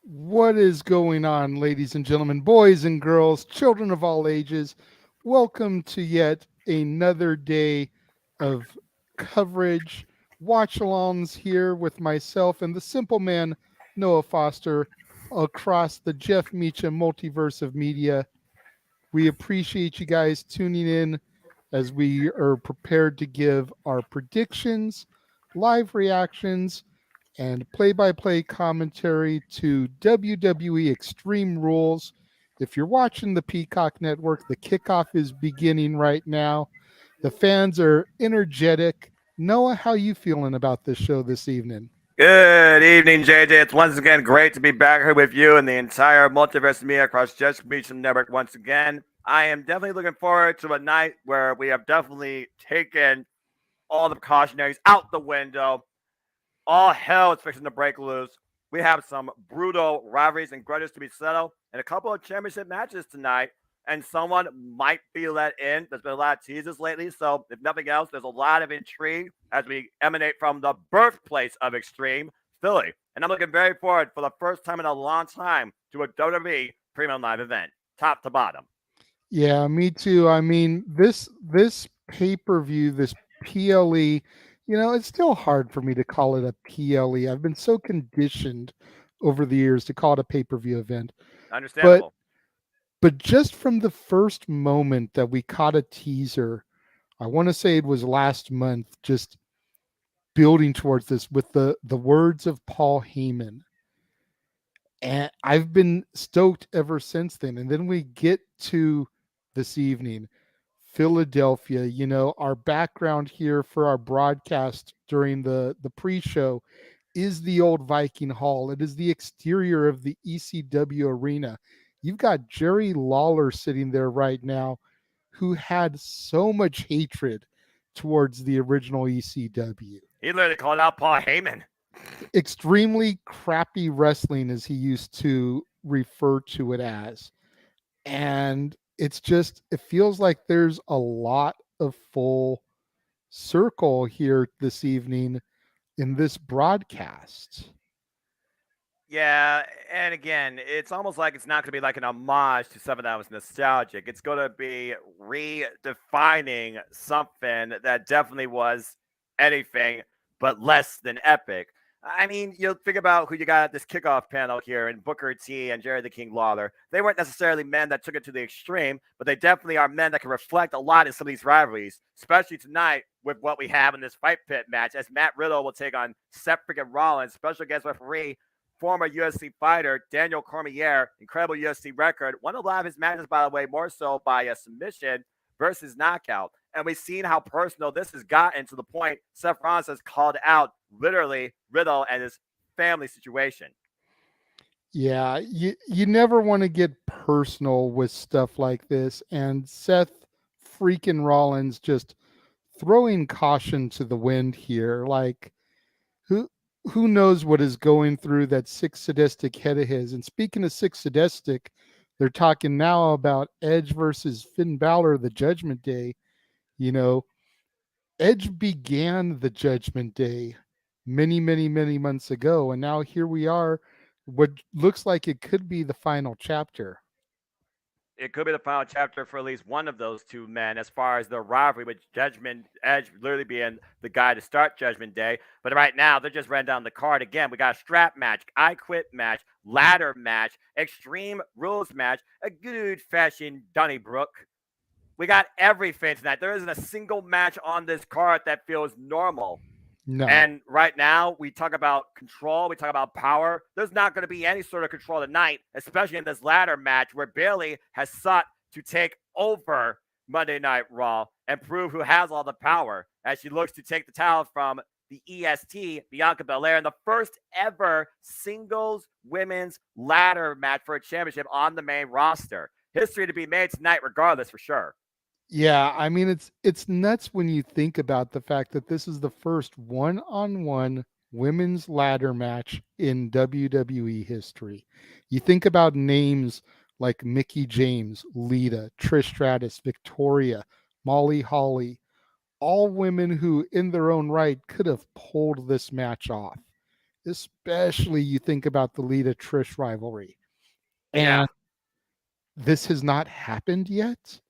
What is going on, ladies and gentlemen, boys and girls, children of all ages? Welcome to yet another day of coverage. Watch alongs here with myself and the simple man, Noah Foster, across the Jeff Meacham multiverse of media. We appreciate you guys tuning in as we are prepared to give our predictions, live reactions, and play by play commentary to WWE Extreme Rules. If you're watching the Peacock Network, the kickoff is beginning right now. The fans are energetic. Noah, how you feeling about this show this evening? Good evening, JJ. It's once again great to be back here with you and the entire Multiverse media across Just Meacham Network once again. I am definitely looking forward to a night where we have definitely taken all the precautionaries out the window. All hell is fixing to break loose. We have some brutal rivalries and grudges to be settled and a couple of championship matches tonight. And someone might be let in. There's been a lot of teases lately. So, if nothing else, there's a lot of intrigue as we emanate from the birthplace of Extreme, Philly. And I'm looking very forward for the first time in a long time to a WWE Premium Live event, top to bottom. Yeah, me too. I mean, this pay-per-view, this PLE, it's still hard for me to call it a PLE. I've been so conditioned over the years to call it a pay-per-view event. But Understandable. but just from the first moment that we caught a teaser, I want to say it was last month, just building towards this with the words of Paul Heyman. And I've been stoked ever since then. And then we get to this evening, Philadelphia. Our background here for our broadcast during the pre-show is the old Viking Hall. It is the exterior of the ECW arena. You've got Jerry Lawler sitting there right now, who had so much hatred towards the original ECW. He literally called out Paul Heyman. Extremely crappy wrestling, as he used to refer to it as. And it feels like there's a lot of full circle here this evening in this broadcast. Yeah, and again, it's almost like it's not going to be like an homage to something that was nostalgic. It's going to be redefining something that definitely was anything but less than epic. I mean, you think about who you got at this kickoff panel here and Booker T and Jerry the King Lawler. They weren't necessarily men that took it to the extreme, but they definitely are men that can reflect a lot in some of these rivalries, especially tonight with what we have in this fight pit match as Matt Riddle will take on Seth freaking Rollins, special guest referee former UFC fighter Daniel Cormier, incredible UFC record. Won a lot of his matches, by the way, more so by a submission versus knockout. And we've seen how personal this has gotten to the point Seth Rollins has called out literally Riddle and his family situation. Yeah, you never want to get personal with stuff like this. And Seth freaking Rollins just throwing caution to the wind here. Like, who who knows what is going through that sick sadistic head of his. And speaking of sick sadistic, they're talking now about Edge versus Finn Balor, the Judgment Day. You know, Edge began the Judgment Day many, many, many months ago, and now here we are. What looks like it could be the final chapter. It could be the final chapter for at least one of those two men as far as the rivalry with Judgment Edge literally being the guy to start Judgment Day. But right now, they're just ran down the card again. We got a strap match, I quit match, ladder match, extreme rules match, a good fashioned Donnybrook. We got everything tonight. There isn't a single match on this card that feels normal. No, And right now, we talk about control, we talk about power. There's not going to be any sort of control tonight, especially in this ladder match where Bayley has sought to take over Monday Night Raw and prove who has all the power as she looks to take the title from the EST, Bianca Belair, in the first ever singles women's ladder match for a championship on the main roster. History to be made tonight, regardless, for sure. yeah, I mean it's nuts when you think about the fact that this is the first one-on-one women's ladder match in WWE history. You think about names like Mickey James, Lita, Trish Stratus, Victoria, Molly Holly, all women who in their own right could have pulled this match off. especially you think about the Lita Trish rivalry. Yeah, And this has not happened yet.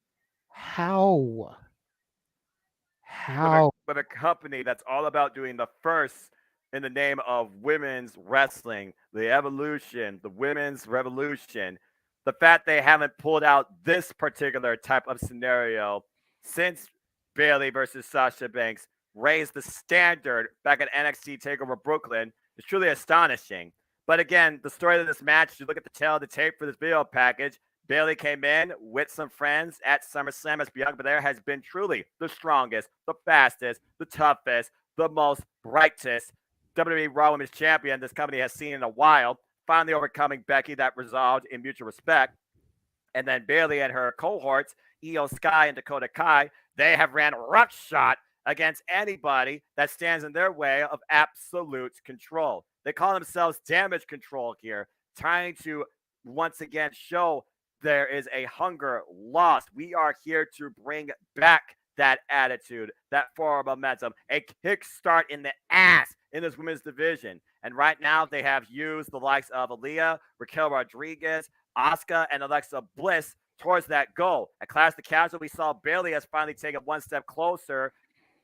How? with a How? with a company that's all about doing the first in the name of women's wrestling, the evolution, the women's revolution. The fact they haven't pulled out this particular type of scenario since Bailey versus Sasha Banks raised the standard back at NXT Takeover Brooklyn is truly astonishing. But again, the story of this match, you look at the tail of the tape for this video package, Bailey came in with some friends at SummerSlam as Bianca Belair has been truly the strongest, the fastest, the toughest, the most brightest WWE Raw Women's Champion this company has seen in a while. Finally overcoming Becky, that resolved in mutual respect. And then Bailey and her cohorts, Io Sky and Dakota Kai, they have ran roughshod against anybody that stands in their way of absolute control. They call themselves damage control here, trying to once again show there is a hunger lost. We are here to bring back that attitude, that forward momentum, a kickstart in the ass in this women's division. And right now, they have used the likes of Aaliyah, Raquel Rodriguez, Asuka, and Alexa Bliss towards that goal. At Clash the Castle, we saw Bailey has finally taken one step closer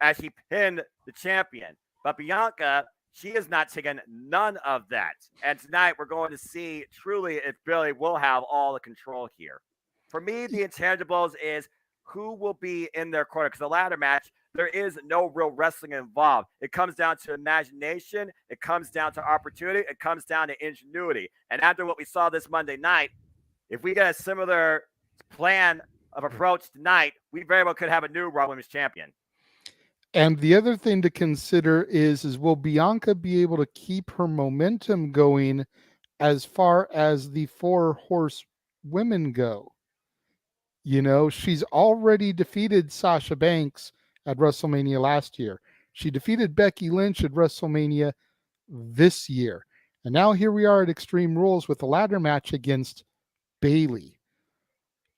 as she pinned the champion. But Bianca, she has not taken none of that. And tonight, we're going to see truly if Bailey will have all the control here. For me, the intangibles is who will be in their corner. Because the ladder match, there is no real wrestling involved. It comes down to imagination, it comes down to opportunity, it comes down to ingenuity. And after what we saw this Monday night, if we get a similar plan of approach tonight, we very well could have a new Raw Women's Champion. And the other thing to consider is will Bianca be able to keep her momentum going as far as the four horse women go? You know, she's already defeated Sasha Banks at WrestleMania last year. She defeated Becky Lynch at WrestleMania this year. And now here we are at Extreme Rules with a ladder match against Bailey.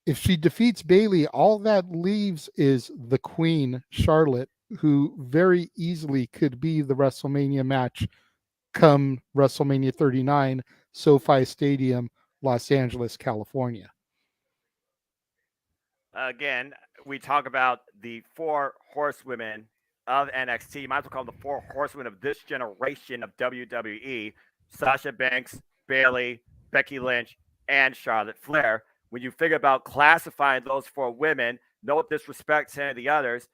If she defeats Bailey, all that leaves is the Queen, Charlotte, who very easily could be the WrestleMania match come WrestleMania 39, SoFi Stadium, Los Angeles, California. Again, we talk about the four horsewomen of NXT. You might as well call them the four horsewomen of this generation of WWE: Sasha Banks, Bailey, Becky Lynch, and Charlotte Flair. When you figure about classifying those four women, no disrespect to any of the others,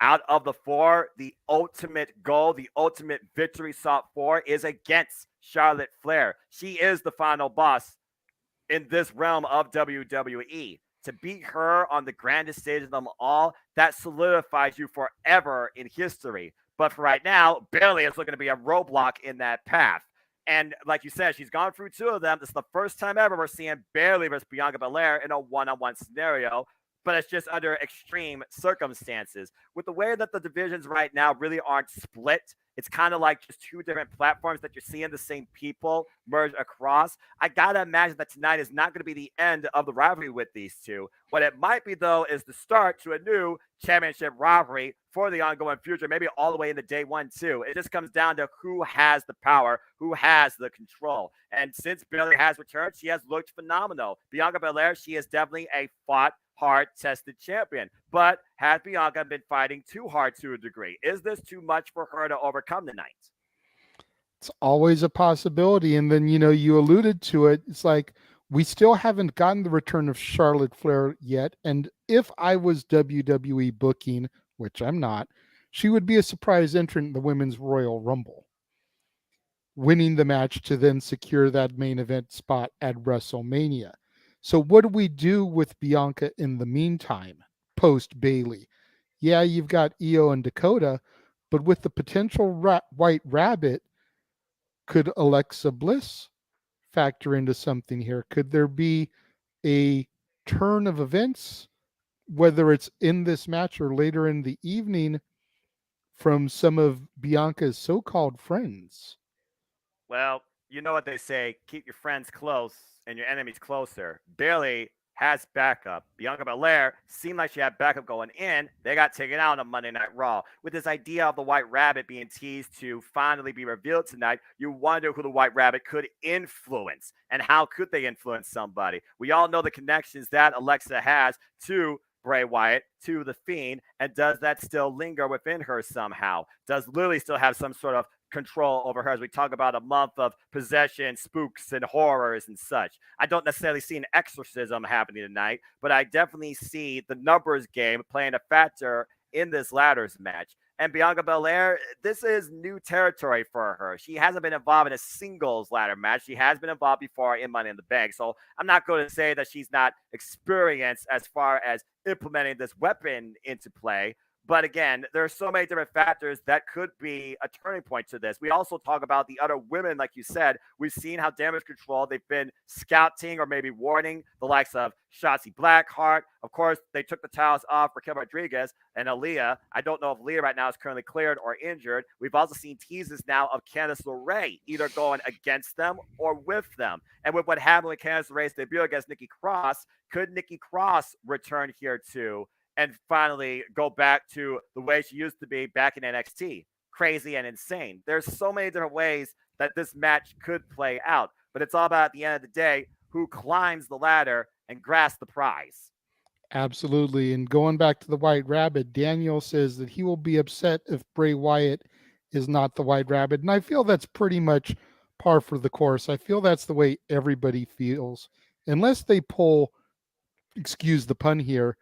out of the four, the ultimate goal, the ultimate victory sought for is against Charlotte Flair. She is the final boss in this realm of WWE. To beat her on the grandest stage of them all, that solidifies you forever in history. But for right now, Bailey is looking to be a roadblock in that path. And like you said, she's gone through two of them. This is the first time ever we're seeing Bailey versus Bianca Belair in a one-on-one scenario, but it's just under extreme circumstances. With the way that the divisions right now really aren't split, it's kind of like just two different platforms that you're seeing the same people merge across. I gotta imagine that tonight is not going to be the end of the rivalry with these two. What it might be, though, is the start to a new championship rivalry for the ongoing future, maybe all the way into day one, too. It just comes down to who has the power, who has the control. And since Bailey has returned, she has looked phenomenal. Bianca Belair, she is definitely a fought, hard tested champion. But has Bianca been fighting too hard to a degree? Is this too much for her to overcome tonight? It's always a possibility. And then, you alluded to it. It's like we still haven't gotten the return of Charlotte Flair yet. And if I was WWE booking, which I'm not, she would be a surprise entrant in the Women's Royal Rumble, winning the match to then secure that main event spot at WrestleMania. So, what do we do with Bianca in the meantime, post Bailey? Yeah, you've got Io and Dakota, but with the potential White Rabbit, could Alexa Bliss factor into something here? Could there be a turn of events, whether it's in this match or later in the evening, from some of Bianca's so called friends? Well, you know what they say: keep your friends close and your enemies closer. Bailey has backup. Bianca Belair seemed like she had backup going in. They got taken out on Monday Night Raw. With this idea of the White Rabbit being teased to finally be revealed tonight, you wonder who the White Rabbit could influence and how could they influence somebody. We all know the connections that Alexa has to Bray Wyatt to the Fiend, and does that still linger within her somehow? Does Lily still have some sort of control over her as we talk about a month of possession, spooks, and horrors and such? I don't necessarily see an exorcism happening tonight, but I definitely see the numbers game playing a factor in this ladders match. And Bianca Belair, this is new territory for her. She hasn't been involved in a singles ladder match. She has been involved before in Money in the Bank. So I'm not going to say that she's not experienced as far as implementing this weapon into play. But again, there are so many different factors that could be a turning point to this. We also talk about the other women, like you said. We've seen how Damage Control, they've been scouting or maybe warning the likes of Shotzi Blackheart. Of course, they took the towels off Raquel Rodriguez and Aaliyah. I don't know if Aaliyah right now is currently cleared or injured. We've also seen teases now of Candice LeRae either going against them or with them. And with what happened with Candice LeRae's debut against Nikki Cross, could Nikki Cross return here too and finally go back to the way she used to be back in NXT? Crazy and insane. There's so many different ways that this match could play out, but it's all about at the end of the day who climbs the ladder and grasps the prize. Absolutely. And going back to the White Rabbit, Daniel says that he will be upset if Bray Wyatt is not the White Rabbit. And I feel that's pretty much par for the course. I feel that's the way everybody feels. Unless they pull, excuse the pun here,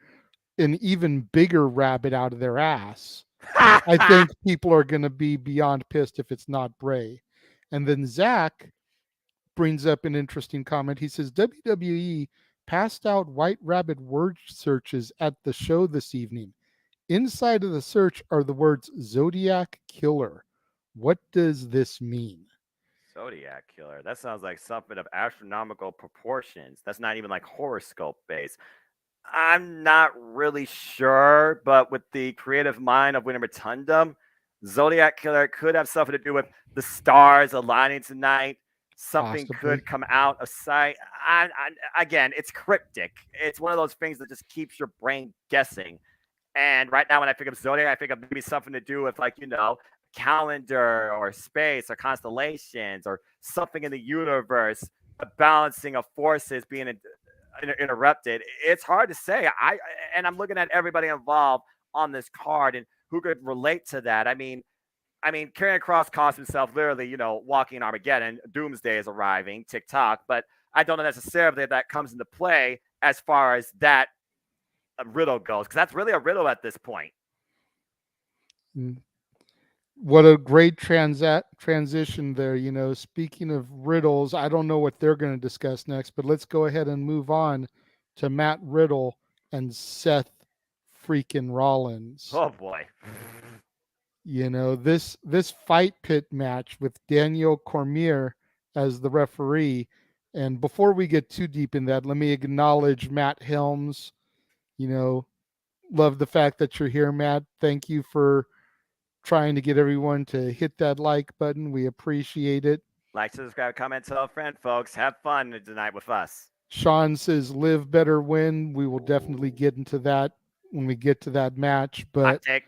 an even bigger rabbit out of their ass, I think people are going to be beyond pissed if it's not Bray. And then Zach brings up an interesting comment. He says WWE passed out White Rabbit word searches at the show this evening. Inside of the search are the words Zodiac Killer. What does this mean? Zodiac Killer. That sounds like something of astronomical proportions. That's not even like horoscope based. I'm not really sure, but with the creative mind of Winnie Rotundum, Zodiac Killer could have something to do with the stars aligning tonight. Something Possibly. could come out of sight. Again, it's cryptic. It's one of those things that just keeps your brain guessing. And right now, when I think of Zodiac, I think of maybe something to do with, like, calendar or space or constellations or something in the universe, a balancing of forces being interrupted. It's hard to say. And I'm looking at everybody involved on this card and who could relate to that. I mean, Karrion Cross cost himself literally, walking Armageddon. Doomsday is arriving, TikTok, but I don't know necessarily that that comes into play as far as that riddle goes, because that's really a riddle at this point. Mm. What a great transition there. Speaking of riddles, I don't know what they're going to discuss next, but let's go ahead and move on to Matt Riddle and Seth freaking Rollins. Oh boy. This fight pit match with Daniel Cormier as the referee. And before we get too deep in that, let me acknowledge Matt Helms. You know, love the fact that you're here, Matt. Thank you for trying to get everyone to hit that like button. We appreciate it. Like, subscribe, comment, tell a friend, folks. Have fun tonight with us. Sean says, live better win. We will definitely get into that when we get to that match. Hot But take.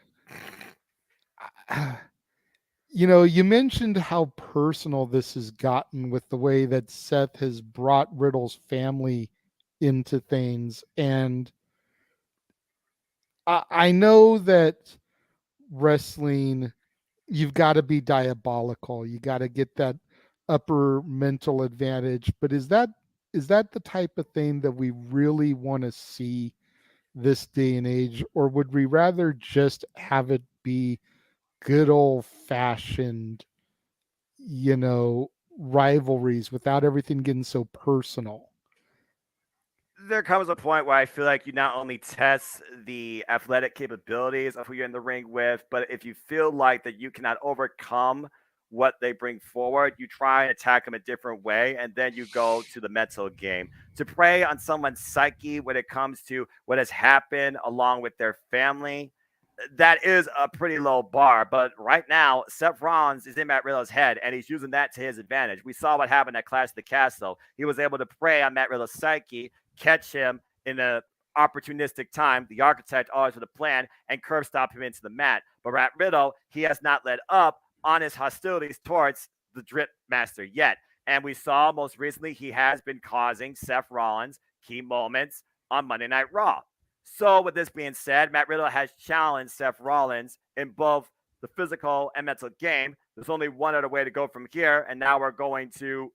you mentioned how personal this has gotten with the way that Seth has brought Riddle's family into things. And I know that wrestling, you've got to be diabolical. You got to get that upper mental advantage. But is that the type of thing that we really want to see this day and age? Or would we rather just have it be good old fashioned, rivalries without everything getting so personal? There comes a point where I feel like you not only test the athletic capabilities of who you're in the ring with, but if you feel like that you cannot overcome what they bring forward, you try and attack them a different way, and then you go to the mental game to prey on someone's psyche when it comes to what has happened along with their family. That is a pretty low bar. But right now, Seth Rollins is in Matt Riddle's head, and he's using that to his advantage. We saw what happened at Clash of the Castle. He was able to prey on Matt Riddle's psyche, catch him in a opportunistic time. The architect always with a plan and curb stop him into the mat. But Matt Riddle, he has not let up on his hostilities towards the Drip Master yet. And we saw most recently he has been causing Seth Rollins key moments on Monday Night Raw. So, with this being said, Matt Riddle has challenged Seth Rollins in both the physical and mental game. There's only one other way to go from here, and now we're going to,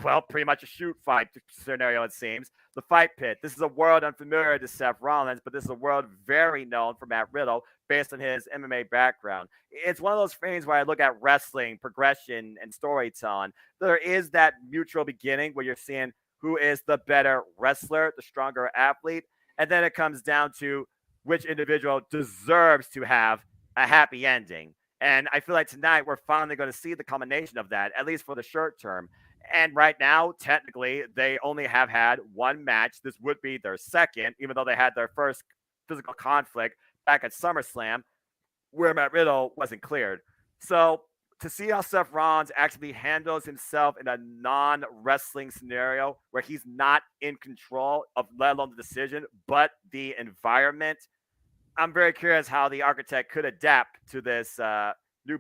well, pretty much a shoot fight scenario, it seems. The fight pit. This is a world unfamiliar to Seth Rollins, but this is a world very known for Matt Riddle based on his MMA background. It's one of those things where I look at wrestling, progression, and storytelling. There is that mutual beginning where you're seeing who is the better wrestler, the stronger athlete, and then it comes down to which individual deserves to have a happy ending. And I feel like tonight we're finally going to see the culmination of that, at least for the short term. And right now, technically, they only have had one match. This would be their second, even though they had their first physical conflict back at SummerSlam, where Matt Riddle wasn't cleared. So to see how Seth Rollins actually handles himself in a non-wrestling scenario where he's not in control of, let alone the decision, but the environment, I'm very curious how the architect could adapt to this new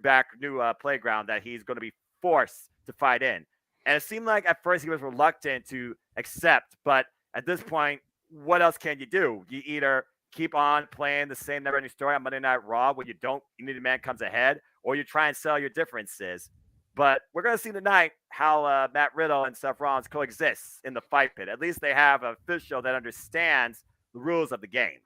playground that he's going to be forced to fight in. And it seemed like at first he was reluctant to accept, but at this point, what else can you do? You either keep on playing the same never-ending story on Monday Night Raw where you need a man comes ahead, or you try and sell your differences. But we're going to see tonight how Matt Riddle and Seth Rollins coexist in the fight pit. At least they have an official that understands the rules of the game.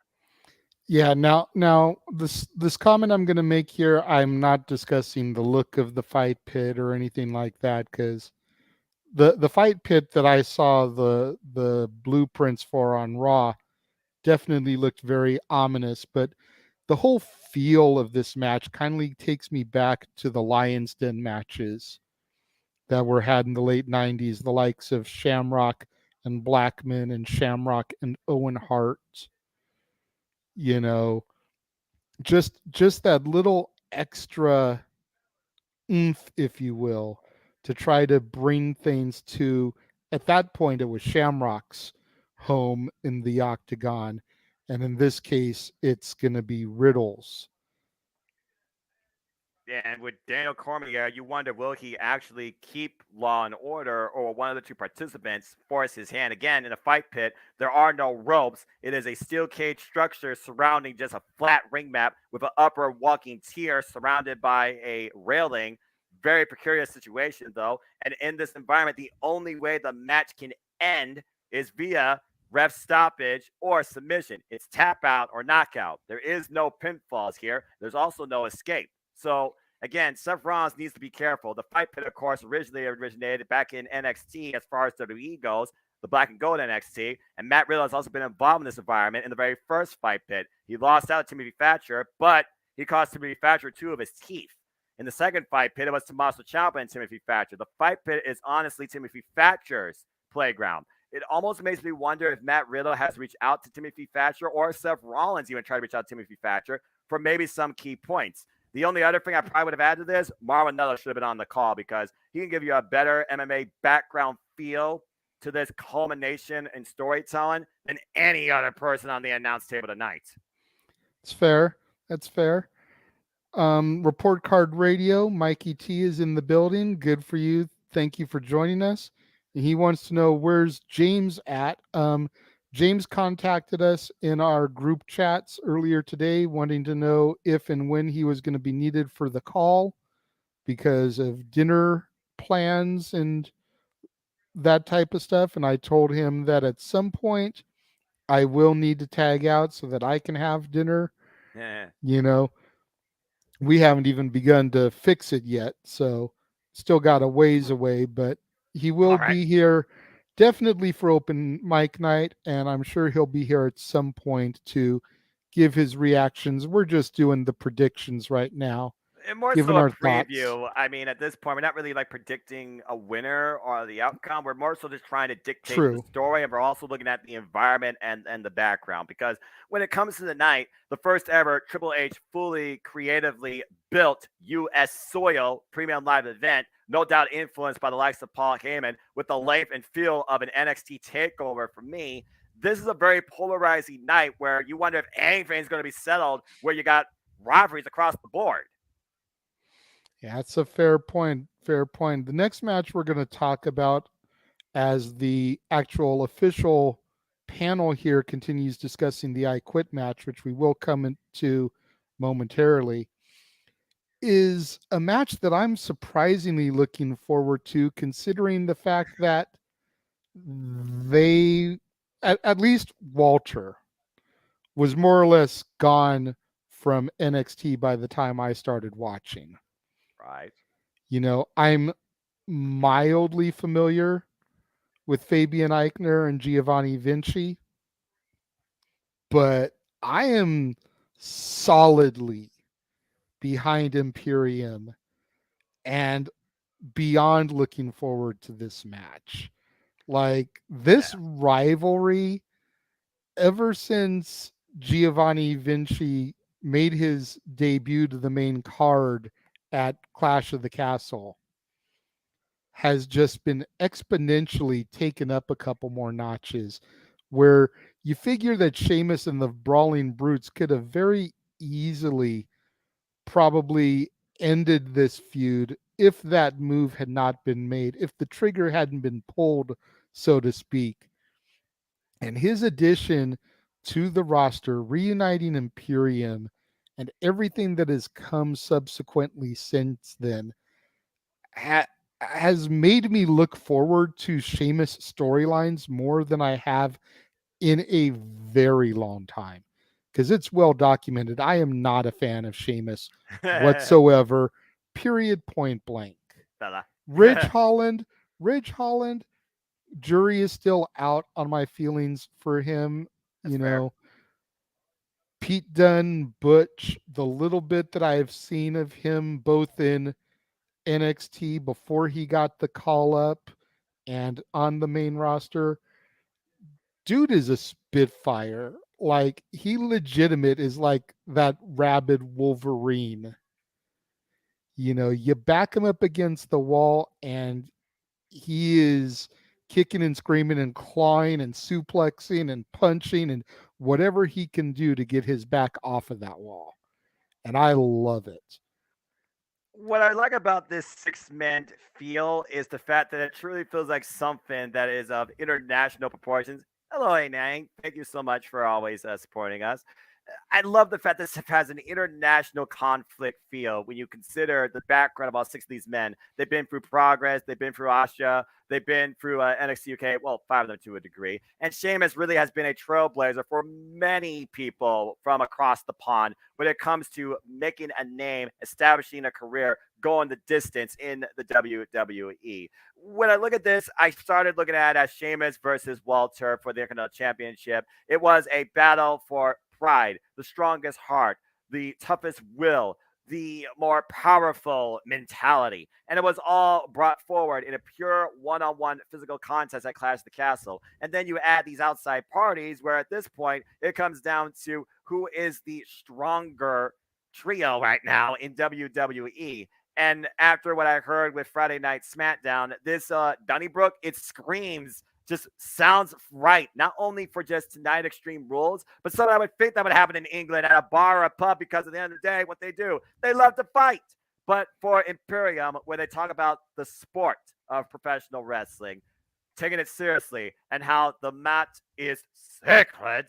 Yeah, now this comment I'm going to make here, I'm not discussing the look of the fight pit or anything like that, because the fight pit that I saw the blueprints for on Raw definitely looked very ominous, but the whole feel of this match kindly takes me back to the Lions Den matches that were had in the late 90s, the likes of Shamrock and Blackman and Shamrock and Owen Hart, you know, just that little extra oomph, if you will, to try to bring things to, at that point it was Shamrock's home in the octagon, and in this case it's going to be Riddle's. And with Daniel Cormier, you wonder will he actually keep law and order, or will one of the two participants force his hand? Again, in a fight pit, there are no ropes. It is a steel cage structure surrounding just a flat ring map with an upper walking tier surrounded by a railing. Very precarious situation, though. And in this environment, the only way the match can end is via ref stoppage or submission. It's tap out or knockout. There is no pinfalls here. There's also no escape. So again, Seth Rollins needs to be careful. The fight pit, of course, originally originated back in NXT as far as WWE goes, the Black and Gold NXT. And Matt Riddle has also been involved in this environment in the very first fight pit. He lost out to Timothy Thatcher, but he cost Timothy Thatcher two of his teeth. In the second fight pit, it was Tommaso Ciampa and Timothy Thatcher. The fight pit is honestly Timothy Thatcher's playground. It almost makes me wonder if Matt Riddle has reached out to Timothy Thatcher, or Seth Rollins even tried to reach out to Timothy Thatcher for maybe some key points. The only other thing I probably would have added to this, Marlon Nello should have been on the call, because he can give you a better MMA background feel to this culmination and storytelling than any other person on the announce table tonight. It's fair. That's fair. Report Card Radio, Mikey T is in the building. Good for you. Thank you for joining us. And he wants to know, where's James at? James contacted us in our group chats earlier today, wanting to know if and when he was going to be needed for the call because of dinner plans and that type of stuff. And I told him that at some point I will need to tag out so that I can have dinner. Yeah. You know, we haven't even begun to fix it yet, so still got a ways away, but he will All right. be here definitely for open mic night, and I'm sure he'll be here at some point to give his reactions. We're just doing the predictions right now, And more giving so a our thoughts. preview. I mean, at this point, we're not really like predicting a winner or the outcome. We're more so just trying to dictate the True. story, and we're also looking at the environment and the background. Because when it comes to the night, the first ever Triple H fully creatively built U.S. soil premium live event, no doubt influenced by the likes of Paul Heyman, with the life and feel of an NXT takeover for me. this is a very polarizing night where you wonder if anything's going to be settled, where you got rivalries across the board. Yeah, that's a fair point. Fair point. The next match we're going to talk about as the actual official panel here continues discussing the I Quit match, which we will come into momentarily, is a match that I'm surprisingly looking forward to, considering the fact that they, at least Walter, was more or less gone from NXT by the time I started watching. Right. I'm mildly familiar with Fabian Eichner and Giovanni Vinci, but I am solidly behind Imperium and beyond looking forward to this match. Like this rivalry, ever since Giovanni Vinci made his debut to the main card at Clash of the Castle, has just been exponentially taken up a couple more notches, where you figure that Sheamus and the Brawling Brutes could have very easily probably ended this feud if that move had not been made, if the trigger hadn't been pulled, so to speak. And his addition to the roster, reuniting Imperium and everything that has come subsequently since then, has made me look forward to Sheamus storylines more than I have in a very long time, because it's well documented. I am not a fan of Sheamus whatsoever, period, point blank. Fella. Ridge Holland, Ridge Holland, jury is still out on my feelings for him. That's You fair. know, Pete Dunne, Butch, the little bit that I have seen of him both in NXT before he got the call up and on the main roster, dude is a spitfire. Like he legitimate is like that rabid Wolverine. You back him up against the wall and he is kicking and screaming and clawing and suplexing and punching and whatever he can do to get his back off of that wall. And I love it. What I like about this six-man feel is the fact that it truly feels like something that is of international proportions. Hello, Nang. Thank you so much for always supporting us. I love the fact that this has an international conflict feel when you consider the background of all six of these men. They've been through Progress, they've been through Austria, they've been through NXT UK, well, five of them to a degree. And Sheamus really has been a trailblazer for many people from across the pond when it comes to making a name, establishing a career, going the distance in the WWE. When I look at this, I started looking at it as Sheamus versus Walter for the Intercontinental Championship. It was a battle for pride, the strongest heart, the toughest will, the more powerful mentality. And it was all brought forward in a pure one on one physical contest at Clash of the Castle. And then you add these outside parties where at this point it comes down to who is the stronger trio right now in WWE. And after what I heard with Friday Night SmackDown, this Donnybrook, it screams just sounds right. Not only for just tonight Extreme Rules, but something I would think that would happen in England at a bar or a pub because at the end of the day, what they do, they love to fight. But for Imperium, where they talk about the sport of professional wrestling, taking it seriously, and how the mat is sacred,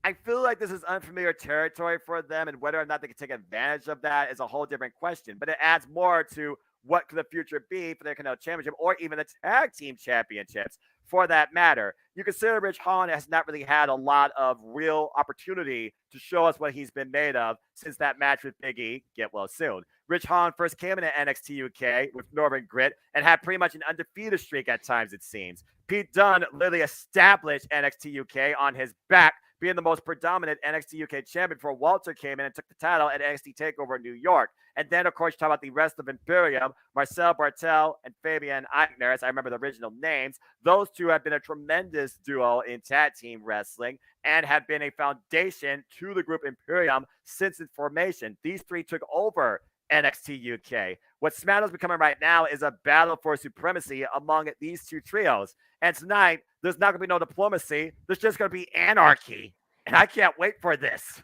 I feel like this is unfamiliar territory for them, and whether or not they can take advantage of that is a whole different question. But it adds more to what could the future be for the Intercontinental Championship or even the Tag Team Championships for that matter. You consider Rich Holland has not really had a lot of real opportunity to show us what he's been made of since that match with Big E, get well soon. Rich Holland first came into NXT UK with Northern Grit and had pretty much an undefeated streak at times, it seems. Pete Dunne literally established NXT UK on his back, being the most predominant NXT UK champion before Walter came in and took the title at NXT TakeOver in New York. And then, of course, you talk about the rest of Imperium, Marcel Bartel and Fabian Eichner, as I remember the original names. Those two have been a tremendous duo in tag team wrestling and have been a foundation to the group Imperium since its formation. These three took over NXT UK. What SmackDown's becoming right now is a battle for supremacy among these two trios. And tonight, there's not going to be no diplomacy. There's just going to be anarchy. And I can't wait for this.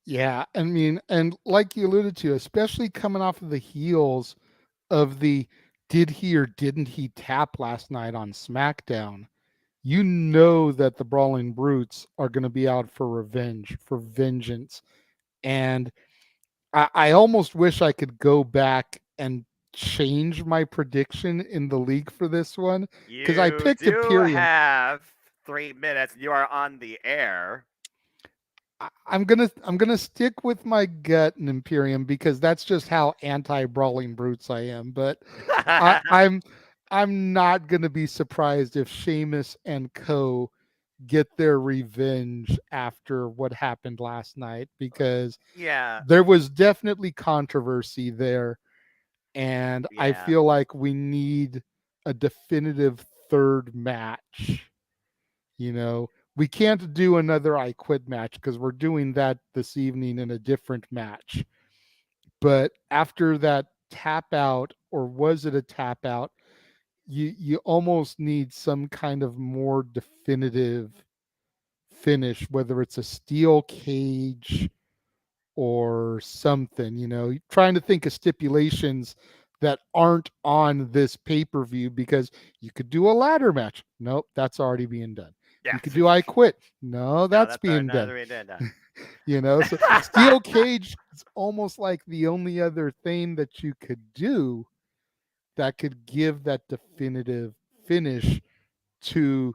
Yeah, I mean, and like you alluded to, especially coming off of the heels of the did he or didn't he tap last night on SmackDown, you know that the Brawling Brutes are going to be out for revenge, for vengeance. And I almost wish I could go back and change my prediction in the league for this one because I You picked do Imperium. have 3 minutes. You are on the air. I'm gonna stick with my gut in Imperium because that's just how anti Brawling Brutes I am. But I, I'm I'm not gonna be surprised if Sheamus and Co get their revenge after what happened last night because Yeah, there was definitely controversy there, and I yeah, feel like we need a definitive third match. You know, we can't do another I Quit match because we're doing that this evening in a different match. But after that tap out, or was it a tap out? You almost need some kind of more definitive finish, whether it's a steel cage or something, trying to think of stipulations that aren't on this pay-per-view because you could do a ladder match. Nope, that's already being done. yeah. You could do I Quit. No, No, that's that's our being done. another done. So steel cage is almost like the only other thing that you could do that could give that definitive finish to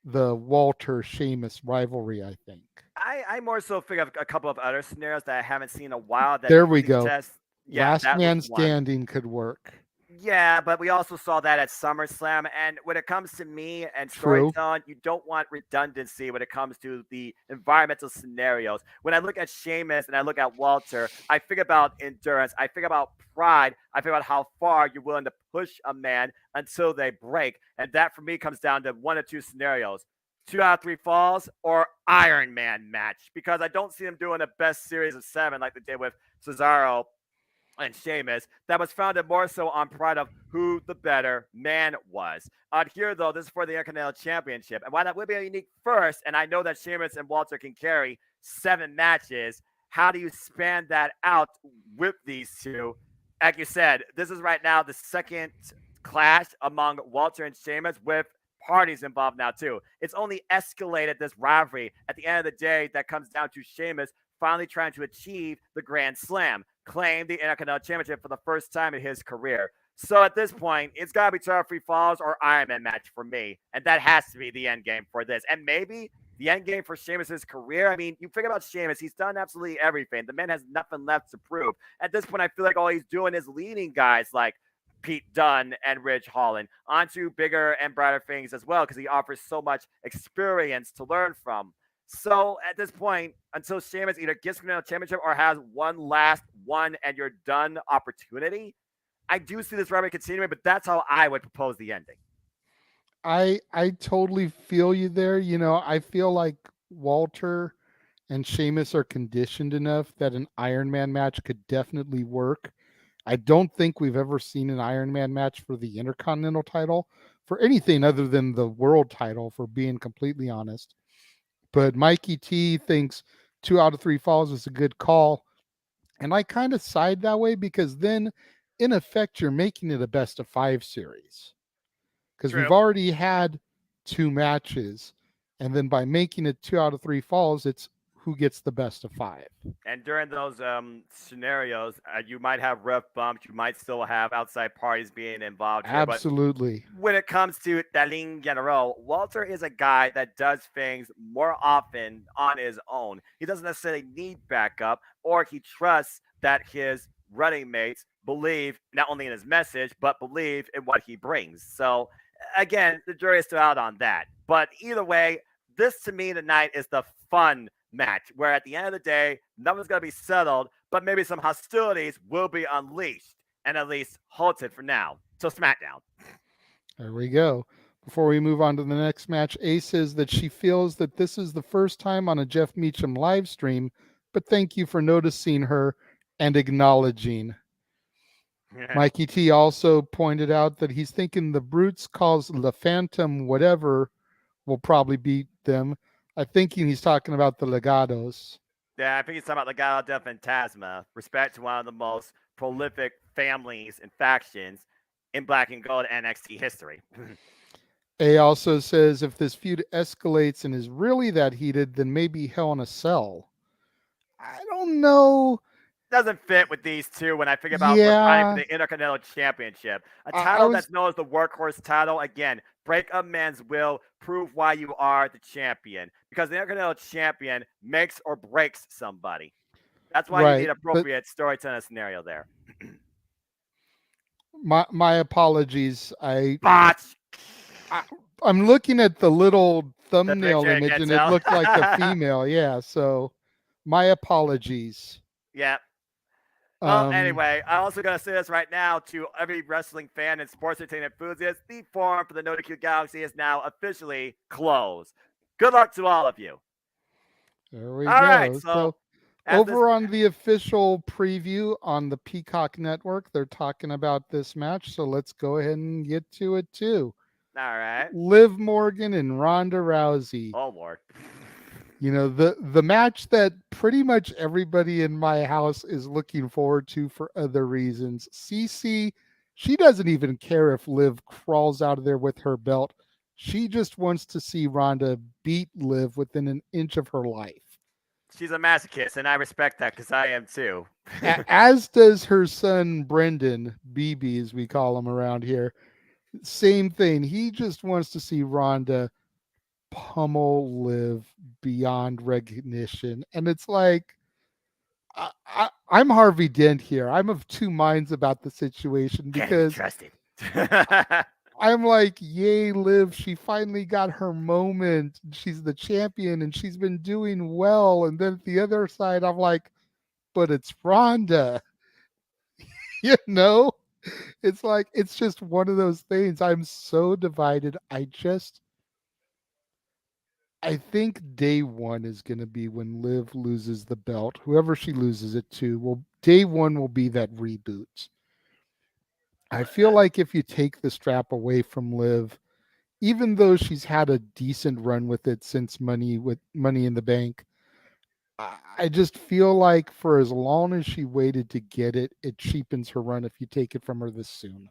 the Walter Sheamus rivalry, I think. I more so figure of a couple of other scenarios that I haven't seen in a while that There we really go. test. Yeah, Last that was man one. standing could work. Yeah, but we also saw that at SummerSlam. And when it comes to me and True. storytelling, you don't want redundancy when it comes to the environmental scenarios. When I look at Sheamus and I look at Walter, I think about endurance. I think about pride. I think about how far you're willing to push a man until they break. And that for me comes down to one or two scenarios: 2 out of 3 falls or Iron Man match. Because I don't see them doing the best series of 7 like they did with Cesaro and Sheamus, that was founded more so on pride of who the better man was. Here, though, this is for the Intercontinental Championship. And while that would be a unique first, and I know that Sheamus and Walter can carry 7 matches, how do you span that out with these two? Like you said, this is right now the second clash among Walter and Sheamus with parties involved now, too. It's only escalated this rivalry. At the end of the day, that comes down to Sheamus finally trying to achieve the Grand Slam, claim the Intercontinental Championship for the first time in his career. So at this point, it's got to be 2 out of 3 falls or Iron Man match for me. And that has to be the end game for this. And maybe the end game for Sheamus' career. I mean, you think about Sheamus, he's done absolutely everything. The man has nothing left to prove. At this point, I feel like all he's doing is leading guys like Pete Dunne and Ridge Holland onto bigger and brighter things as well because he offers so much experience to learn from. So at this point, until Sheamus either gets the championship or has one last one and you're done opportunity, I do see this rivalry continuing, but that's how I would propose the ending. I totally feel you there. I feel like Walter and Sheamus are conditioned enough that an Iron Man match could definitely work. I don't think we've ever seen an Iron Man match for the Intercontinental title for anything other than the world title, for being completely honest. But Mikey T thinks 2 out of 3 falls is a good call. And I kind of side that way because then, in effect, you're making it a best of 5 series because we've True. already had 2 matches. And then by making it 2 out of 3 falls, it's who gets the best of 5. And during those scenarios, you might have ref bumps. You might still have outside parties being involved here. But Absolutely. when it comes to La Ligne General, Walter is a guy that does things more often on his own. He doesn't necessarily need backup, or he trusts that his running mates believe not only in his message, but believe in what he brings. So, again, the jury is still out on that. But either way, this to me tonight is the fun match where at the end of the day, nothing's going to be settled, but maybe some hostilities will be unleashed and at least halted for now. So, SmackDown. There we go. Before we move on to the next match, A says that she feels that this is the first time on a Jeff Meacham live stream, but thank you for noticing her and acknowledging. Mikey T also pointed out that he's thinking the Brutes calls the Phantom whatever will probably beat them. I think he's talking about the Legados. Yeah, I think he's talking about Legado del Fantasma, respect to one of the most prolific families and factions in Black and Gold NXT history. A also says if this feud escalates and is really that heated, then maybe Hell in a Cell. I don't know. Doesn't fit with these two when I think about fighting for Yeah, the Intercontinental Championship. A I title was that's known as the workhorse title. Again, break a man's will, prove why you are the champion. Because the Intercontinental Champion makes or breaks somebody. That's why you right, need but appropriate storytelling scenario there. my apologies. Botch. I I'm looking at the little The thumbnail picture, you image can't and it tell. looked like a female. Yeah, so my apologies. Yeah. Well, Um, anyway, I'm also going to say this right now to every wrestling fan and sports entertainment enthusiast. The forum for the No DQ Galaxy is now officially closed. Good luck to all of you. there we All right, go. so So as this over on the official preview on the Peacock Network, they're talking about this match. So let's go ahead and get to it too. all right. Liv Morgan and Ronda Rousey. Oh Lord. You know, the match that pretty much everybody in my house is looking forward to for other reasons. Cece, she doesn't even care if Liv crawls out of there with her belt. She just wants to see Ronda beat Liv within an inch of her life. She's a masochist, and I respect that because I am too. As does her son Brendan, BB as we call him around here. Same thing. He just wants to see Ronda pummel Liv beyond recognition. And it's like, I'm Harvey Dent here. I'm of two minds about the situation Can't be because trusted. I'm like, yay, Liv. She finally got her moment. She's the champion and she's been doing well. And then at the other side, I'm like, but it's Ronda. You know? It's like, it's just one of those things. I'm so divided. I think day one is going to be when Liv loses the belt. Whoever she loses it to, well, day one will be that reboot. I feel like if you take the strap away from Liv, even though she's had a decent run with it since Money in the Bank, I just feel like for as long as she waited to get it, it cheapens her run if you take it from her this soon.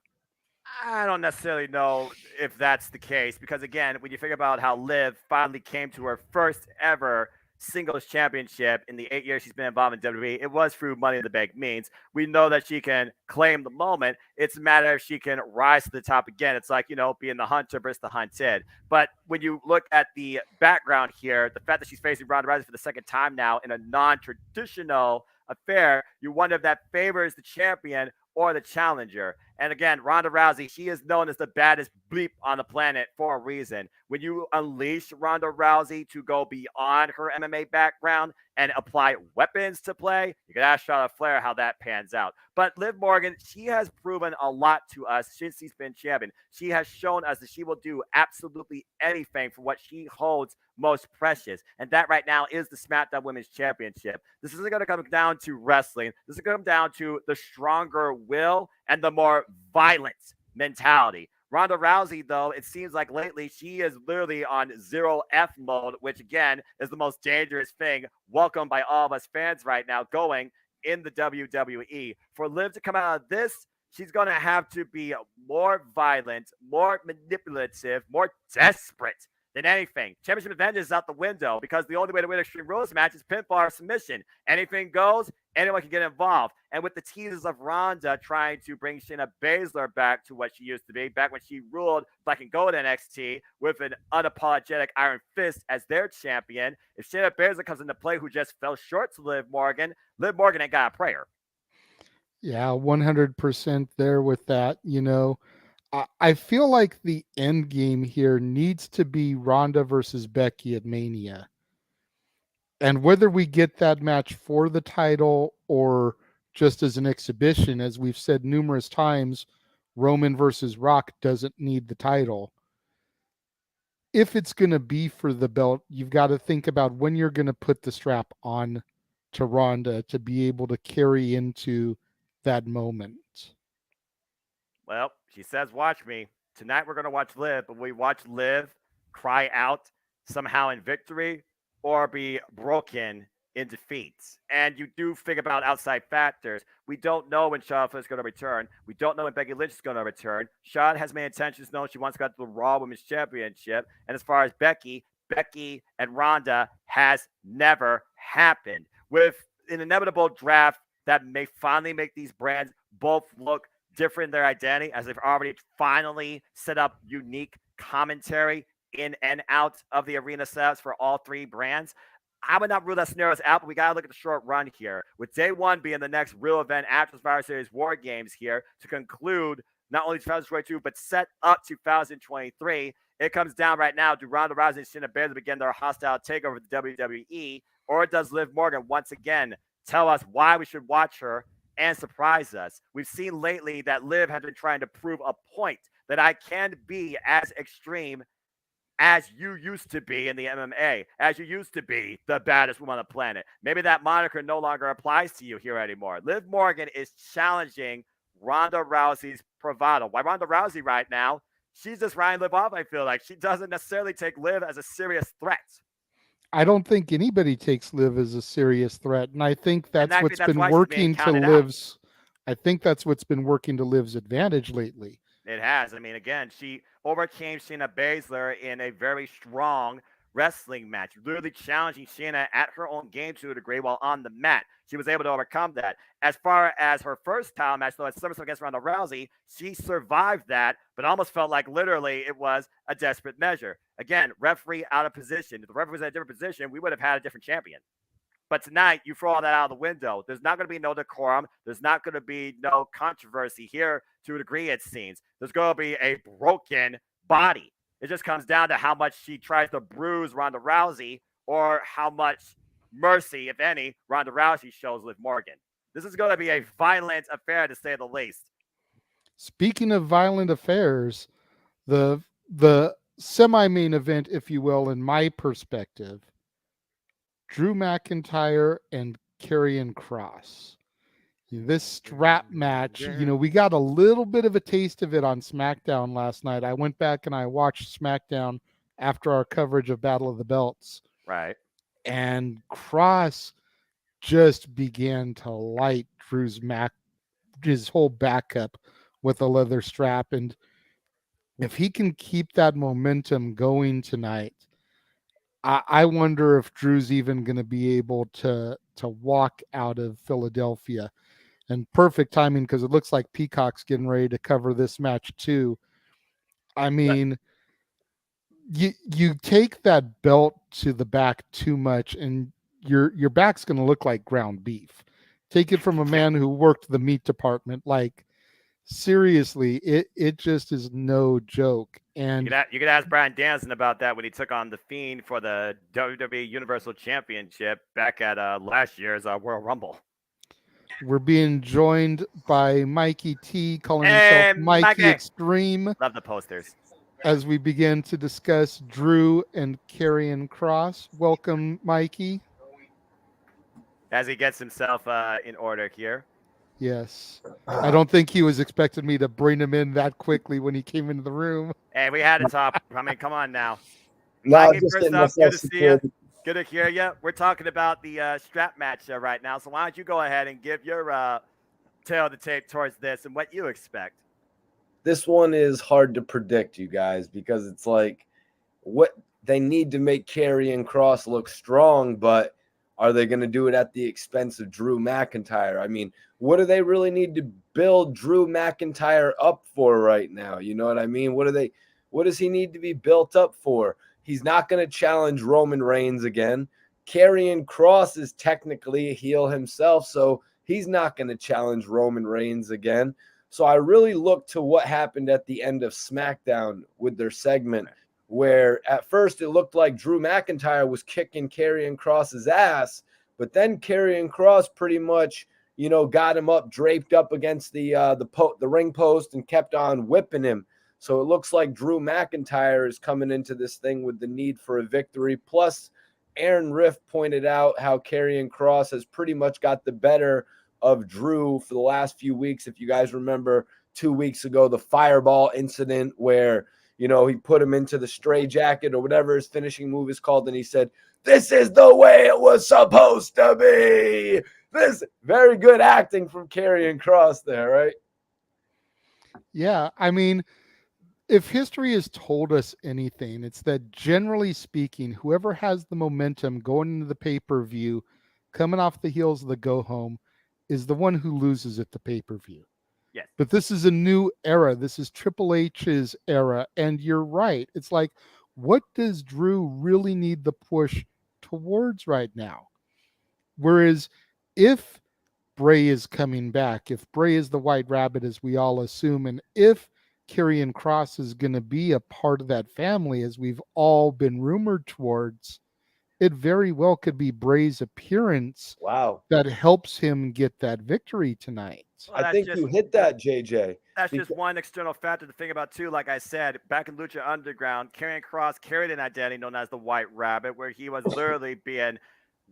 I don't necessarily know if that's the case because, again, when you think about how Liv finally came to her first ever singles championship in the 8 years she's been involved in WWE, it was through Money in the Bank means. We know that she can claim the moment. It's a matter if she can rise to the top again. It's like, being the hunter versus the hunted. But when you look at the background here, the fact that she's facing Ronda Rousey for the second time now in a non traditional affair, you wonder if that favors the champion or the challenger. And again, Ronda Rousey, she is known as the baddest bleep on the planet for a reason. When you unleash Ronda Rousey to go beyond her MMA background and apply weapons to play, you can ask Charlotte Flair how that pans out. But Liv Morgan, she has proven a lot to us since she's been champion. She has shown us that she will do absolutely anything for what she holds most precious. And that right now is the SmackDown Women's Championship. This isn't going to come down to wrestling. This is going to come down to the stronger will and the more violent mentality. Ronda Rousey, though, it seems like lately she is literally on zero F mode, which again is the most dangerous thing welcomed by all of us fans right now going in the WWE. For Liv to come out of this, she's going to have to be more violent, more manipulative, more desperate than anything. Championship advantage is out the window because the only way to win Extreme Rules match is pinfall or submission. Anything goes, anyone can get involved. And with the teases of Ronda trying to bring Shayna Baszler back to what she used to be, back when she ruled Black and Gold NXT with an unapologetic Iron Fist as their champion, if Shayna Baszler comes into play, who just fell short to Liv Morgan ain't got a prayer. Yeah, 100% there with that. I feel like the end game here needs to be Ronda versus Becky at Mania. And whether we get that match for the title or just as an exhibition, as we've said numerous times, Roman versus Rock doesn't need the title. If it's going to be for the belt, you've got to think about when you're going to put the strap on to Ronda to be able to carry into that moment. Well, she says, "Watch me tonight." We're gonna watch Liv, but we watch Liv cry out somehow in victory or be broken in defeat. And you do think about outside factors. We don't know when Charlotte is going to return. We don't know when Becky Lynch is going to return. Charlotte has made intentions known she wants to go to the Raw Women's Championship. And as far as Becky and Ronda has never happened. With an inevitable draft that may finally make these brands both look different in their identity, as they've already finally set up unique commentary in and out of the arena sets for all three brands. I would not rule that scenarios out, but we got to look at the short run here. With day one being the next real event after Survivor Series War Games here to conclude not only 2022, but set up 2023. It comes down right now. Do Ronda Rousey and Shayna Baszler begin their hostile takeover of the WWE? Or does Liv Morgan once again tell us why we should watch her and surprise us? We've seen lately that Liv has been trying to prove a point that I can be as extreme as you used to be in the MMA, as you used to be the baddest woman on the planet. Maybe that moniker no longer applies to you here anymore. Liv Morgan is challenging Ronda Rousey's bravado. Why Ronda Rousey right now? She's just Ryan Liv off, I feel like. She doesn't necessarily take Liv as a serious threat. I don't think anybody takes Liv as a serious threat, and I think And that's I think what's that's been why she's being working to counted out. Liv's. I think that's what's been working to Liv's advantage lately. It has. I mean, again, she overcame Shayna Baszler in a very strong wrestling match, literally challenging Shayna at her own game to a degree while on the mat. She was able to overcome that. As far as her first title match, though, at SummerSlam against Ronda Rousey, she survived that, but almost felt like literally it was a desperate measure. Again, referee out of position. If the referee was in a different position, we would have had a different champion. But tonight, you throw all that out of the window. There's not going to be no decorum. There's not going to be no controversy here to a degree, it seems. There's going to be a broken body. It just comes down to how much she tries to bruise Ronda Rousey or how much mercy, if any, Ronda Rousey shows Liv Morgan. This is going to be a violent affair, to say the least. Speaking of violent affairs, the semi-main event, if you will, in my perspective, Drew McIntyre and Karrion Kross. This strap match, we got a little bit of a taste of it on SmackDown last night. I went back and I watched SmackDown after our coverage of Battle of the Belts. Right. And Kross just began to light his whole back up with a leather strap. And if he can keep that momentum going tonight, I wonder if Drew's even going to be able to walk out of Philadelphia. And perfect timing because it looks like Peacock's getting ready to cover this match too. I mean, you take that belt to the back too much, and your back's going to look like ground beef. Take it from a man who worked the meat department. Like seriously, it just is no joke. And you could ask Brian Danielson about that when he took on the Fiend for the WWE Universal Championship back at last year's Royal Rumble. we're being joined by Mikey T, calling himself Hey, Mikey Mikey. Extreme, Love the posters. as we begin to discuss Drew and Karrion Kross. Welcome, Mikey. As he gets himself in order here. Yes. I don't think he was expecting me to bring him in that quickly when he came into the room. Hey, we had to talk. I mean, come on now. No, Mikey, just first getting up, good myself to see you. situated. Good to hear you. We're talking about the strap match right now. So why don't you go ahead and give your tail of the tape towards this and what you expect? This one is hard to predict, you guys, because it's like what they need to make Karrion Kross look strong, but are they going to do it at the expense of Drew McIntyre? I mean, what do they really need to build Drew McIntyre up for right now? You know what I mean? What does he need to be built up for? He's not going to challenge Roman Reigns again. Karrion Kross is technically a heel himself, so he's not going to challenge Roman Reigns again. So I really look to what happened at the end of SmackDown with their segment, where at first it looked like Drew McIntyre was kicking Karrion Kross's ass, but then Karrion Kross pretty much, got him up, draped up against the ring post and kept on whipping him. So it looks like Drew McIntyre is coming into this thing with the need for a victory. Plus, Aaron Riff pointed out how Karrion Kross has pretty much got the better of Drew for the last few weeks. If you guys remember, 2 weeks ago, the fireball incident where, he put him into the stray jacket or whatever his finishing move is called. And he said, "This is the way it was supposed to be." This very good acting from Karrion Kross there, right? Yeah, I mean, if history has told us anything, it's that generally speaking, whoever has the momentum going into the pay-per-view, coming off the heels of the go home, is the one who loses at the pay-per-view. Yes. But this is a new era. This is Triple H's era. And you're right. It's like, what does Drew really need the push towards right now? Whereas if Bray is coming back, if Bray is the White Rabbit, as we all assume, and if Karrion Kross is going to be a part of that family, as we've all been rumored towards, it very well could be Bray's appearance Wow. that helps him get that victory tonight. Well, I think you hit that, JJ. That's just one external factor to think about too. Like I said, back in Lucha Underground, Karrion Kross carried an identity known as the White Rabbit, where he was literally being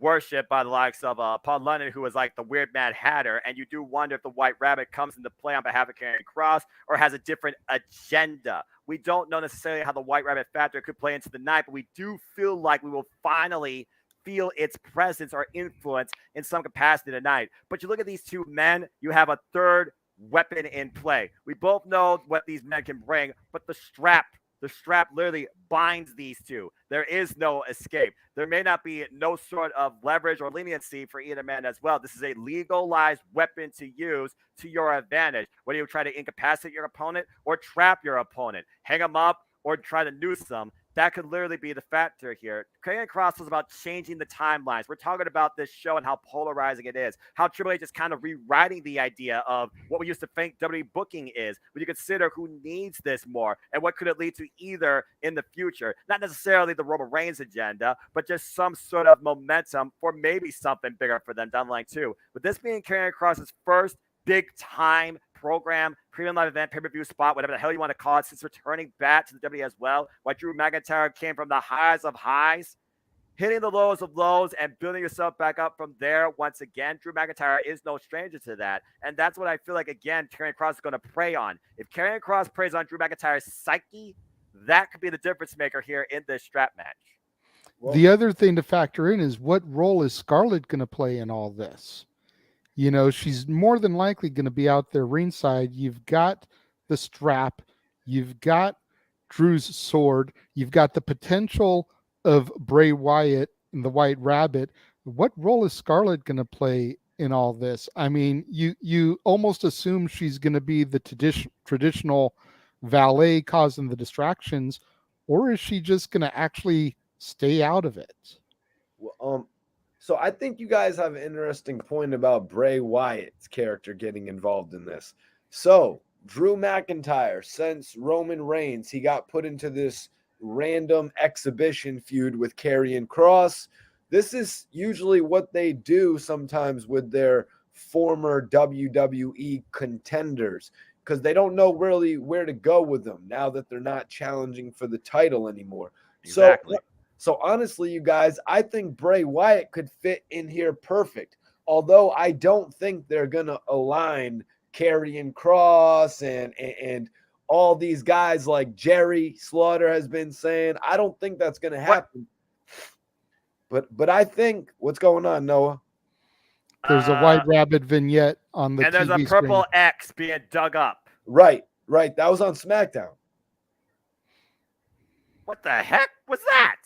worshipped by the likes of Paul London, who was like the weird Mad Hatter. And you do wonder if the White Rabbit comes into play on behalf of Karrion Kross or has a different agenda. We don't know necessarily how the White Rabbit factor could play into the night, but we do feel like we will finally feel its presence or influence in some capacity tonight. But you look at these two men, you have a third weapon in play. We both know what these men can bring, but the strap literally binds these two. There is no escape. There may not be no sort of leverage or leniency for either man as well. This is a legalized weapon to use to your advantage. Whether you try to incapacitate your opponent or trap your opponent, hang them up or try to noose them, that could literally be the factor here. Karrion Kross was about changing the timelines. We're talking about this show and how polarizing it is, how Triple H is kind of rewriting the idea of what we used to think WWE booking is, when you consider who needs this more and what could it lead to either in the future. Not necessarily the Roman Reigns agenda, but just some sort of momentum for maybe something bigger for them down the line too. With this being Karrion Kross's first big time program, premium live event, pay-per-view spot, whatever the hell you want to call it, since returning back to the WWE as well, why Drew McIntyre came from the highs of highs, hitting the lows of lows, and building yourself back up from there once again. Drew McIntyre is no stranger to that. And that's what I feel like, again, Karrion Kross is going to prey on. If Karrion Kross preys on Drew McIntyre's psyche, that could be the difference maker here in this strap match. Well, the other thing to factor in is, what role is Scarlett going to play in all this? You know, she's more than likely going to be out there ringside. You've got the strap, you've got Drew's sword, you've got the potential of Bray Wyatt and the White Rabbit. What role is Scarlett going to play in all this? I mean, you almost assume she's going to be the traditional valet causing the distractions, or is she just going to actually stay out of it? Well, so I think you guys have an interesting point about Bray Wyatt's character getting involved in this. So Drew McIntyre, since Roman Reigns, he got put into this random exhibition feud with Karrion Kross. This is usually what they do sometimes with their former WWE contenders, because they don't know really where to go with them now that they're not challenging for the title anymore. Exactly. So honestly, you guys, I think Bray Wyatt could fit in here perfect. Although I don't think they're going to align Karrion Kross and all these guys like Jerry Slaughter has been saying. I don't think that's going to happen. But I think, what's going on, Noah? There's a White Rabbit vignette on the and there's TV a purple screen. X being dug up. Right. That was on SmackDown. What the heck was that?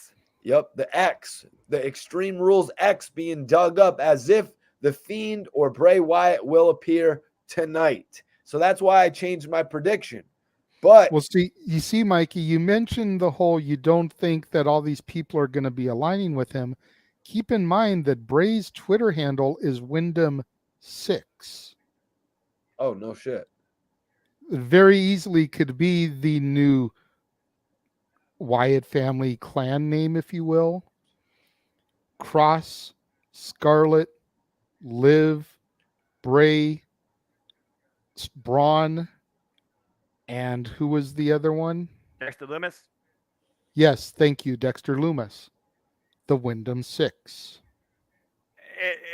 Yep, the X, the Extreme Rules X being dug up as if The Fiend or Bray Wyatt will appear tonight. So that's why I changed my prediction. But well, you see, Mikey, you mentioned the whole, you don't think that all these people are going to be aligning with him. Keep in mind that Bray's Twitter handle is Wyndham6. Oh, no shit. It very easily could be the new Wyatt family clan name, if you will. Kross, Scarlett, Liv, Bray, Braun, and who was the other one? Dexter Lumis? Yes, thank you, Dexter Lumis. The Wyndham 6.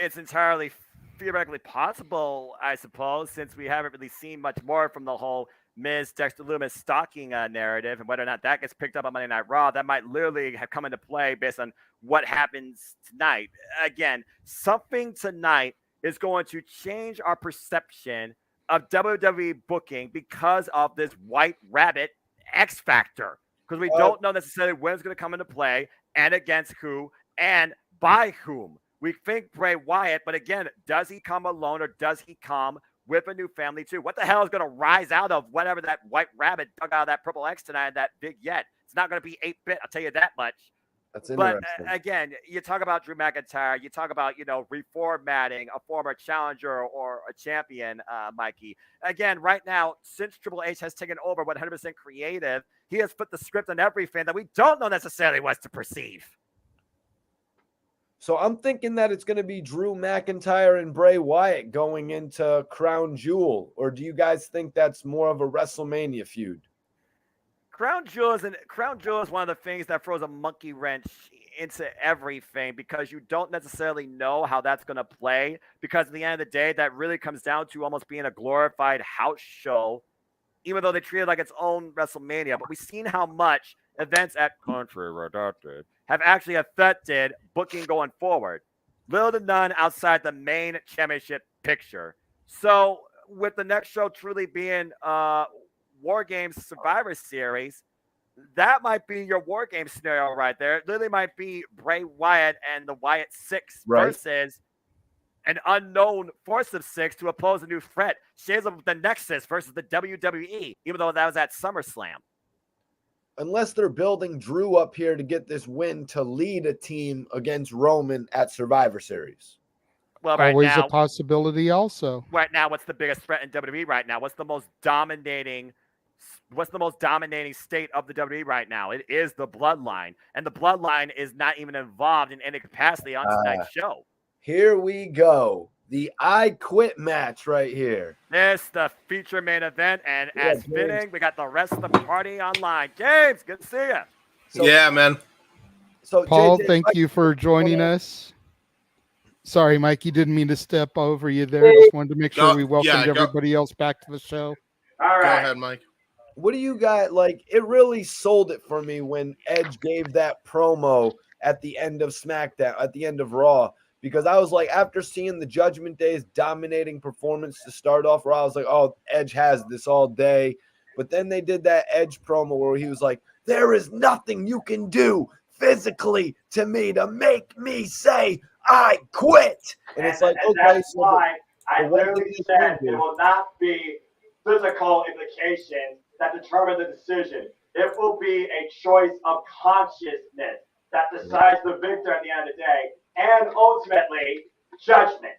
It's entirely theoretically possible, I suppose, since we haven't really seen much more from the whole Miz Dexter Loomis stalking narrative, and whether or not that gets picked up on Monday Night Raw, that might literally have come into play based on what happens tonight. Again, something tonight is going to change our perception of WWE booking because of this White Rabbit X Factor. Because we don't know necessarily when it's going to come into play and against who and by whom. We think Bray Wyatt, but again, does he come alone or does he come with a new family too? What the hell is going to rise out of whatever that White Rabbit dug out of that Purple X tonight, that big yet? It's not going to be 8-bit, I'll tell you that much. That's But interesting. again, you talk about Drew McIntyre, you talk about, reformatting a former challenger or a champion, Mikey. Again, right now, since Triple H has taken over 100% creative, he has put the script on everything that we don't know necessarily what to perceive. So I'm thinking that it's going to be Drew McIntyre and Bray Wyatt going into Crown Jewel, or do you guys think that's more of a WrestleMania feud? Crown Jewel is one of the things that throws a monkey wrench into everything because you don't necessarily know how that's going to play. Because at the end of the day, that really comes down to almost being a glorified house show, even though they treat it like its own WrestleMania. But we've seen how much events at Country Redacted have actually affected booking going forward. Little to none outside the main championship picture. So with the next show truly being War Games Survivor Series, that might be your War Games scenario right there. It literally might be Bray Wyatt and the Wyatt Six versus an unknown force of six to oppose a new threat. Shades of the Nexus versus the WWE, even though that was at SummerSlam. Unless they're building Drew up here to get this win to lead a team against Roman at Survivor Series. Well, right Always now, a possibility also. Right now, what's the biggest threat in WWE right now? What's the most dominating state of the WWE right now? It is the Bloodline. And the Bloodline is not even involved in any capacity on tonight's show. Here we go. The I Quit match right here. This the feature main event, and as fitting, we got the rest of the party online. James, good to see you. So, yeah, man. So Paul, JJ, thank you for joining us. Sorry, Mike, you didn't mean to step over you there. Just wanted to make sure we welcomed everybody else back to the show. All right. Go ahead, Mike. What do you guys like? It really sold it for me when Edge gave that promo at the end of SmackDown, at the end of Raw. Because I was like, after seeing the Judgment Day's dominating performance to start off Raw, I was like, oh, Edge has this all day. But then they did that Edge promo where he was like, there is nothing you can do physically to me to make me say I quit. And it's like, and okay. That's why I literally said it will not be physical implications that determine the decision. It will be a choice of consciousness that decides the victor at the end of the day. And ultimately, judgment.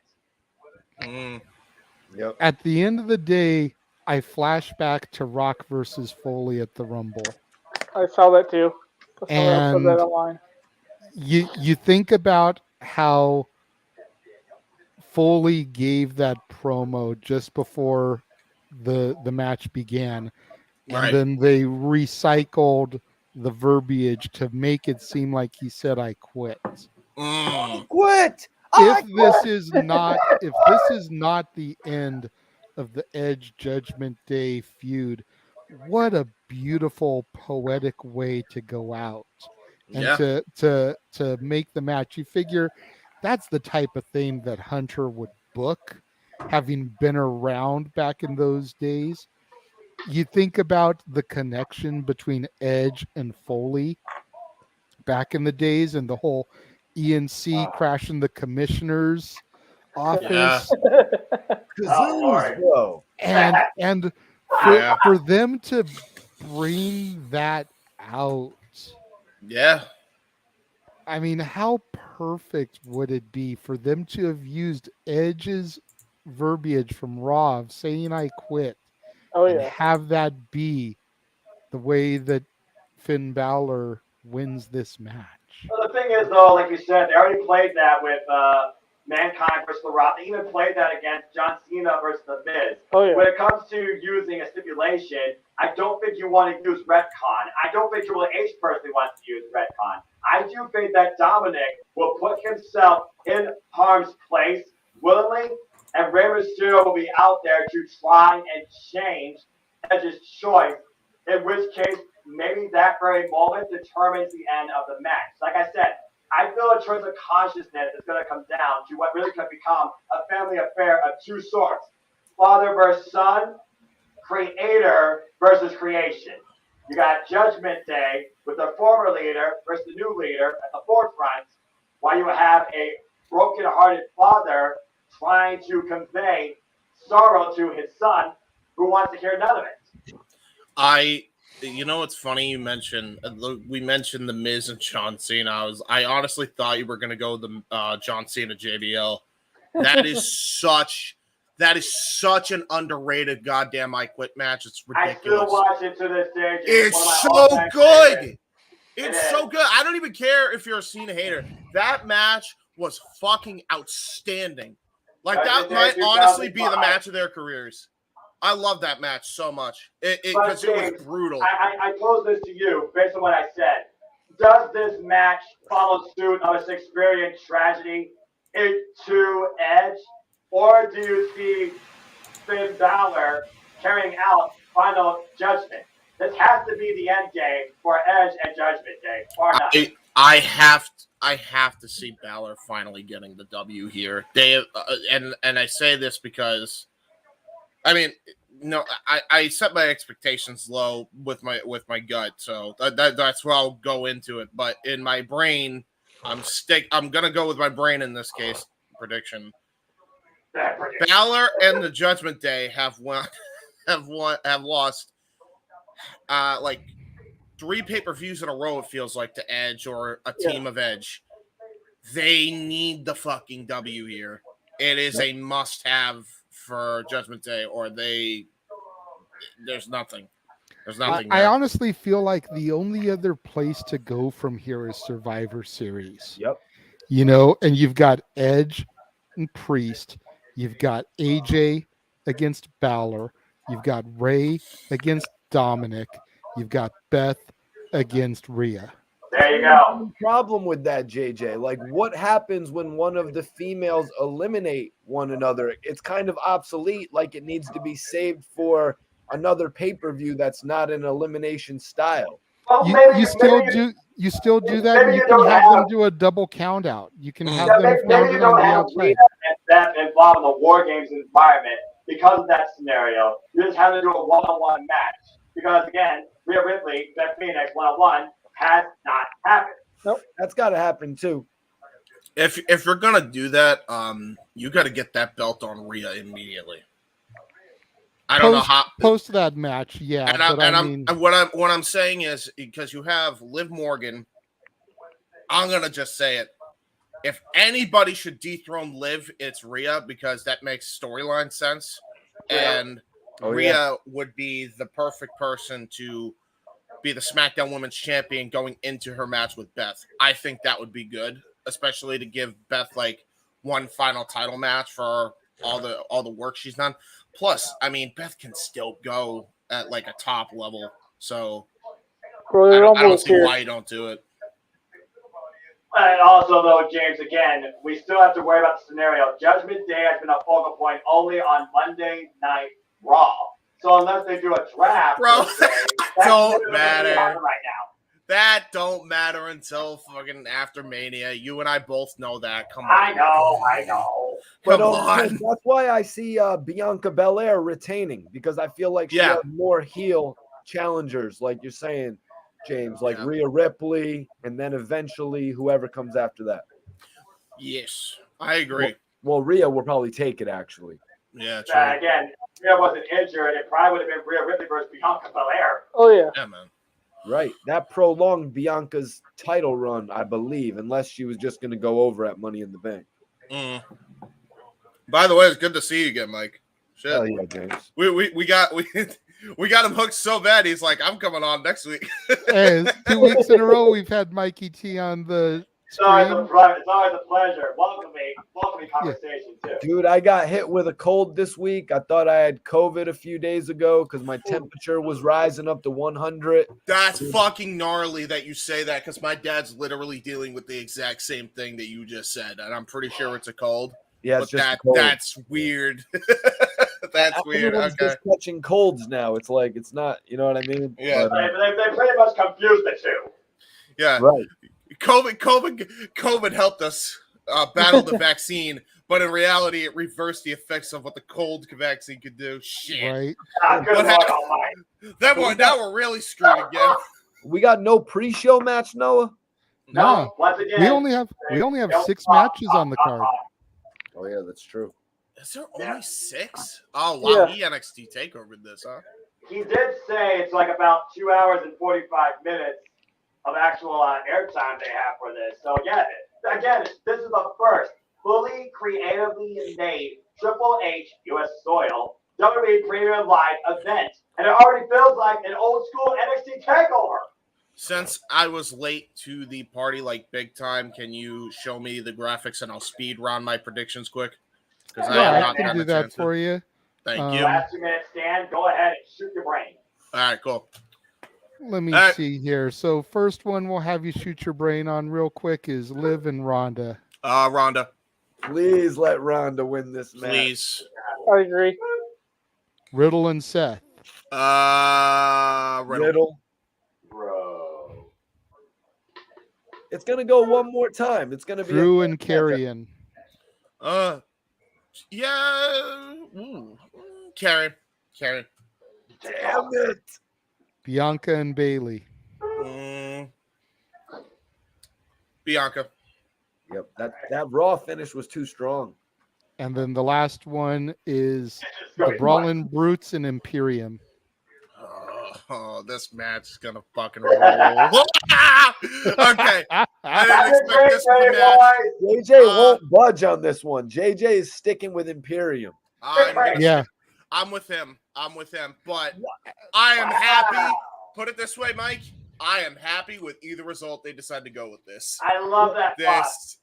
Yep. At the end of the day, I flash back to Rock versus Foley at the Rumble. I saw that too. And you think about how Foley gave that promo just before the match began, and then they recycled the verbiage to make it seem like he said, "I quit." Quit. If this is not the end of the Edge Judgment Day feud, what a beautiful poetic way to go out and to make the match. You figure that's the type of thing that Hunter would book, having been around back in those days. You think about the connection between Edge and Foley back in the days, and the whole ENC crashing the commissioner's office. And for them to bring that out. Yeah. I mean, how perfect would it be for them to have used Edge's verbiage from Raw of saying I quit and have that be the way that Finn Balor wins this match. Well, the thing is, though, like you said, they already played that with Mankind versus The Rock. They even played that against John Cena versus The Miz. When it comes to using a stipulation, I don't think you want to use retcon. I don't think Triple H personally wants to use retcon. I do think that Dominic will put himself in harm's place willingly and Rey Mysterio will be out there to try and change Edge's choice, in which case maybe that very moment determines the end of the match. Like I said, I feel a choice of consciousness is going to come down to what really could become a family affair of two sorts: father versus son, creator versus creation. You got Judgment Day with the former leader versus the new leader at the forefront, while you have a broken-hearted father trying to convey sorrow to his son who wants to hear none of it. You know what's funny? We mentioned the Miz and John Cena. I honestly thought you were gonna go the John Cena JBL. That is such an underrated goddamn I Quit match. It's ridiculous. I still watch it to this day. It's so good. It's so good. I don't even care if you're a Cena hater. That match was fucking outstanding. Like, that might honestly be the match of their careers. I love that match so much because it was brutal. I pose this to you based on what I said. Does this match follow suit of a Shakespearean tragedy to Edge, or do you see Finn Balor carrying out Final Judgment? This has to be the end game for Edge and Judgment Day, or not. I have to see Balor finally getting the W here. And I say this because, I mean, no, I set my expectations low with my gut, so that's where I'll go into it. But in my brain, I'm gonna go with my brain in this case. Prediction: Balor and the Judgment Day have lost like 3 pay-per-views in a row, it feels like, to Edge or a team of Edge. They need the fucking W here. It is a must-have for Judgment Day, or there's nothing. There's nothing. I honestly feel like the only other place to go from here is Survivor Series. Yep. You know, and you've got Edge and Priest. You've got AJ against Balor. You've got Ray against Dominic. You've got Beth against Rhea. There you go. Problem with that, JJ. Like, what happens when one of the females eliminate one another? It's kind of obsolete. Like, it needs to be saved for another pay-per-view that's not an elimination style. Well, You still do that. maybe You you can don't have have- them do a double count out. You can have them maybe count you it on don't the have outside. Rhea and Beth involved in the War Games environment because of that scenario. You just have to do a one-on-one match because, again, Rhea Ripley, Beth Phoenix, one-on-one has not happened. Nope, that's got to happen too. If you're gonna do that, you got to get that belt on Rhea immediately. I don't know how Post that match, yeah. And what I'm saying is, because you have Liv Morgan, I'm gonna just say it. If anybody should dethrone Liv, it's Rhea, because that makes storyline sense, and Rhea would be the perfect person to be the SmackDown Women's Champion going into her match with Beth. I think that would be good, especially to give Beth like one final title match for all the work she's done. Plus, I mean, Beth can still go at like a top level, so I don't see why you don't do it. And also, though, James, again, we still have to worry about the scenario. Judgment Day has been a focal point only on Monday Night Raw. So unless they do a draft, bro, that don't matter right now. That don't matter until fucking after Mania. You and I both know that. Come on. I know. But Come on. that's why I see Bianca Belair retaining, because I feel like she has more heel challengers, like you're saying, James, like Rhea Ripley, and then eventually whoever comes after that. Yes, I agree. Well, Rhea will probably take it, actually. Yeah, true. Again, Rhea wasn't injured. It probably would have been Rhea Ripley versus Bianca Belair. Oh, yeah. Yeah, man. Right. That prolonged Bianca's title run, I believe, unless she was just going to go over at Money in the Bank. By the way, it's good to see you again, Mike. Shit. Hell yeah, James. We got him hooked so bad. He's like, I'm coming on next week. Hey, 2 weeks in a row we've had Mikey T on the It's always a pleasure. Welcome conversation too. Dude, I got hit with a cold this week. I thought I had COVID a few days ago because my temperature was rising up to 100. That's fucking gnarly that you say that, because my dad's literally dealing with the exact same thing that you just said, and I'm pretty sure it's a cold. Yeah, but it's just cold. that's weird. That's weird. Everyone's Okay. just catching colds now. It's like it's not. You know what I mean? Yeah. But, They pretty much confused the two. Yeah. right. COVID helped us battle the vaccine, but in reality, it reversed the effects of what the cold vaccine could do. Shit. Right. Good What Lord happened? Almighty. Now we're really screwed again. We got no pre-show match, Noah. No. Once again, We only have 6 matches on the card. Oh yeah, that's true. Is there only 6? Oh wow, he NXT takeover this, huh? He did say it's like about 2 hours and 45 minutes of actual airtime they have for this. So yeah, again, this is the first fully creatively made Triple H US soil WWE Premium Live event, and it already feels like an old school NXT takeover. Since I was late to the party, like big time, can you show me the graphics and I'll speed round my predictions quick? Because I can do that for you. Thank you. Last 2 minutes, Stan. Go ahead and shoot your brain. All right, cool. Let me see here. So first one we'll have you shoot your brain on real quick is Liv and Ronda. Ronda. Please let Ronda win this match. Please. I agree. Riddle and Seth. Riddle. Bro. It's gonna go one more time. It's gonna be Drew and Carrion. Yeah. Karen. Damn it. Bianca and Bailey. Bianca. Yep, that Raw finish was too strong. And then the last one is the Brawling Brutes and Imperium. Oh, this match is gonna fucking roll. Okay. I didn't expect this to be match. JJ won't budge on this one. JJ is sticking with Imperium. I'm with him. But I am happy. Put it this way, Mike. I am happy with either result they decide to go with this. I love that.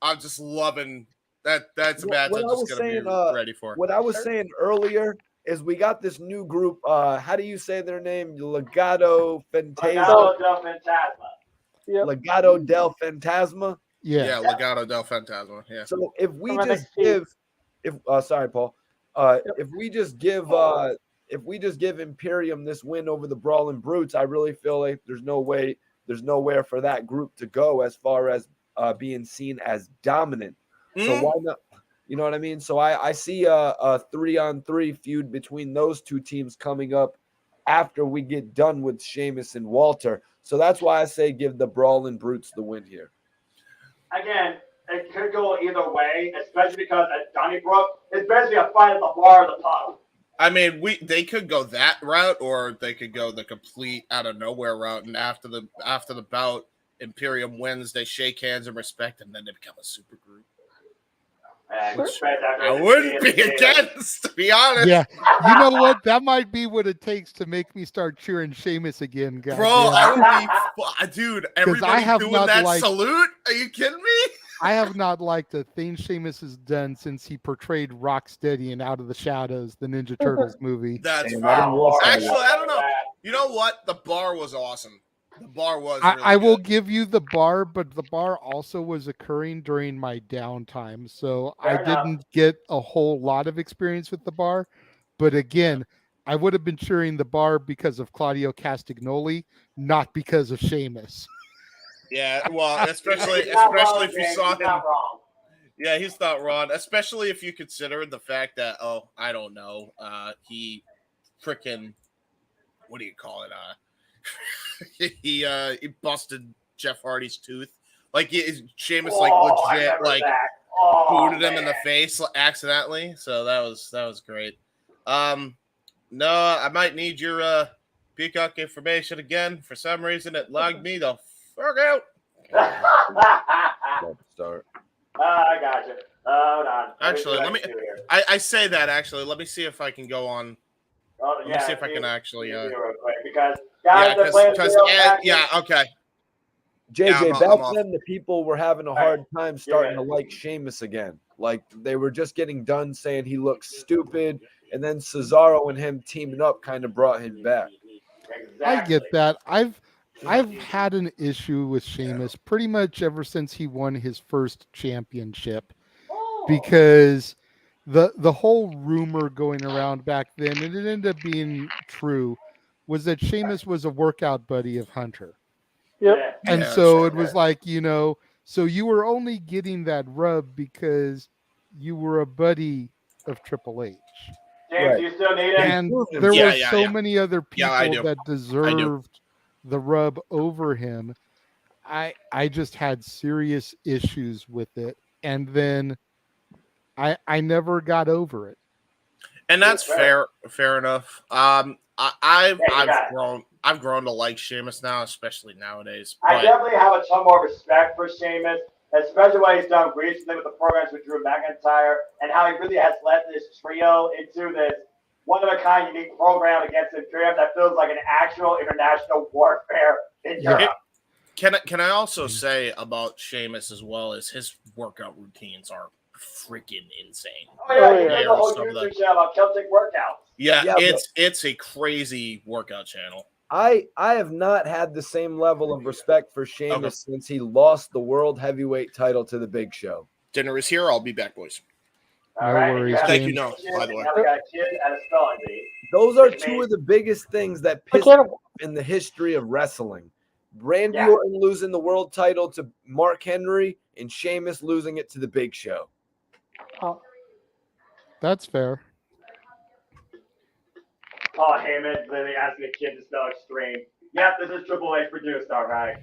I'm just loving that. That's a match I'm just gonna be ready for. What I was saying earlier is we got this new group. How do you say their name? Legado Fantasma. Legado del Fantasma. Yeah, Legado del Fantasma. Yeah. So if we just give, sorry, Paul. If we just give Imperium this win over the Brawling Brutes, I really feel like there's nowhere for that group to go as far as being seen as dominant. So why not? You know what I mean? So I see a 3-on-3 feud between those two teams coming up after we get done with Sheamus and Walter. So that's why I say give the Brawling Brutes the win here. Again, it could go either way, especially because at Donnybrook, it's basically a fight at the bar of the pub. I mean, they could go that route, or they could go the complete out of nowhere route. And after the bout, Imperium wins. They shake hands and respect, and then they become a super group. Which I wouldn't be against, to be honest. Yeah, you know what? That might be what it takes to make me start cheering Sheamus again, guys. Bro, I would be, dude. Everybody doing that salute? Are you kidding me? I have not liked a thing Sheamus has done since he portrayed Rocksteady in Out of the Shadows, the Ninja Turtles movie. That's actually, I don't know. You know what? The bar was awesome. The bar was. Really I will give you the bar, but the bar also was occurring during my downtime, so I didn't get a whole lot of experience with the bar. But again, I would have been cheering the bar because of Claudio Castagnoli, not because of Sheamus. Yeah, well, especially if you saw him. Yeah, he's not wrong. Especially if you consider the fact that I don't know, he freaking, what do you call it? He busted Jeff Hardy's tooth. Like Sheamus legit booted him in the face accidentally. So that was great. No, I might need your Peacock information again. For some reason it logged me the fuck out. Start. I got you. Hold on. Actually, let me. I say that actually. Let me see if I can go on. Let me see if I can actually. Real quick, because okay. JJ, back then the people were having a hard time starting to like Sheamus again. Like they were just getting done saying he looks stupid, and then Cesaro and him teaming up kind of brought him back. Exactly. I get that. I've had an issue with Sheamus pretty much ever since he won his first championship, because the whole rumor going around back then, and it ended up being true, was that Sheamus was a workout buddy of Hunter. Yep. And Yeah, so sure. it was like, so you were only getting that rub because you were a buddy of Triple H. James, Right. do you still need it? And proven there Yeah, were yeah, so yeah. many other Yeah, I people do. that deserved the rub over him. I just had serious issues with it. And then I never got over it. And that's fair enough. I've Yeah, you got it. I've grown to like Sheamus now, especially nowadays. I But definitely have a ton more respect for Sheamus, especially what he's done recently with the programs with Drew McIntyre and how he really has led this trio into this one-of-a-kind unique program against Imperium that feels like an actual international warfare in Europe. can I also say about Sheamus as well as his workout routines are freaking insane. Oh yeah, he yeah. does a whole Some of YouTube channel about Celtic workouts. Yeah, Yeah, it's a crazy workout channel. I have not had the same level of respect for Sheamus since he lost the world heavyweight title to the Big Show. Dinner is here. I'll be back, boys. All No right, worries, Thank you, James. no, by the way. Now we got a kid and a spelling bee. Those are Which two means- of the biggest things that I piss can't. in the history of wrestling. Randy Yeah. Orton losing the world title to Mark Henry and Sheamus losing it to the Big Show. Oh, That's fair. Paul Heyman literally asking a kid to spell extreme. Yep, this is Triple H produced, all right.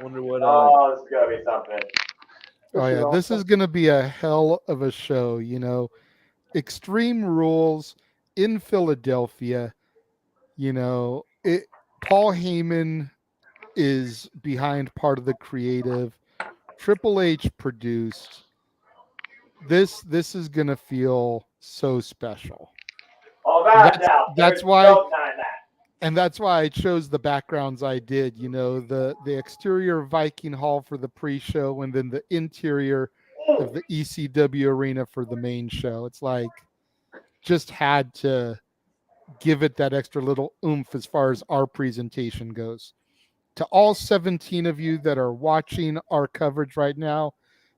Wonder what Oh, this is gonna be something. Oh yeah, this is going to be a hell of a show, Extreme Rules in Philadelphia, Paul Heyman is behind part of the creative. Triple H produced. This is going to feel so special. Oh, that's That's why that's why I chose the backgrounds I did, the exterior Viking Hall for the pre-show and then the interior of the ECW arena for the main show. It's like just had to give it that extra little oomph as far as our presentation goes. To all 17 of you that are watching our coverage right now,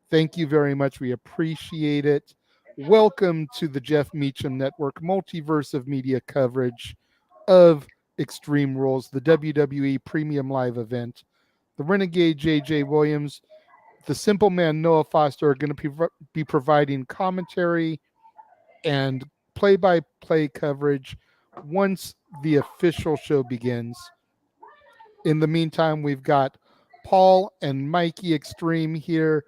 thank you very much. We appreciate it. Welcome to the Jeff Meacham Network multiverse of media coverage of Extreme Rules, the WWE Premium Live event. The Renegade JJ Williams, the Simple Man Noah Foster are going to be providing commentary and play-by-play coverage once the official show begins. In the meantime, we've got Paul and Mikey Extreme here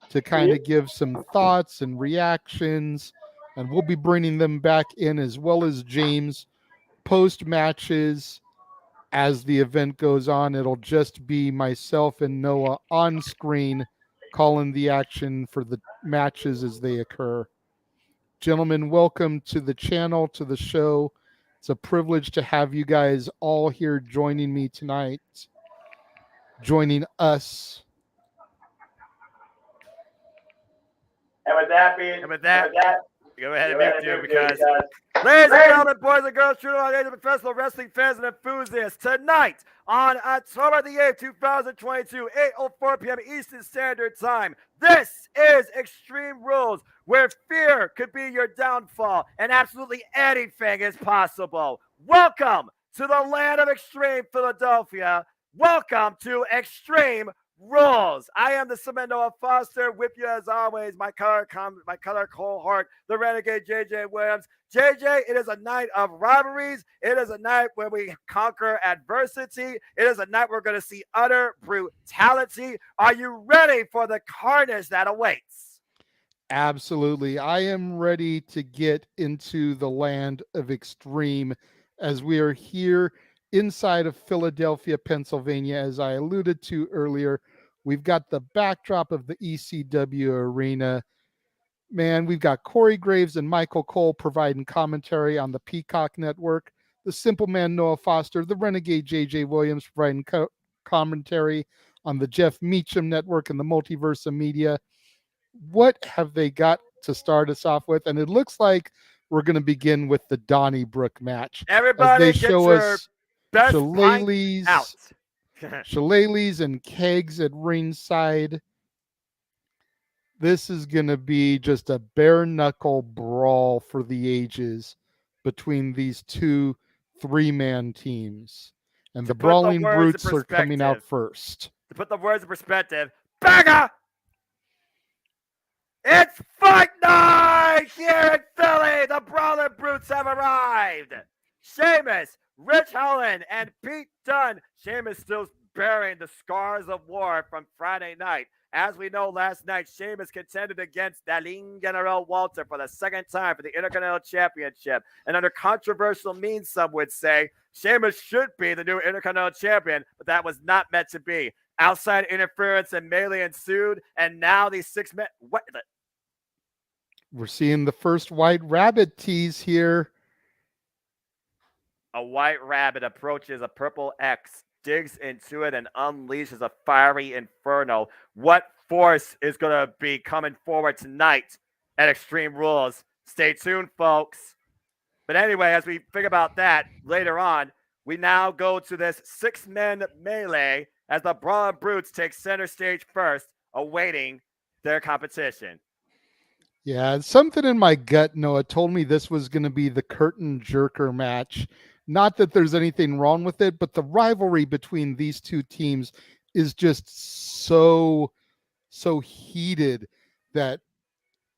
to kind of give some thoughts and reactions, and we'll be bringing them back in as well as James post matches. As the event goes on, it'll just be myself and Noah on screen calling the action for the matches as they occur. Gentlemen, welcome to the channel, to the show. It's a privilege to have you guys all here joining me tonight, joining us. And with that being, go ahead and mute you because, ladies and gentlemen, boys and girls, true and professional wrestling fans and enthusiasts, tonight on October the 8th, 2022, 8:04 p.m. Eastern Standard Time, this is Extreme Rules, where fear could be your downfall and absolutely anything is possible. Welcome to the land of extreme Philadelphia. Welcome to Extreme Rules. I am the Semendo of Foster, with you as always, my color cohort, the Renegade JJ Williams. JJ, it is a night of rivalries. It is a night where we conquer adversity. It is a night we're going to see utter brutality. Are you ready for the carnage that awaits? Absolutely. I am ready to get into the land of extreme as we are here inside of Philadelphia, Pennsylvania. As I alluded to earlier, we've got the backdrop of the ECW arena. Man, we've got Corey Graves and Michael Cole providing commentary on the Peacock Network. The Simple Man Noah Foster, the Renegade JJ Williams providing commentary on the Jeff Meacham Network and the Multiverse of Media. What have they got to start us off with? And it looks like we're going to begin with the Donnybrook match. Everybody, as they show us best shillelaghs out. shillelaghs and kegs at ringside. this is going to be just a bare knuckle brawl for the ages between these two 3-man teams. And the To put the Brawling words in Brutes are coming out perspective, first. Bagger! It's fight night here in Philly. The Brawler Brutes have arrived. Sheamus, Rich Holland, and Pete Dunne. Sheamus still bearing the scars of war from Friday night. As we know, last night, Sheamus contended against Dalin General Walter for the second time for the Intercontinental Championship. And under controversial means, some would say, Sheamus should be the new Intercontinental Champion, but that was not meant to be. Outside interference and melee ensued, and now these 6 men... What the... We're seeing the first White Rabbit tease here. A White Rabbit approaches a purple X, digs into it, and unleashes a fiery inferno. What force is going to be coming forward tonight at Extreme Rules? Stay tuned, folks. But anyway, as we think about that later on, we now go to this 6-man melee as the Brawling Brutes take center stage first, awaiting their competition. Yeah, something in my gut, Noah, told me this was going to be the curtain jerker match. Not that there's anything wrong with it, but the rivalry between these two teams is just so heated that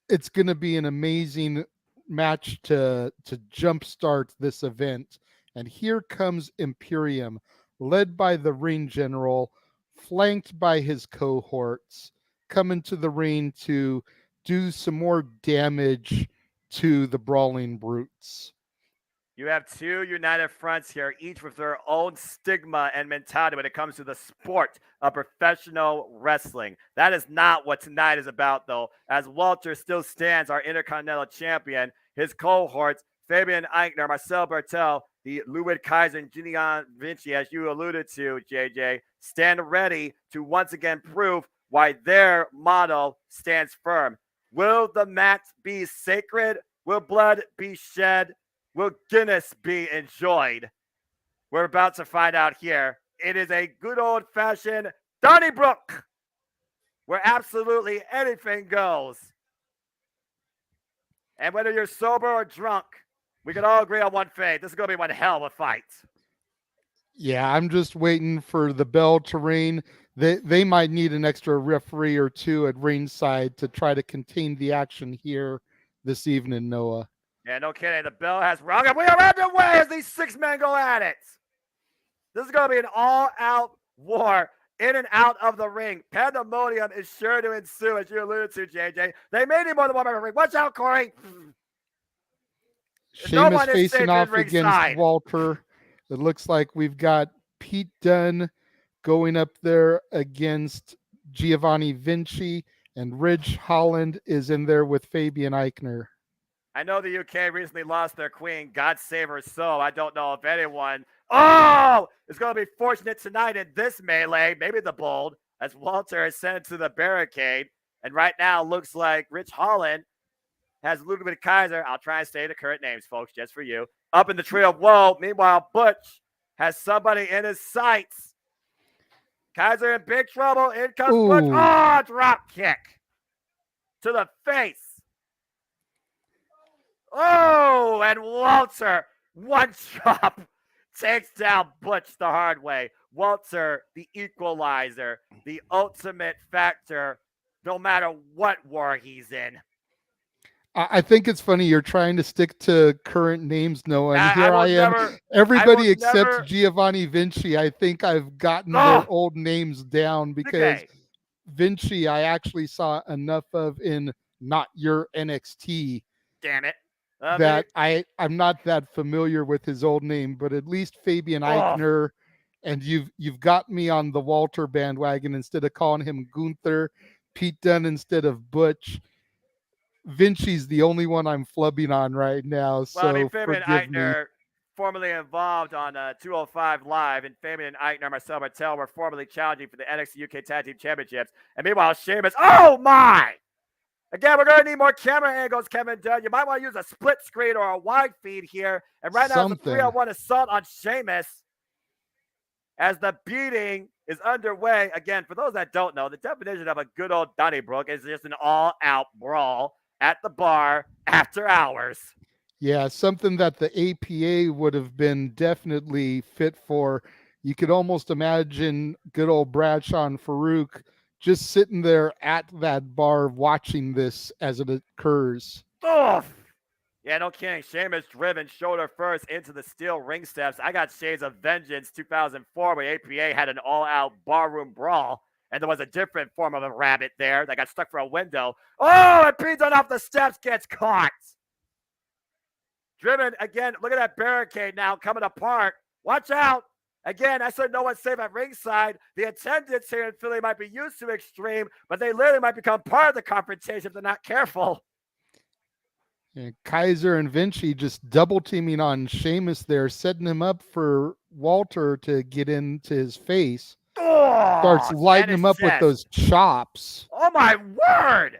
it's going to be an amazing match to jumpstart this event. And here comes Imperium, led by the ring general, flanked by his cohorts, coming to the ring to do some more damage to the Brawling Brutes. You have two united fronts here, each with their own stigma and mentality when it comes to the sport of professional wrestling. That is not what tonight is about, though, as Walter still stands our Intercontinental Champion. His cohorts, Fabian Eichner, Marcel Bertel, the Ludwig Kaiser, and Gideon Vinci, as you alluded to, JJ, stand ready to once again prove why their motto stands firm. Will the mat be sacred? Will blood be shed? Will Guinness be enjoyed? We're about to find out here. It is a good old-fashioned Donnybrook, where absolutely anything goes. And whether you're sober or drunk, we can all agree on one thing. This is going to be one hell of a fight. Yeah, I'm just waiting for the bell to ring. They might need an extra referee or two at ringside to try to contain the action here this evening, Noah. Yeah, no kidding. The bell has rung, and we are underway as these 6 men go at it. This is going to be an all-out war in and out of the ring. Pandemonium is sure to ensue, as you alluded to, JJ. They may need more than one referee. Watch out, Corey. Sheamus facing off against Walter. It looks like we've got Pete Dunne going up there against Giovanni Vinci, and Ridge Holland is in there with Fabian Eichner. I know the UK recently lost their queen. God save her soul. I don't know if anyone is going to be fortunate tonight in this melee. Maybe the Bold, as Walter is sent to the barricade. And right now, looks like Rich Holland has Ludwig Kaiser. I'll try and say the current names, folks, just for you. Up in the tree of woe. Meanwhile, Butch has somebody in his sights. Kaiser in big trouble. In comes Butch. Drop kick to the face. And Walter, one chop, takes down Butch the hard way. Walter, the equalizer, the ultimate factor, no matter what war he's in. I think it's funny you're trying to stick to current names, Noah. And here I am. Everybody except Giovanni Vinci. I think I've gotten their old names down because Vinci I actually saw enough of in Not Your NXT. Damn it. That I'm not that familiar with his old name, but at least Fabian Eichner, and you've got me on the Walter bandwagon instead of calling him Gunther, Pete Dunne instead of Butch. Vinci's the only one I'm flubbing on right now, so well, I mean, Fabian Eichner, me. Formerly involved on 205 Live, and Fabian Eichner and Marcel Martel were formerly challenging for the NXT UK Tag Team Championships. And meanwhile, Sheamus, oh my! Again, we're going to need more camera angles, Kevin Dunn. You might want to use a split screen or a wide feed here. And right now, it's a 3-on-1 assault on Sheamus. as the beating is underway. Again, for those that don't know, the definition of a good old Donnybrook is just an all-out brawl at the bar after hours. Yeah, something that the APA would have been definitely fit for. You could almost imagine good old Bradshaw and Farouk just sitting there at that bar watching this as it occurs. Oof. Yeah, no kidding. Sheamus driven shoulder first into the steel ring steps. I got Shades of Vengeance 2004 where APA had an all-out barroom brawl, and there was a different form of a rabbit there that got stuck for a window. Oh, and Pete Dunne off the steps gets caught. Driven again. Look at that barricade now coming apart. Watch out. Again, I said no one's safe at ringside. The attendants here in Philly might be used to extreme, but they literally might become part of the confrontation if they're not careful. And Kaiser and Vinci just double teaming on Sheamus there, setting him up for Walter to get into his face. Oh, starts lighting him up with those chops. Oh my word!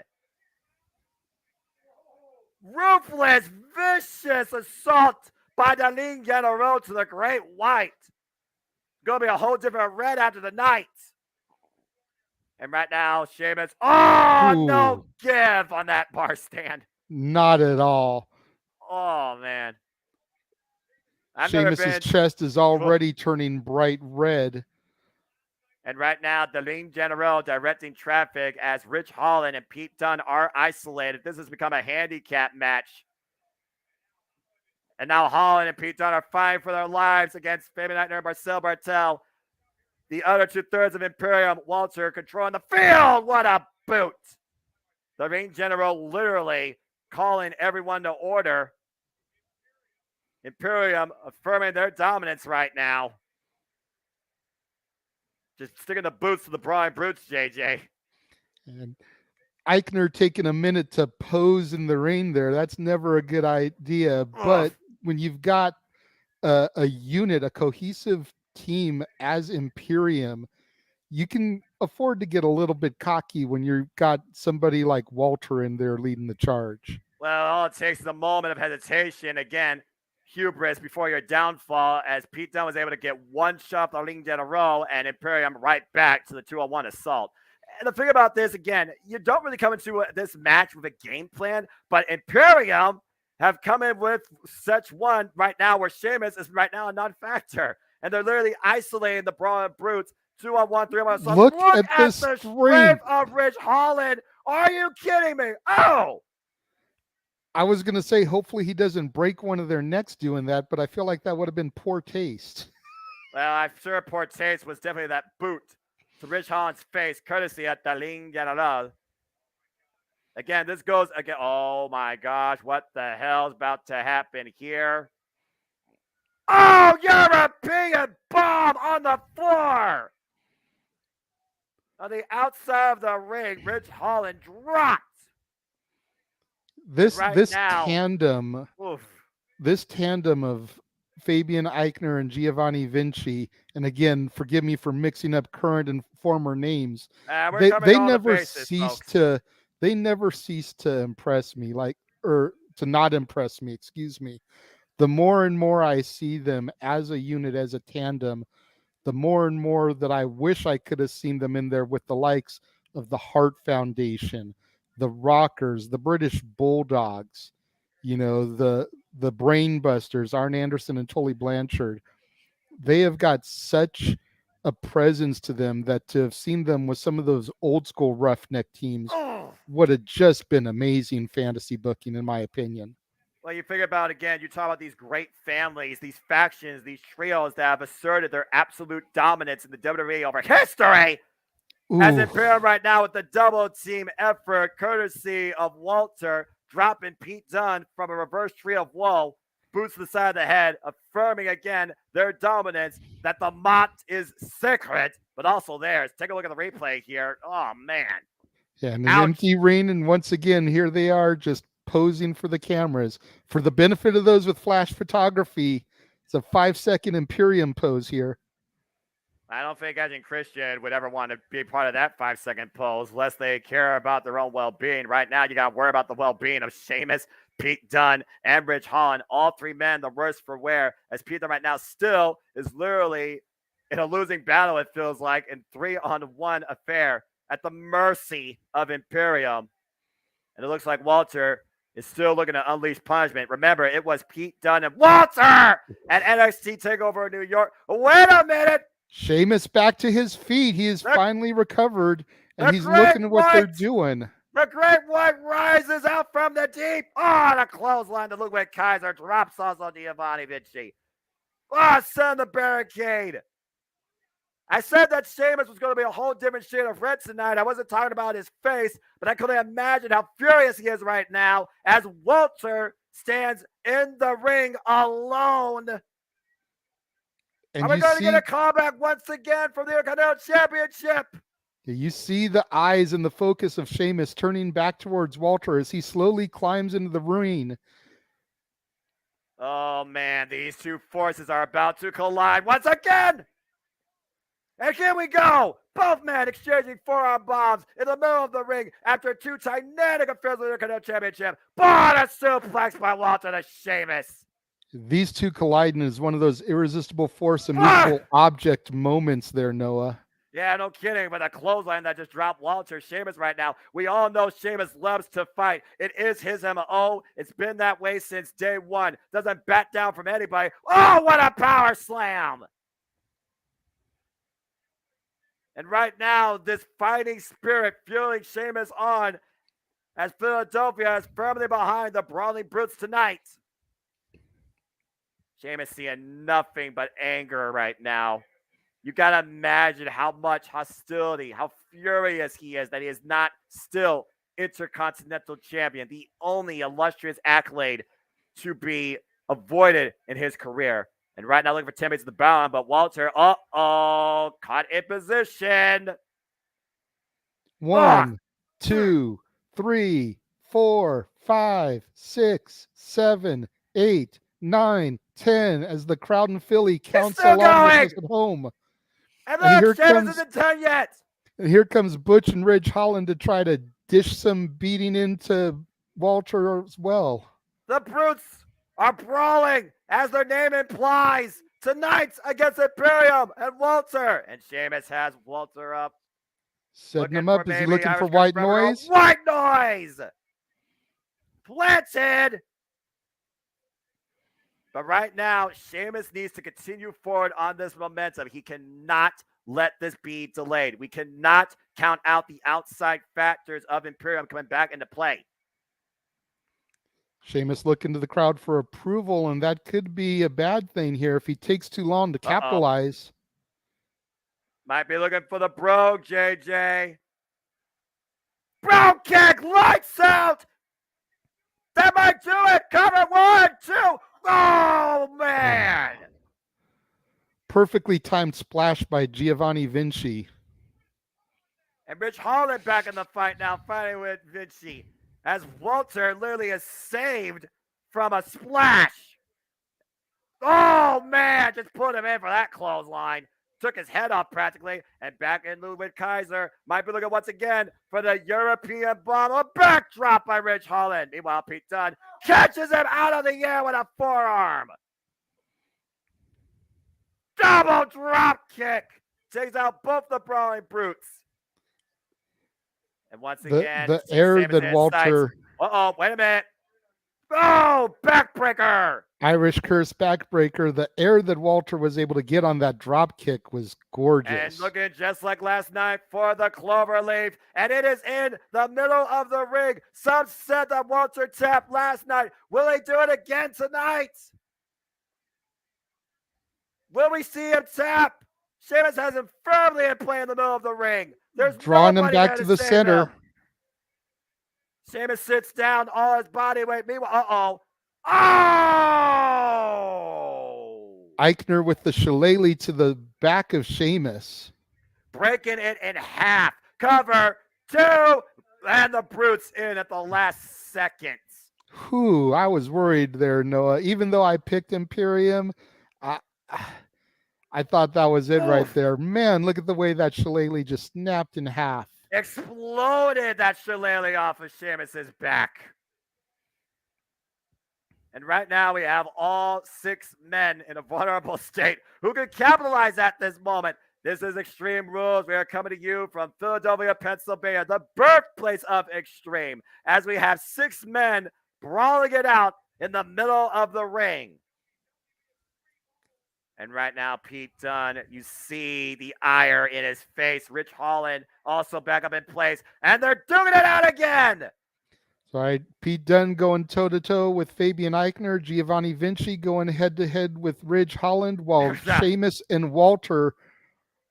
Ruthless, vicious assault by the Lean General to the Great White. Gonna be a whole different red after the night. And right now, Sheamus. Oh, Ooh. No give on that bar stand. Not at all. Oh man. Sheamus's chest is already turning bright red. And right now, the Lean General directing traffic as Rich Holland and Pete Dunne are isolated. This has become a handicap match. And now Holland and Pete Dunne are fighting for their lives against Fabian Eichner and Marcel Bartel. The other 2/3 of Imperium, Walter, controlling the field. What a boot. The Lean General literally calling everyone to order. Imperium affirming their dominance right now. Just sticking the boots to the Brian Brutes, JJ. And Eichner taking a minute to pose in the ring there. That's never a good idea. But when you've got a unit, a cohesive team as Imperium, you can afford to get a little bit cocky when you've got somebody like Walter in there leading the charge. Well, all it takes is a moment of hesitation. Again, hubris before your downfall, as Pete Dunne was able to get one shot on Lean General and Imperium right back to the 2-on-1 assault. And the thing about this, again, you don't really come into this match with a game plan, but Imperium have come in with such one right now where Sheamus is right now a non-factor. And they're literally isolating the Braun Brutes 2-on-1, 3-on-1 assault. Look at the strength of Rich Holland. Are you kidding me? Oh! I was going to say, hopefully he doesn't break one of their necks doing that, but I feel like that would have been poor taste. Well, I'm sure poor taste was definitely that boot to Rich Holland's face, courtesy at the Lean General. Again, this goes again. Oh my gosh, what the hell is about to happen here? Oh, European bomb on the floor! On the outside of the ring, Rich Holland dropped. This now, tandem of Fabian Eichner and Giovanni Vinci, and again, forgive me for mixing up current and former names. They never cease to impress me, to not impress me, excuse me. The more and more I see them as a unit, as a tandem, the more and more that I wish I could have seen them in there with the likes of the Hart Foundation, the Rockers, the British Bulldogs, the Brain Busters, Arn Anderson and Tully Blanchard. They have got such a presence to them that to have seen them with some of those old school roughneck teams would have just been amazing fantasy booking, in my opinion. Well, you figure about, again, you talk about these great families, these factions, these trios that have asserted their absolute dominance in the WWE over history. Ooh. As Imperium right now with the double team effort, courtesy of Walter, dropping Pete Dunne from a reverse tree of woe, boots to the side of the head, affirming again their dominance, that the Mott is sacred, but also theirs. Take a look at the replay here. Oh, man. Yeah, and an empty ring, and once again, here they are just posing for the cameras. For the benefit of those with flash photography, it's a 5-second Imperium pose here. I don't think Edge and Christian would ever want to be part of that 5-second pose unless they care about their own well-being. Right now, you got to worry about the well-being of Sheamus, Pete Dunne, and Rich Holland. All three men the worst for wear, as Pete Dunne right now still is literally in a losing battle, it feels like, in 3-on-1 affair at the mercy of Imperium. And it looks like Walter is still looking to unleash punishment. Remember, it was Pete Dunne and Walter at NXT TakeOver New York. Wait a minute. Sheamus back to his feet. He has finally recovered, and he's Great looking at what they're White! doing. The Great White rises out from the deep. Oh, the clothesline to Ludwig Kaiser drops also Giovanni Vinci. Oh, send the barricade. I said that Sheamus was going to be a whole different shade of red tonight. I wasn't talking about his face, but I couldn't imagine how furious he is right now as Walter stands in the ring alone. And Are we going to get a callback once again from the Intercontinental Championship? You see the eyes and the focus of Sheamus turning back towards Walter as he slowly climbs into the ring. Oh, man, these two forces are about to collide once again. And here we go. Both men exchanging forearm bombs in the middle of the ring after two titanic affairs with the Intercontinental Championship. But a suplex by Walter to Sheamus. These two colliding is one of those irresistible force immovable object moments there, Noah. Yeah, no kidding. But a clothesline that just dropped Walter Sheamus right now. We all know Sheamus loves to fight. It is his MO. It's been that way since day one. Doesn't back down from anybody. Oh, what a power slam. And right now, this fighting spirit fueling Sheamus on as Philadelphia is firmly behind the Brawling Brutes tonight. Sheamus seeing nothing but anger right now. You got to imagine how much hostility, how furious he is that he is not still Intercontinental Champion, the only illustrious accolade to be avoided in his career. And right now, looking for 10 minutes to the bound, but Walter, caught in position. 1, 2, 3, 4, 5, 6, 7, 8, 9, 10 as the crowd in Philly counts along with us at home. And look, Sheamus isn't done yet. And here comes Butch and Ridge Holland to try to dish some beating into Walter as well. The Brutes are brawling, as their name implies, tonight against Imperium and Walter. And Sheamus has Walter up. Setting him up. Is he looking for white noise? White noise! Planted! But right now, Sheamus needs to continue forward on this momentum. He cannot let this be delayed. We cannot count out the outside factors of Imperium coming back into play. Sheamus looking to the crowd for approval, and that could be a bad thing here if he takes too long to capitalize. Might be looking for the Brogue, JJ. Brogue kick, lights out! That might do it! Cover 1, 2. Oh, man! Perfectly timed splash by Giovanni Vinci. And Rich Holland back in the fight now, fighting with Vinci. As Walter literally is saved from a splash. Oh, man, just put him in for that clothesline. Took his head off practically, and back in Ludwig Kaiser. Might be looking once again for the European bomb. A backdrop by Rich Holland. Meanwhile, Pete Dunne catches him out of the air with a forearm. Double drop kick. Takes out both the Brawling Brutes. And once again, the air that Walter. Wait a minute. Oh, backbreaker. Irish curse backbreaker. The air that Walter was able to get on that drop kick was gorgeous. And looking just like last night for the Cloverleaf. And it is in the middle of the ring. Some said that Walter tapped last night. Will he do it again tonight? Will we see him tap? Sheamus has him firmly in play in the middle of the ring. There's drawing him back to the center. Sheamus sits down, all his body weight. Meanwhile, Eichner with the shillelagh to the back of Sheamus. Breaking it in half. Cover 2. And the Brutes in at the last second. Whew, I was worried there, Noah. Even though I picked Imperium, I thought that was it right there. Man, look at the way that shillelagh just snapped in half. Exploded that shillelagh off of Sheamus's back. And right now we have all 6 men in a vulnerable state who can capitalize at this moment. This is Extreme Rules. We are coming to you from Philadelphia, Pennsylvania, the birthplace of Extreme, as we have 6 men brawling it out in the middle of the ring. And right now, Pete Dunne, you see the ire in his face. Rich Holland also back up in place, and they're doing it out again. All right, Pete Dunne going toe-to-toe with Fabian Eichner, Giovanni Vinci going head-to-head with Ridge Holland, while Sheamus and Walter,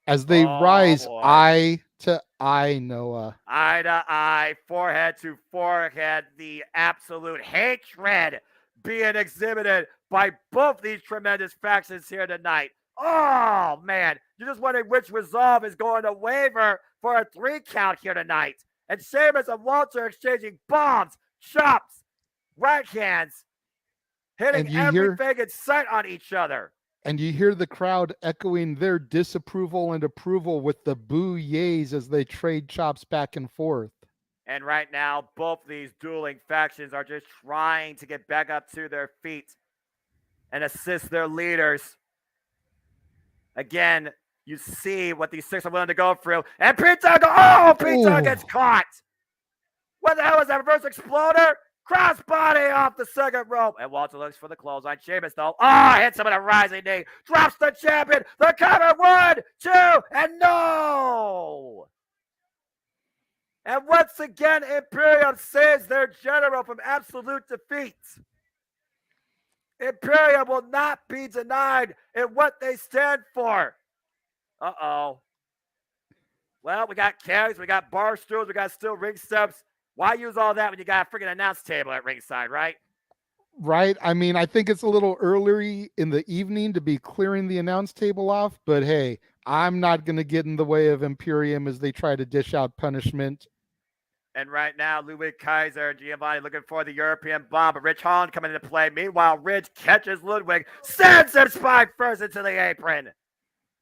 as they rise eye to eye, Noah. Eye to eye, forehead to forehead, the absolute hatred being exhibited by both these tremendous factions here tonight. Oh, man, you're just wondering which resolve is going to waver for a 3 count here tonight. And Sheamus and Walter exchanging bombs, chops, right hands, hitting everything in sight on each other. And you hear the crowd echoing their disapproval and approval with the boo yays as they trade chops back and forth. And right now, both these dueling factions are just trying to get back up to their feet and assist their leaders. Again, you see what these 6 are willing to go through. And Pete Dunne gets caught. What the hell is that, reverse exploder? Crossbody off the second rope. And Walter looks for the clothesline. Sheamus, though, hits him with a rising knee. Drops the champion. The cover, 1, 2, and no. And once again, Imperium saves their general from absolute defeat. Imperium will not be denied in what they stand for. Uh-oh. Well, we got carries, we got bar stools, we got steel ring steps. Why use all that when you got a freaking announce table at ringside, right? Right. I mean, I think it's a little early in the evening to be clearing the announce table off, but hey, I'm not going to get in the way of Imperium as they try to dish out punishment. And right now, Ludwig Kaiser and Giovanni looking for the European bomb, but Rich Holland coming into play. Meanwhile, Ridge catches Ludwig, sends him spine first into the apron.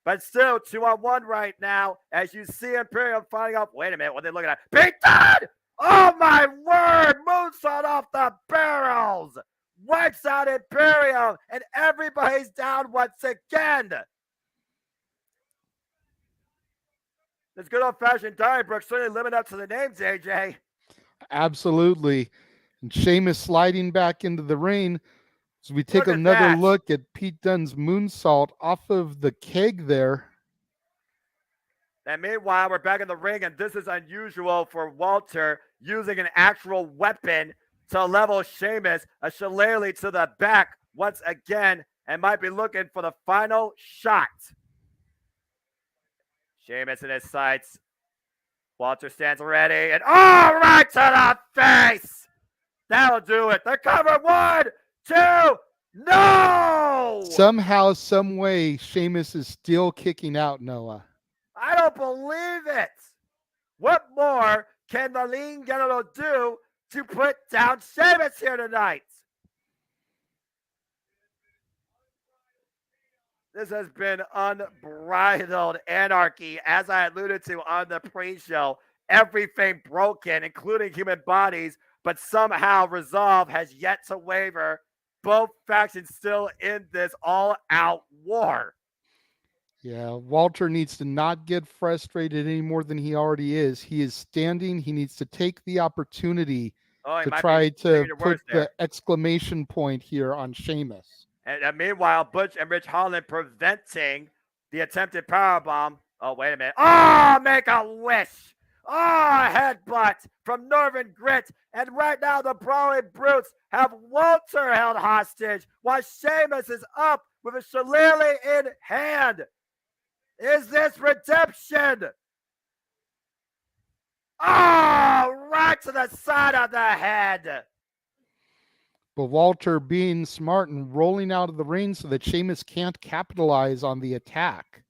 But still, 2-on-1 right now, as you see Imperium fighting up. Wait a minute, what are they looking at? Pete Dunne! Oh my word! Moonsault off the barrels! Wipes out Imperium, and everybody's down once again. This good old-fashioned Donnybrook certainly living up to the names, AJ. Absolutely. And Sheamus sliding back into the ring. So we take another look at Pete Dunne's moonsault off of the keg there. And meanwhile, we're back in the ring, and this is unusual for Walter using an actual weapon to level Sheamus, a shillelagh to the back once again, and might be looking for the final shot. Sheamus in his sights. Walter stands ready, and right to the face! That'll do it. The cover, 1, 2, no! Somehow, some way, Sheamus is still kicking out, Noah. I don't believe it. What more can the Lean General do to put down Sheamus here tonight? This has been unbridled anarchy, as I alluded to on the pre-show. Everything broken, including human bodies, but somehow resolve has yet to waver. Both factions still in this all-out war. Yeah, Walter needs to not get frustrated any more than he already is. He is standing. He needs to take the opportunity to try to put the exclamation point here on Sheamus. And meanwhile, Butch and Rich Holland preventing the attempted powerbomb. Oh, wait a minute. Make a wish. Headbutt from Northern Grit. And right now, the Brawling Brutes have Walter held hostage while Sheamus is up with a shillelagh in hand. Is this redemption? Right to the side of the head. But Walter being smart and rolling out of the ring so that Sheamus can't capitalize on the attack.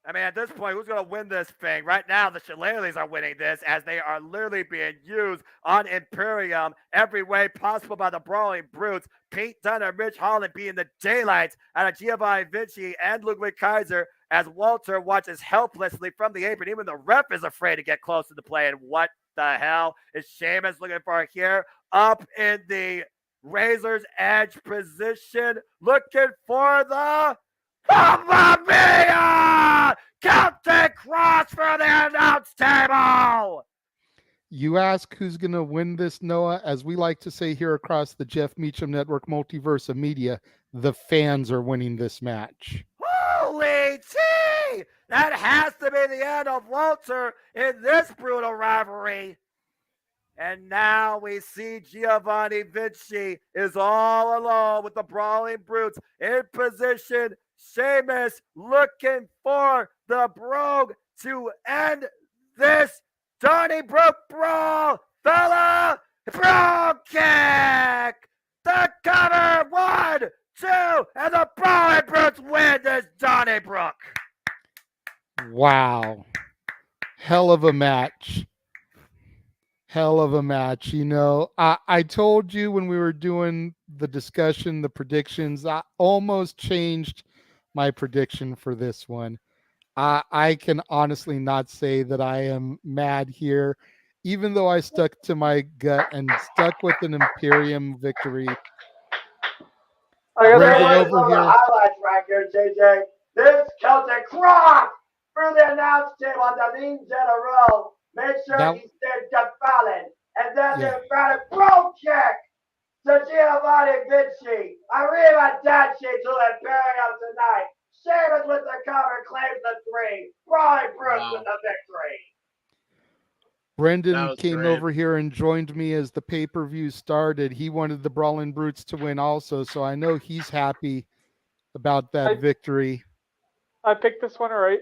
I mean, at this point, who's going to win this thing? Right now, the shillelaghs are winning this as they are literally being used on Imperium every way possible by the Brawling Brutes. Pete Dunne and Rich Holland being the daylights out of Giovanni Vinci and Ludwig Kaiser as Walter watches helplessly from the apron. Even the ref is afraid to get close to the play. And what the hell is Sheamus looking for here? Up in the Razor's Edge position, looking for the Mamma Mia! Celtic Cross for the announce table! You ask who's going to win this, Noah. As we like to say here across the Jeff Meacham Network Multiverse of Media, the fans are winning this match. Holy tea! That has to be the end of Walter in this brutal rivalry. And now we see Giovanni Vinci is all alone with the Brawling Brutes in position. Sheamus looking for the Brogue to end this Donnybrook brawl. Fella, Brogue kick. The cover, 1, 2, and the Brawling Brutes win this Donnybrook. Wow. Hell of a match. Hell of a match. You know, I told you when we were doing the discussion, the predictions, I almost changed my prediction for this one. I can honestly not say that I am mad here, even though I stuck to my gut and stuck with an Imperium victory. Brendan over here. Highlights right here, JJ. This Celtic Cross for the announce table on the lean in a row. Make sure he stayed defallen. And then the emphatic Brogue kick to Giovanni Vinci. Arrivederci to the Imperium tonight. Sheamus with the cover claims the 3. Brawling Brutes with the victory. Brendan came over here and joined me as the pay-per-view started. He wanted the Brawling Brutes to win also, so I know he's happy about that victory. I picked this one right.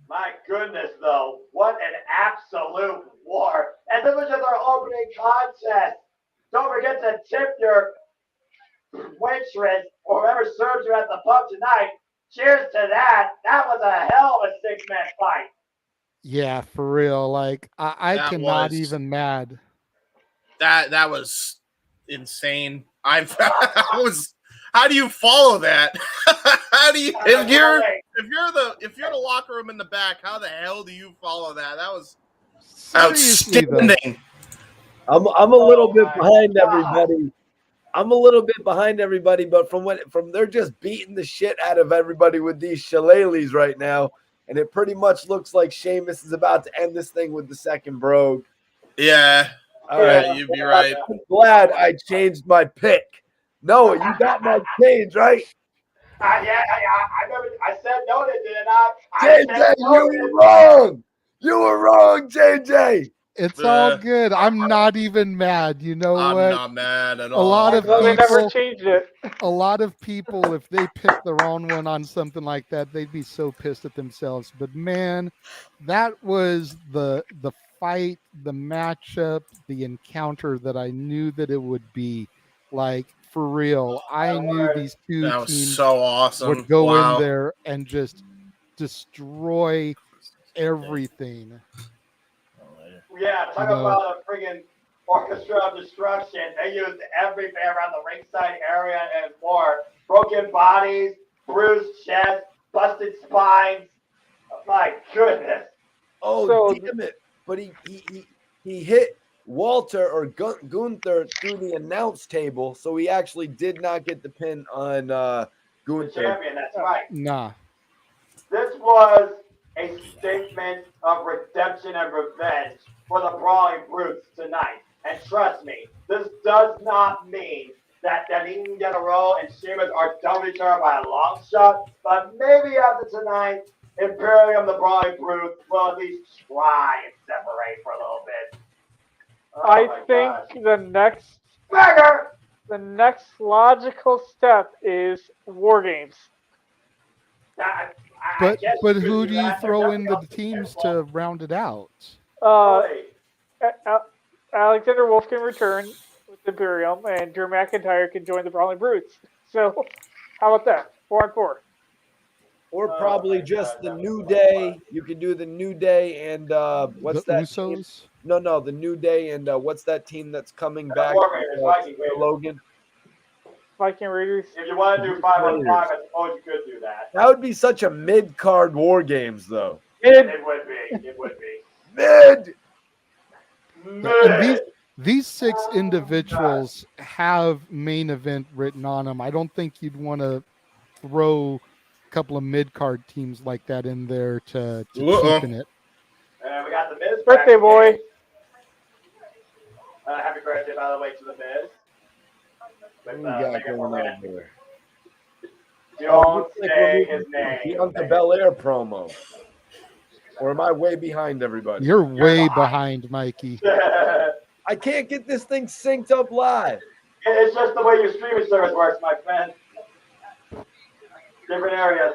My goodness, though. What an absolute war. And this was just our opening contest. Don't forget to tip your waitress or whoever serves you at the pub tonight. Cheers to that. That was a hell of a 6-man fight. Yeah, for real. Like, I cannot even mad. That was insane. I was. How do you follow that? How do you if you're the locker room in the back, how the hell do you follow that? That was outstanding. I'm a little bit behind everybody. I'm a little bit behind everybody, but from they're just beating the shit out of everybody with these shillelaghs right now, and it pretty much looks like Sheamus is about to end this thing with the second Brogue. Yeah. All right, you'd be right. I'm glad I changed my pick. Noah, you got my change, right? Yeah, I said no, didn't I? JJ, you were wrong. You were wrong, JJ. It's all good. I'm not even mad. You know I'm what? not mad at all. A lot of They never people, changed it. a lot of people, if they picked the wrong one on something like that, they'd be so pissed at themselves. But man, that was the fight, the matchup, the encounter that I knew that it would be. Like, for real, I knew these two That was teams so awesome. would go in there and just destroy everything. Yeah, talk about a friggin' orchestra of destruction. They used everything around the ringside area and more. Broken bodies, bruised chests, busted spines. Oh, my goodness. Oh, damn it. But he hit Walter or Gunther through the announce table, so he actually did not get the pin on Gunther. The champion, that's right. Nah. This was a statement of redemption and revenge for the Brawling Brutes tonight. And trust me, this does not mean that Danine General and Sheamus are done with each other by a long shot, but maybe after tonight, Imperium, the Brawling Brutes, will at least try and separate for a little bit. Oh I think gosh. the next logical step is War Games. But who do you throw in the teams to round it out? Alexander Wolf can return with Imperium, and Drew McIntyre can join the Brawling Brutes. So, how about that? 4-on-4. Or probably just the New Day. You could do the New Day and what's the that? Usos? Team? No, the New Day and what's that team that's coming back? Logan. Viking Raiders. If you want to do 5-on-5, I suppose you could do that. That would be such a mid-card War Games, though. It would be. Mid. These 6 individuals have main event written on them. I don't think you'd want to throw a couple of mid-card teams like that in there to cheapen it. And we got the Miz Birthday back boy. again. Happy birthday, by the way, to the Miz. With, Who we got Megan going Foran. on there? Don't say his name. Bianca Belair promo. Or am I way behind everybody? You're way behind, Mikey. I can't get this thing synced up live. It's just the way your streaming service works, my friend. Different areas.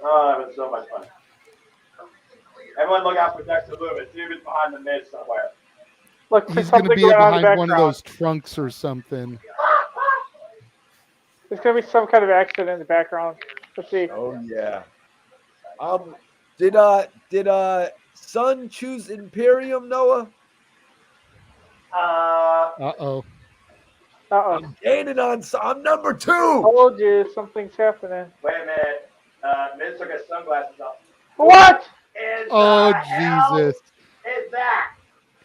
Oh, that was so much fun. Everyone look out for Dexter Loomis. See if he's behind the Miz somewhere. Look for He's going to something be going on in the behind one of background. those trunks or something. There's going to be some kind of accident in the background. Let's see. Oh yeah. Did Sun choose Imperium, Noah? Uh-oh. Uh-oh. I'm gaining on. I'm number 2. Told you something's happening. Wait a minute. Miz took his sunglasses off. What? Oh, Hell Jesus. is that?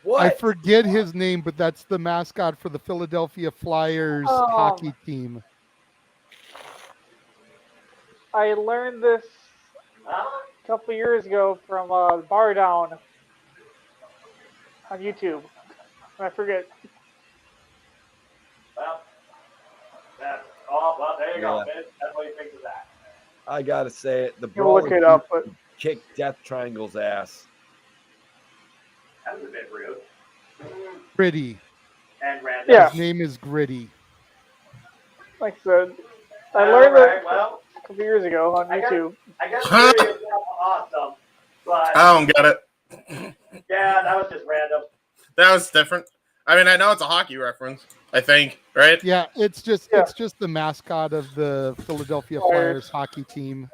What? I forget his name, but that's the mascot for the Philadelphia Flyers hockey team. I learned this Huh? a couple years ago from Bar Down on YouTube. I forget. Well, there you go. Yeah. Miz, that's what he thinks of that. I gotta say it. The You'll look brawler it up, but kicked Death Triangle's ass. That was a bit rude. Gritty. And random. Yeah. His name is Gritty. like I said, I learned that Well, a couple years ago on YouTube. I guess Gritty is awesome, but I don't get it. yeah, that was just random. That was different. I mean, I know it's a hockey reference, I think, right? Yeah, it's just the mascot of the Philadelphia Flyers hockey team.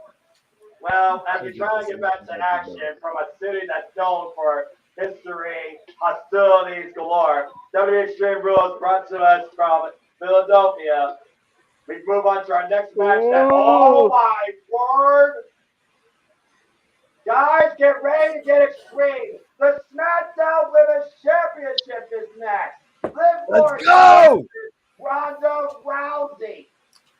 Well, as we try to get back to action from a city that's known for history, hostilities galore, WWE Extreme Rules brought to us from Philadelphia. We move on to our next match. Oh my word! Guys, get ready to get extreme. The SmackDown Women's Championship is next. Let's go! Ronda Rousey.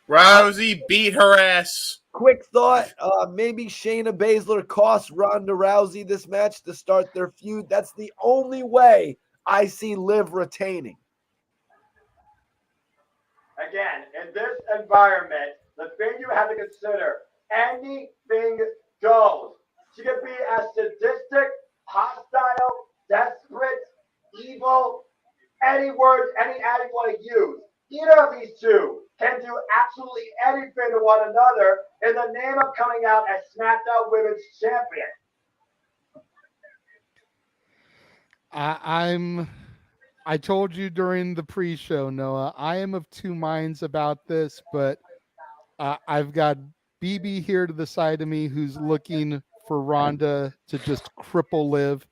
Rousey beat her ass. Quick thought, maybe Shayna Baszler cost Ronda Rousey this match to start their feud. That's the only way I see Liv retaining. Again, in this environment, the thing you have to consider, anything goes. She could be as sadistic, hostile, desperate, evil, any words, any ad you want to use. Either of these two can do absolutely anything to one another in the name of coming out as SmackDown Women's Champion. I told you during the pre-show, Noah, I am of two minds about this, but I've got BB here to the side of me who's looking for Ronda to just cripple Liv.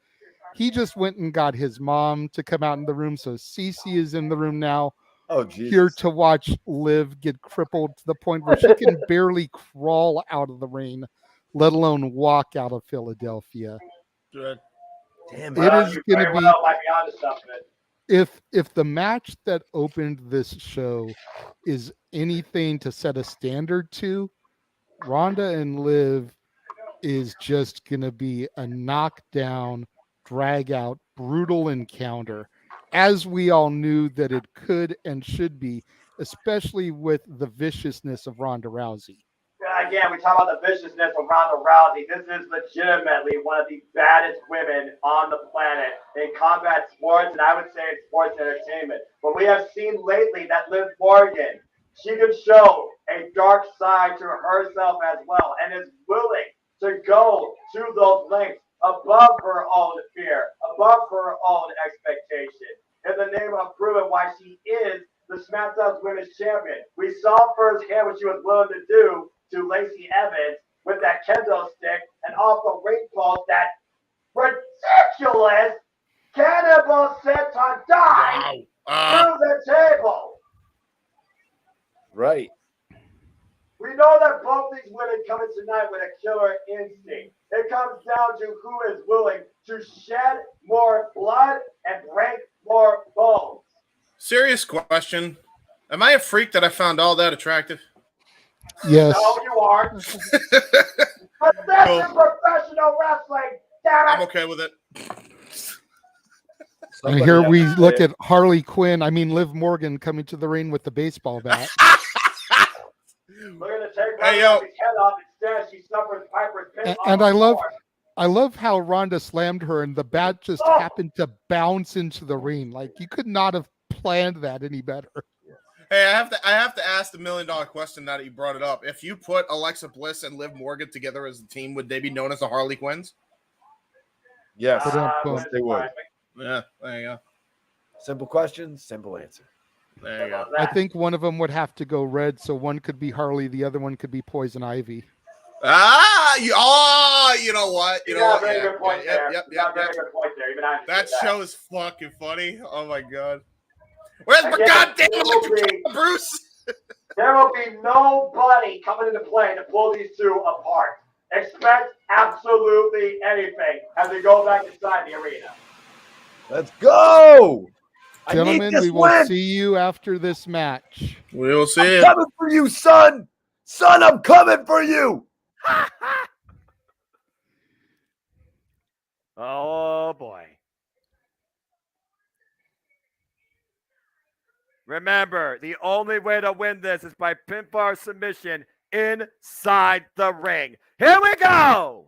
He just went and got his mom to come out in the room, so Cece is in the room now. Oh, Jesus. Here to watch Liv get crippled to the point where she can barely crawl out of the ring, let alone walk out of Philadelphia. Good. Damn It is going to be Might be onto something. if the match that opened this show is anything to set a standard to, Ronda and Liv is just going to be a knockdown, drag out, brutal encounter, as we all knew that it could and should be, especially with the viciousness of Ronda Rousey. Again, we talk about the viciousness of Ronda Rousey. This is legitimately one of the baddest women on the planet in combat sports, and I would say in sports entertainment. But we have seen lately that Liv Morgan, she could show a dark side to herself as well, and is willing to go to those lengths above her own fear, above her own expectation, in the name of proving why she is the SmackDown Women's Champion. We saw firsthand what she was willing to do to Lacey Evans with that kendo stick and off the ring post, that ridiculous cannibal senton dive through the table. Right. We know that both these women come in tonight with a killer instinct. It comes down to who is willing to shed more blood and break more bones. Serious question. Am I a freak that I found all that attractive? Yes. No, you aren't. But that's in professional wrestling. Damn I'm it. okay with it. And here we look at Harley Quinn. I mean, Liv Morgan coming to the ring with the baseball bat. Look at the tape. Hey, yo. His head up. Instead, she suffers Piper's pin. And I love how Ronda slammed her and the bat just happened to bounce into the ring. Like, you could not have planned that any better. Hey, I have to ask the $1 million question now that you brought it up. If you put Alexa Bliss and Liv Morgan together as a team, would they be known as the Harley Quinns? Yes, Yes, they would. Yeah, there you go. Simple question, simple answer. There you go. I think one of them would have to go red, so one could be Harley, the other one could be Poison Ivy. You know what? You know what? Very good point there. Yep. Very good point there. Even I That show is fucking funny. Oh my god. Where's my goddamn electric Bruce? There will be nobody coming into play to pull these two apart. Expect absolutely anything as we go back inside the arena. Let's go! Gentlemen, we will see you after this match. We will see I'm coming for you, son! Son, I'm coming for you! Oh, boy. Remember, the only way to win this is by pinfall submission inside the ring. Here we go!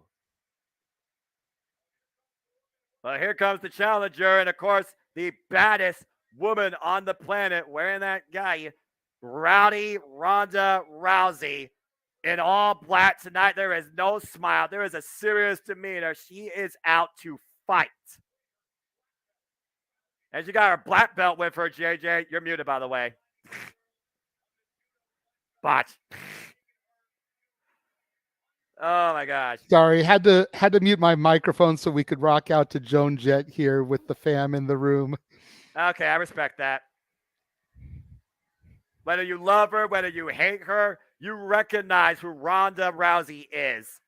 Well, here comes the challenger, and of course, the baddest woman on the planet wearing that guy, Rowdy Ronda Rousey. In all black tonight, there is no smile. There is a serious demeanor. She is out to fight. And she got her black belt with her, JJ. You're muted, by the way. Botch. Oh, my gosh. Sorry, had to mute my microphone so we could rock out to Joan Jett here with the fam in the room. Okay, I respect that. Whether you love her, whether you hate her, you recognize who Ronda Rousey is.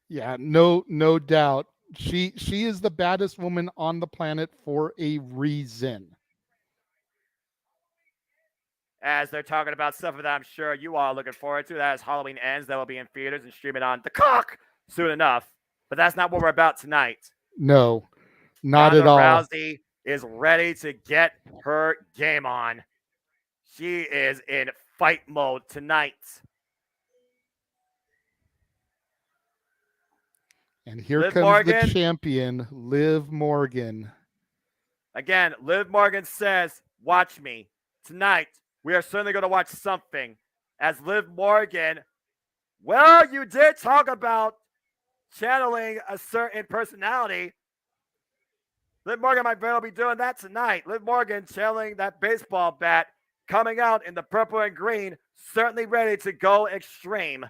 Yeah, no doubt. She is the baddest woman on the planet for a reason. As they're talking about stuff that I'm sure you all are looking forward to. That as Halloween ends, that will be in theaters and streaming on the cock soon enough. But that's not what we're about tonight. No, not Ronda at all. Rousey is ready to get her game on. She is in fight mode tonight. And here Liv comes Morgan. the champion, Liv Morgan. Again, Liv Morgan says, watch me. Tonight, we are certainly going to watch something. As Liv Morgan, well, you did talk about channeling a certain personality. Liv Morgan might very well be doing that tonight. Liv Morgan channeling that baseball bat, coming out in the purple and green, certainly ready to go extreme.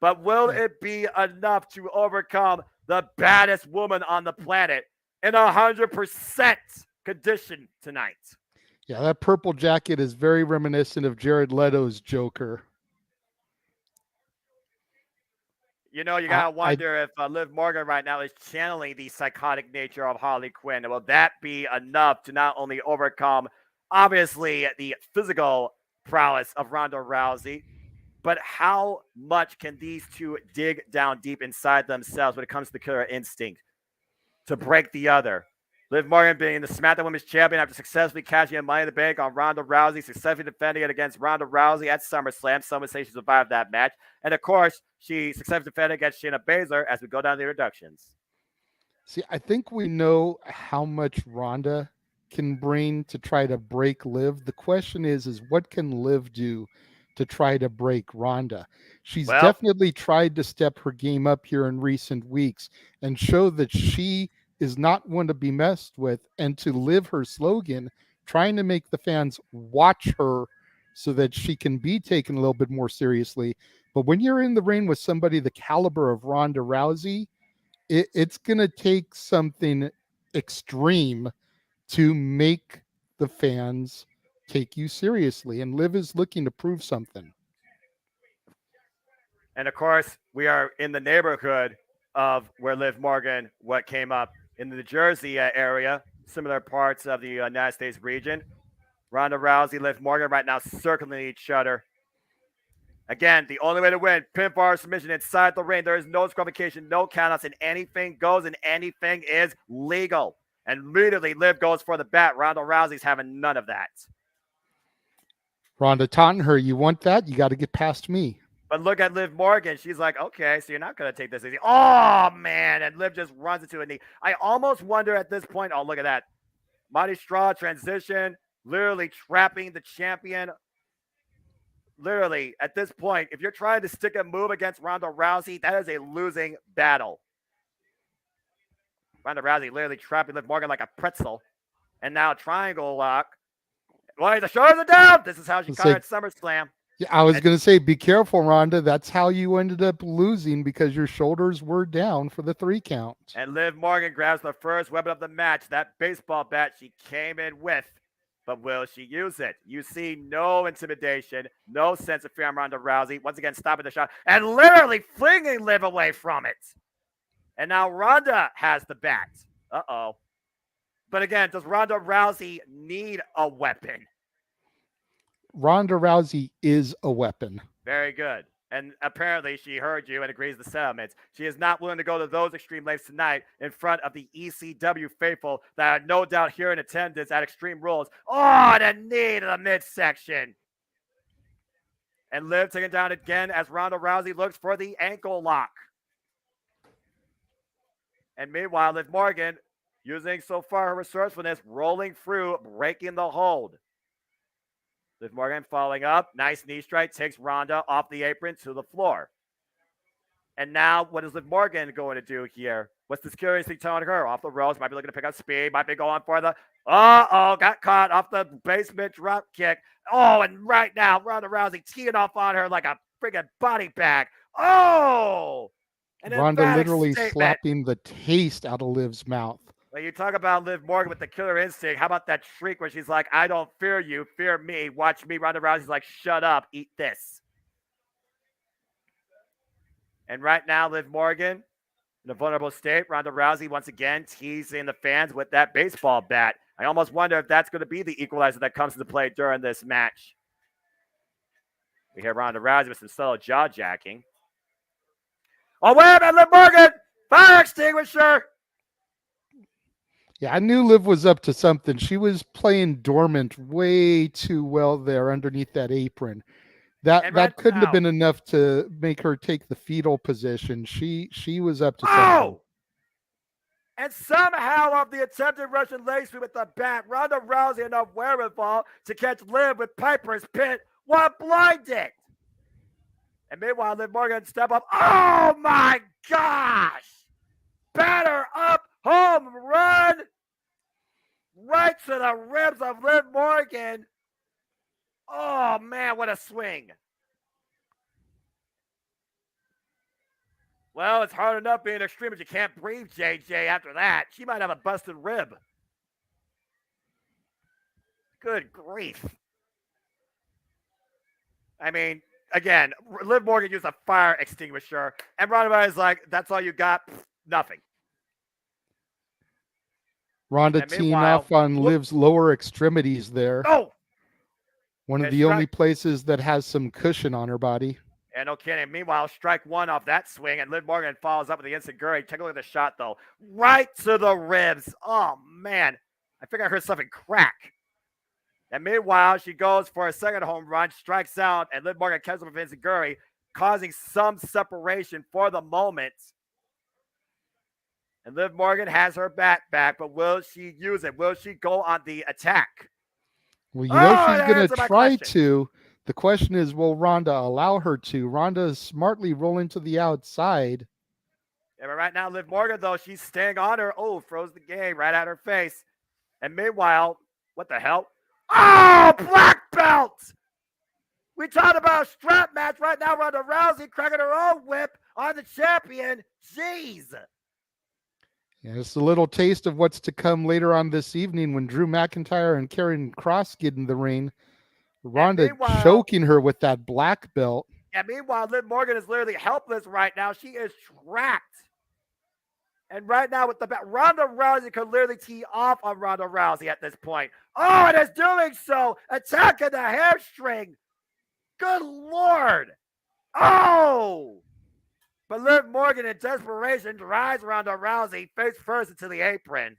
But will it be enough to overcome the baddest woman on the planet in 100% condition tonight? Yeah, that purple jacket is very reminiscent of Jared Leto's Joker. You know, you got to wonder if Liv Morgan right now is channeling the psychotic nature of Harley Quinn. Will that be enough to not only overcome, obviously, the physical prowess of Ronda Rousey, but how much can these two dig down deep inside themselves when it comes to the killer instinct to break the other? Liv Morgan being the SmackDown Women's Champion after successfully cashing in Money in the Bank on Ronda Rousey, successfully defending it against Ronda Rousey at SummerSlam. Some would say she survived that match. And of course, she successfully defended against Shayna Baszler as we go down the introductions. See, I think we know how much Ronda can bring to try to break Liv. The question is what can Liv do to try to break Ronda? She's definitely tried to step her game up here in recent weeks and show that she is not one to be messed with, and to live her slogan, trying to make the fans watch her so that she can be taken a little bit more seriously. But when you're in the ring with somebody the caliber of Ronda Rousey, it's going to take something extreme to make the fans take you seriously. And Liv is looking to prove something. And of course, we are in the neighborhood of where Liv Morgan, came up in the New Jersey area, similar parts of the United States region. Ronda Rousey, Liv Morgan right now circling each other. Again, the only way to win, pinfall or submission inside the ring. There is no disqualification, no countouts, and anything goes, and anything is legal. And immediately, Liv goes for the bat. Ronda Rousey's having none of that. Ronda taunting her, you want that? You got to get past me. But look at Liv Morgan. She's like, okay, so you're not going to take this easy. Oh, man. And Liv just runs into a knee. I almost wonder at this point, oh, look at that. Mighty Straw transition, literally trapping the champion. Literally, at this point, if you're trying to stick a move against Ronda Rousey, that is a losing battle. Ronda Rousey literally trapping Liv Morgan like a pretzel. And now triangle lock. Well, the shoulders are down. This is how she caught her at SummerSlam. Yeah, I was going to say, be careful, Ronda. That's how you ended up losing, because your shoulders were down for the 3 count. And Liv Morgan grabs the first weapon of the match, that baseball bat she came in with. But will she use it? You see no intimidation, no sense of fear on Ronda Rousey. Once again, stopping the shot and literally flinging Liv away from it. And now Ronda has the bat. Uh-oh. But again, does Ronda Rousey need a weapon? Ronda Rousey is a weapon. Very good. And apparently she heard you and agrees to settlements. She is not willing to go to those extreme lengths tonight in front of the ECW faithful that are no doubt here in attendance at Extreme Rules. Oh, the knee to the midsection. And Liv taken down again as Ronda Rousey looks for the ankle lock. And meanwhile, Liv Morgan, using so far her resourcefulness, rolling through, breaking the hold. Liv Morgan following up. Nice knee strike. Takes Ronda off the apron to the floor. And now, what is Liv Morgan going to do here? What's this curious thing telling her? Off the ropes. Might be looking to pick up speed. Might be going for the... Uh-oh. Got caught off the basement drop kick. Oh, and right now, Ronda Rousey teeing off on her like a friggin' body bag. Oh! Ronda literally slapping the taste out of Liv's mouth. Well, you talk about Liv Morgan with the killer instinct. How about that shriek where she's like, I don't fear you, fear me. Watch me. Ronda Rousey's like, shut up, eat this. And right now, Liv Morgan in a vulnerable state. Ronda Rousey once again teasing the fans with that baseball bat. I almost wonder if that's going to be the equalizer that comes into play during this match. We hear Ronda Rousey with some subtle jaw jacking. Oh, wait a minute, Liv Morgan! Fire extinguisher! Yeah, I knew Liv was up to something. She was playing dormant way too well there underneath that apron. That couldn't have been enough to make her take the fetal position. She was up to something. And somehow of the attempted Russian leg sweep with the bat, Ronda Rousey enough wherewithal to catch Liv with Piper's pit while blinded. And meanwhile, Liv Morgan step up. Oh my gosh! Batter up, home run! Right to the ribs of Liv Morgan. Oh man, what a swing. Well, it's hard enough being extreme, but you can't breathe, JJ, after that. She might have a busted rib. Good grief. I mean, again, Liv Morgan used a fire extinguisher, and Ronda Rousey's like, that's all you got? Nothing. Ronda teeing off on Liv's lower extremities there. Oh! One of the only places that has some cushion on her body. And no kidding. Meanwhile, strike one off that swing, and Liv Morgan follows up with the instant Guri. Take a look at the shot, though. Right to the ribs. Oh, man. I think I heard something crack. And meanwhile, she goes for a second home run, strikes out, and Liv Morgan catches up with instant Guri, causing some separation for the moment. And Liv Morgan has her bat back, but will she use it? Will she go on the attack? Well, you know she's going to try to. The question is, will Ronda allow her to? Ronda is smartly rolling to the outside. Yeah, but right now, Liv Morgan, though, she's staying on her. Oh, throws the game right at her face. And meanwhile, what the hell? Oh, black belt! We talked about a strap match right now. Ronda Rousey cracking her own whip on the champion. Jeez. Yeah, it's a little taste of what's to come later on this evening when Drew McIntyre and Karrion Kross get in the ring. Ronda choking her with that black belt. And meanwhile, Liv Morgan is literally helpless right now. She is trapped. And right now with the back, Ronda Rousey could literally tee off on Ronda Rousey at this point. Oh, and is doing so, attacking the hamstring. Good Lord. Oh! But Liv Morgan in desperation drives Ronda Rousey face first into the apron.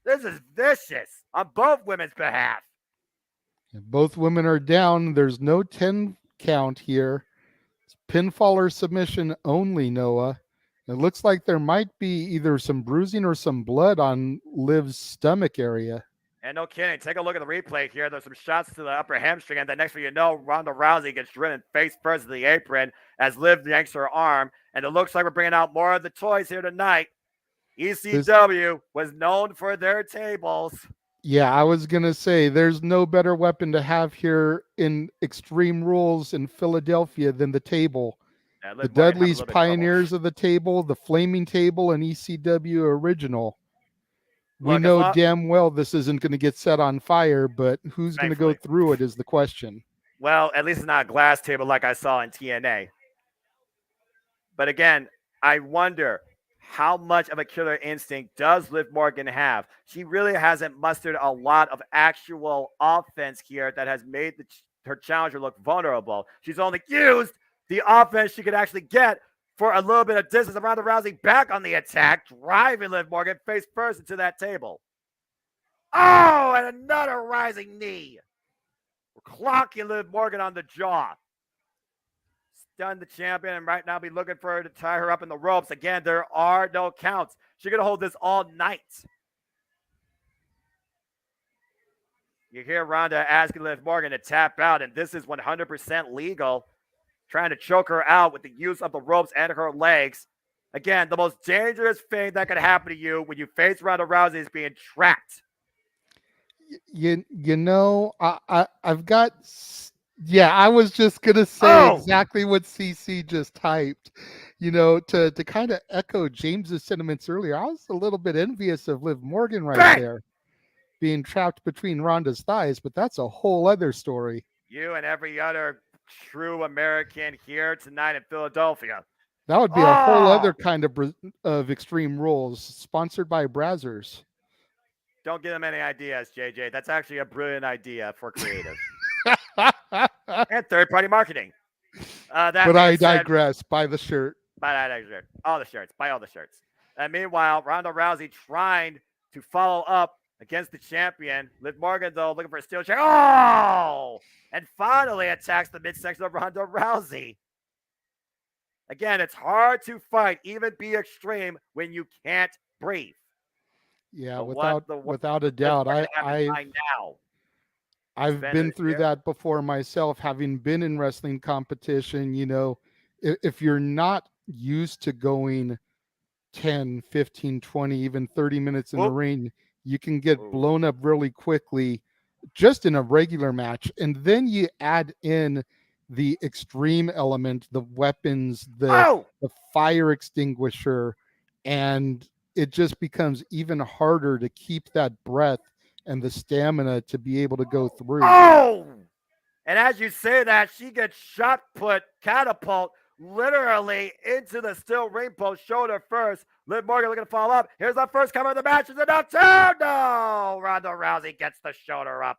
This is vicious on both women's behalf. Both women are down. There's no 10 count here. It's pinfall or submission only, Noah. It looks like there might be either some bruising or some blood on Liv's stomach area. And no kidding. Take a look at the replay here. There's some shots to the upper hamstring, and the next thing you know, Ronda Rousey gets driven face first to the apron as Liv yanks her arm. And it looks like we're bringing out more of the toys here tonight. ECW was known for their tables. Yeah, I was going to say there's no better weapon to have here in Extreme Rules in Philadelphia than the table. Yeah, the Dudleys pioneers of the table, the Flaming Table, and ECW original. We know damn well this isn't going to get set on fire, but who's going to go through it is the question. Well, at least it's not a glass table like I saw in TNA. But again, I wonder how much of a killer instinct does Liv Morgan have? She really hasn't mustered a lot of actual offense here that has made her challenger look vulnerable. She's only used the offense she could actually get for a little bit of distance. Ronda Rousey back on the attack, driving Liv Morgan face first into that table. Oh, and another rising knee. We're clocking Liv Morgan on the jaw. Stun the champion, and right now be looking for her to tie her up in the ropes. Again, there are no counts. She's going to hold this all night. You hear Ronda asking Liv Morgan to tap out, and this is 100% legal. Trying to choke her out with the use of the ropes and her legs. Again, the most dangerous thing that could happen to you when you face Ronda Rousey is being trapped. You know, I've got... Yeah, I was just going to say exactly what CC just typed. You know, to kind of echo James's sentiments earlier, I was a little bit envious of Liv Morgan there, being trapped between Ronda's thighs, but that's a whole other story. You and every other true American here tonight in Philadelphia. That would be a whole other kind of Extreme Rules, sponsored by Brazzers. Don't give them any ideas, JJ. That's actually a brilliant idea for creative. And third-party marketing. But I digress. Buy the shirt. Buy that shirt. All the shirts. Buy all the shirts. And meanwhile, Ronda Rousey trying to follow up against the champion. Liv Morgan, though, looking for a steel chair. Oh! And finally attacks the midsection of Ronda Rousey. Again, it's hard to fight, even be extreme, when you can't breathe. Yeah, without a doubt. I've been through that before myself, having been in wrestling competition. You know, if you're not used to going 10, 15, 20, even 30 minutes in the ring, you can get blown up really quickly just in a regular match. And then you add in the extreme element, the weapons, the fire extinguisher, and it just becomes even harder to keep that breath and the stamina to be able to go through. Oh! And as you say that, she gets shot put, catapult, literally into the steel ring post, shoulder first. Liv Morgan looking to follow up. Here's the first cover of the match. Is enough to no! Ronda Rousey gets the shoulder up.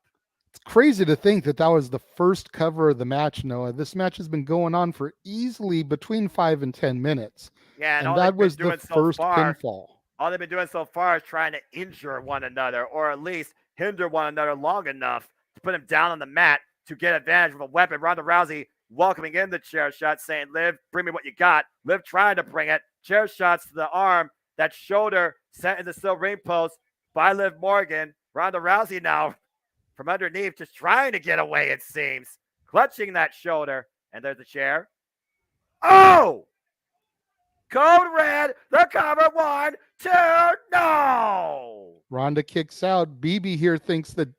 It's crazy to think that was the first cover of the match, Noah. This match has been going on for easily between 5 and 10 minutes. Yeah, and that was the first pinfall. All they've been doing so far is trying to injure one another, or at least hinder one another long enough to put them down on the mat to get advantage of a weapon. Ronda Rousey welcoming in the chair shot, saying, Liv, bring me what you got. Liv trying to bring it. Chair shots to the arm. That shoulder sent in the steel ring post by Liv Morgan. Ronda Rousey now from underneath, just trying to get away, it seems. Clutching that shoulder. And there's the chair. Oh! Code red, the cover, 1, 2, no! Ronda kicks out. BB here thinks that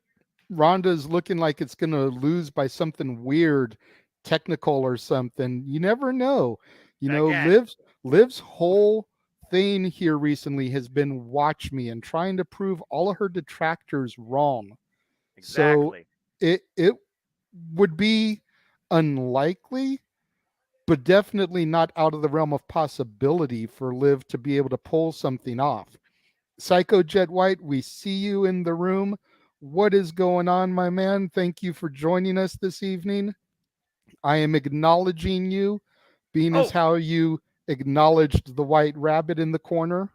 Ronda's looking like it's going to lose by something weird, technical or something. You never know. You know, Liv's whole thing here recently has been watch me and trying to prove all of her detractors wrong. Exactly. So it would be unlikely, but definitely not out of the realm of possibility for Liv to be able to pull something off. Psycho Jet White, we see you in the room. What is going on, my man? Thank you for joining us this evening. I am acknowledging you, being as how you acknowledged the white rabbit in the corner.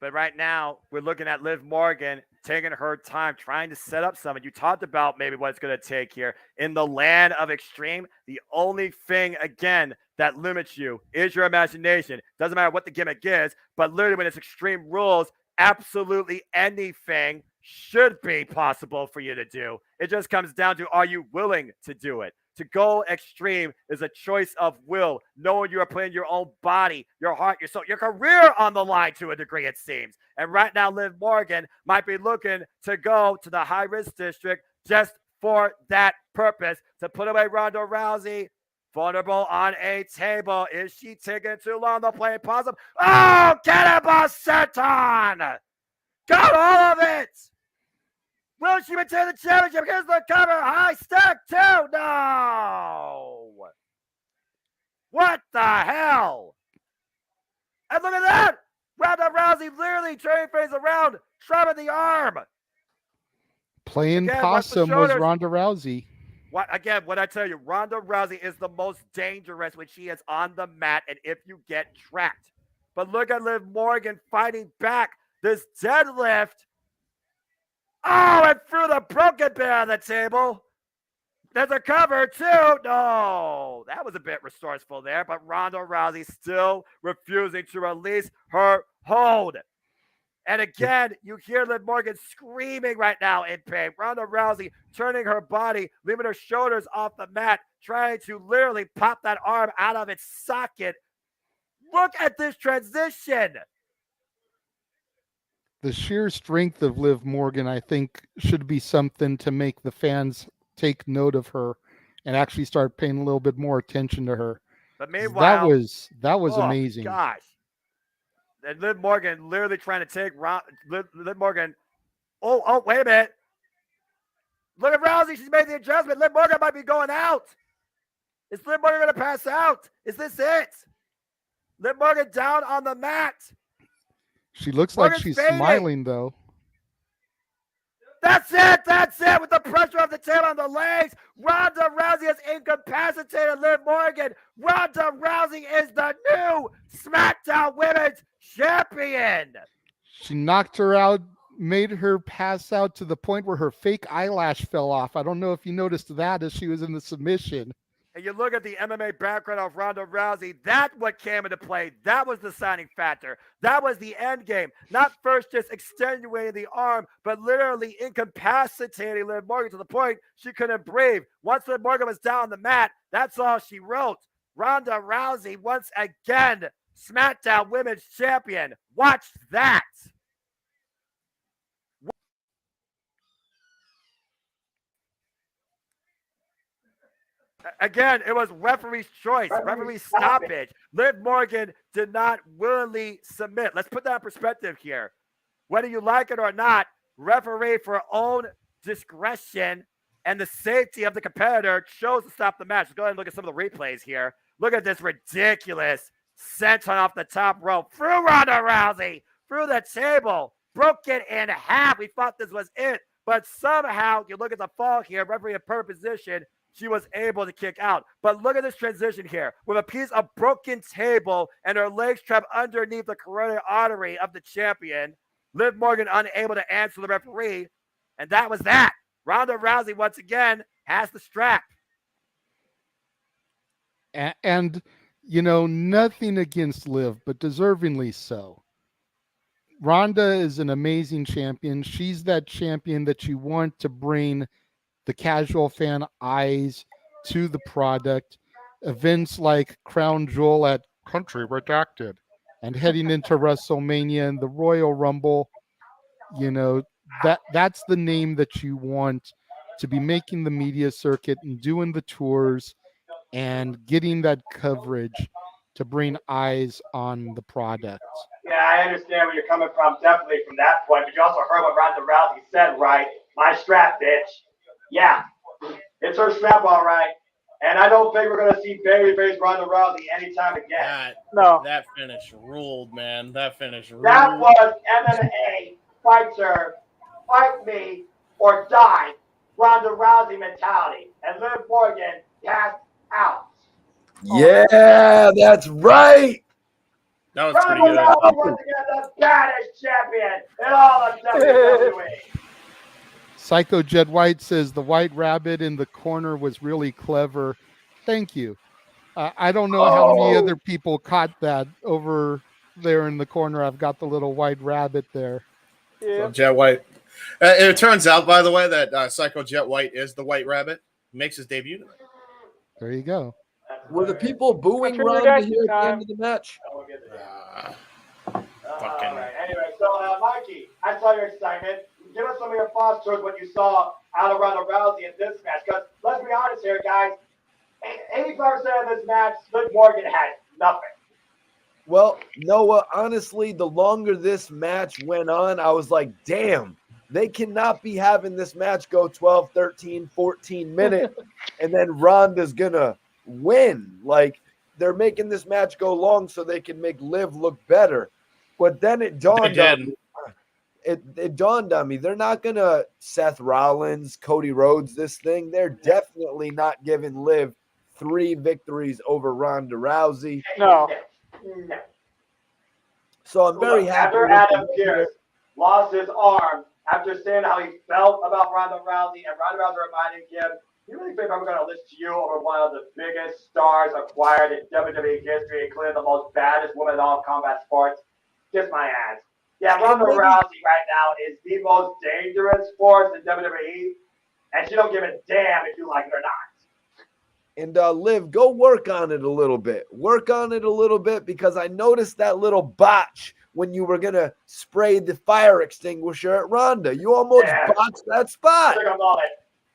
But right now, we're looking at Liv Morgan taking her time, trying to set up something. You talked about maybe what it's going to take here. In the land of extreme, the only thing, again, that limits you is your imagination. Doesn't matter what the gimmick is, but literally when it's extreme rules, absolutely anything should be possible for you to do. It just comes down to, are you willing to do it? To go extreme is a choice of will, knowing you are putting your own body, your heart, your soul, your career on the line to a degree, it seems. And right now, Liv Morgan might be looking to go to the high-risk district just for that purpose, to put away Ronda Rousey. Vulnerable on a table. Is she taking too long to play possum? Oh, Cannonball Senton! Got all of it! Will she retain the championship? Here's the cover. High stack two. No. What the hell? And look at that. Ronda Rousey literally turning things around, trapping the arm. Playing possum was Ronda Rousey. What I tell you, Ronda Rousey is the most dangerous when she is on the mat and if you get trapped. But look at Liv Morgan fighting back. This deadlift. Oh, and threw the broken bear on the table. There's a cover, too. No, that was a bit resourceful there, but Ronda Rousey still refusing to release her hold. And again, you hear Liv Morgan screaming right now in pain. Ronda Rousey turning her body, leaving her shoulders off the mat, trying to literally pop that arm out of its socket. Look at this transition. The sheer strength of Liv Morgan, I think, should be something to make the fans take note of her and actually start paying a little bit more attention to her. But meanwhile, that was amazing. Gosh. And Liv Morgan literally trying to take Liv Morgan. Oh, wait a minute. Look at Rousey. She's made the adjustment. Liv Morgan might be going out. Is Liv Morgan going to pass out? Is this it? Liv Morgan down on the mat. She looks like she's smiling, though. That's it. With the pressure of the tail on the legs, Ronda Rousey has incapacitated Liv Morgan. Ronda Rousey is the new SmackDown Women's Champion. She knocked her out, made her pass out to the point where her fake eyelash fell off. I don't know if you noticed that as she was in the submission. And you look at the MMA background of Ronda Rousey, that's what came into play. That was the signing factor. That was the end game. Not first just extenuating the arm, but literally incapacitating Liv Morgan to the point she couldn't breathe. Once Liv Morgan was down on the mat, that's all she wrote. Ronda Rousey, once again, SmackDown Women's Champion. Watch that. Again, it was referee's choice, referee's stoppage. Liv Morgan did not willingly submit. Let's put that in perspective here. Whether you like it or not, referee for own discretion and the safety of the competitor chose to stop the match. Let's go ahead and look at some of the replays here. Look at this ridiculous senton off the top rope through Ronda Rousey, through the table, broke it in half. We thought this was it, but somehow, you look at the fall here, referee in perfect position, she was able to kick out. But look at this transition here. With a piece of broken table and her legs trapped underneath the carotid artery of the champion, Liv Morgan unable to answer the referee. And that was that. Ronda Rousey, once again, has the strap. And you know, nothing against Liv, but deservingly so. Ronda is an amazing champion. She's that champion that you want to bring the casual fan eyes to the product. Events like Crown Jewel at Country Redacted and heading into WrestleMania and the Royal Rumble, you know, that's the name that you want to be making the media circuit and doing the tours and getting that coverage to bring eyes on the product. Yeah, I understand where you're coming from, definitely from that point, but you also heard what Ronda Rousey said, right? My strap, bitch. Yeah, it's her strap, all right. And I don't think we're going to see babyface Ronda Rousey anytime again. That finish ruled, man. That finish ruled. That was MMA fighter, fight me or die, Ronda Rousey mentality. And Liv Morgan passed out. Yeah, that's right. That was Ronda pretty good. Rousey once again the baddest champion in all of WWE. Psycho Jet White says the White Rabbit in the corner was really clever. Thank you. I don't know how many other people caught that over there in the corner. I've got the little White Rabbit there. Yeah. So Jet White. It turns out, by the way, that Psycho Jet White is the White Rabbit. Makes his debut tonight. There you go. Were the people booing That's your Ronda reaction here at the time. end of the match? Fucking. Right. Anyway, so Mikey, I saw your excitement. Give us some of your thoughts towards what you saw out of Ronda Rousey in this match. Because let's be honest here, guys. 85% of this match, Liv Morgan had nothing. Well, Noah, honestly, the longer this match went on, I was like, damn, they cannot be having this match go 12, 13, 14 minutes, and then Ronda's going to win. Like, they're making this match go long so they can make Liv look better. But then it dawned on me. It dawned on me. They're not going to Seth Rollins, Cody Rhodes this thing. They're definitely not giving Liv 3 victories over Ronda Rousey. No. So I'm very happy. After Adam Pearce lost his arm after saying how he felt about Ronda Rousey, and Ronda Rousey reminding him, you really think I'm going to list you over one of the biggest stars acquired in WWE history, including the most baddest woman in all combat sports? Kiss my ass. Yeah, Ronda Rousey right now is the most dangerous force in WWE, and she don't give a damn if you like it or not. And Liv, go work on it a little bit. Work on it a little bit because I noticed that little botch when you were going to spray the fire extinguisher at Ronda. You almost botched that spot.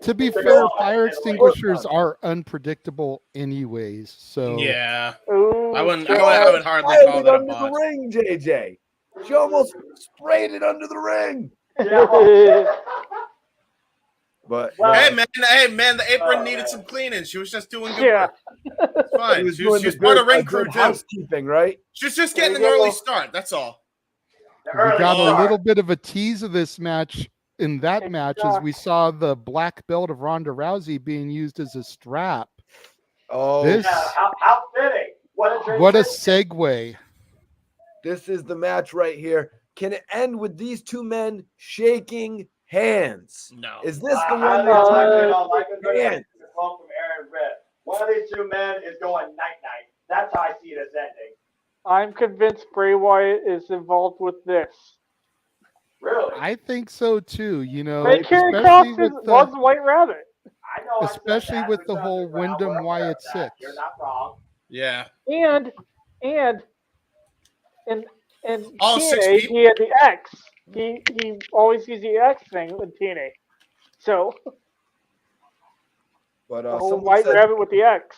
To be fair, fire extinguishers are unpredictable anyways. So yeah, Ooh, I wouldn't Fire hardly call it that a under the botch. ring, JJ. She almost sprayed it under the ring. But Hey man, the apron needed some cleaning. She was just doing good work. It's fine. She was part of ring crew too. Housekeeping, right? She's just getting an early start. That's all. we got a little bit of a tease of this match in that match as we saw the black belt of Ronda Rousey being used as a strap. Oh, this how fitting! What a segue! This is the match right here. Can it end with these two men shaking hands? No. Is this the one that's from Aaron Ritt. One of these two men is going night-night. That's how I see it as ending. I'm convinced Bray Wyatt is involved with this. Really? I think so too. You know, Ray Carey Cross was the White Rabbit. I know. Especially with the whole Wyndham Wyatt 6. You're not wrong. Yeah. And all TNA, 6 people. he had the X. He always used the X thing with TNA. So but the whole White Rabbit with the X.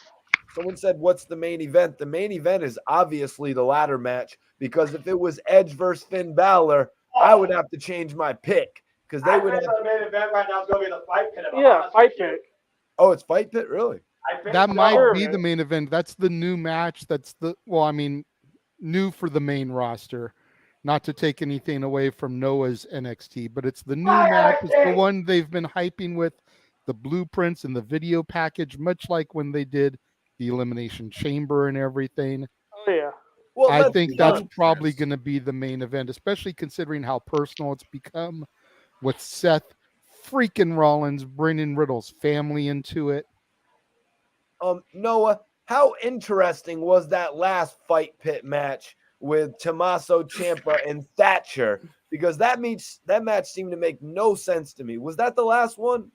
Someone said, "What's the main event?" The main event is obviously the ladder match because if it was Edge versus Finn Balor, I would have to change my pick because they would have. The main event right now is going to be the fight pit. Yeah, fight pit. Oh, it's fight pit, really? That might be the main event. That's the new match. That's new for the main roster. Not to take anything away from Noah's NXT, but it's the new match. It's the one they've been hyping with the blueprints and the video package, much like when they did the Elimination Chamber and everything. Oh, yeah. Well, I think that's probably going to be the main event, especially considering how personal it's become with Seth freaking Rollins bringing Riddle's family into it. Noah, how interesting was that last fight pit match with Tommaso Ciampa and Thatcher? Because that match seemed to make no sense to me. Was that the last one?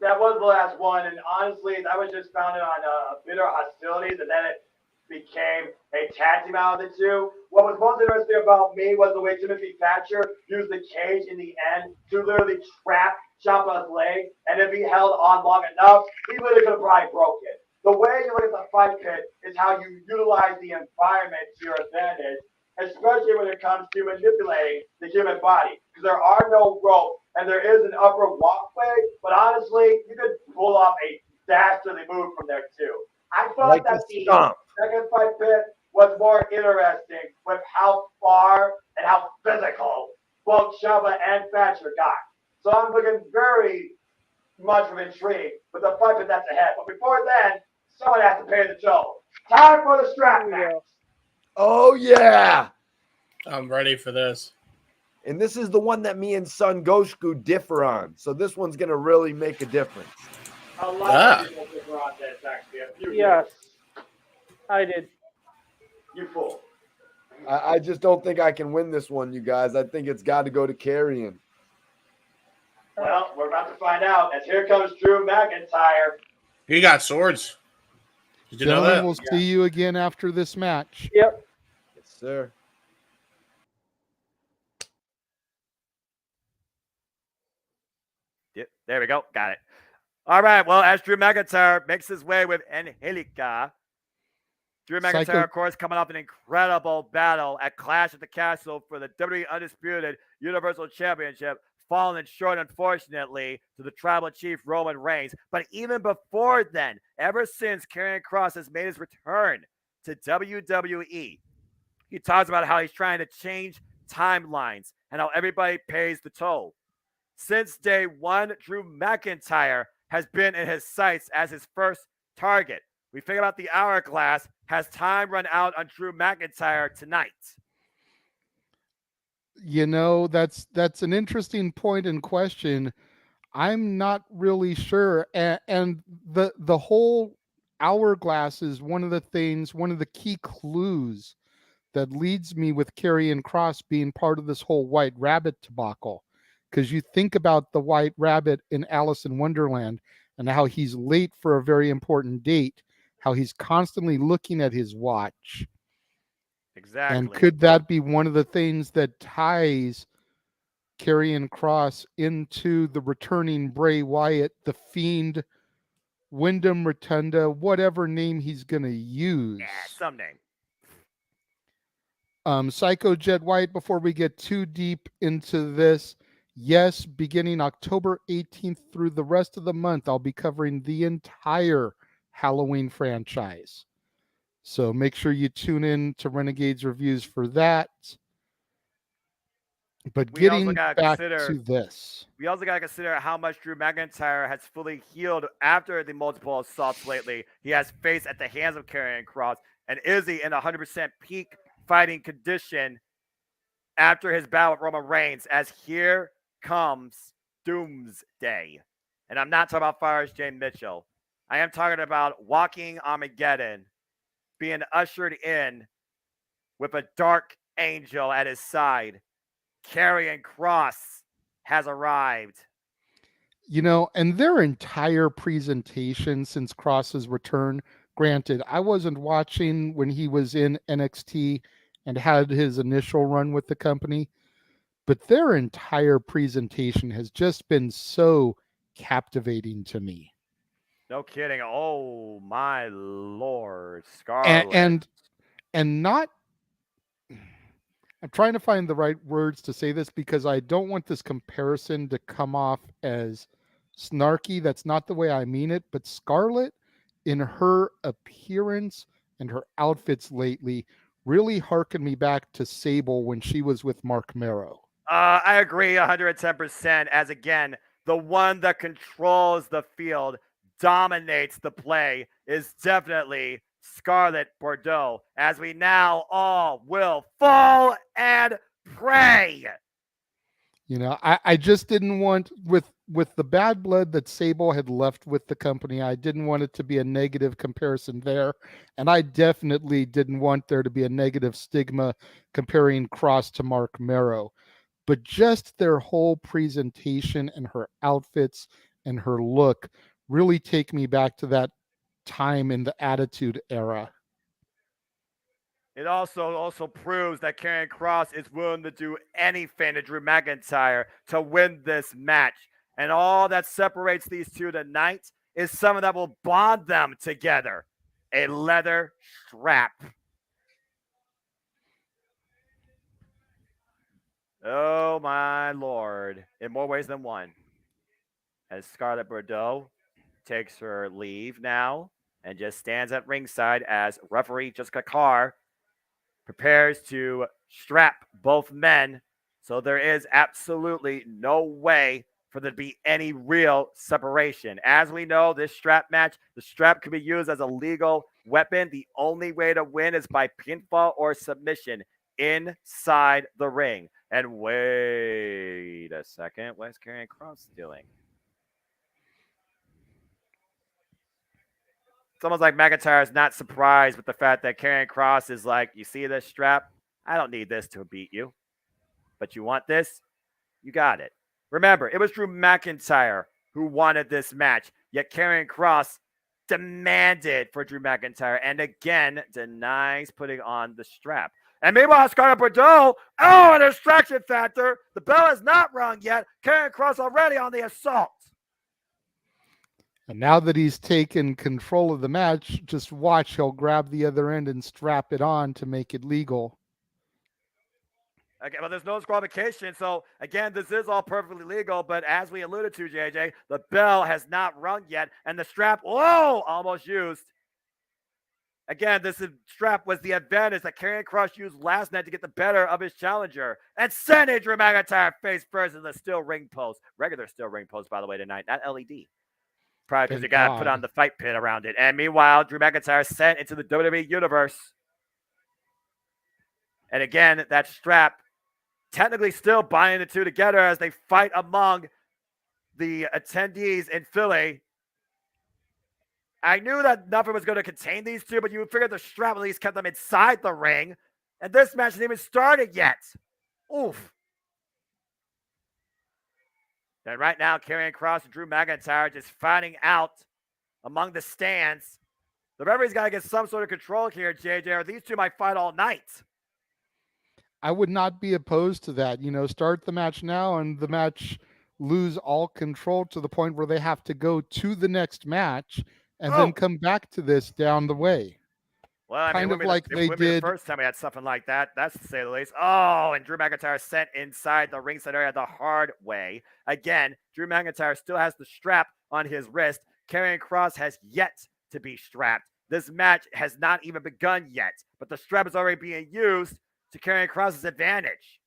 That was the last one, and honestly, that was just founded on bitter hostilities, and then it became a tag team out of the two. What was most interesting about me was the way Timothy Thatcher used the cage in the end to literally trap Ciampa's leg, and if he held on long enough, he literally could have probably broke it. The way you look at the fight pit is how you utilize the environment to your advantage, especially when it comes to manipulating the human body, because there are no ropes and there is an upper walkway, but honestly, you could pull off a dastardly move from there too. thought Like that a the stomp. second fight pit was more interesting with how far and how physical both Chuba and Thatcher got. So I'm looking very much of intrigue with the fight pit that's ahead. But before then, someone has to pay the toll. Time for the strap match. Oh, yeah. I'm ready for this. And this is the one that me and Son Goshku differ on. So this one's going to really make a difference. A lot of people differ on this, actually. A few Yes, do. I did. You fool. I just don't think I can win this one, you guys. I think it's got to go to Carrion. Well, we're about to find out as here comes Drew McIntyre. He got swords. Did you know Gentlemen, that? we'll see you again after this match. Yep. Yes, sir. Yep, there we go. Got it. All right. Well, as Drew McIntyre makes his way with Angelica, Drew McIntyre, of course, coming off an incredible battle at Clash at the Castle for the WWE Undisputed Universal Championship, falling short, unfortunately, to the Tribal Chief Roman Reigns. But even before then, ever since Karrion Kross has made his return to WWE, he talks about how he's trying to change timelines and how everybody pays the toll. Since day one, Drew McIntyre has been in his sights as his first target. We figure out the hourglass. Has time run out on Drew McIntyre tonight? You know, that's an interesting point in question. I'm not really sure, and the whole hourglass is one of the things, one of the key clues that leads me with Karrion Kross being part of this whole White Rabbit debacle. Because you think about the White Rabbit in Alice in Wonderland and how he's late for a very important date, how he's constantly looking at his watch. Exactly. And could that be one of the things that ties Karrion Kross into the returning Bray Wyatt, the Fiend, Wyndham Rotunda, whatever name he's going to use? Yeah, some name. Psycho Jet White, before we get too deep into this, yes, beginning October 18th through the rest of the month, I'll be covering the entire Halloween franchise. So make sure you tune in to Renegade's reviews for that. But getting back to this, we also got to consider how much Drew McIntyre has fully healed after the multiple assaults lately he has faced at the hands of Karrion Kross. And is he in 100% peak fighting condition after his battle with Roman Reigns, as here comes Doomsday? And I'm not talking about Fires J. Mitchell. I am talking about walking Armageddon being ushered in with a dark angel at his side. Karrion Kross has arrived. You know, and their entire presentation since Kross's return, granted, I wasn't watching when he was in NXT and had his initial run with the company, but their entire presentation has just been so captivating to me. No kidding. Oh my Lord, Scarlett. And not, I'm trying to find the right words to say this because I don't want this comparison to come off as snarky. That's not the way I mean it, but Scarlett, in her appearance and her outfits lately, really harkened me back to Sable when she was with Mark Marrow. I agree 110%. As again, the one that controls the field, dominates the play, is definitely Scarlett Bordeaux, as we now all will fall and pray. You know, I just didn't want, with the bad blood that Sable had left with the company, I didn't want it to be a negative comparison there. And I definitely didn't want there to be a negative stigma comparing Kross to Mark Marrow. But just their whole presentation and her outfits and her look really take me back to that time in the Attitude Era. It also proves that Karrion Kross is willing to do anything to Drew McIntyre to win this match. And all that separates these two tonight is something that will bond them together. A leather strap. Oh my Lord. In more ways than one. As Scarlett Bordeaux takes her leave now and just stands at ringside as referee Jessica Carr prepares to strap both men. So there is absolutely no way for there to be any real separation. As we know, this strap match, the strap can be used as a legal weapon. The only way to win is by pinfall or submission inside the ring. And wait a second, what's Karrion Kross doing? It's almost like McIntyre is not surprised with the fact that Karrion Kross is like, you see this strap? I don't need this to beat you. But you want this? You got it. Remember, it was Drew McIntyre who wanted this match, yet Karrion Kross demanded for Drew McIntyre and again denies putting on the strap. And meanwhile, Scarlett Bordeaux, a distraction factor. The bell is not rung yet. Karrion Kross already on the assault. And now that he's taken control of the match, just watch, he'll grab the other end and strap it on to make it legal. Okay, well, there's no disqualification. So, again, this is all perfectly legal. But as we alluded to, JJ, the bell has not rung yet. And the strap, almost used. Again, this strap was the advantage that Karrion Kross used last night to get the better of his challenger. And sending Drew McIntyre face first in the steel ring post. Regular steel ring post, by the way, tonight, not LED. Probably because you got to put on the fight pit around it. And meanwhile, Drew McIntyre sent into the WWE Universe. And again, that strap technically still binding the two together as they fight among the attendees in Philly. I knew that nothing was going to contain these two, but you figured the strap at least kept them inside the ring. And this match hasn't even started yet. Oof. And right now, Karrion Kross and Drew McIntyre just fighting out among the stands. The referee's got to get some sort of control here, JJ, or these two might fight all night. I would not be opposed to that. Start the match now and the match lose all control to the point where they have to go to the next match and then come back to this down the way. Well, I kind mean, of like they did the first time we had something like that. That's to say the least. And Drew McIntyre sent inside the ringside area the hard way. Again, Drew McIntyre still has the strap on his wrist. Karrion Kross has yet to be strapped. This match has not even begun yet, but the strap is already being used to Karrion Kross's advantage.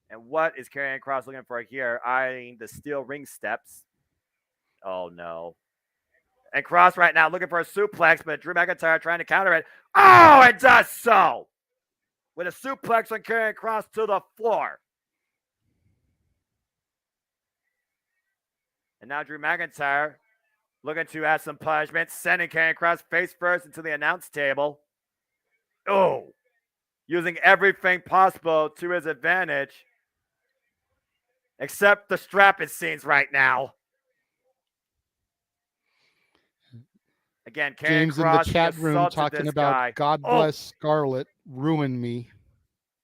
And what is Karrion Kross looking for here? Eyeing the steel ring steps. Oh, no. And Kross right now looking for a suplex, but Drew McIntyre trying to counter it. It does so! With a suplex on Karrion Kross to the floor. And now Drew McIntyre looking to add some punishment, sending Karrion Kross face first into the announce table. Using everything possible to his advantage. Except the strap, it seems, right now. Again, James Kross, in the chat room talking about guy. God bless Scarlett, ruin me.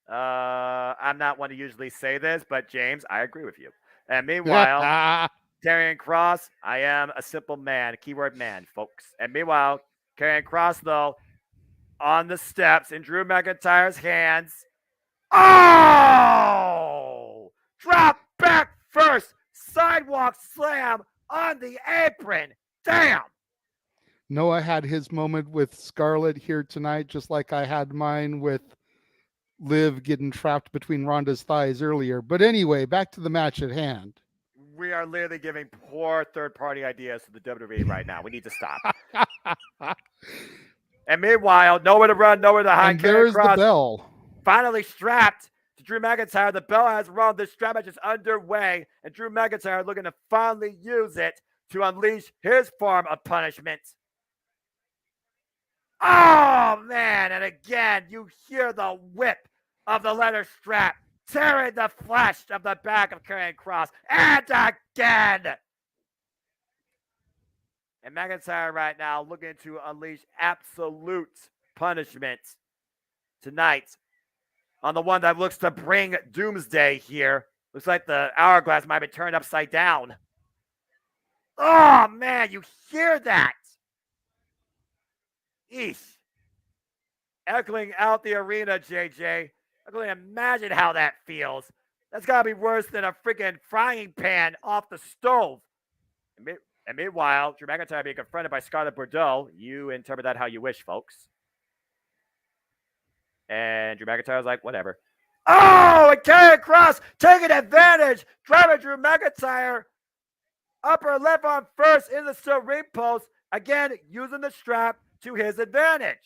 I'm not one to usually say this, but James, I agree with you. And meanwhile, Karrion Kross, I am a simple man, keyword man, folks. And meanwhile, Karrion Kross, though, on the steps in Drew McIntyre's hands. Drop back first, sidewalk slam on the apron. Damn. Noah had his moment with Scarlett here tonight, just like I had mine with Liv getting trapped between Ronda's thighs earlier. But anyway, back to the match at hand. We are literally giving poor third-party ideas to the WWE right now. We need to stop. And meanwhile, nowhere to run, nowhere to hide. And there's the bell. Finally strapped to Drew McIntyre. The bell has rung. This strap match is underway. And Drew McIntyre looking to finally use it to unleash his form of punishment. Man. And again, you hear the whip of the leather strap tearing the flesh of the back of Karrion Kross. And again. And McIntyre right now looking to unleash absolute punishment tonight on the one that looks to bring doomsday here. Looks like the hourglass might be turned upside down. Man, you hear that? Eesh. Echoing out the arena, JJ. I can only imagine how that feels. That's got to be worse than a freaking frying pan off the stove. And meanwhile, Drew McIntyre being confronted by Scarlett Bordeaux. You interpret that how you wish, folks. And Drew McIntyre was like, whatever. Oh, and Karrion Kross taking advantage, driving Drew McIntyre upper left arm first in the ring post. Again, using the strap to his advantage.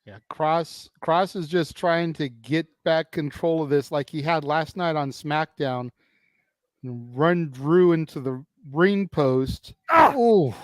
Yeah, Cross is just trying to get back control of this like he had last night on SmackDown. Run Drew into the ring post. Oh.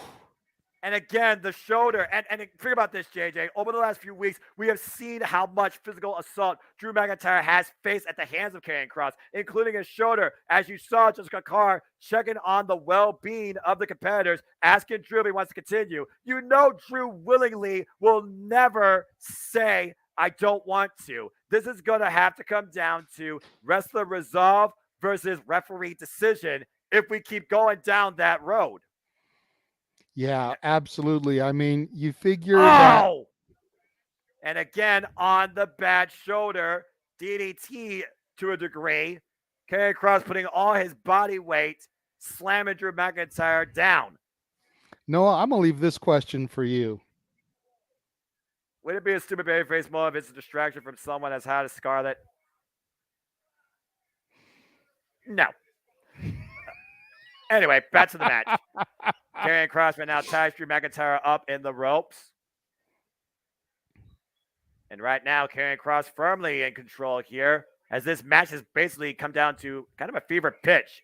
And again, the shoulder. And think about this, JJ. Over the last few weeks, we have seen how much physical assault Drew McIntyre has faced at the hands of Karrion Kross, including his shoulder. As you saw, Jessica Carr checking on the well-being of the competitors, asking Drew if he wants to continue. You know Drew willingly will never say, I don't want to. This is going to have to come down to wrestler resolve versus referee decision if we keep going down that road. Yeah, absolutely. I mean, you figure that. And again, on the bad shoulder, DDT to a degree. Karrion Kross putting all his body weight, slamming Drew McIntyre down. Noah, I'm going to leave this question for you. Would it be a stupid babyface move if it's a distraction from someone as hot as Scarlett? No. Anyway, back to the match. Karrion Kross right now ties Drew McIntyre up in the ropes. And right now, Karrion Kross firmly in control here, as this match has basically come down to kind of a fever pitch.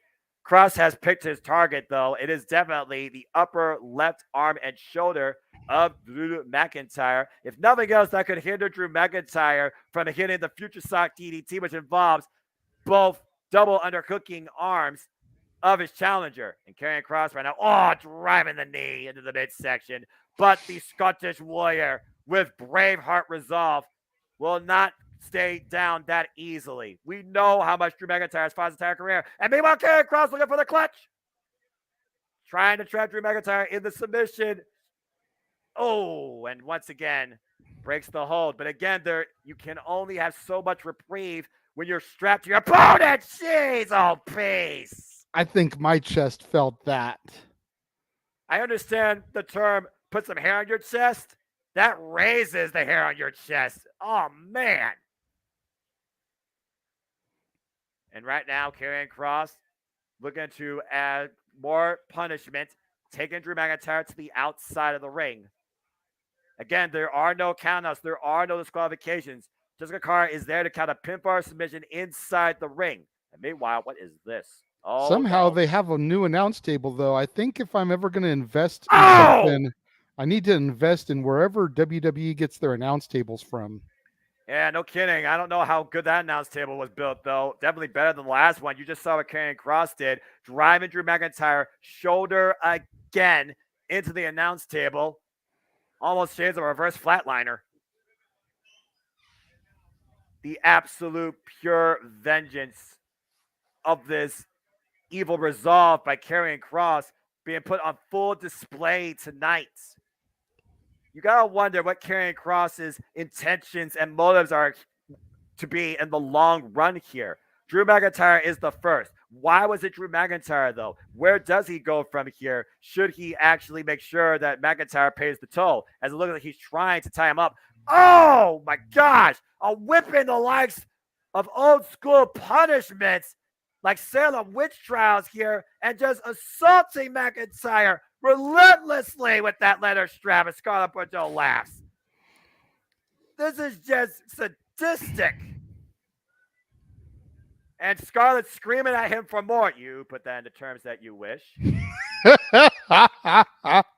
Kross has picked his target, though. It is definitely the upper left arm and shoulder of Drew McIntyre. If nothing else, that could hinder Drew McIntyre from hitting the Future Sock DDT, which involves both double undercooking arms of his challenger. And Karrion Kross right now, driving the knee into the midsection. But the Scottish Warrior with Braveheart resolve will not stay down that easily. We know how much Drew McIntyre has fought his entire career. And meanwhile, Karrion Kross looking for the clutch. Trying to trap Drew McIntyre in the submission. Oh, and once again, breaks the hold. But again, you can only have so much reprieve when you're strapped to your opponent. Jeez, oh, peace. I think my chest felt that. I understand the term put some hair on your chest. That raises the hair on your chest. Oh, man. And right now, Karrion Kross looking to add more punishment, taking Drew McIntyre to the outside of the ring. Again, there are no countouts. There are no disqualifications. Jessica Carr is there to count a pinfall submission inside the ring. And meanwhile, what is this? Oh, somehow no. They have a new announce table, though. I think if I'm ever going to invest in something, I need to invest in wherever WWE gets their announce tables from. Yeah, no kidding. I don't know how good that announce table was built, though. Definitely better than the last one. You just saw what Karrion Kross did, driving Drew McIntyre shoulder again into the announce table. Almost shades of a reverse flatliner. The absolute pure vengeance of this evil resolve by Karrion Kross being put on full display tonight. You gotta wonder what Karrion Kross's intentions and motives are to be in the long run here. Drew McIntyre is the first. Why was it Drew McIntyre, though? Where does he go from here? Should he actually make sure that McIntyre pays the toll? As it looks like he's trying to tie him up. Oh, my gosh. A whipping the likes of old school punishments like Salem witch trials here and just assaulting McIntyre relentlessly with that leather strap, as Scarlett Bordeaux laughs. This is just sadistic. And Scarlett screaming at him for more. You put that into terms that you wish.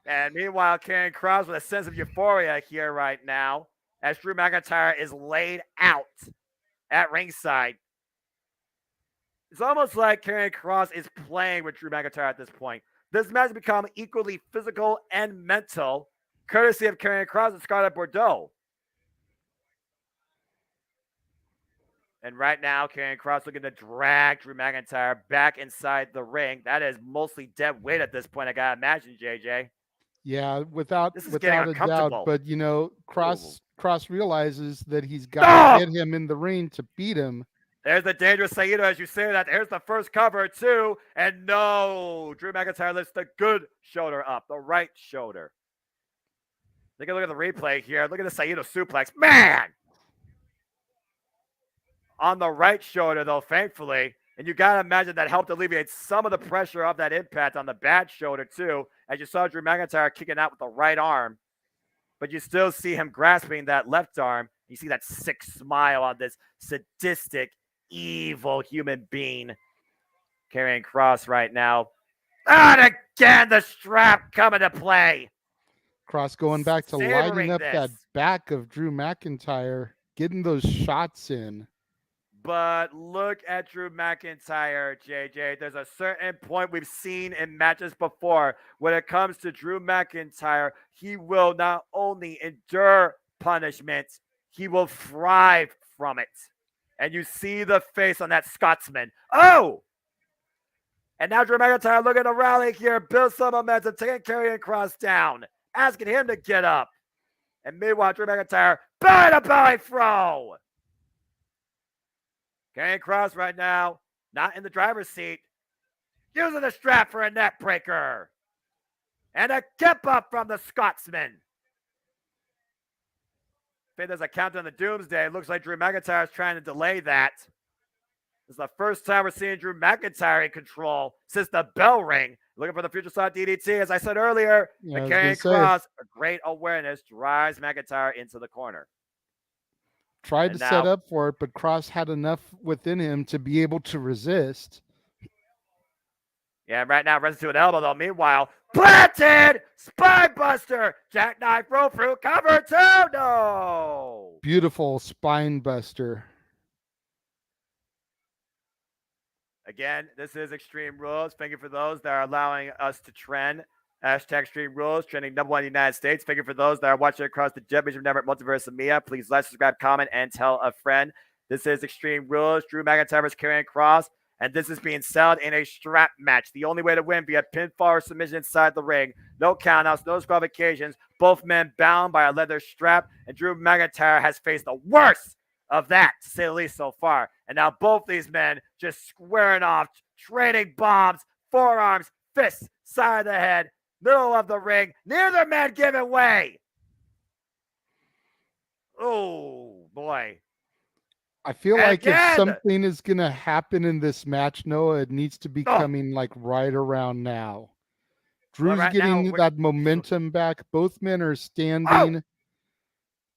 And meanwhile, Karrion Kross with a sense of euphoria here right now as Drew McIntyre is laid out at ringside. It's almost like Karrion Kross is playing with Drew McIntyre at this point. This match has become equally physical and mental, courtesy of Karrion Kross and Scarlett Bordeaux. And right now, Karrion Kross looking to drag Drew McIntyre back inside the ring. That is mostly dead weight at this point, I gotta imagine, JJ. Yeah, without a doubt. But Kross realizes that he's got to get him in the ring to beat him. There's the dangerous Saito as you say that. There's the first cover, too. And no, Drew McIntyre lifts the good shoulder up, the right shoulder. Look at the replay here. Look at the Saito suplex. Man! On the right shoulder, though, thankfully. And you got to imagine that helped alleviate some of the pressure of that impact on the bad shoulder, too. As you saw Drew McIntyre kicking out with the right arm. But you still see him grasping that left arm. You see that sick smile on this sadistic, evil human being carrying Cross right now. And again, the strap coming to play. Cross going back to lighting up Savoring that this. back of Drew McIntyre, getting those shots in. But look at Drew McIntyre, JJ. There's a certain point we've seen in matches before. When it comes to Drew McIntyre, he will not only endure punishment, he will thrive from it. And you see the face on that Scotsman. Oh! And now Drew McIntyre looking to rally here, build some momentum, taking Karrion Kross down, asking him to get up. And meanwhile, Drew McIntyre, belly to belly throw. Karrion Kross right now, not in the driver's seat, using the strap for a neck breaker. And a kip up from the Scotsman. I think there's a count on the Doomsday. It looks like Drew McIntyre is trying to delay that. This is the first time we're seeing Drew McIntyre in control since the bell ring. Looking for the future side DDT. As I said earlier, the Karrion Kross, a great awareness, drives McIntyre into the corner. Tried to set up for it, but Kross had enough within him to be able to resist. Yeah, right now, runs to an elbow, though. Meanwhile, planted! Spine buster! Jackknife roll through, cover two! No! Beautiful spine buster. Again, this is Extreme Rules. Thank you for those that are allowing us to trend. Hashtag Extreme Rules, trending #1 in the United States. Thank you for those that are watching across the Championship Network, Multiverse, and Mia. Please like, subscribe, comment, and tell a friend. This is Extreme Rules. Drew McIntyre vs. Karrion Kross. And this is being sold in a strap match. The only way to win via pinfall or submission inside the ring. No countouts, no disqualifications. Both men bound by a leather strap. And Drew McIntyre has faced the worst of that, to say the least, so far. And now both these men just squaring off, trading bombs, forearms, fists, side of the head, middle of the ring. Neither man giving way. Oh, boy. I feel like if something is going to happen in this match, Noah, it needs to be coming like right around now. Drew's getting that momentum back. Both men are standing.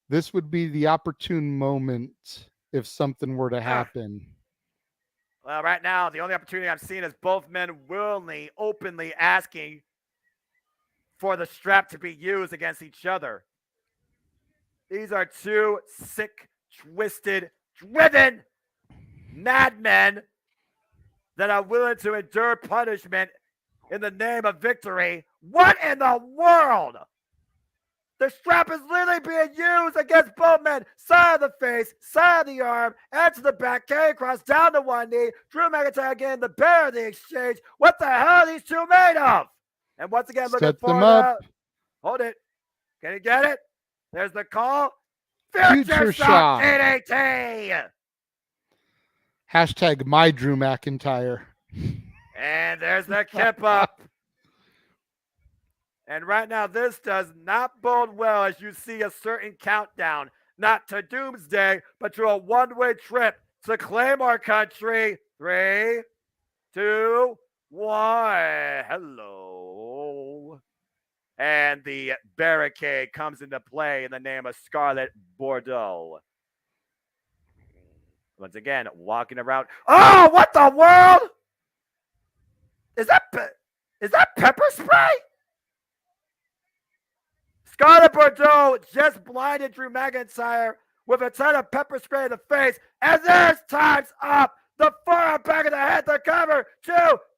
This would be the opportune moment if something were to happen. Well, right now, the only opportunity I'm seeing is both men willingly, openly asking for the strap to be used against each other. These are two sick, twisted, driven madmen that are willing to endure punishment in the name of victory. What in the world? The strap is literally being used against both men. Side of the face, side of the arm, and to the back. Karrion Kross down to one knee. Drew McIntyre getting the bear of the exchange. What the hell are these two made of? And once again, looking for the... Hold it. Can you get it? There's the call. Future Shock DDT. Hashtag my Drew McIntyre. And there's the kip up. And right now, this does not bode well as you see a certain countdown, not to Doomsday, but to a one-way trip to Claymore Country. 3, 2, 1. Hello. And the barricade comes into play in the name of Scarlett Bordeaux. Once again, walking around. Oh, what the world? Is that pepper spray? Scarlett Bordeaux just blinded Drew McIntyre with a ton of pepper spray in the face. And there's time's up. The forearm back of the head to cover. 2,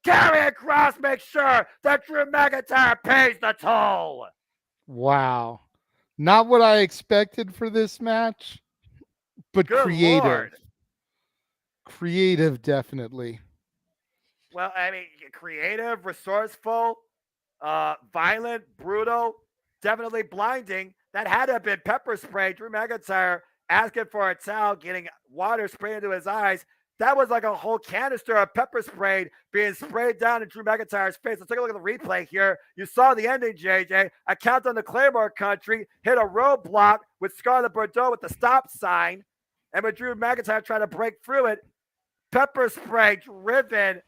Karrion Kross makes sure that Drew McIntyre pays the toll. Wow. Not what I expected for this match, but Good creative. Lord. Creative, definitely. Well, I mean, creative, resourceful, violent, brutal, definitely blinding. That had to have been pepper spray. Drew McIntyre asking for a towel, getting water sprayed into his eyes. that was like a whole canister of pepper spray being sprayed down in Drew McIntyre's face. Let's take a look at the replay here. You saw the ending, JJ. A count on the Claymore country, hit a roadblock with Scarlett Bordeaux with the stop sign, and with Drew McIntyre trying to break through it, pepper spray driven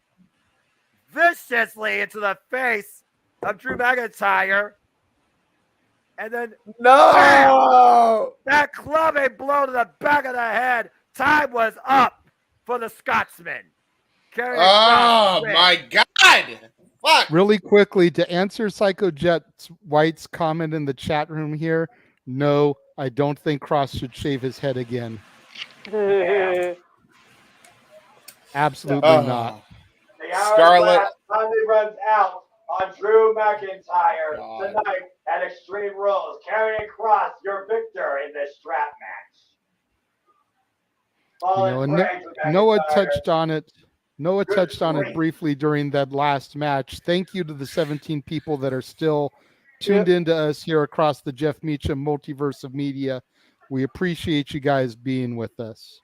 viciously into the face of Drew McIntyre. And then No! that clubbing blow to the back of the head. Time was up for the Scotsman. Oh my God! Fuck. Really quickly to answer Psycho Jet White's comment in the chat room here. No, I don't think Cross should shave his head again. Absolutely not. The hourglass Scarlett finally runs out on Drew McIntyre tonight at Extreme Rules. Karrion Kross, your victor in this strap match. Noah touched on it. Noah touched on it briefly during that last match. Thank you to the 17 people that are still tuned into us here across the Jeff Meacham multiverse of media. We appreciate you guys being with us.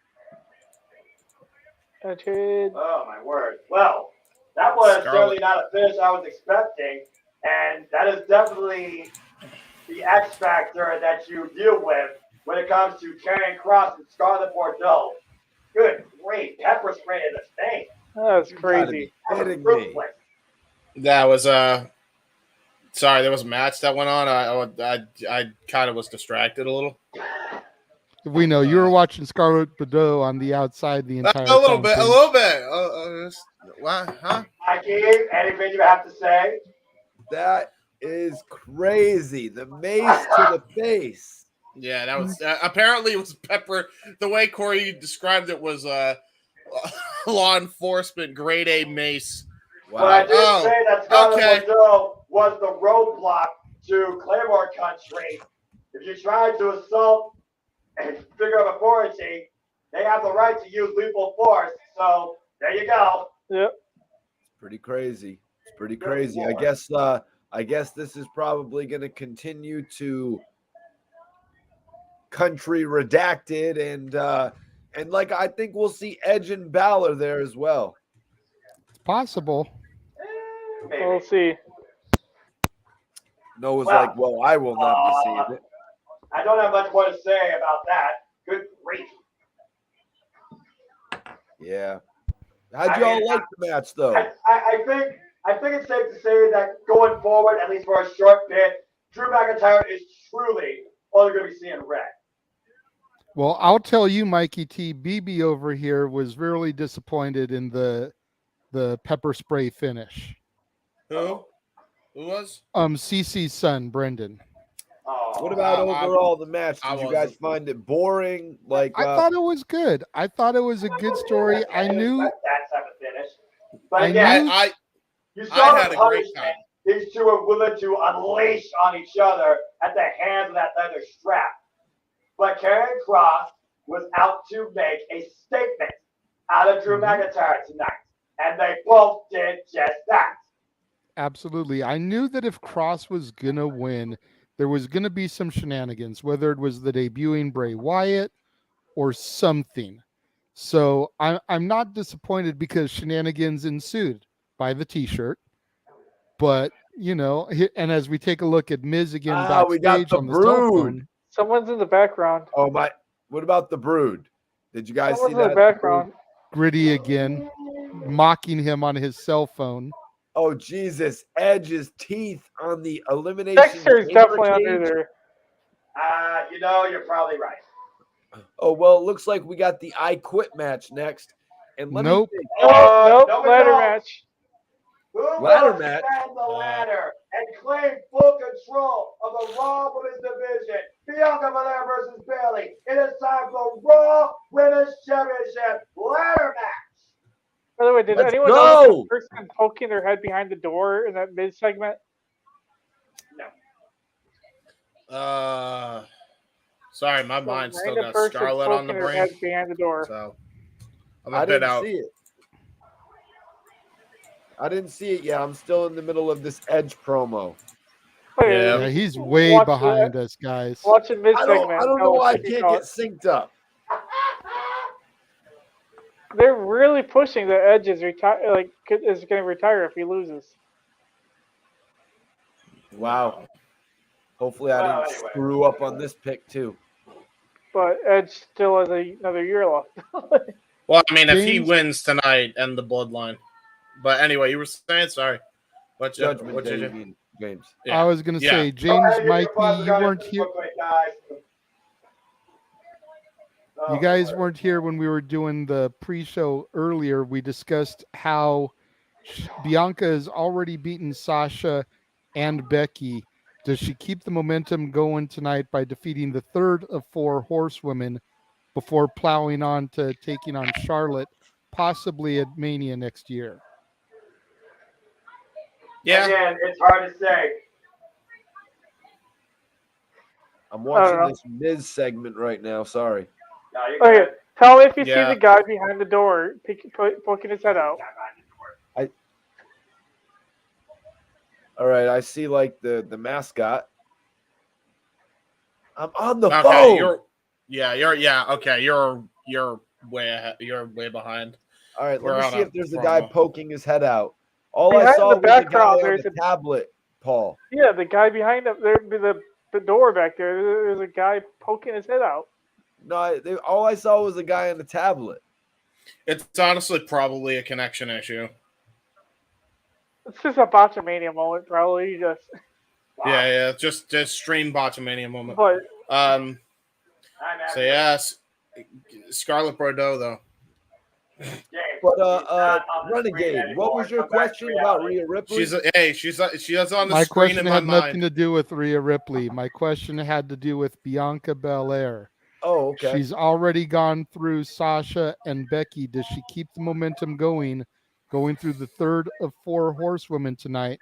Oh, my word. Well, that was certainly not a finish I was expecting, and that is definitely the X factor that you deal with when it comes to Karrion Kross and Scarlett Bordeaux. Good grief, pepper spray in the face. That's crazy. That was sorry, there was a match that went on. I kind of was distracted a little. We know you were watching Scarlett Bordeaux on the outside the entire time. A little bit. What? Huh? Mikey, anything you have to say? That is crazy. The mace to the face. Yeah, that was apparently it was pepper. The way Corey described it was law enforcement grade A mace. Wow. But I did say that Scarlett Bordeaux was the roadblock to Claymore Country. If you try to assault and figure of authority, they have the right to use lethal force. So there you go. Yep. It's pretty crazy. It's pretty crazy. I guess this is probably going to continue to country redacted and like I think we'll see Edge and Balor there as well. It's possible. We'll see. Noah's like, well, I will not be seeing it. I don't have much more to say about that. Good grief. Yeah. How'd y'all like the match, though? I think it's safe to say that going forward, at least for a short bit, Drew McIntyre is truly only going to be seeing red. Well, I'll tell you, Mikey T. BB over here was really disappointed in the pepper spray finish. Who? Who was? CC's son, Brendan. What about overall the match? Did you guys find it boring? Like I thought it was good. I thought it was a good story. I knew that type of finish. But again, you saw the punishment these two are willing to unleash on each other at the hands of that leather strap. But Karrion Kross was out to make a statement out of Drew McIntyre tonight. And they both did just that. Absolutely. I knew that if Kross was going to win, there was going to be some shenanigans, whether it was the debuting Bray Wyatt or something. So I'm not disappointed because shenanigans ensued by the T-shirt. But, you know, and as we take a look at Miz again backstage we got the on the Brood. cell phone. Someone's in the background. Oh, my. What about the Brood? Did you guys see Someone's that? in the background. Gritty again, mocking him on his cell phone. Oh, Jesus. Edge's teeth on the elimination. Dexter's definitely under there. You know, you're probably right. Oh, well, it looks like we got the I Quit match next. And let Nope. me think. Nope, ladder match. Who Ladder will match? stand the ladder and claim full control of the Raw Women's Division? Bianca Belair versus Bayley. It is time for Raw Women's Championship ladder match. By the way, did Let's anyone go. notice the person poking their head behind the door in that mid segment? No. Sorry, my mind still Random got person Scarlet on the poking their brain. head behind the door. So I'm I a bit didn't out. see it. I didn't see it yet. I'm still in the middle of this Edge promo. Yeah, he's way Watch behind us, guys. Watching mid segment. I don't know why I can't get synced up. They're really pushing that Edge is is going to retire if he loses. Wow. Hopefully, I didn't anyway. screw up on this pick too. But Edge still has another year left. Well, I mean, if he James- wins tonight, end the bloodline. But anyway, you were saying, sorry. Judgment what Day, did you you? mean, James? I was going to Yeah. say, James, Mikey, you weren't here. Guys. You guys weren't here when we were doing the pre-show earlier. We discussed how Bianca has already beaten Sasha and Becky. Does she keep the momentum going tonight by defeating the third of 4 horsewomen before plowing on to taking on Charlotte, possibly at Mania next year? Yeah. Again, it's hard to say. I'm watching this Miz segment right now. Sorry. No, you're Okay, good. tell me if you see Yeah. the guy behind the door poking his head out. All right, I see like the mascot. I'm on the Okay, phone. You're way ahead. You're way behind. All right, We're let me on see a if there's a guy promo. poking his head out. All I Behind saw the was a guy background, on there's the tablet, Paul. Yeah, the guy behind the door back there. There's a guy poking his head out. No, all I saw was a guy on the tablet. It's honestly probably a connection issue. It's just a Botchamania moment, probably. Just Yeah, just stream Botchamania moment. but So yes, Scarlett Bordeaux though. But Renegade, what was your question about Rhea Ripley? She's on the My screen question in my had mind. nothing to do with Rhea Ripley. My question had to do with Bianca Belair. Oh, okay. She's already gone through Sasha and Becky. Does she keep the momentum going through the third of 4 horsewomen tonight,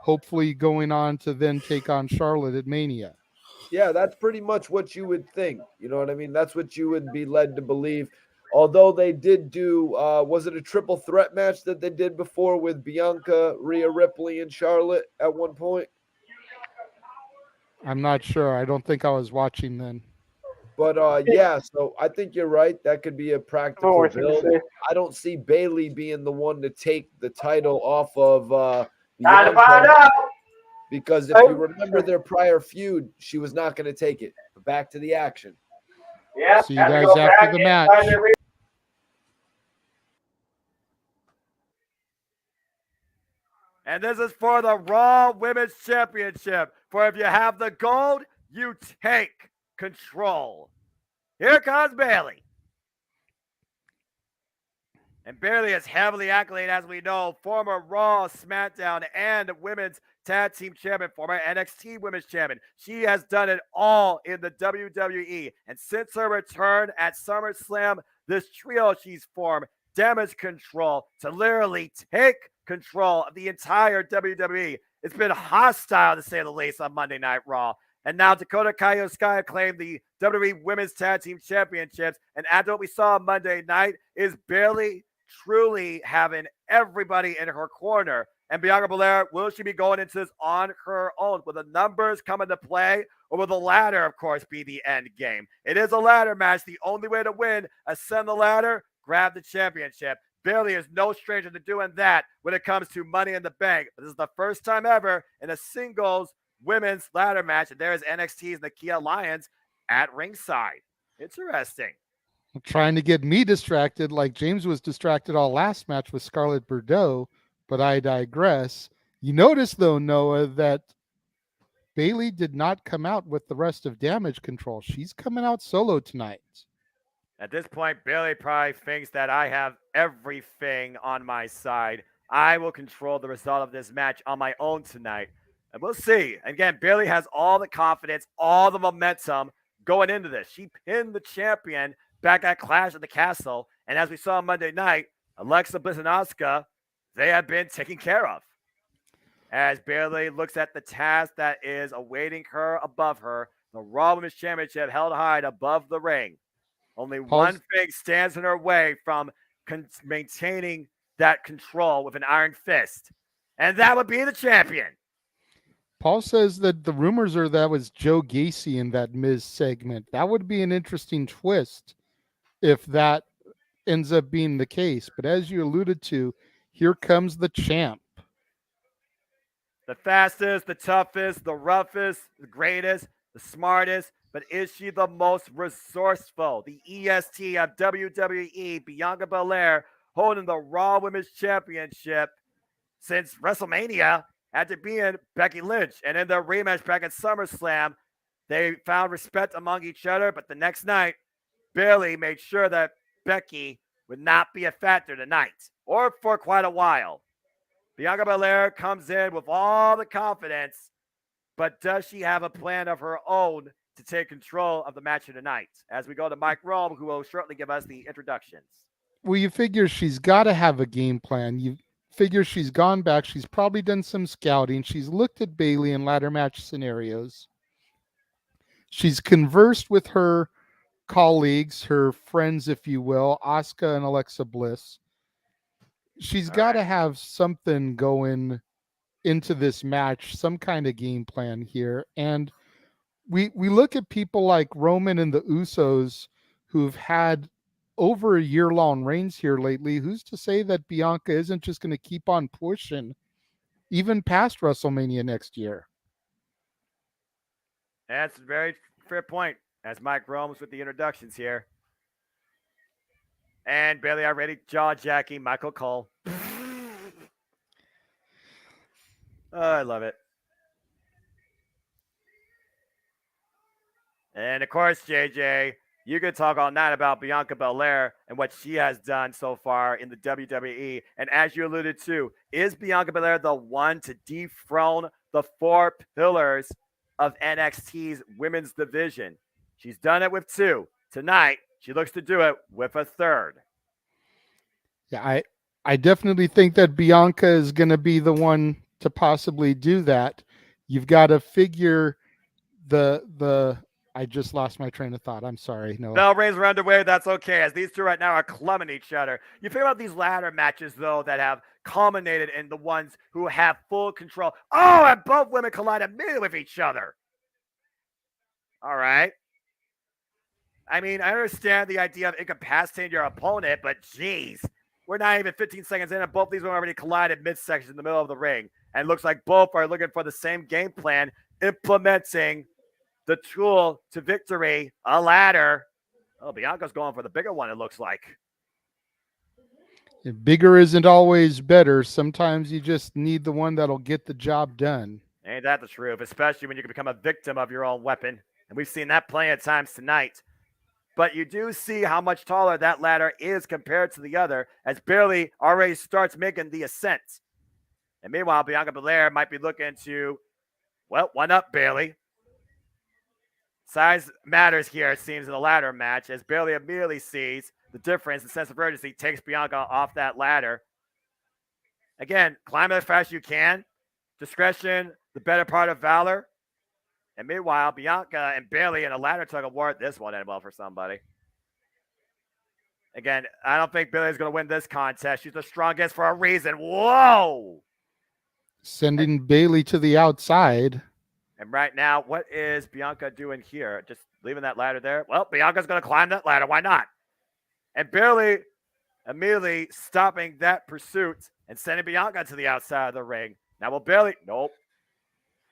hopefully going on to then take on Charlotte at Mania? Yeah, that's pretty much what you would think. You know what I mean? That's what you would be led to believe. Although they did do, was it a triple threat match that they did before with Bianca, Rhea Ripley, and Charlotte at one point? I'm not sure. I don't think I was watching then. But yeah, so I think you're right. That could be a practical build. I don't see Bayley being the one to take the title off of Time to find Bianca, out. because if you remember their prior feud, she was not going to take it. But back to the action. Yeah, See you guys after the match. And this is for the Raw Women's Championship. For if you have the gold, you take control. Here comes Bayley. And Bayley is heavily accoladed, as we know, former Raw, SmackDown, and Women's Tag Team Champion, former NXT Women's Champion. She has done it all in the WWE. And since her return at SummerSlam, this trio she's formed, Damage Control, to literally take control of the entire WWE. It's been hostile, to say the least, on Monday Night Raw. And now Dakota Kai Sky claimed the WWE Women's Tag Team Championships. And after what we saw on Monday night, is Bayley truly having everybody in her corner. And Bianca Belair, will she be going into this on her own? Will the numbers come into play? Or will the ladder, of course, be the end game? It is a ladder match. The only way to win, ascend the ladder, grab the championship. Bayley is no stranger to doing that when it comes to Money in the Bank. This is the first time ever in a singles women's ladder match. And there is NXT's Nakia Lyons at ringside. Interesting. Trying to get me distracted like James was distracted all last match with Scarlett Bordeaux, but I digress. You notice, though, Noah, that Bayley did not come out with the rest of Damage Control. She's coming out solo tonight. At this point, Bayley probably thinks that I have everything on my side. I will control the result of this match on my own tonight. And we'll see. Again, Bayley has all the confidence, all the momentum going into this. She pinned the champion back at Clash at the Castle. And as we saw on Monday night, Alexa Bliss and Asuka, they have been taken care of. As Bayley looks at the task that is awaiting her above her, the Raw Women's Championship held high above the ring. Only one thing stands in her way from maintaining that control with an iron fist, and that would be the champion. Paul says that the rumors are that was Joe Gacy in that Miz segment. That would be an interesting twist if that ends up being the case. But as you alluded to, here comes the champ. The fastest, the toughest, the roughest, the greatest, the smartest, but is she the most resourceful? The EST of WWE, Bianca Belair, holding the Raw Women's Championship since WrestleMania after being Becky Lynch. And in their rematch back at SummerSlam, they found respect among each other, but the next night, Bayley made sure that Becky would not be a factor tonight or for quite a while. Bianca Belair comes in with all the confidence, but does she have a plan of her own to take control of the match of tonight? As we go to Mike Rome, who will shortly give us the introductions. Well, you figure she's got to have a game plan. You figure she's gone back. She's probably done some scouting. She's looked at Bayley in ladder match scenarios. She's conversed with her colleagues, her friends, if you will, Asuka and Alexa Bliss. She's got to have something going into this match, some kind of game plan here. And we look at people like Roman and the Usos who've had over a year-long reigns here lately. Who's to say that Bianca isn't just going to keep on pushing even past WrestleMania next year? That's a very fair point, as Mike roams with the introductions here. And Bailey already jaw-jacking Michael Cole. Oh, I love it. And of course, JJ, you could talk all night about Bianca Belair and what she has done so far in the WWE. And as you alluded to, is Bianca Belair the one to dethrone the four pillars of NXT's women's division? She's done it with two. Tonight, she looks to do it with a third. Yeah, I definitely think that Bianca is going to be the one to possibly do that. You've got to figure the I just lost my train of thought. I'm sorry. No. Bell rings are underway. That's okay, as these two right now are clubbing each other. You think about these ladder matches, though, that have culminated in the ones who have full control. Oh, and both women collide immediately with each other. All right. I mean, I understand the idea of incapacitating your opponent, but geez, we're not even 15 seconds in, and both these women already collided midsection in the middle of the ring. And it looks like both are looking for the same game plan, implementing the tool to victory, a ladder. Oh, Bianca's going for the bigger one, it looks like. Bigger isn't always better. Sometimes you just need the one that'll get the job done. Ain't that the truth, especially when you can become a victim of your own weapon. And we've seen that plenty of times tonight. But you do see how much taller that ladder is compared to the other, as Bayley already starts making the ascent. And meanwhile, Bianca Belair might be looking to, well, one up Bayley. Size matters here, it seems, in the ladder match, as Bayley immediately sees the difference. The sense of urgency takes Bianca off that ladder. Again, climb as fast as you can. Discretion, the better part of valor. And meanwhile, Bianca and Bayley in a ladder tug of war. This won't end well for somebody. Again, I don't think Bayley's going to win this contest. She's the strongest for a reason. Whoa! Sending Bayley to the outside. And right now, what is Bianca doing here? Just leaving that ladder there? Well, Bianca's going to climb that ladder. Why not? And Bayley immediately stopping that pursuit and sending Bianca to the outside of the ring. Now, will Bayley? Nope.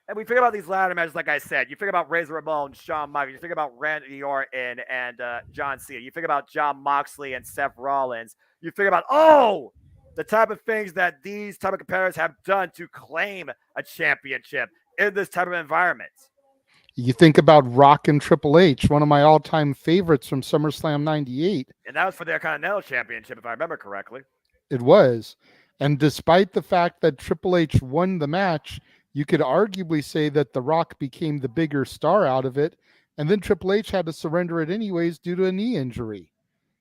And we think about these ladder matches, like I said. You think about Razor Ramon, Shawn Michaels. You think about Randy Orton and John Cena. You think about Jon Moxley and Seth Rollins. You think about, the type of things that these type of competitors have done to claim a championship in this type of environment. You think about Rock and Triple H, one of my all-time favorites from SummerSlam 98. And that was for their Continental Championship, if I remember correctly. It was. And despite the fact that Triple H won the match, you could arguably say that The Rock became the bigger star out of it, and then Triple H had to surrender it anyways due to a knee injury.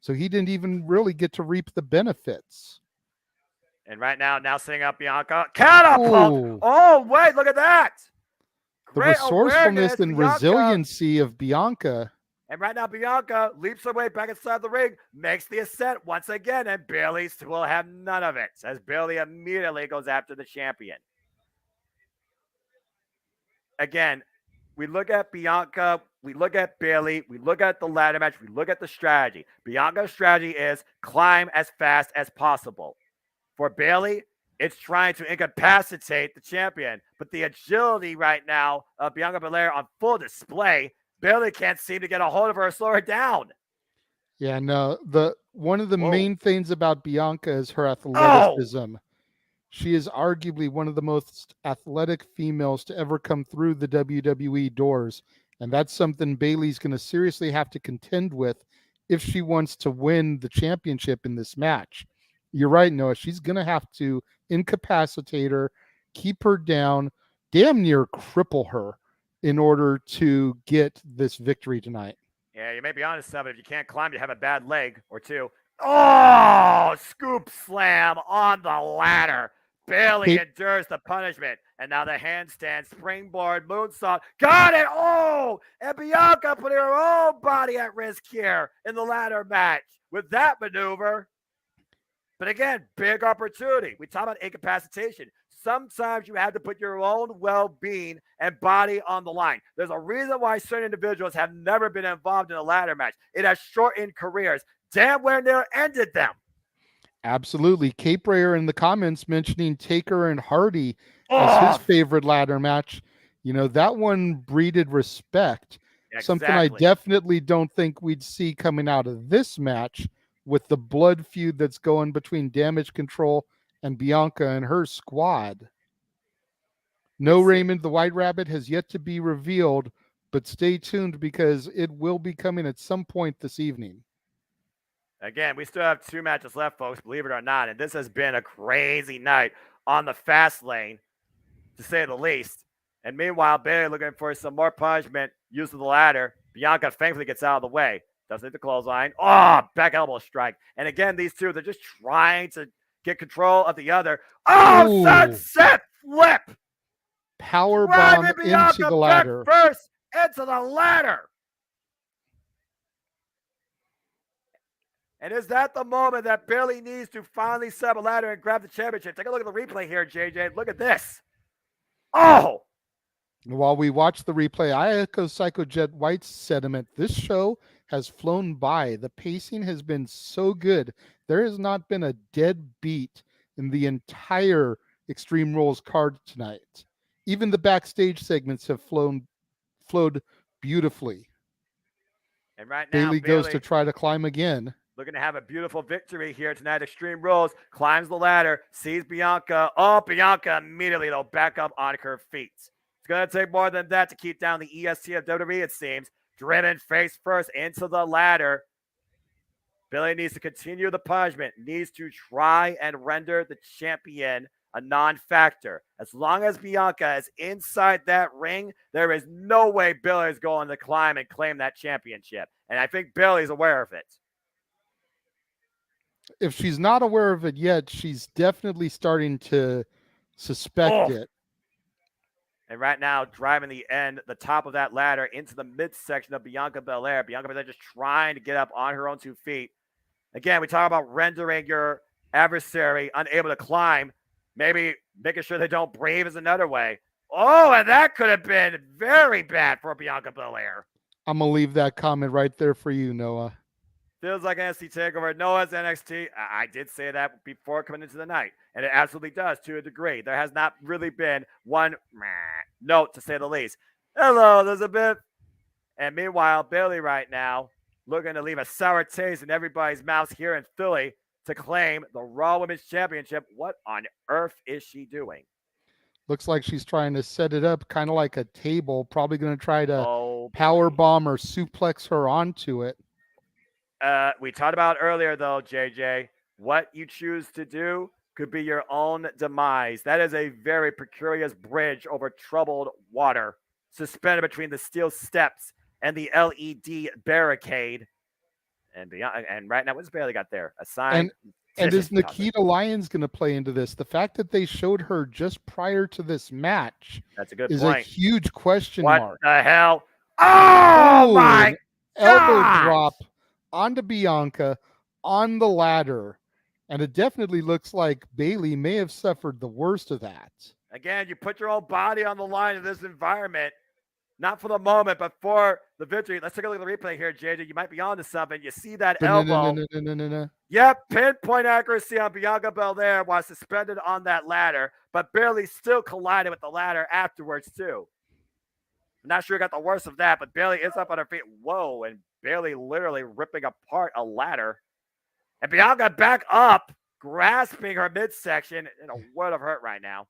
So he didn't even really get to reap the benefits. And right now setting up Bianca. Catapult! Ooh. Oh, wait, look at that! The Great resourcefulness and Bianca. resiliency of Bianca. And right now, Bianca leaps her way back inside the ring, makes the ascent once again, and Bayley will have none of it, as Bayley immediately goes after the champion. Again, we look at Bianca, we look at Bayley, we look at the ladder match, we look at the strategy. Bianca's strategy is climb as fast as possible. For Bayley, it's trying to incapacitate the champion. But the agility right now of Bianca Belair on full display, Bayley can't seem to get a hold of her or slow her down. Yeah, no. One of the Whoa. main things about Bianca is her Oh! athleticism. She is arguably one of the most athletic females to ever come through the WWE doors. And that's something Bayley's going to seriously have to contend with if she wants to win the championship in this match. You're right, Noah. She's going to have to incapacitate her, keep her down, damn near cripple her in order to get this victory tonight. Yeah, you may be honest, but if you can't climb, you have a bad leg or two. Oh, scoop slam on the ladder. Bayley endures the punishment. And now the handstand, springboard, moonsault. Got it! Oh! And Bianca putting her own body at risk here in the ladder match with that maneuver. But again, big opportunity. We talk about incapacitation. Sometimes you have to put your own well-being and body on the line. There's a reason why certain individuals have never been involved in a ladder match. It has shortened careers. Damn where near ended them. Absolutely. Cape Rayer in the comments mentioning Taker and Hardy as his favorite ladder match. You know, that one breeded respect. Exactly. Something I definitely don't think we'd see coming out of this match with the blood feud that's going between Damage Control and Bianca and her squad. No Raymond the White Rabbit has yet to be revealed, but stay tuned because it will be coming at some point this evening. Again, we still have 2 matches left, folks, believe it or not, and this has been a crazy night on the fast lane, to say the least. And meanwhile, Bayley looking for some more punishment, use of the ladder. Bianca thankfully gets out of the way. Doesn't hit the clothesline. Oh, back elbow strike. And again, these two, they're just trying to get control of the other. Oh, sunset flip! Power bomb into the ladder. First into the ladder. And is that the moment that Bayley needs to finally set a ladder and grab the championship? Take a look at the replay here, JJ. Look at this. Oh! While we watch the replay, I echo Psycho Jet White's sentiment. This show has flown by. The pacing has been so good. There has not been a dead beat in the entire Extreme Rules card tonight. Even the backstage segments have flowed beautifully. And right now, Bayley goes to try to climb again. Looking to have a beautiful victory here tonight. Extreme Rules, climbs the ladder, sees Bianca. Oh, Bianca immediately, though, back up on her feet. It's going to take more than that to keep down the EST of WWE, it seems. Driven face first into the ladder. Bayley needs to continue the punishment, needs to try and render the champion a non-factor. As long as Bianca is inside that ring, there is no way Bayley is going to climb and claim that championship. And I think Bayley's aware of it. If she's not aware of it yet, she's definitely starting to suspect it. And right now, driving the top of that ladder into the midsection of Bianca Belair. Bianca Belair just trying to get up on her own 2 feet. Again, we talk about rendering your adversary unable to climb. Maybe making sure they don't breathe is another way. Oh, and that could have been very bad for Bianca Belair. I'm going to leave that comment right there for you, Noah. Feels like NXT TakeOver. Noah's NXT. I did say that before coming into the night, and it absolutely does to a degree. There has not really been one note, to say the least. Hello, Elizabeth. And meanwhile, Bayley right now looking to leave a sour taste in everybody's mouths here in Philly to claim the Raw Women's Championship. What on earth is she doing? Looks like she's trying to set it up kind of like a table, probably going to try to power bomb or suplex her onto it. We talked about earlier, though, JJ, what you choose to do could be your own demise. That is a very precarious bridge over troubled water, suspended between the steel steps and the LED barricade. And right now, what's Bayley got there? A sign. And is Nikita Lyons going to play into this? The fact that they showed her just prior to this match that's a good is point. A huge question mark. What the hell? Oh, my elbow drop onto Bianca on the ladder. And it definitely looks like Bayley may have suffered the worst of that. Again, you put your own body on the line in this environment. Not for the moment, but for the victory. Let's take a look at the replay here, JJ. You might be onto something. You see that elbow. Banana. Yep, pinpoint accuracy on Bianca Belair while suspended on that ladder, but Bayley still collided with the ladder afterwards, too. I'm not sure who got the worst of that, but Bayley is up on her feet. Whoa, and Bayley literally ripping apart a ladder. And Bianca back up, grasping her midsection in a world of hurt right now.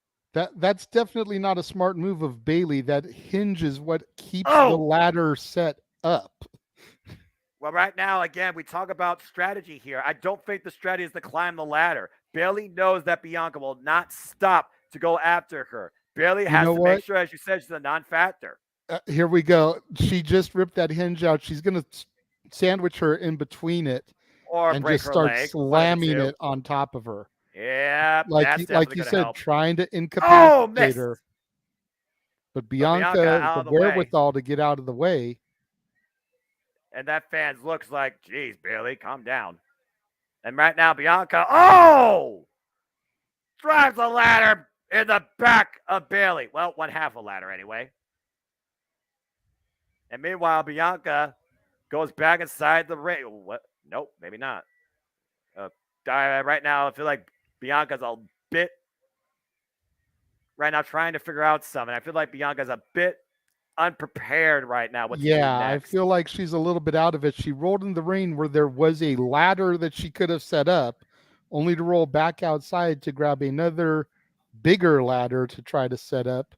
That's definitely not a smart move of Bayley. That hinge is what keeps the ladder set up. Well, right now, again, we talk about strategy here. I don't think the strategy is to climb the ladder. Bayley knows that Bianca will not stop to go after her. Bayley has to make sure, as you said, she's a non-factor. Here we go. She just ripped that hinge out. She's going to sandwich her in between it or and break just her start leg, slamming it on top of her. Yeah, like you said, help. trying to incapacitate her. But Bianca has the wherewithal to get out of the way. And that fan looks like, geez, Bayley, calm down. And right now, Bianca, drives the ladder in the back of Bayley. Well, one half a ladder anyway. And meanwhile, Bianca goes back inside the ring. What? Nope, maybe not. Right now, I feel like Bianca's a bit right now trying to figure out something. I feel like Bianca's a bit unprepared right now. I feel like she's a little bit out of it. She rolled in the ring where there was a ladder that she could have set up, only to roll back outside to grab another bigger ladder to try to set up.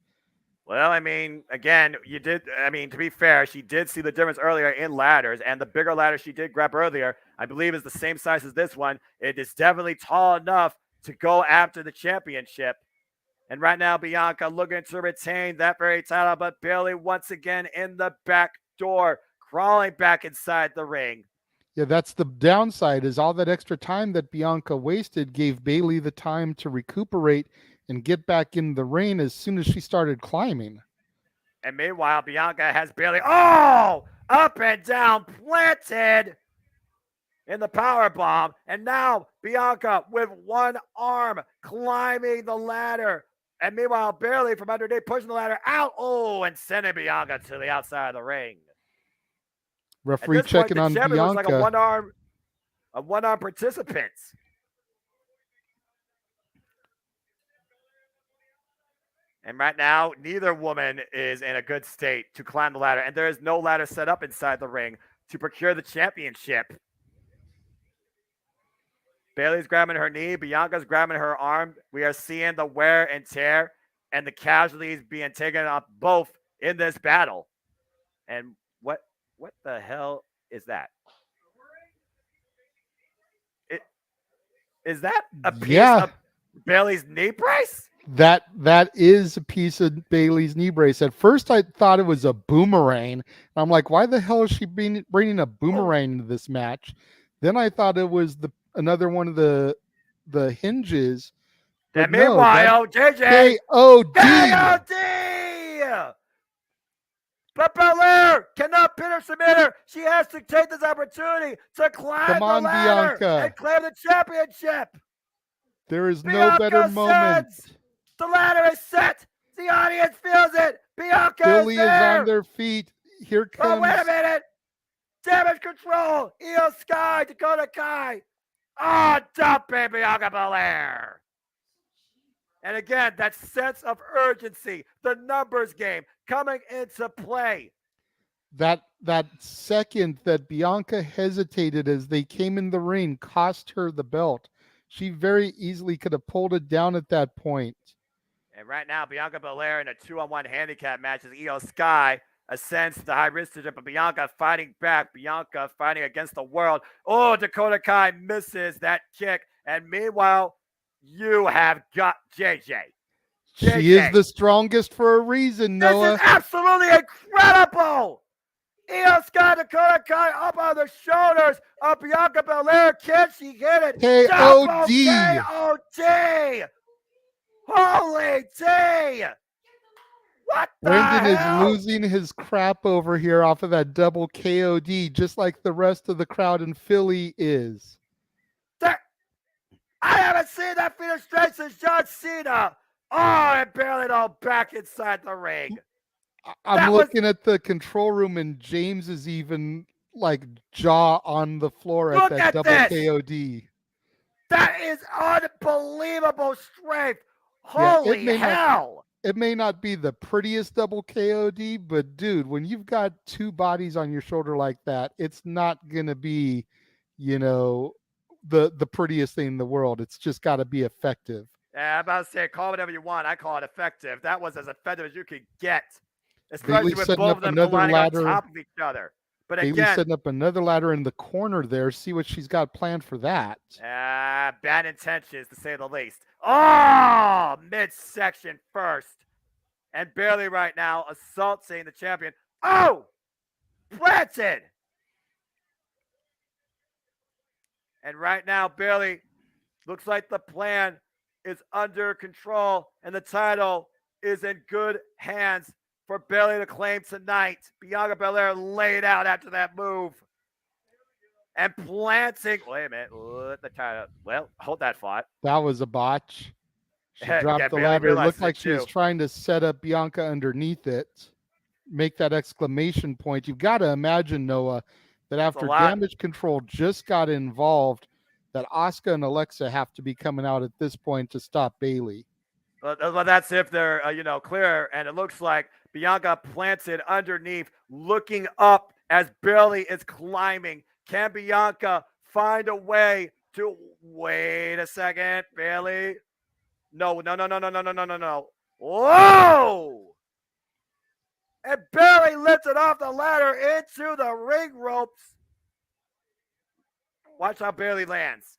Well, I mean, again, to be fair, she did see the difference earlier in ladders, and the bigger ladder she did grab earlier, I believe, is the same size as this one. It is definitely tall enough to go after the championship. And right now, Bianca looking to retain that very title, but Bayley once again in the back door, crawling back inside the ring. Yeah, that's the downside, is all that extra time that Bianca wasted gave Bayley the time to recuperate and get back in the ring as soon as she started climbing. And meanwhile, Bianca has Bayley, up and down, planted in the power bomb. And now Bianca with one arm climbing the ladder. And meanwhile, Bayley from underneath pushing the ladder out. And sending Bianca to the outside of the ring. Referee checking on Bianca. Looks like a one-arm participant. And right now, neither woman is in a good state to climb the ladder. And there is no ladder set up inside the ring to procure the championship. Bayley's grabbing her knee. Bianca's grabbing her arm. We are seeing the wear and tear and the casualties being taken up both in this battle. And what the hell is that? Is that a piece of Bayley's knee brace? That is a piece of Bayley's knee brace. At first, I thought it was a boomerang. I'm like, why the hell is she bringing a boomerang into this match? Then I thought it was another one of the hinges. And meanwhile, JJ KOD. But Belair cannot pin or submit her. She has to take this opportunity to climb the ladder and claim the championship. There is no better moment. The ladder is set. The audience feels it. Bianca Philly is there. On their feet. Here comes. Oh, wait a minute. Damage control. Io Sky, Dakota Kai. Dumping Bianca Belair. And again, that sense of urgency, the numbers game coming into play. That second that Bianca hesitated as they came in the ring cost her the belt. She very easily could have pulled it down at that point. And right now, Bianca Belair in a 2-on-1 handicap match as Io Sky ascends to the high risk position, but Bianca fighting back. Bianca fighting against the world. Dakota Kai misses that kick. And meanwhile, you have got JJ. She is the strongest for a reason, Noah. This is absolutely incredible. Io Sky, Dakota Kai up on the shoulders of Bianca Belair. Can she hit it? KOD. KOD. Holy D. What the Brendan hell? is losing his crap over here off of that double KOD, just like the rest of the crowd in Philly is. I haven't seen that finish straight since John Cena. And Bayley back inside the ring. I'm That was- looking at the control room, and James is even like jaw on the floor at Look that at double this! KOD. That is unbelievable strength. Yeah, Holy hell! It may not be the prettiest double KOD, but dude, when you've got two bodies on your shoulder like that, it's not gonna be, the prettiest thing in the world. It's just got to be effective. Yeah, I'm about to say, call it whatever you want. I call it effective. That was as effective as you could get, Bailey especially with setting both up of them another colliding ladder. on top of each other. But Bailey again, setting up another ladder in the corner there. See what she's got planned for that. bad intentions to say the least. Oh, midsection first. And Bailey right now assaulting the champion. Oh, planted. And right now, Bailey looks like the plan is under control and the title is in good hands for Bailey to claim tonight. Bianca Belair laid out after that move. And planting. Wait a minute. The title. Well, hold that thought. That was a botch. She dropped the Bailey ladder. It looked realized like it she was too. trying to set up Bianca underneath it. Make that exclamation point. You've got to imagine, Noah, that after Damage Control just got involved, that Asuka and Alexa have to be coming out at this point to stop Bailey. Well, that's if they're, clear. And it looks like Bianca planted underneath, looking up as Bailey is climbing. Can Bianca find a way to wait a second, Bailey? No. Whoa! And Bailey lifted off the ladder into the ring ropes. Watch how Bailey lands.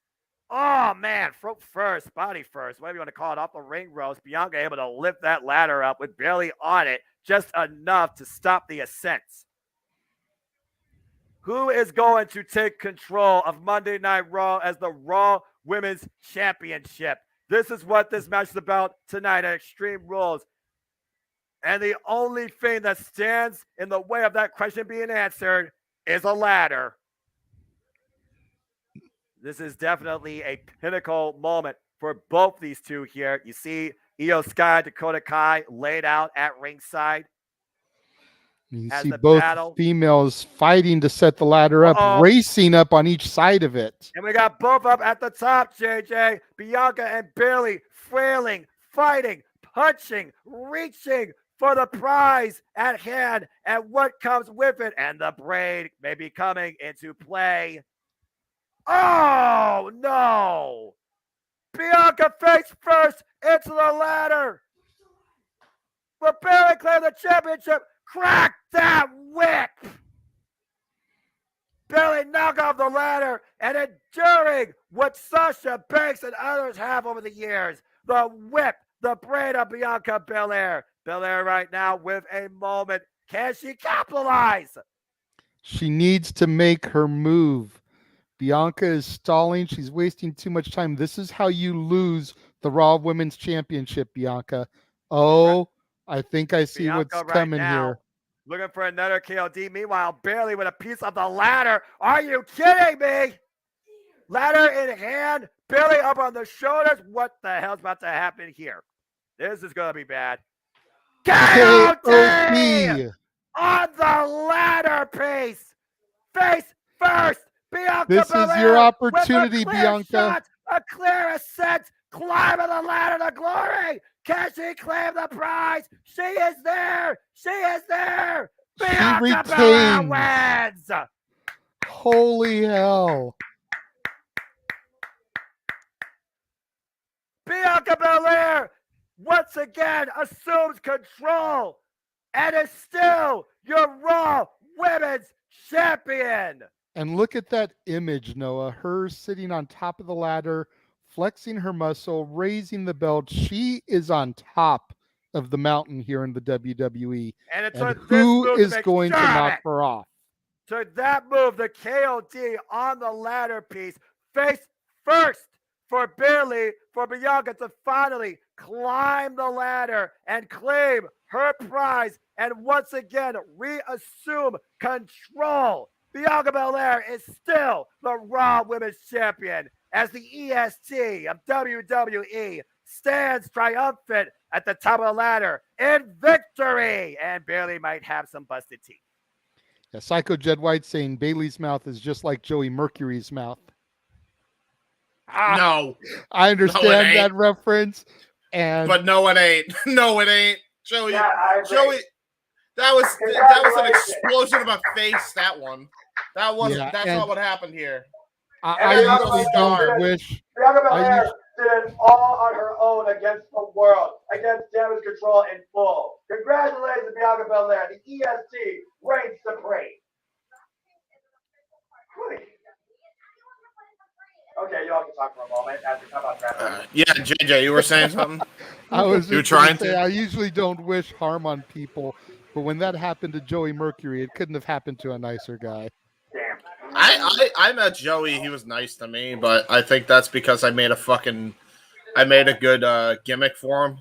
Oh, man, throat first, body first, whatever you want to call it, off the ring ropes. Bianca able to lift that ladder up with Bailey on it, just enough to stop the ascent. Who is going to take control of Monday Night Raw as the Raw Women's Championship? This is what this match is about tonight at Extreme Rules. And the only thing that stands in the way of that question being answered is a ladder. This is definitely a pinnacle moment for both these two here. You see Io Sky, Dakota Kai laid out at ringside. You see both females fighting to set the ladder up, racing up on each side of it. And we got both up at the top, JJ. Bianca and Bailey flailing, fighting, punching, reaching for the prize at hand and what comes with it. And the braid may be coming into play. Oh, no. Bianca face first into the ladder. But Bailey claimed the championship. Crack that whip. Bailey knock off the ladder and enduring what Sasha Banks and others have over the years. The whip, the braid of Bianca Belair. Belair right now with a moment. Can she capitalize? She needs to make her move. Bianca is stalling. She's wasting too much time. This is how you lose the Raw Women's Championship, Bianca. Oh, I think I see Bianca what's coming here. Looking for another KOD. Meanwhile, Bailey with a piece of the ladder. Are you kidding me? Ladder in hand. Bailey up on the shoulders. What the hell's about to happen here? This is going to be bad. KOD on the ladder piece. Face first. Bianca This Belair is your opportunity, with a clear Bianca. Shot, a clear ascent. Climbing the ladder to glory. Can she claim the prize? She is there. She is there. Bianca Belair wins. Holy hell. Bianca Belair once again assumes control and is still your Raw Women's Champion. And look at that image, Noah. Her sitting on top of the ladder, flexing her muscle, raising the belt. She is on top of the mountain here in the WWE. And who is going to knock her off? To that move, the KOD on the ladder piece, face first for Bailey, for Bianca to finally climb the ladder and claim her prize and once again reassume control. Bianca Belair is still the Raw Women's Champion as the EST of WWE stands triumphant at the top of the ladder in victory, and Bailey might have some busted teeth. Yeah, Psycho Jed White saying Bailey's mouth is just like Joey Mercury's mouth. No, I understand ain't. that reference, but no, it ain't. No, it ain't. Joey, Yeah, I agree. Joey, that was an explosion of a face. That one. That wasn't. Yeah, that's not what happened here. I usually don't wish. Bianca Belair did it all on her own against the world, against Damage Control in full. Congratulations, Bianca Belair. The EST reigns supreme. Okay, you all can talk for a moment as we come out. Yeah, JJ, you were saying something? I was You were just trying say, to? I usually don't wish harm on people, but when that happened to Joey Mercury, it couldn't have happened to a nicer guy. Damn. I met Joey. He was nice to me, but I think that's because I made a good gimmick for him.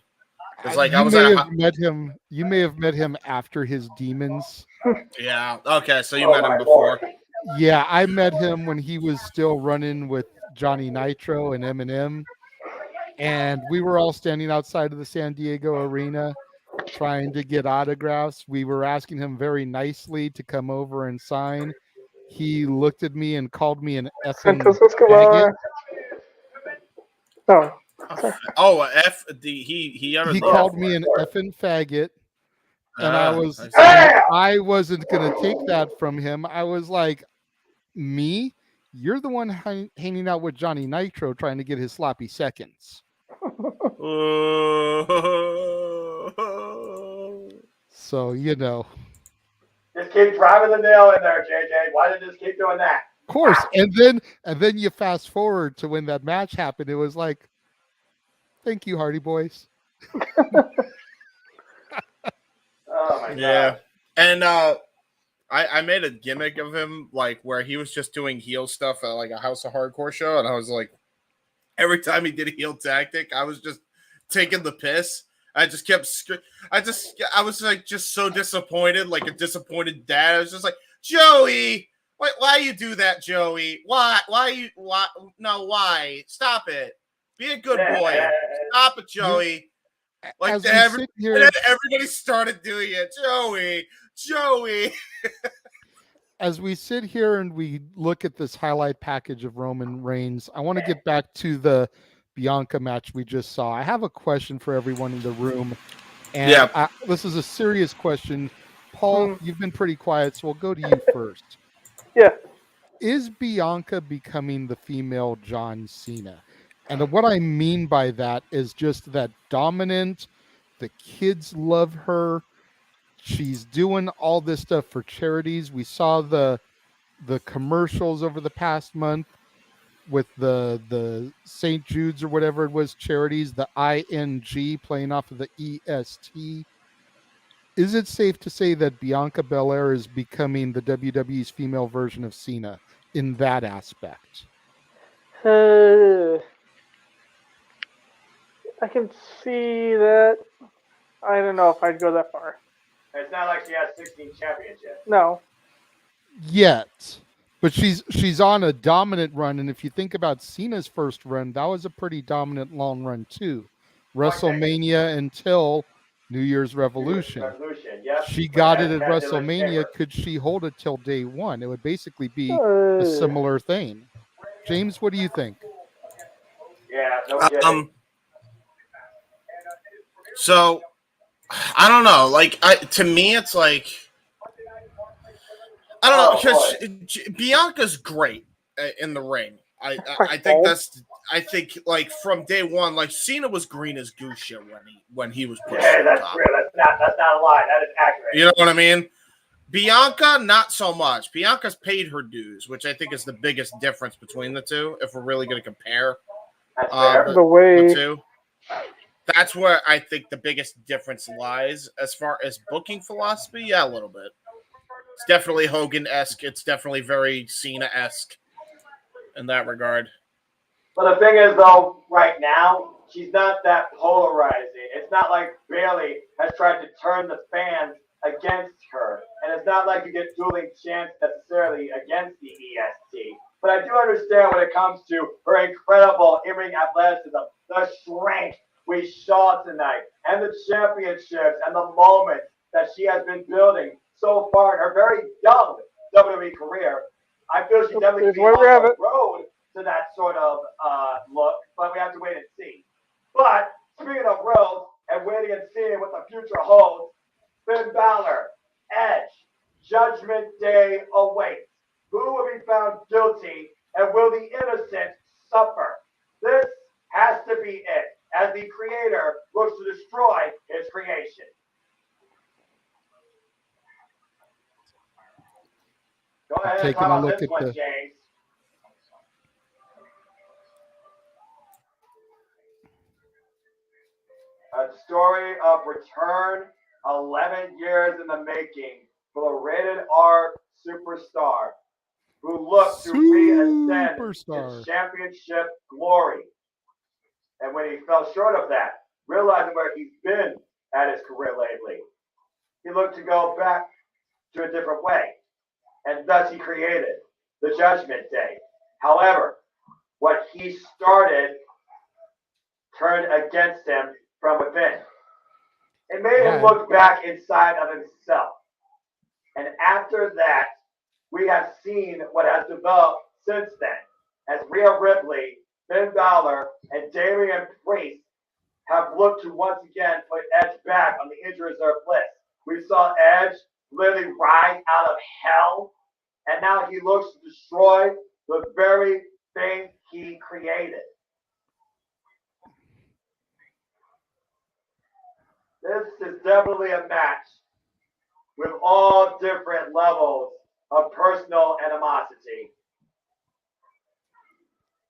It's like You may have met him after his demons. Yeah. Okay. So you met him before. Yeah, I met him when he was still running with Johnny Nitro and Eminem, and we were all standing outside of the San Diego arena trying to get autographs. We were asking him very nicely to come over and sign. He looked at me and called me an effing faggot. He called me an effing faggot, and I wasn't gonna take that from him. I was like, me? You're the one hanging out with Johnny Nitro trying to get his sloppy seconds. So, you know. Just keep driving the nail in there, JJ. Why did you just keep doing that? Of course. And then you fast forward to when that match happened. It was like, thank you, Hardy Boys. Oh my God. And I made a gimmick of him, like where he was just doing heel stuff at like a House of Hardcore show, and I was like, every time he did a heel tactic, I was just taking the piss. I just kept I was like just so disappointed, like a disappointed dad. I was just like, Joey, why you do that, Joey? Why? No, why? Stop it. Be a good boy. Stop it, Joey. Like and then everybody started doing it. Joey. As we sit here and we look at this highlight package of Roman Reigns, I want to get back to the Bianca match we just saw. I have a question for everyone in the room. And this is a serious question. Paul, you've been pretty quiet, so we'll go to you first. Yeah. Is Bianca becoming the female John Cena? And what I mean by that is just that dominant, the kids love her. She's doing all this stuff for charities. We saw the commercials over the past month with the St. Jude's or whatever it was charities, the ING playing off of the EST. Is it safe to say that Bianca Belair is becoming the WWE's female version of Cena in that aspect? I can see that. I don't know if I'd go that far. It's not like she has 16 championships. No. Yet. But she's on a dominant run, and if you think about Cena's first run, that was a pretty dominant long run too. WrestleMania until New Year's Revolution. Yep. She got it at WrestleMania. Could she hold it till day one? It would basically be a similar thing. James, what do you think? Yeah, no kidding. So I don't know. Like, to me, it's like I don't know, because Bianca's great in the ring. I think like from day one, like Cena was green as goose shit when he was pushed. Yeah, that's true. That's not a lie. That is accurate. You know what I mean? Bianca, not so much. Bianca's paid her dues, which I think is the biggest difference between the two. If we're really going to compare the two, that's where I think the biggest difference lies. As far as booking philosophy, yeah, a little bit. It's definitely Hogan-esque. It's definitely very Cena-esque in that regard. But the thing is, though, right now, she's not that polarizing. It's not like Bailey has tried to turn the fans against her. And it's not like you get dueling chants necessarily against the EST. But I do understand when it comes to her incredible in-ring athleticism, the strength we saw tonight, and the championships and the moments that she has been building so far in her very young WWE career, I feel she definitely could be on the road to that sort of look, but we have to wait and see. But speaking of roads and waiting and seeing what the future holds, Finn Balor, Edge, Judgment Day awaits. Who will be found guilty and will the innocent suffer? This has to be it, as the creator looks to destroy his creation. Go ahead and talk about this one, James. A story of return 11 years in the making for the rated R superstar who looked to reascend his championship glory. And when he fell short of that, realizing where he's been at his career lately, he looked to go back to a different way. And thus he created the Judgment Day. However, what he started turned against him from within. It made him look back inside of himself. And after that, we have seen what has developed since then, as Rhea Ripley, Finn Balor, and Damian Priest have looked to once again put Edge back on the injury reserve list. We saw Edge literally rise out of hell, and now he looks to destroy the very thing he created. This is definitely a match with all different levels of personal animosity.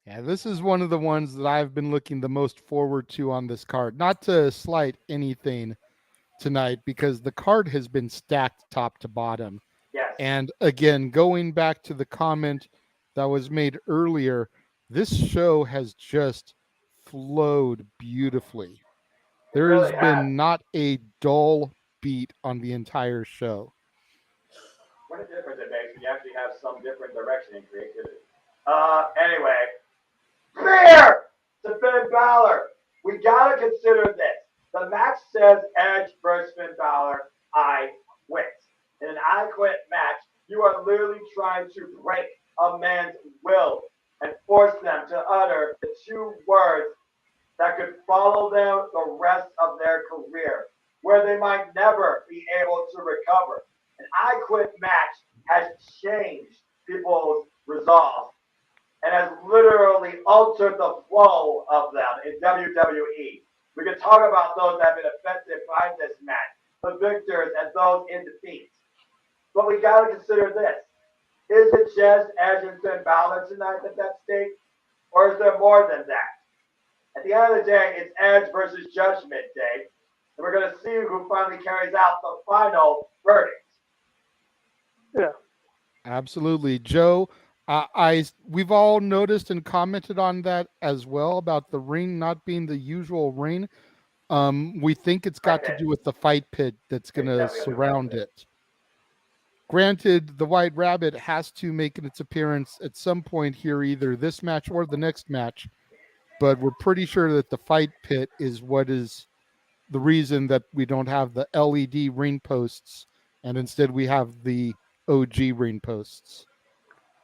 Yeah, this is one of the ones that I've been looking the most forward to on this card. Not to slight anything tonight, because the card has been stacked top to bottom. Yes. And again, going back to the comment that was made earlier, this show has just flowed beautifully. There has been not a dull beat on the entire show. What a difference it makes when you actually have some different direction in creativity. Anyway, fair to Finn Balor. We gotta consider this. The match says Edge versus Finn Balor, I quit. In an I quit match, you are literally trying to break a man's will and force them to utter the two words that could follow them the rest of their career, where they might never be able to recover. An I quit match has changed people's resolve and has literally altered the flow of them in WWE. We can talk about those that have been affected by this match, the victors and those in defeat. But we got to consider this. Is it just Edge and Finn Balor tonight at that stake? Or is there more than that? At the end of the day, it's Edge versus Judgment Day. And we're going to see who finally carries out the final verdict. Yeah. Absolutely. Joe, we've all noticed and commented on that as well, about the ring not being the usual ring. We think it's got to do with the fight pit that's going to surround it. Granted, the White Rabbit has to make its appearance at some point here, either this match or the next match. But we're pretty sure that the fight pit is what is the reason that we don't have the LED ring posts, and instead we have the OG ring posts.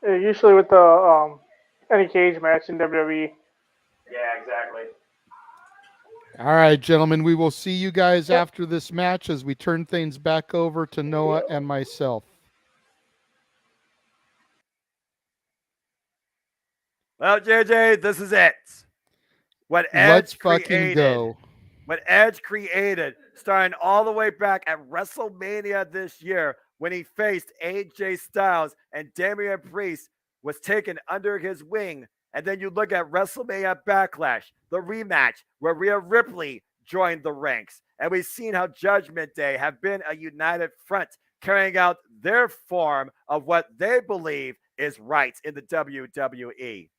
Usually with the any cage match in WWE. Yeah, exactly. All right, gentlemen, we will see you guys after this match as we turn things back over to Noah and myself. Well, JJ, this is it. What Let's Edge fucking created, go. What Edge created, starting all the way back at WrestleMania this year when he faced AJ Styles and Damian Priest, was taken under his wing. And then you look at WrestleMania Backlash, the rematch where Rhea Ripley joined the ranks. And we've seen how Judgment Day have been a united front, carrying out their form of what they believe is right in the WWE.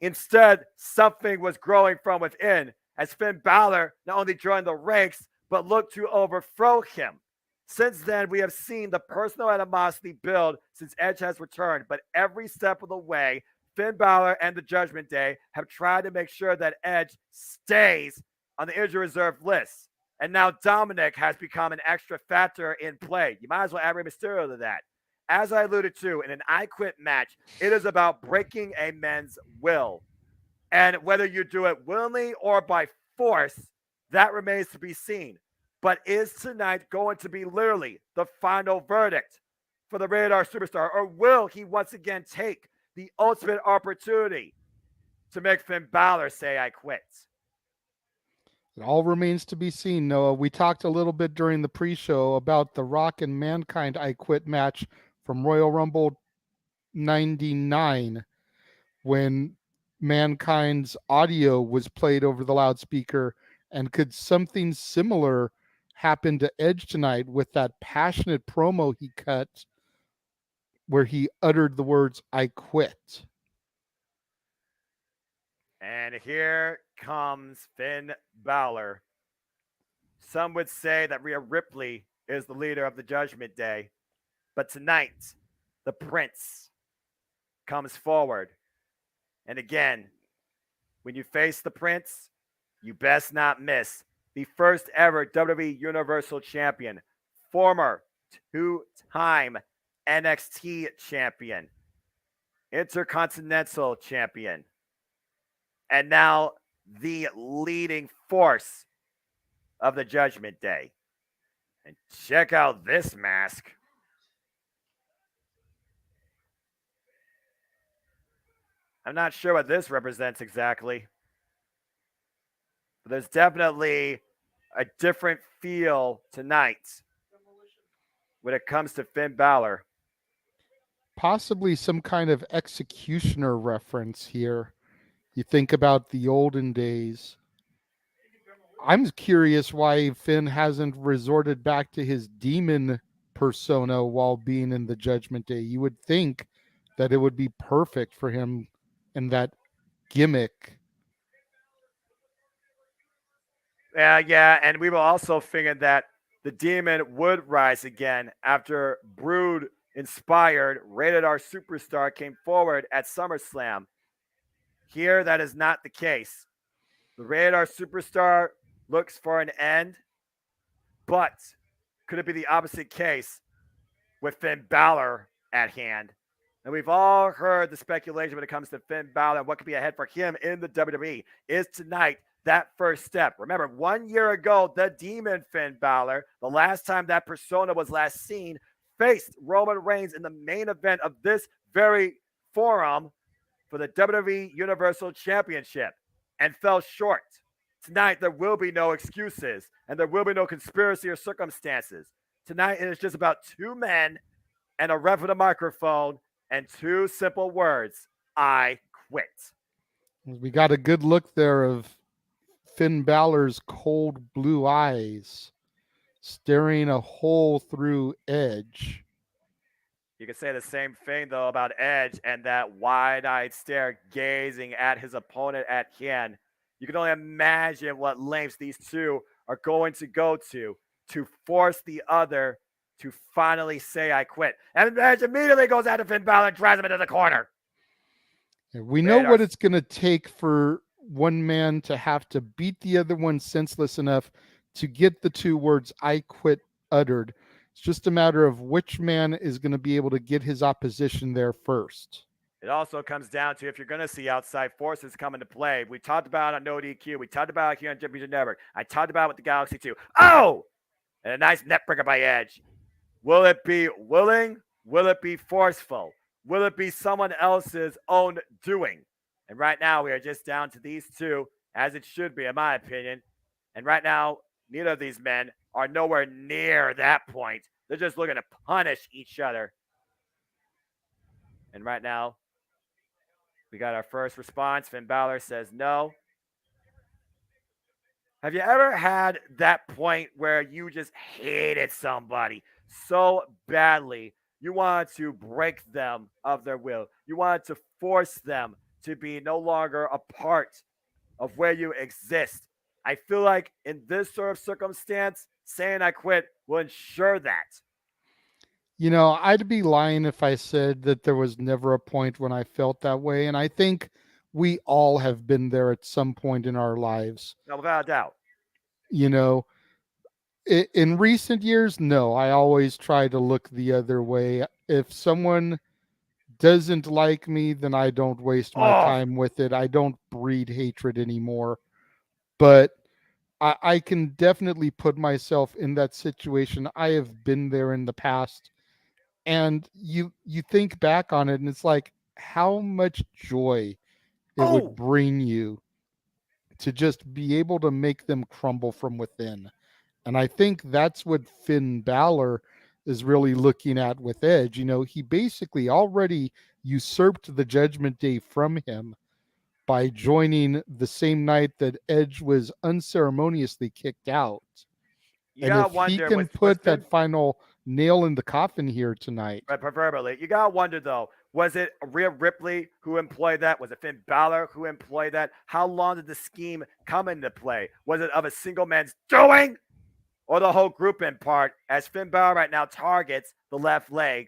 Instead, something was growing from within as Finn Balor not only joined the ranks, but looked to overthrow him. Since then, we have seen the personal animosity build since Edge has returned, but every step of the way, Finn Balor and the Judgment Day have tried to make sure that Edge stays on the injury reserve list. And now Dominic has become an extra factor in play. You might as well add Rey Mysterio to that. As I alluded to, in an I Quit match, it is about breaking a man's will. And whether you do it willingly or by force, that remains to be seen. But is tonight going to be literally the final verdict for the Radar Superstar? Or will he once again take the ultimate opportunity to make Finn Balor say, I quit? It all remains to be seen, Noah. We talked a little bit during the pre-show about the Rock and Mankind I Quit match from Royal Rumble 99 when Mankind's audio was played over the loudspeaker. And could something similar happen to Edge tonight with that passionate promo he cut where he uttered the words, I quit? And here comes Finn Balor. Some would say that Rhea Ripley is the leader of the Judgment Day. But tonight, the Prince comes forward. And again, when you face the Prince, you best not miss the first ever WWE Universal Champion, former two-time NXT Champion, Intercontinental Champion, and now the leading force of the Judgment Day. And check out this mask. I'm not sure what this represents exactly, but there's definitely a different feel tonight when it comes to Finn Balor. Possibly some kind of executioner reference here. You think about the olden days. I'm curious why Finn hasn't resorted back to his demon persona while being in the Judgment Day. You would think that it would be perfect for him in that gimmick. Yeah, and we will also figure that the demon would rise again after Brood inspired Rated R Superstar came forward at SummerSlam. Here, that is not the case. The Rated R Superstar looks for an end, but could it be the opposite case with Finn Balor at hand? And we've all heard the speculation when it comes to Finn Balor and what could be ahead for him in the WWE. Is tonight that first step? Remember, 1 year ago, the Demon Finn Balor, the last time that persona was last seen, faced Roman Reigns in the main event of this very forum for the WWE Universal Championship and fell short. Tonight, there will be no excuses and there will be no conspiracy or circumstances. Tonight, it is just about two men and a ref with a microphone and two simple words: I quit. We got a good look there of Finn Balor's cold blue eyes staring a hole through Edge. You could say the same thing, though, about Edge and that wide-eyed stare gazing at his opponent at hand. You can only imagine what lengths these two are going to go to force the other to finally say, I quit. And Edge immediately goes out to Finn Balor and drives him into the corner. We know what it's going to take for one man to have to beat the other one senseless enough to get the two words, I quit, uttered. It's just a matter of which man is going to be able to get his opposition there first. It also comes down to if you're going to see outside forces come into play. We talked about it on No DQ. We talked about it here on Championship Network. I talked about it with the Galaxy 2. Oh! And a nice net breaker by Edge. Will it be willing? Will it be forceful? Will it be someone else's own doing? And right now, we are just down to these two, as it should be, in my opinion. And right now, neither of these men are nowhere near that point. They're just looking to punish each other. And right now, we got our first response. Finn Balor says no. Have you ever had that point where you just hated somebody so badly? You wanted to break them of their will. You wanted to force them to be no longer a part of where you exist. I feel like in this sort of circumstance, saying I quit will ensure that. You know, I'd be lying if I said that there was never a point when I felt that way. And I think we all have been there at some point in our lives. No, without a doubt. You know, in recent years, no, I always try to look the other way. If someone doesn't like me, then I don't waste my Oh, time with it. I don't breed hatred anymore. But I can definitely put myself in that situation. I have been there in the past, and you think back on it, and it's like how much joy it would oh, bring you to just be able to make them crumble from within. And I think that's what Finn Balor is really looking at with Edge. You know, he basically already usurped the Judgment Day from him by joining the same night that Edge was unceremoniously kicked out. you And gotta if he wonder can was put that final nail in the coffin here tonight, right, proverbially. You gotta wonder though, was it Rhea Ripley who employed that? Was it Finn Balor who employed that? How long did the scheme come into play? Was it of a single man's doing, or the whole group in part? As Finn Balor right now targets the left leg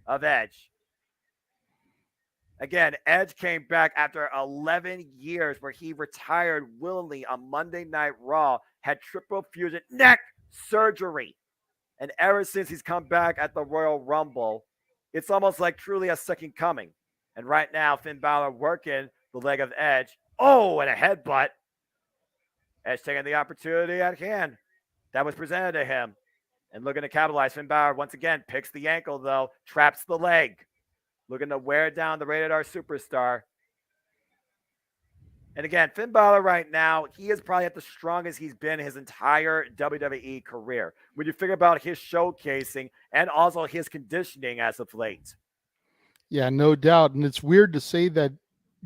of Edge. Again, Edge came back after 11 years where he retired willingly on Monday Night Raw, had triple fusion neck surgery. And ever since he's come back at the Royal Rumble, it's almost like truly a second coming. And right now, Finn Balor working the leg of Edge. Oh, and a headbutt. Edge taking the opportunity at hand that was presented to him and looking to capitalize. Finn Balor once again picks the ankle, though, traps the leg, looking to wear down the Rated R superstar. And again, Finn Balor right now, he is probably at the strongest he's been his entire WWE career. When you figure about his showcasing and also his conditioning as of late. yeah, no doubt. And it's weird to say that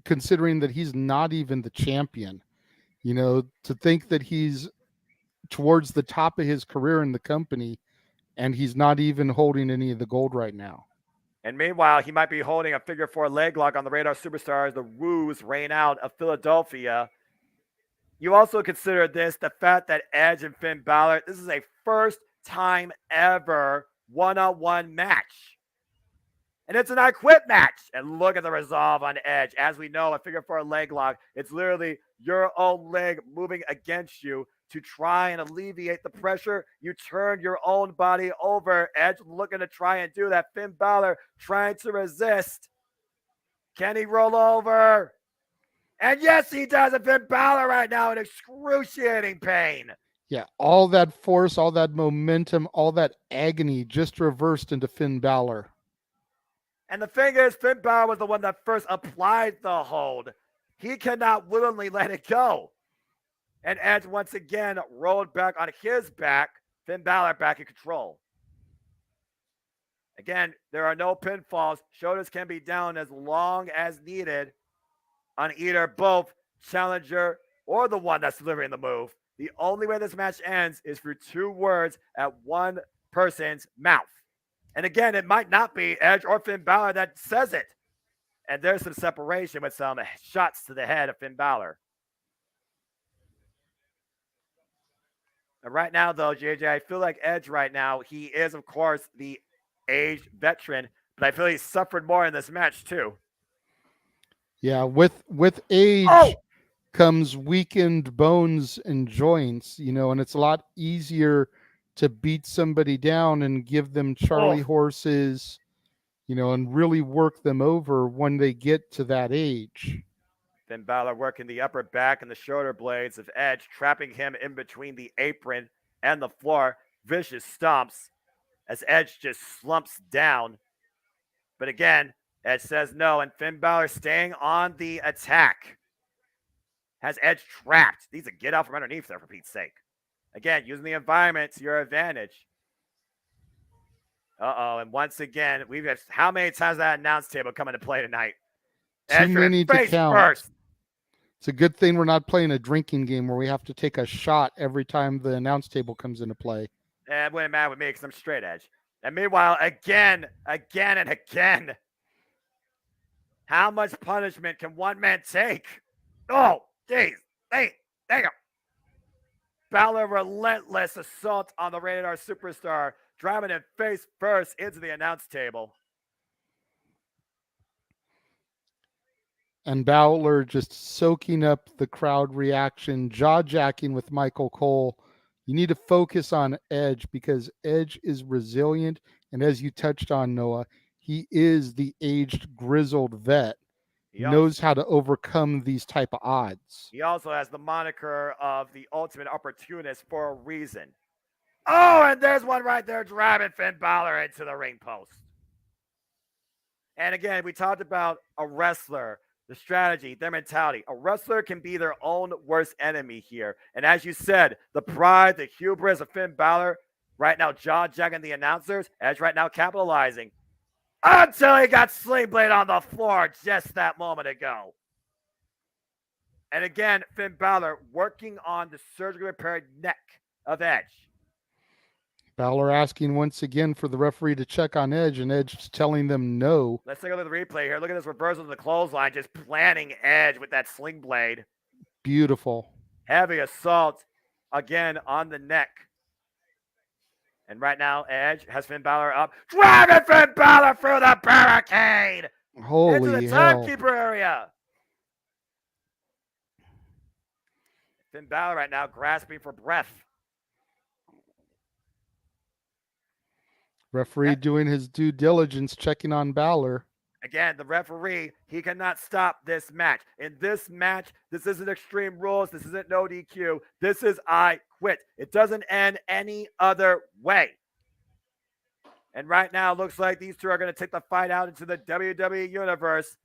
considering that he's not even the champion. You know, to think that he's towards the top of his career in the company and he's not even holding any of the gold right now. And meanwhile, he might be holding a figure four leg lock on the Radar Superstar as the Woos rain out of Philadelphia. You also consider this the fact that Edge and Finn Balor, this is a first time ever one-on-one match. And it's an I Quit match. And look at the resolve on Edge. As we know, a figure four leg lock, it's literally your own leg moving against you to try and alleviate the pressure. You turn your own body over. Edge looking to try and do that. Finn Balor trying to resist. Can he roll over? And yes, he does. And Finn Balor right now in excruciating pain. Yeah, all that force, all that momentum, all that agony just reversed into Finn Balor. And the thing is, Finn Balor was the one that first applied the hold. He cannot willingly let it go. And Edge once again rolled back on his back. Finn Balor back in control. Again, there are no pinfalls. Shoulders can be down as long as needed on either both challenger or the one that's delivering the move. The only way this match ends is through two words at one person's mouth. And again, it might not be Edge or Finn Balor that says it. And there's some separation with some shots to the head of Finn Balor. And right now, though, JJ, I feel like Edge right now, he is, of course, the aged veteran, but I feel he suffered more in this match, too. Yeah, with age comes weakened bones and joints, you know, and it's a lot easier to beat somebody down and give them Charlie horses, you know, and really work them over when they get to that age. Finn Balor working the upper back and the shoulder blades of Edge, trapping him in between the apron and the floor. Vicious stomps as Edge just slumps down. But again, Edge says no, and Finn Balor staying on the attack. Has Edge trapped. Needs to get out from underneath there, for Pete's sake. Again, using the environment to your advantage. Uh-oh, and once again, we've had how many times that announce table come into play tonight? Too many to count. First. It's a good thing we're not playing a drinking game where we have to take a shot every time the announce table comes into play. It wouldn't matter with me because I'm straight edge. And meanwhile, again, and again, how much punishment can one man take? Oh, jeez. Hey, damn. Balor relentless assault on the Rated R superstar, driving him face first into the announce table. And Balor just soaking up the crowd reaction, jaw-jacking with Michael Cole You need to focus on Edge because Edge is resilient. And as you touched on, Noah, he is the aged, grizzled vet. He He also, knows how to overcome these type of odds. he also has the moniker of the ultimate opportunist for a reason. Oh, and there's one right there driving Finn Balor into the ring post. And again, we talked about a wrestler, the strategy, their mentality. A wrestler can be their own worst enemy here. And as you said, the pride, the hubris of Finn Balor, right now jaw-jacking the announcers, Edge right now capitalizing. Until he got Sling Blade on the floor just that moment ago. And again, Finn Balor working on the surgically repaired neck of Edge. Balor asking once again for the referee to check on Edge, and Edge telling them no. Let's take a look at the replay here. Look at this reversal of the clothesline, just planting Edge with that sling blade. Beautiful. Heavy assault again on the neck. And right now, Edge has Finn Balor up. Driving Finn Balor through the barricade. Holy into the hell. timekeeper area. Finn Balor right now grasping for breath. Referee doing his due diligence, checking on Balor. Again, the referee, he cannot stop this match. In this match, this isn't Extreme Rules. This isn't no DQ. This is I Quit. It doesn't end any other way. And right now, it looks like these two are going to take the fight out into the WWE Universe.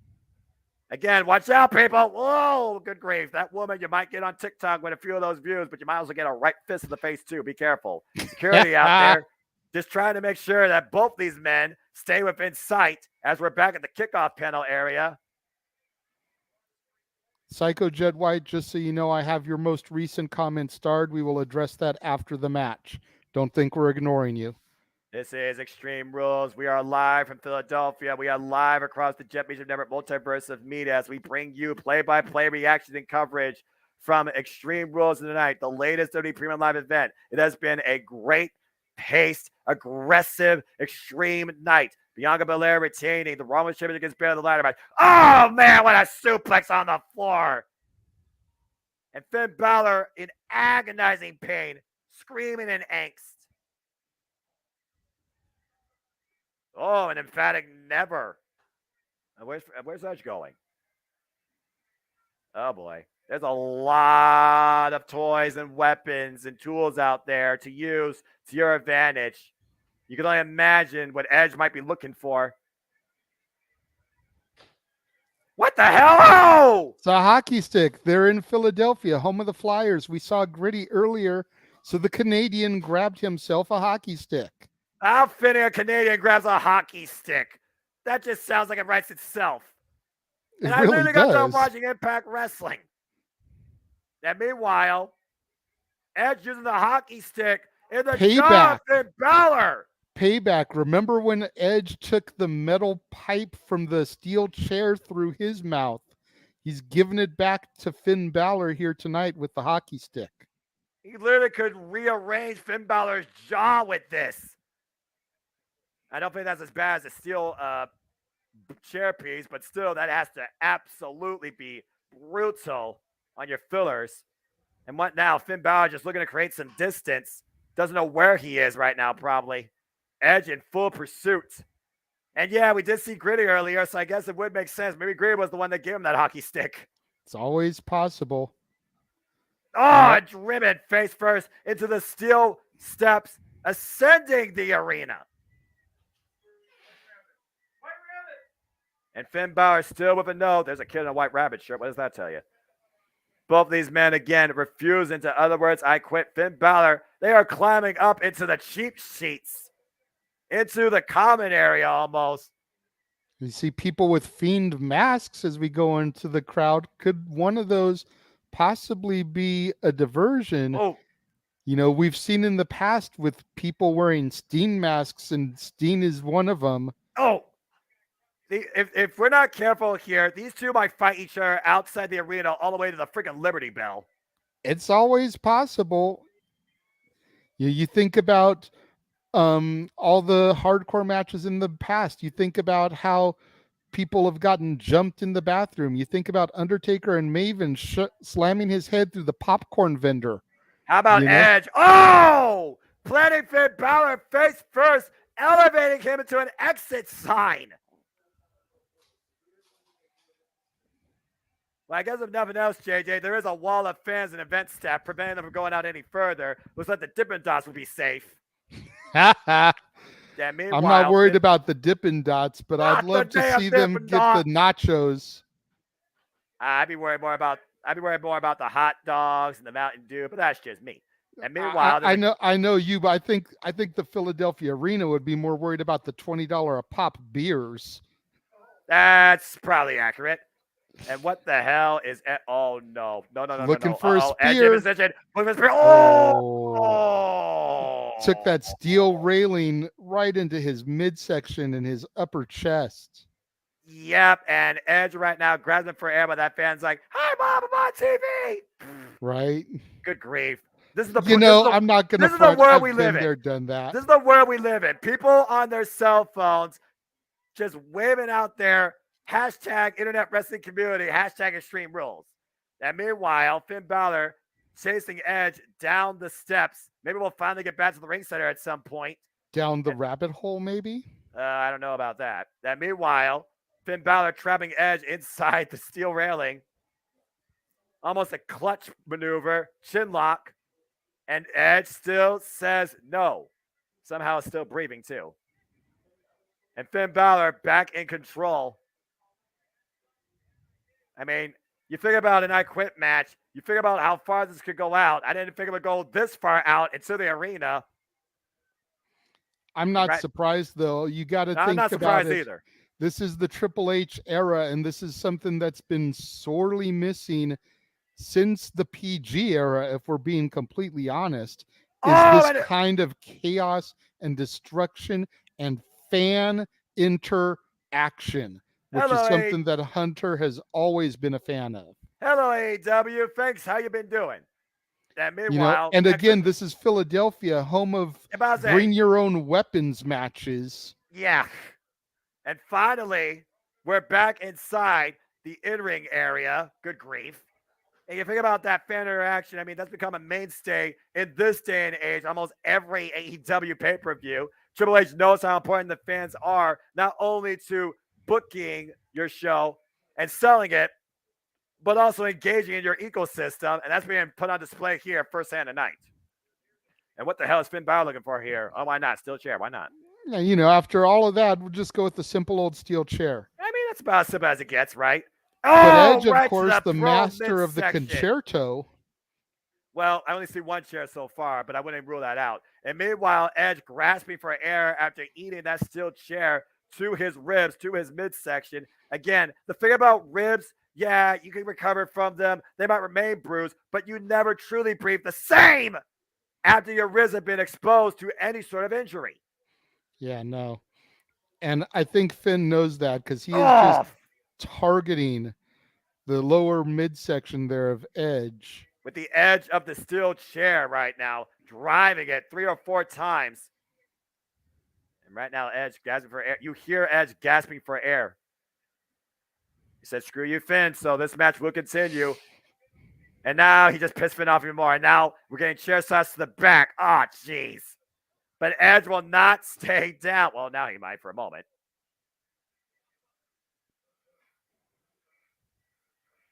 Again, watch out, people. Whoa, good grief. That woman, you might get on TikTok with a few of those views, but you might also get a right fist in the face, too. Be careful. Security out there. Just trying to make sure that both these men stay within sight as we're back at the kickoff panel area. Psycho Jed White, just so you know, I have your most recent comment starred. We will address that after the match. Don't think we're ignoring you. This is Extreme Rules. We are live from Philadelphia. We are live across the Jet Media Network multiverse of media as we bring you play-by-play reactions and coverage from Extreme Rules tonight, the latest WWE Premium Live event. It has been a great paced, aggressive, extreme night. Bianca Belair retaining the Raw Women's Championship against Bayley in the ladder match. Oh, man, what a suplex on the floor. And Finn Balor in agonizing pain, screaming in angst. Oh, an emphatic never. Where's Edge going? Oh, boy. There's a lot of toys and weapons and tools out there to use to your advantage. You can only imagine what Edge might be looking for. What the hell? Oh! It's a hockey stick. They're in Philadelphia, home of the Flyers. We saw Gritty earlier, so the Canadian grabbed himself a hockey stick. How fitting a Canadian grabs a hockey stick. That just sounds like it writes itself. And I literally got done watching Impact Wrestling. And meanwhile, Edge using the hockey stick in the jaw of Finn Balor. Payback. Remember when Edge took the metal pipe from the steel chair through his mouth? He's giving it back to Finn Balor here tonight with the hockey stick. He literally could rearrange Finn Balor's jaw with this. I don't think that's as bad as a steel chair piece, but still, that has to absolutely be brutal on your fillers. And what now? Finn Balor just looking to create some distance. Doesn't know where he is right now, probably. Edge in full pursuit. And yeah, we did see Gritty earlier, so I guess it would make sense. Maybe Gritty was the one that gave him that hockey stick. It's always possible. Oh, driven face first into the steel steps, ascending the arena. And Finn Balor still with a no. There's a kid in a white rabbit shirt. What does that tell you? Both of these men, again, refusing. In other words, I quit. Finn Balor, they are climbing up into the cheap seats, into the common area almost. You see people with Fiend masks as we go into the crowd. Could one of those possibly be a diversion? Oh. You know, we've seen in the past with people wearing Steen masks, and Steen is one of them. Oh. If we're not careful here, these two might fight each other outside the arena all the way to the freaking Liberty Bell. It's always possible. You think about all the hardcore matches in the past. You think about how people have gotten jumped in the bathroom. You think about Undertaker and Maven slamming his head through the popcorn vendor. How about You know? Edge? Oh! Planting Finn Balor face first, elevating him into an exit sign. Well, I guess if nothing else, JJ, there is a wall of fans and event staff preventing them from going out any further. Looks like the Dippin' Dots will be safe. Yeah, meanwhile, I'm not worried about the Dippin' Dots, but I'd Not the love to damn see them Dippin' get the Dots. nachos. I'd be worried more about the hot dogs and the Mountain Dew, but that's just me. And meanwhile, I know you, but I think the Philadelphia Arena would be more worried about the $20 a pop beers. that's probably accurate. And what the hell is? Oh no! Looking for a Edge spear. in position. Looking for a spear. Oh! Took that steel railing right into his midsection and his upper chest. Yep, and Edge right now grabs him for air, but that fan's like, "Hi, Mom, I'm on TV." Right. Good grief! This is the I'm not gonna. This is the world I've we been live in. there, done that. This is the world we live in. People on their cell phones just waving out their hashtag internet wrestling community, hashtag extreme rules. And meanwhile, Finn Balor chasing Edge down the steps. Maybe we'll finally get back to the ring center at some point. Down the rabbit hole, maybe? I don't know about that. And meanwhile, Finn Balor trapping Edge inside the steel railing. Almost a clutch maneuver, chin lock. And Edge still says no. Somehow still breathing too. And Finn Balor back in control. I mean, you think about an I Quit match. You think about how far this could go out. I didn't think it would go this far out into the arena. I'm not surprised, though. You got to think about it. I'm not surprised either. This is the Triple H era, and this is something that's been sorely missing since the PG era, if we're being completely honest, is this kind of chaos and destruction and fan interaction, which is something that Hunter has always been a fan of. Hello, AEW. Thanks. How you been doing? And meanwhile, and again, this is Philadelphia, home of bring your own weapons matches. Yeah. And finally, we're back inside the in-ring area. Good grief. And you think about that fan interaction. I mean, that's become a mainstay in this day and age. Almost every AEW pay-per-view. Triple H knows how important the fans are, not only to booking your show and selling it, but also engaging in your ecosystem. And that's being put on display here firsthand tonight. And what the hell is Finn Balor looking for here? Oh, why not? Steel chair. Why not? Yeah, after all of that, we'll just go with the simple old steel chair. I mean, that's about as simple as it gets, right? But Edge, of course, the master of the concerto. Well, I only see one chair so far, but I wouldn't rule that out. And meanwhile, Edge grasping for air after eating that steel chair to his ribs, to his midsection. Again, the thing about ribs, yeah, you can recover from them. They might remain bruised, but you never truly breathe the same after your ribs have been exposed to any sort of injury. Yeah, no. And I think Finn knows that because he is just targeting the lower midsection there of Edge. With the edge of the steel chair right now, driving it 3 or 4 times. And right now, Edge gasping for air. You hear Edge gasping for air. He said, screw you, Finn, so this match will continue. And now he just pissed Finn off even more. And now we're getting chair shots to the back. Oh, jeez. But Edge will not stay down. Well, now he might for a moment.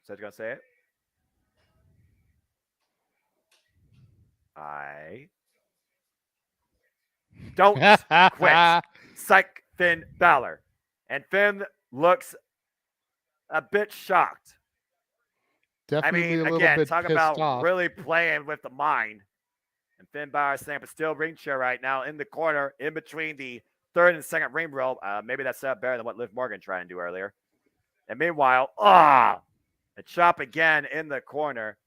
Is Edge going to say it? I don't quit. Psych Finn Balor. And Finn looks a bit shocked. Definitely a little bit talk pissed about off. Really playing with the mind. And Finn Balor standing up a steel ring chair right now in the corner, in between the third and second ring rope. Maybe that's set up better than what Liv Morgan tried to do earlier. And meanwhile, a chop again in the corner.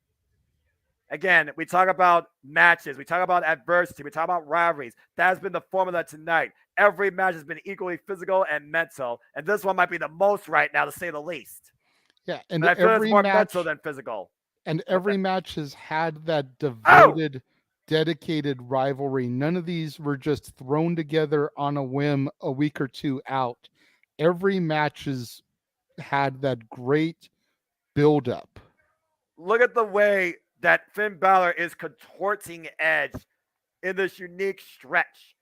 Again, we talk about matches. We talk about adversity. We talk about rivalries. That has been the formula tonight. Every match has been equally physical and mental. And this one might be the most right now, to say the least. Yeah, and I feel every it's more match, mental than physical. And every match has had that devoted, dedicated rivalry. None of these were just thrown together on a whim a week or two out. Every match has had that great build-up. Look at the way that Finn Balor is contorting Edge in this unique stretch.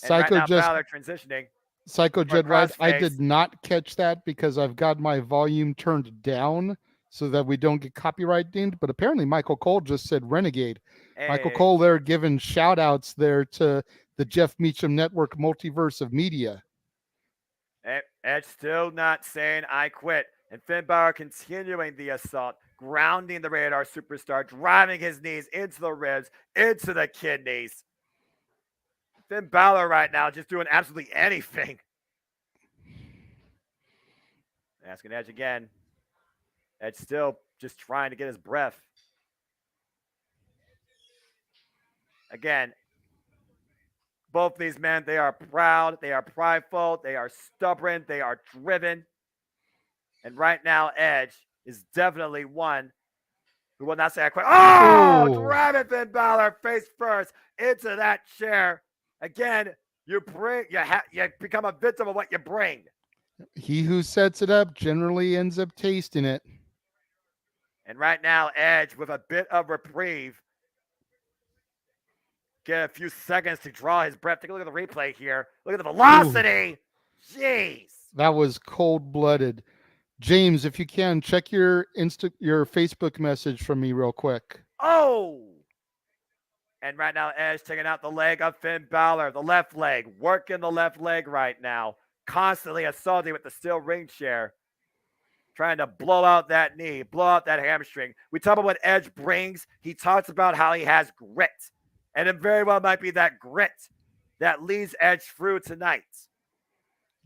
And right now, Balor transitioning. Psycho Jed writes, I crossface. did not catch that because I've got my volume turned down so that we don't get copyright dinged. But apparently Michael Cole just said Renegade. Michael Hey. Cole there giving shout outs there to the Jeff Meacham Network multiverse of media. Edge still not saying I quit. And Finn Balor continuing the assault, grounding the Radar Superstar, driving his knees into the ribs, into the kidneys. Finn Balor right now just doing absolutely anything. Asking Edge again. Edge still just trying to get his breath. Again, both these men, they are proud, they are prideful, they are stubborn, they are driven. And right now, Edge is definitely one who will not say I quit. Oh, driving Finn Balor face first into that chair. Again, you become a victim of what you bring. He who sets it up generally ends up tasting it. And right now, Edge with a bit of reprieve. Get a few seconds to draw his breath. Take a look at the replay here. Look at the velocity. Ooh. Jeez. That was cold-blooded. James, if you can, check your Facebook message from me real quick. Oh! And right now, Edge taking out the leg of Finn Balor, the left leg, working the left leg right now, constantly assaulting with the steel ring chair, trying to blow out that knee, blow out that hamstring. We talk about what Edge brings. He talks about how he has grit, and it very well might be that grit that leads Edge through tonight.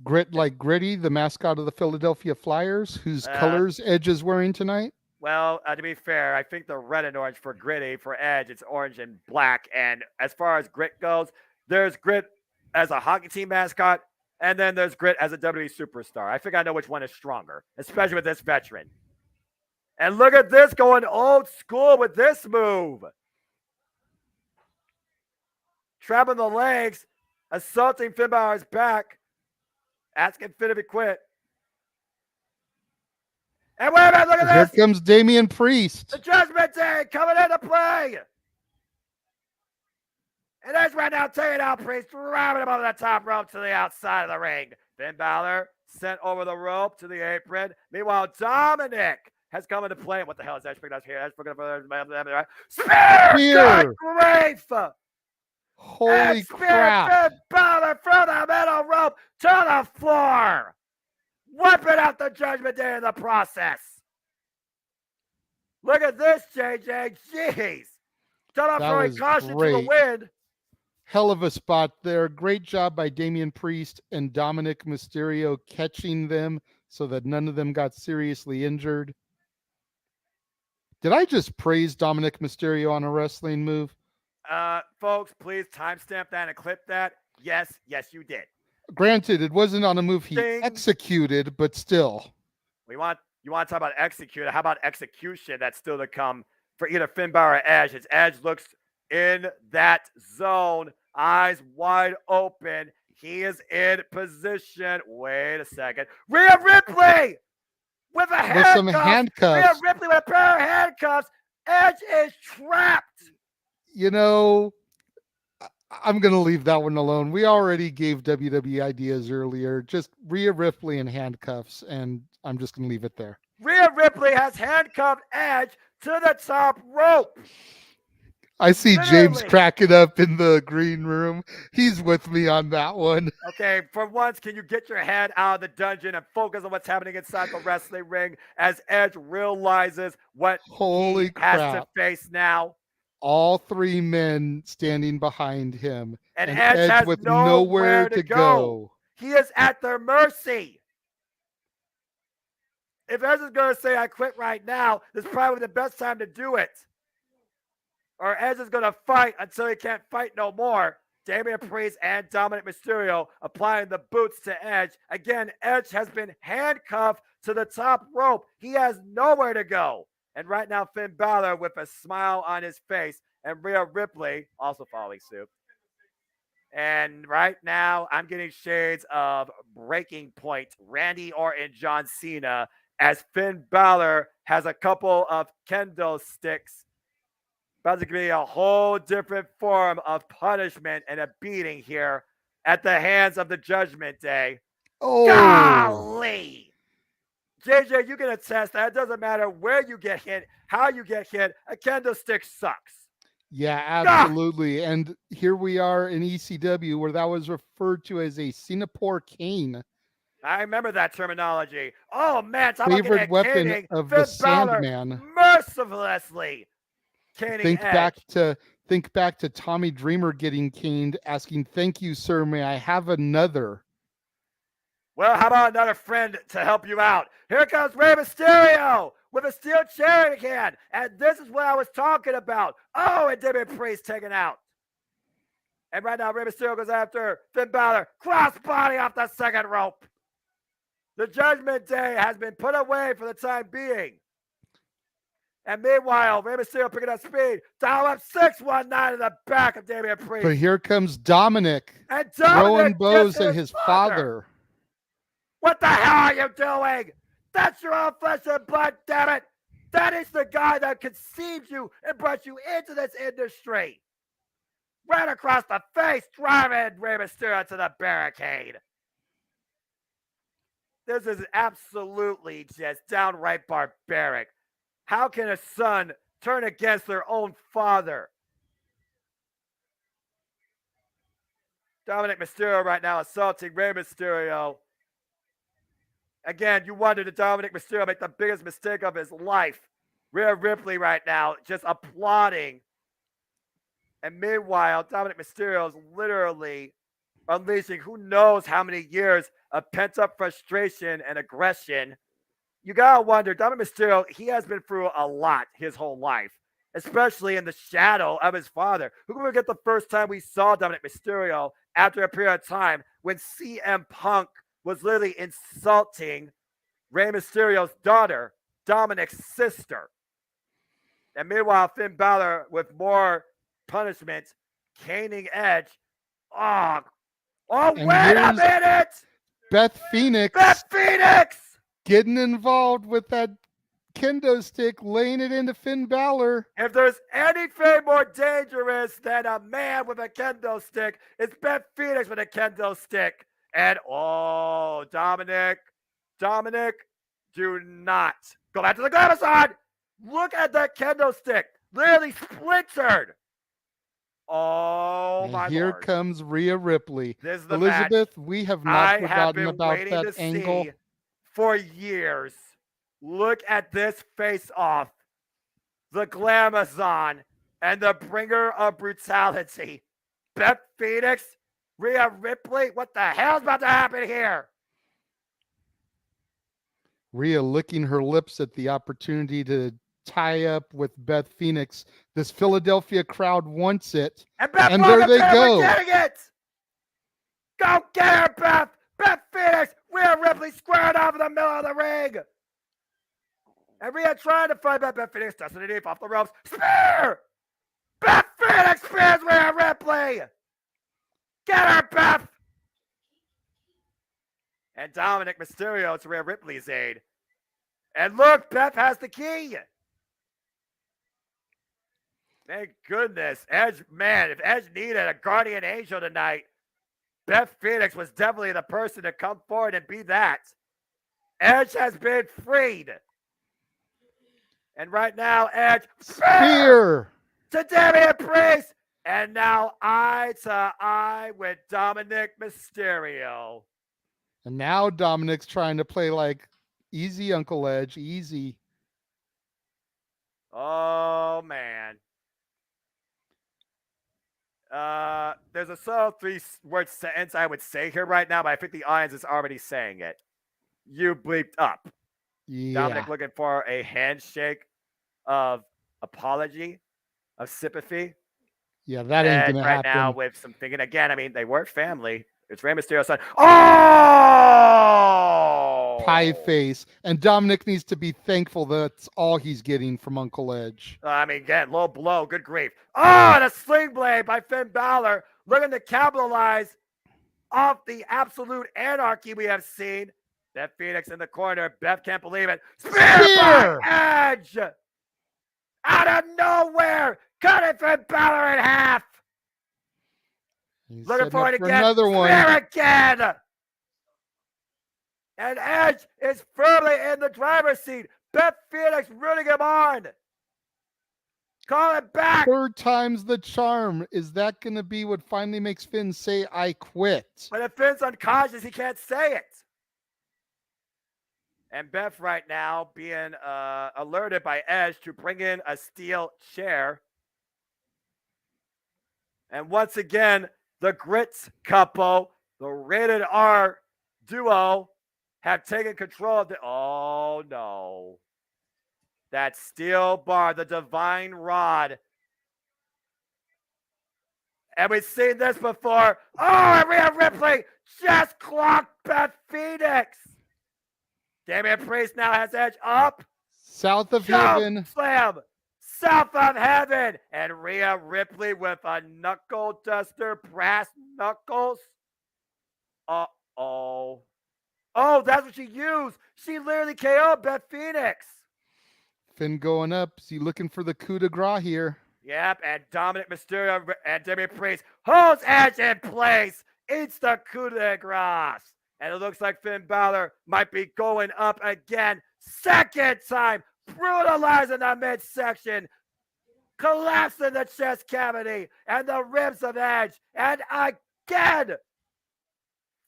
Grit like Gritty, the mascot of the Philadelphia Flyers, whose colors Edge is wearing tonight? Well, to be fair, I think the red and orange for Gritty. For Edge, it's orange and black. And as far as Grit goes, there's Grit as a hockey team mascot, and then there's Grit as a WWE superstar. I think I know which one is stronger, especially with this veteran. And look at this going old school with this move. Trapping the legs, assaulting Finn Balor's back, asking Finn if he quit. And wait a minute, look at this. Here comes Damian Priest. The Judgment Day coming into play. And Edge right now taking out Priest, driving him over the top rope to the outside of the ring. Finn Balor sent over the rope to the apron. Meanwhile, Dominic has come into play. What the hell is Edge picking up here? Edge picking up Spear! Good grief! Holy crap. Finn Balor from the middle rope to the floor. Wiping out the Judgment Day in the process. Look at this, JJ. Jeez. Turn throwing caution to the wind. Hell of a spot there. Great job by Damian Priest and Dominic Mysterio catching them so that none of them got seriously injured. Did I just praise Dominic Mysterio on a wrestling move? Folks, please timestamp that and clip that. Yes, you did. Granted, it wasn't on a move he executed, but still. You want to talk about execute? How about execution that's still to come for either Finn Balor or Edge? As Edge looks in that zone, eyes wide open. He is in position. Wait a second. Rhea Ripley with some handcuffs. Rhea Ripley with a pair of handcuffs. Edge is trapped. You know, I'm going to leave that one alone. We already gave WWE ideas earlier. Just Rhea Ripley in handcuffs, and I'm just going to leave it there. Rhea Ripley has handcuffed Edge to the top rope. I see James cracking up in the green room. He's with me on that one. Okay, for once, can you get your head out of the dungeon and focus on what's happening inside the wrestling ring as Edge realizes what he has to face now? All three men standing behind him. And Edge has with nowhere to go. He is at their mercy. If Edge is going to say, I quit right now, this is probably the best time to do it. Or Edge is going to fight until he can't fight no more. Damian Priest and Dominic Mysterio applying the boots to Edge. Again, Edge has been handcuffed to the top rope. He has nowhere to go. And right now, Finn Balor with a smile on his face, and Rhea Ripley also following suit. And right now, I'm getting shades of Breaking Point, Randy Orton, John Cena, as Finn Balor has a couple of kendo sticks. About to be a whole different form of punishment and a beating here at the hands of the Judgment Day. Oh, golly! JJ, you can attest that it doesn't matter where you get hit, how you get hit, a kendo stick sucks. Yeah, absolutely. And here we are in ECW where that was referred to as a Singapore cane. I remember that terminology. Oh man, talk favorite about weapon caning of Finn the Sandman. mercilessly caning Think Edge. back to Tommy Dreamer getting caned, asking, "Thank you, sir. May I have another?" Well, how about another friend to help you out? Here comes Rey Mysterio with a steel chair in hand. And this is what I was talking about. Oh, and Damien Priest taken out. And right now, Rey Mysterio goes after Finn Balor. Crossbody off the second rope. The Judgment Day has been put away for the time being. And meanwhile, Rey Mysterio picking up speed. Dial up 619 in the back of Damien Priest. But here comes Dominic, and throwing Dominic bows at his father. What the hell are you doing? That's your own flesh and blood, damn it. That is the guy that conceived you and brought you into this industry. Right across the face, driving Rey Mysterio to the barricade. This is absolutely just downright barbaric. How can a son turn against their own father? Dominic Mysterio right now assaulting Rey Mysterio. Again, you wonder, did Dominic Mysterio make the biggest mistake of his life? Rhea Ripley right now just applauding. And meanwhile, Dominic Mysterio is literally unleashing who knows how many years of pent-up frustration and aggression. You gotta wonder, Dominic Mysterio, he has been through a lot his whole life, especially in the shadow of his father. Who can forget the first time we saw Dominic Mysterio after a period of time when CM Punk was literally insulting Rey Mysterio's daughter, Dominic's sister. And meanwhile, Finn Balor with more punishment, caning Edge. Oh, And wait a minute! Beth Phoenix getting involved with that kendo stick, laying it into Finn Balor. If there's anything more dangerous than a man with a kendo stick, it's Beth Phoenix with a kendo stick. And Dominic, do not go back to the Glamazon. Look at that kendo stick, literally splintered. Oh, my Here Lord. comes Rhea Ripley. This is the Elizabeth, match we have not forgotten about waiting that to angle. see for years. Look at this face-off. The Glamazon and the bringer of brutality. Beth Phoenix, Rhea Ripley. What the hell's about to happen here? Rhea licking her lips at the opportunity to tie up with Beth Phoenix. This Philadelphia crowd wants it. And there they go. We're getting it. Go get her, Beth. Beth Phoenix. Rhea Ripley squared off in the middle of the ring. And Rhea trying to fight Beth Phoenix. Destiny Deep off the ropes. Spear. Beth Phoenix spears Rhea Ripley. Get her, Beth. And Dominic Mysterio to Rhea Ripley's aid. And look, Beth has the key. Thank goodness. Edge, man, if Edge needed a guardian angel tonight, Beth Phoenix was definitely the person to come forward and be that. Edge has been freed. And right now, Edge spear to Damien Priest. And now eye to eye with Dominic Mysterio. And now Dominic's trying to play like easy Uncle Edge, easy. Oh, man. There's a subtle 3-word sentence I would say here right now, but I think the audience is already saying it. You bleeped up. Yeah. Dominic looking for a handshake of apology, of sympathy. Yeah, that ain't gonna right happen. Now with some thinking again. I mean, they were family. It's Rey Mysterio's son. Oh! Pie face. And Dominic needs to be thankful that's all he's getting from Uncle Edge. I mean, again, low blow. Good grief. Oh, and a sling blade by Finn Balor. Looking to capitalize off the absolute anarchy we have seen. Beth Phoenix in the corner. Beth can't believe it. Spear Spear! by Edge! Out of nowhere! Cutting Finn Balor in half! He's Looking setting for up it for again. another one. Spear again! And Edge is firmly in the driver's seat. Beth Phoenix rooting him on. Call it back. Third time's the charm. Is that going to be what finally makes Finn say, I quit? But if Finn's unconscious, he can't say it. And Beth right now being alerted by Edge to bring in a steel chair. And once again, the Grits couple, the rated R duo, have taken control of the. Oh no. That steel bar, the divine rod. And we've seen this before. Oh, Rhea Ripley just clocked Beth Phoenix. Damian Priest now has Edge up. South of Choke heaven. slam. South of heaven. And Rhea Ripley with a knuckle duster, brass knuckles. Uh-oh. Oh, that's what she used. She literally KO'd Beth Phoenix. Finn going up. Is he looking for the coup de grace here? Yep, and Dominic Mysterio and Damian Priest holds Edge in place. Eats the coup de grace. And it looks like Finn Balor might be going up again. Second time. Brutalizing the midsection. Collapsing the chest cavity and the ribs of Edge. And again,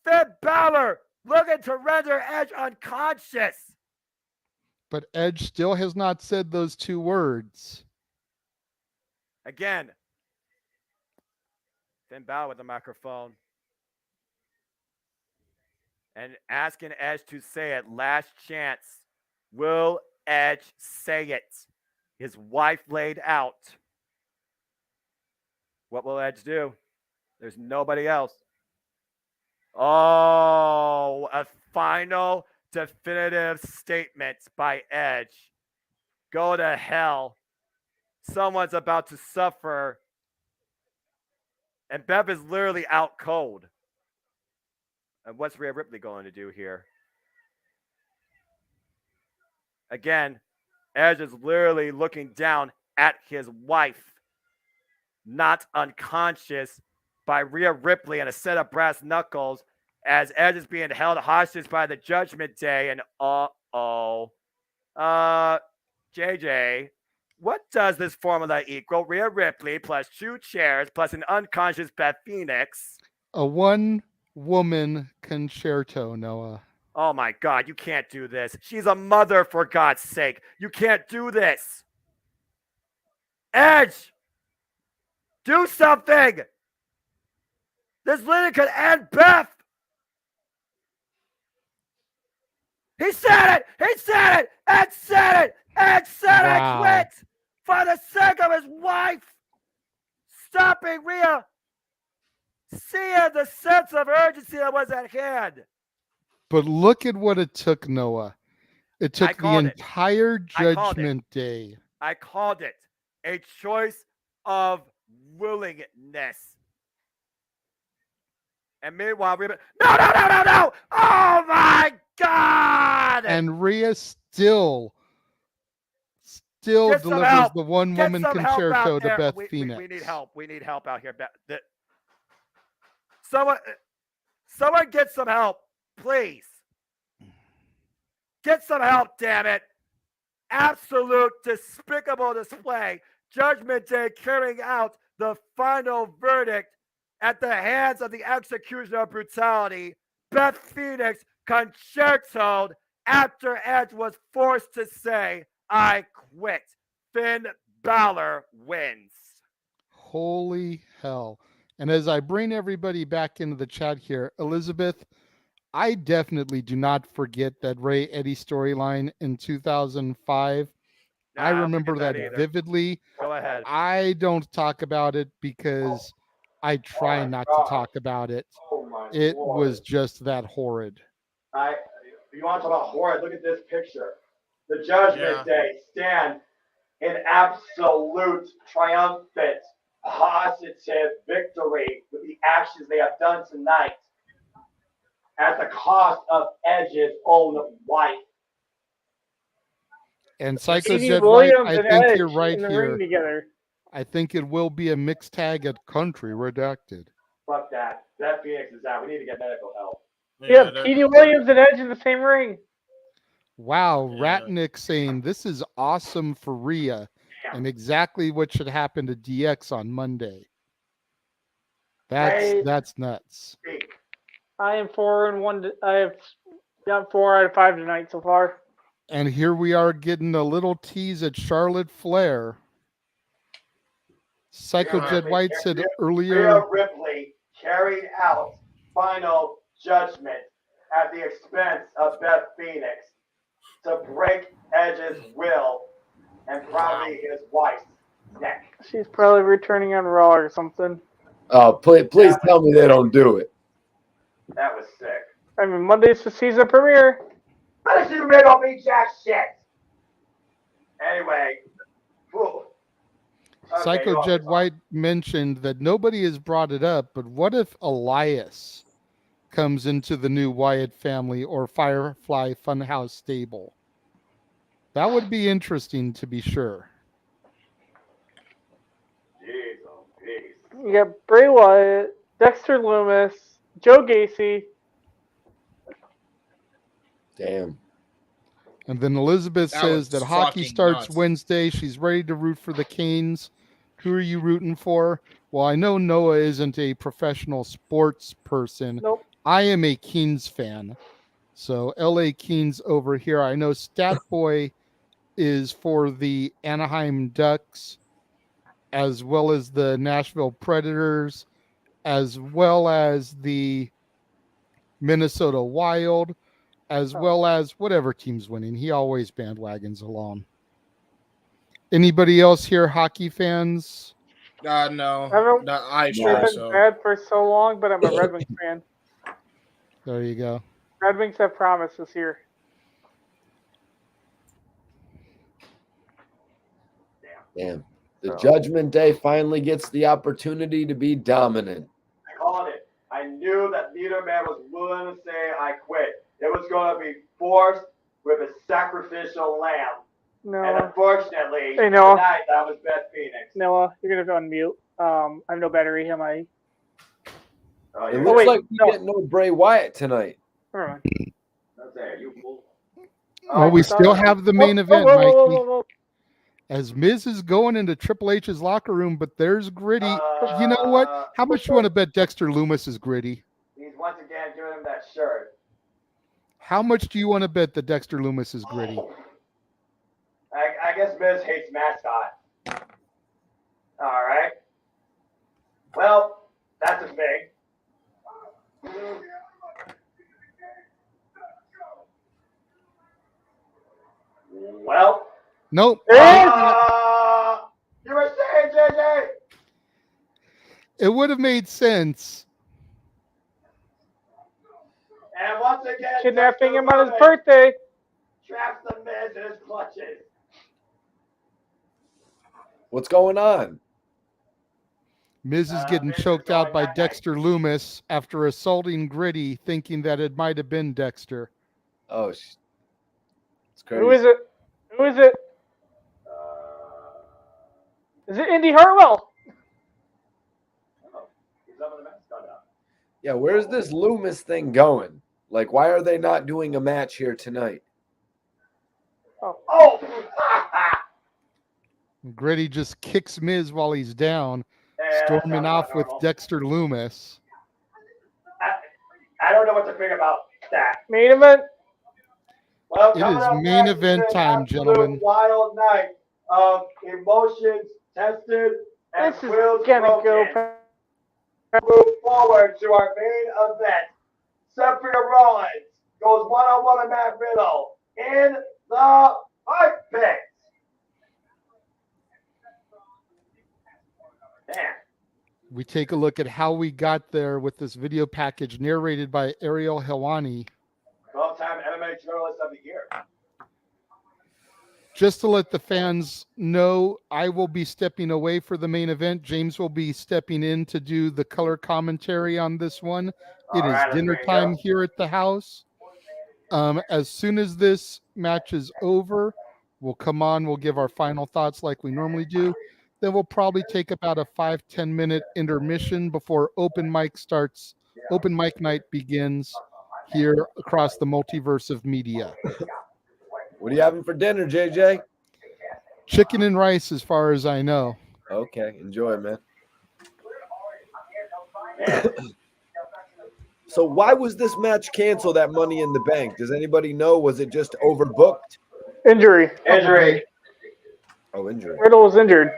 Finn Balor looking to render Edge unconscious. But Edge still has not said those two words. Again, Finn Balor with the microphone. And asking Edge to say it. Last chance. Will Edge say it? His wife laid out. What will Edge do? There's nobody else. Oh, a final definitive statement by Edge. Go to hell. Someone's about to suffer. And Bev is literally out cold. And what's Rhea Ripley going to do here? Again, Edge is literally looking down at his wife, not unconscious, by Rhea Ripley and a set of brass knuckles as Edge is being held hostage by the Judgment Day. And JJ, what does this formula equal? Rhea Ripley plus 2 chairs plus an unconscious Beth Phoenix. A one-woman concerto, Noah. Oh my God, you can't do this. She's a mother, for God's sake. You can't do this. Edge, do something. This literally could end Beth. He said it. He said it. Ed said it. Ed said Wow. I quit for the sake of his wife. Stopping Rhea. Seeing the sense of urgency that was at hand. But look at what it took, Noah. It took the entire Judgment Day. I called it a choice of willingness. And meanwhile, Rhea, no! Oh my God! And Rhea still delivers the one-woman concerto to Beth Phoenix. We need help. We need help out here. Someone get some help, please. Get some help, damn it. Absolute despicable display. Judgment Day carrying out the final verdict at the hands of the execution of brutality. Beth Phoenix concertoed after Edge was forced to say, I quit. Finn Balor wins. Holy hell. And as I bring everybody back into the chat here, Elizabeth, I definitely do not forget that Ray Eddie storyline in 2005. I remember that vividly. Go ahead. I don't talk about it because I try not to talk about it. It was just that horrid. You want to talk about horrid? Look at this picture. The Judgment Day stand in absolute triumphant, positive victory with the actions they have done tonight. at the cost of Edge's own wife. And Psycho Stevie Jed White, Williams I and think Edge you're right in the here. ring together. I think it will be a mixed tag at Country Redacted. Fuck that. That Phoenix is out. We need to get medical help. Yeah, Petey Williams and Edge in the same ring. Wow, Yeah. Ratnick saying this is awesome for Rhea and exactly what should happen to DX on Monday. That's nuts. I am 4-1. I have got 4 out of 5 tonight so far. And here we are getting a little tease at Charlotte Flair. Psycho Jed White said earlier. Rhea Ripley carried out Final Judgment at the expense of Beth Phoenix to break Edge's will and probably his wife's neck. She's probably returning on Raw or something. Oh, please tell me they don't do it. That was sick. I mean, Monday's the season premiere. How does Superman don't be jack shit? Anyway. Whew. Okay, Psycho Jed White mentioned that nobody has brought it up, but what if Elias comes into the new Wyatt family or Firefly Funhouse stable? That would be interesting to be sure. Jeez, oh, peace. You got Bray Wyatt, Dexter Lumis, Joe Gacy. Damn. And then Elizabeth That says was that hockey fucking starts nuts. Wednesday. She's ready to root for the Canes. Who are you rooting for? Well, I know Noah isn't a professional sports person. Nope. I am a Kings fan. So LA Kings over here. I know Stat Boy is for the Anaheim Ducks, as well as the Nashville Predators, as well as the Minnesota Wild, as well as whatever team's winning. He always bandwagons along. Anybody else here, hockey fans? No, I don't- I They've sure been so. bad for so long, but I'm a Red Wings fan. There you go. Red Wings have promised this year. Damn. The Judgment Day finally gets the opportunity to be dominant. I called it. I knew that neither man was willing to say I quit. It was going to be forced with a sacrificial lamb. And No, unfortunately, Hey, Noah. tonight that was Beth Phoenix. Noah, you're gonna go on mute. I have no battery in my. Oh, It yeah. looks wait, like we no. get no Bray Wyatt tonight. Never mind. That's it. You fool. Well, we still have the main event, whoa, Mikey. whoa, whoa, whoa. As Miz is going into Triple H's locker room, but there's Gritty. You know what? How much you want to bet Dexter Lumis is Gritty? He's once again giving him that shirt. How much do you want to bet that Dexter Lumis is Gritty? I guess Miz hates mascot. All right. Well, that's a thing. Well, Nope. you were saying, JJ. It would have made sense. And once again, Kidnapping Dexter him on his Lumis birthday. traps the Miz in his clutches. What's going on? Miz is getting Miz is choked out going by night-night. Dexter Lumis after assaulting Gritty, thinking that it might have been Dexter. Oh, it's crazy. Who is it? Who is it? Is it Indy Hartwell? He's up in the mascot now. Yeah, where's this Loomis thing going? Like, why are they not doing a match here tonight? Oh! Gritty just kicks Miz while he's down, Yeah, storming that's off not with normal. Dexter Lumis. I don't know what to think about that. Main event. Well, It coming is up main next event is an time, absolute gentlemen. Wild night of emotions tested and This is wills gonna broken. go. Move forward to our main event. Sophia Rollins goes one-on-one with Matt Riddle in the fight pit. Man, We take a look at how we got there with this video package narrated by Ariel Helwani. 12-time MMA Journalist of the Year. Just to let the fans know, I will be stepping away for the main event. James will be stepping in to do the color commentary on this one. It is dinner time here at the house. As soon as this match is over, we'll come on, we'll give our final thoughts like we normally do. Then we'll probably take about a 5-10 minute intermission before open mic starts. Open mic night begins here across the multiverse of media. What are you having for dinner, JJ? Chicken and rice, as far as I know. Okay, enjoy, man. So why was this match canceled at Money in the Bank? Does anybody know? Was it just overbooked? Injury. Oh, injury. Riddle was injured.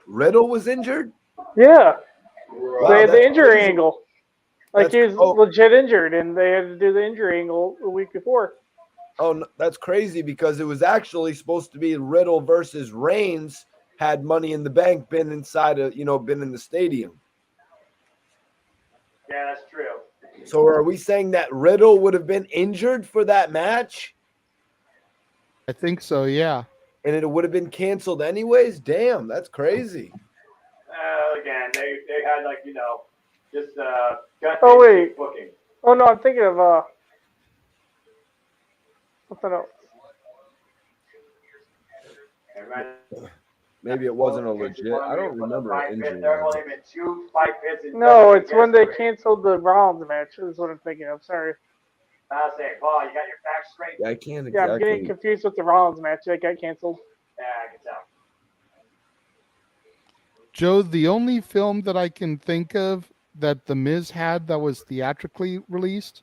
Riddle was injured? Yeah. Wow, They had the that's injury crazy. angle. Like he was legit injured, and they had to do the injury angle the week before. Oh, no, that's crazy because it was actually supposed to be Riddle versus Reigns had Money in the Bank been inside been in the stadium. Yeah, that's true. So are we saying that Riddle would have been injured for that match? I think so, yeah. And it would have been canceled anyways? Damn, that's crazy. Again, they had just gut booking. Oh no, I'm thinking of something else. Maybe it wasn't a legit. I don't remember an injury. There have only been 2 fight pits in No, it's when they canceled the Rollins match. Is what I'm thinking of. Sorry. I was saying, Paul, you got your facts straight? Yeah, I can't exactly. Yeah, I'm getting confused with the Rollins match that got canceled. Yeah, I can tell. Joe, the only film that I can think of that The Miz had that was theatrically released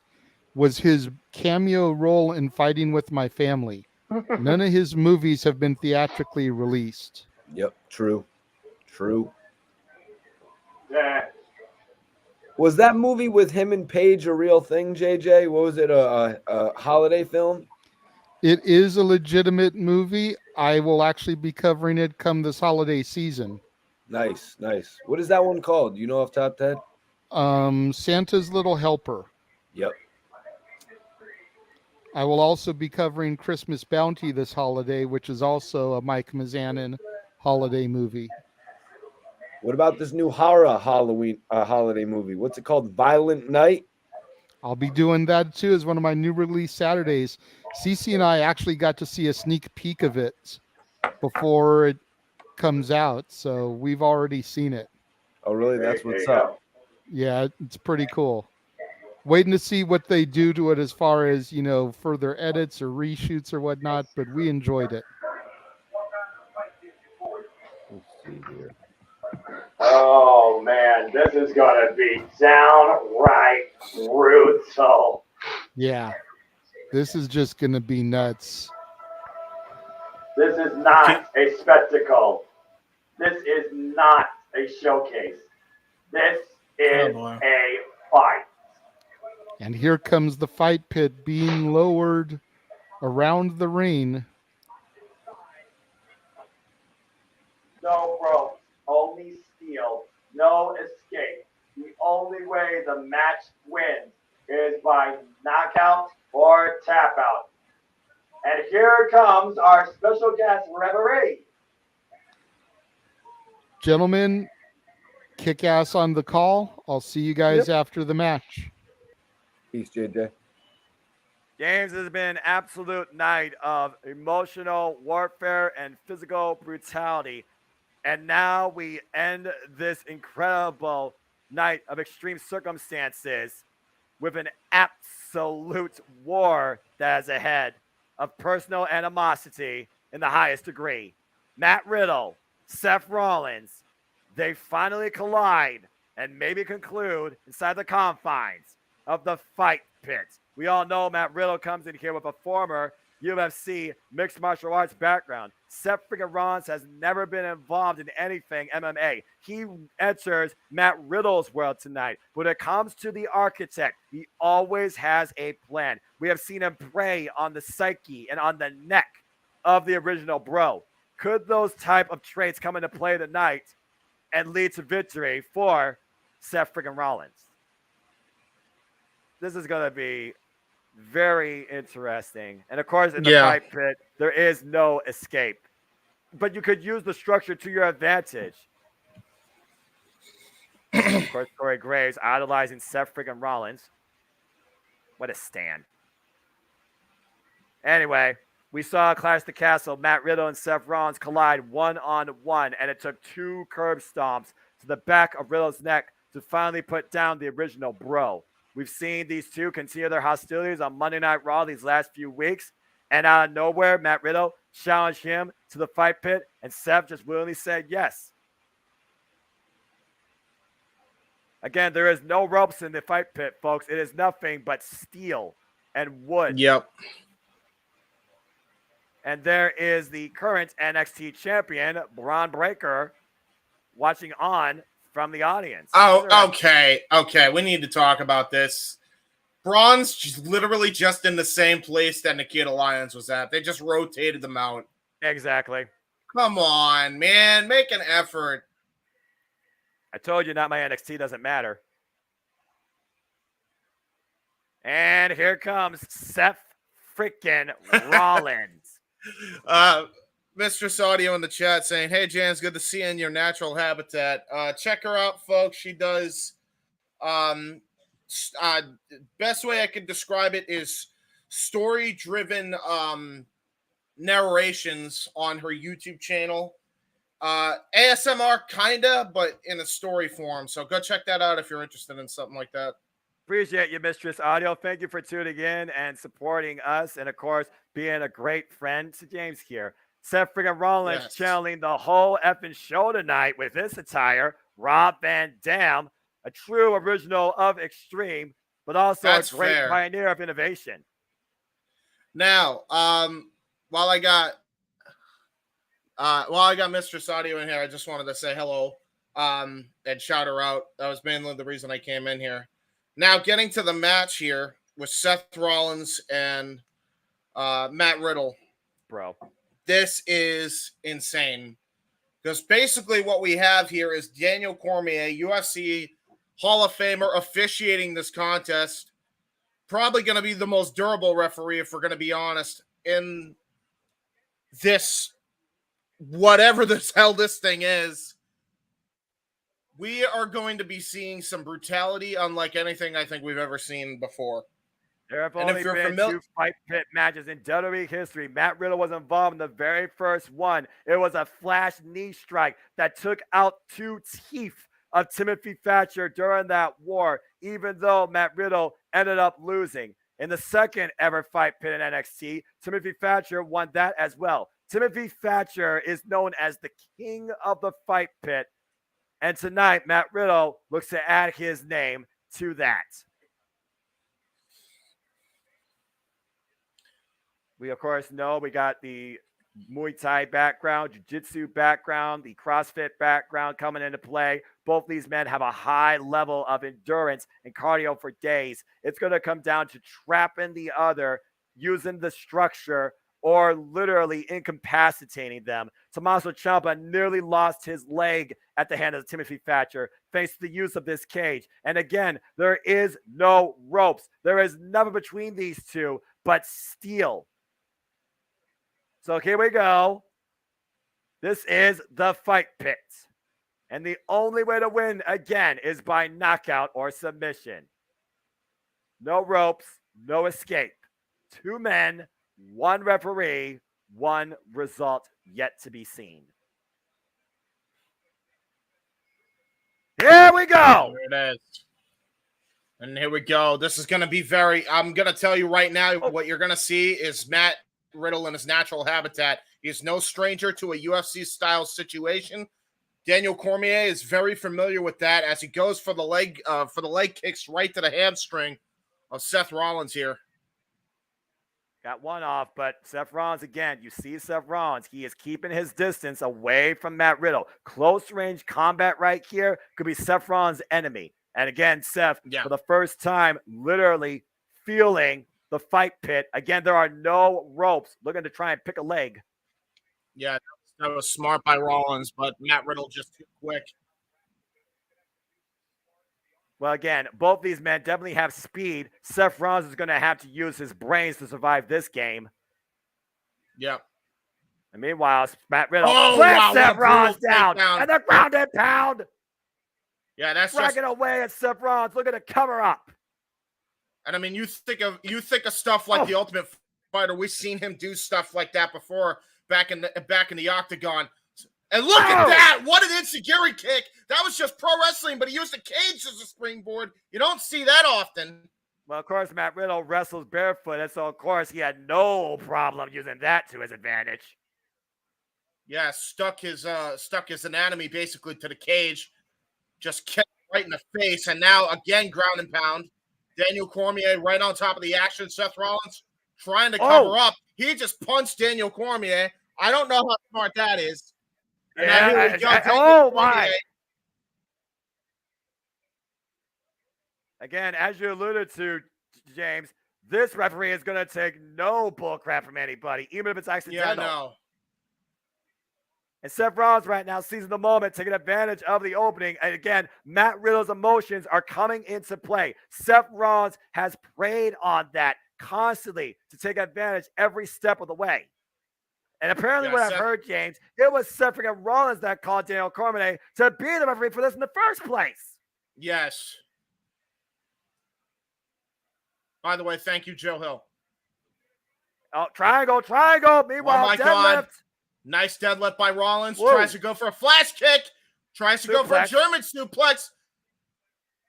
was his cameo role in Fighting with My Family. None of his movies have been theatrically released. Yep, true. Yeah. Was that movie with him and Paige a real thing, JJ? What was it, a holiday film? It is a legitimate movie. I will actually be covering it come this holiday season. Nice. What is that one called? Do you know off the top of the head? Santa's Little Helper. Yep. I will also be covering Christmas Bounty this holiday, which is also a Mike Mizanin holiday movie. What about this new horror Halloween holiday movie? What's it called? Violent Night? I'll be doing that too as one of my new release Saturdays. Cece and I actually got to see a sneak peek of it before it comes out, so we've already seen it. Oh, really? That's what's up. Yeah, it's pretty cool. Waiting to see what they do to it as far as, further edits or reshoots or whatnot, but we enjoyed it. Let's see here. Oh, man, this is going to be downright brutal. Yeah, this is just going to be nuts. This is not a spectacle. This is not a showcase. This is a fight. And here comes the fight pit being lowered around the ring. No ropes, only steel, no escape. The only way the match wins is by knockout or tap out. And here comes our special guest referee. Gentlemen, kick ass on the call. I'll see you guys after the match. Peace, JJ. James, has been an absolute night of emotional warfare and physical brutality. And now we end this incredible night of extreme circumstances with an absolute war that is ahead of personal animosity in the highest degree. Matt Riddle, Seth Rollins, they finally collide and maybe conclude inside the confines of the fight pit. We all know Matt Riddle comes in here with a former UFC mixed martial arts background. Seth freaking Rollins has never been involved in anything MMA. He enters Matt Riddle's world tonight. When it comes to the architect, he always has a plan. We have seen him prey on the psyche and on the neck of the original bro. Could those type of traits come into play tonight and lead to victory for Seth freaking Rollins? This is going to be Very interesting. And of course, in the fight pit, there is no escape. But you could use the structure to your advantage. Of course, Corey Graves idolizing Seth freaking Rollins. What a stand. Anyway, we saw Clash the Castle, Matt Riddle and Seth Rollins collide one-on-one, and it took 2 curb stomps to the back of Riddle's neck to finally put down the original bro. We've seen these two continue their hostilities on Monday Night Raw these last few weeks, and out of nowhere, Matt Riddle challenged him to the fight pit, and Seth just willingly said yes. Again, there is no ropes in the fight pit, folks. It is nothing but steel and wood. Yep. And there is the current NXT champion, Braun Breaker, watching on from the audience. Oh, okay. Okay, we need to talk about this. Braun's literally just in the same place that Nikita Lyons was at. They just rotated them out. Exactly. Come on, man. Make an effort. I told you not my NXT doesn't matter. And here comes Seth freaking Rollins. Mistress Audio in the chat saying, "Hey, Jan, good to see you in your natural habitat. Check her out, folks. She does best way I could describe it is story-driven narrations on her YouTube channel. ASMR kinda, but in a story form. So go check that out if you're interested in something like that." Appreciate you, Mistress Audio. Thank you for tuning in and supporting us, and of course, being a great friend to James here. Seth freaking Rollins channeling the whole effing show tonight with this attire. Rob Van Dam, a true original of Extreme, but also a great pioneer of innovation. Now, while I got Mistress Audio in here, I just wanted to say hello and shout her out. That was mainly the reason I came in here. Now, getting to the match here with Seth Rollins and Matt Riddle. Bro. This is insane. Because basically what we have here is Daniel Cormier, UFC Hall of Famer, officiating this contest. Probably going to be the most durable referee, if we're going to be honest, in this, whatever the hell this thing is. We are going to be seeing some brutality unlike anything I think we've ever seen before. There have only been 2 fight pit matches in WWE history. Matt Riddle was involved in the very first one. It was a flash knee strike that took out 2 teeth of Timothy Thatcher during that war, even though Matt Riddle ended up losing. In the second ever fight pit in NXT, Timothy Thatcher won that as well. Timothy Thatcher is known as the king of the fight pit. And tonight, Matt Riddle looks to add his name to that. We, of course, know we got the Muay Thai background, Jiu-Jitsu background, the CrossFit background coming into play. Both these men have a high level of endurance and cardio for days. It's going to come down to trapping the other, using the structure, or literally incapacitating them. Tommaso Ciampa nearly lost his leg at the hand of Timothy Thatcher thanks to the use of this cage. And again, there is no ropes. There is nothing between these two but steel. So here we go. This is the fight pit. And the only way to win, again, is by knockout or submission. No ropes, no escape. 2 men, 1 referee, 1 result yet to be seen. Here we go. There it is. And here we go. This is going to be I'm going to tell you right now, what you're going to see is Matt Riddle in his natural habitat. He's no stranger to a UFC-style situation. Daniel Cormier is very familiar with that as he goes for the leg kicks right to the hamstring of Seth Rollins here. Got one off, but Seth Rollins, again, you see Seth Rollins. He is keeping his distance away from Matt Riddle. Close range combat right here could be Seth Rollins' enemy. And again, Seth, for the first time, literally feeling the fight pit. Again, there are no ropes, looking to try and pick a leg. Yeah, that was smart by Rollins, but Matt Riddle just too quick. Well, again, both these men definitely have speed. Seth Rollins is going to have to use his brains to survive this game. Yep. And meanwhile, Matt Riddle wow, Seth Rollins down. takedown. And the ground and pound. Yeah, that's dragging just away at Seth Rollins, looking to cover up. And I mean, you think of stuff like the Ultimate Fighter. We've seen him do stuff like that before back in the Octagon. And look at that! What an enziguri kick! That was just pro wrestling, but he used a cage as a springboard. You don't see that often. Well, of course, Matt Riddle wrestles barefoot, and so of course he had no problem using that to his advantage. Yeah, stuck his anatomy basically to the cage, just kicked right in the face, and now again ground and pound. Daniel Cormier right on top of the action. Seth Rollins trying to cover up. He just punched Daniel Cormier. I don't know how smart that is. And my! Again, as you alluded to, James, this referee is going to take no bullcrap from anybody, even if it's accidental. Yeah, no. And Seth Rollins right now seizing the moment, taking advantage of the opening. And again, Matt Riddle's emotions are coming into play. Seth Rollins has preyed on that constantly to take advantage every step of the way. And apparently what I've heard, James, it was Seth Rollins that called Daniel Cormier to be the referee for this in the first place. Yes. By the way, thank you, Joe Hill. Oh, triangle. Meanwhile, my deadlift. God. Nice deadlift by Rollins. Whoa. Tries to go for a flash kick. Tries to go for a German suplex.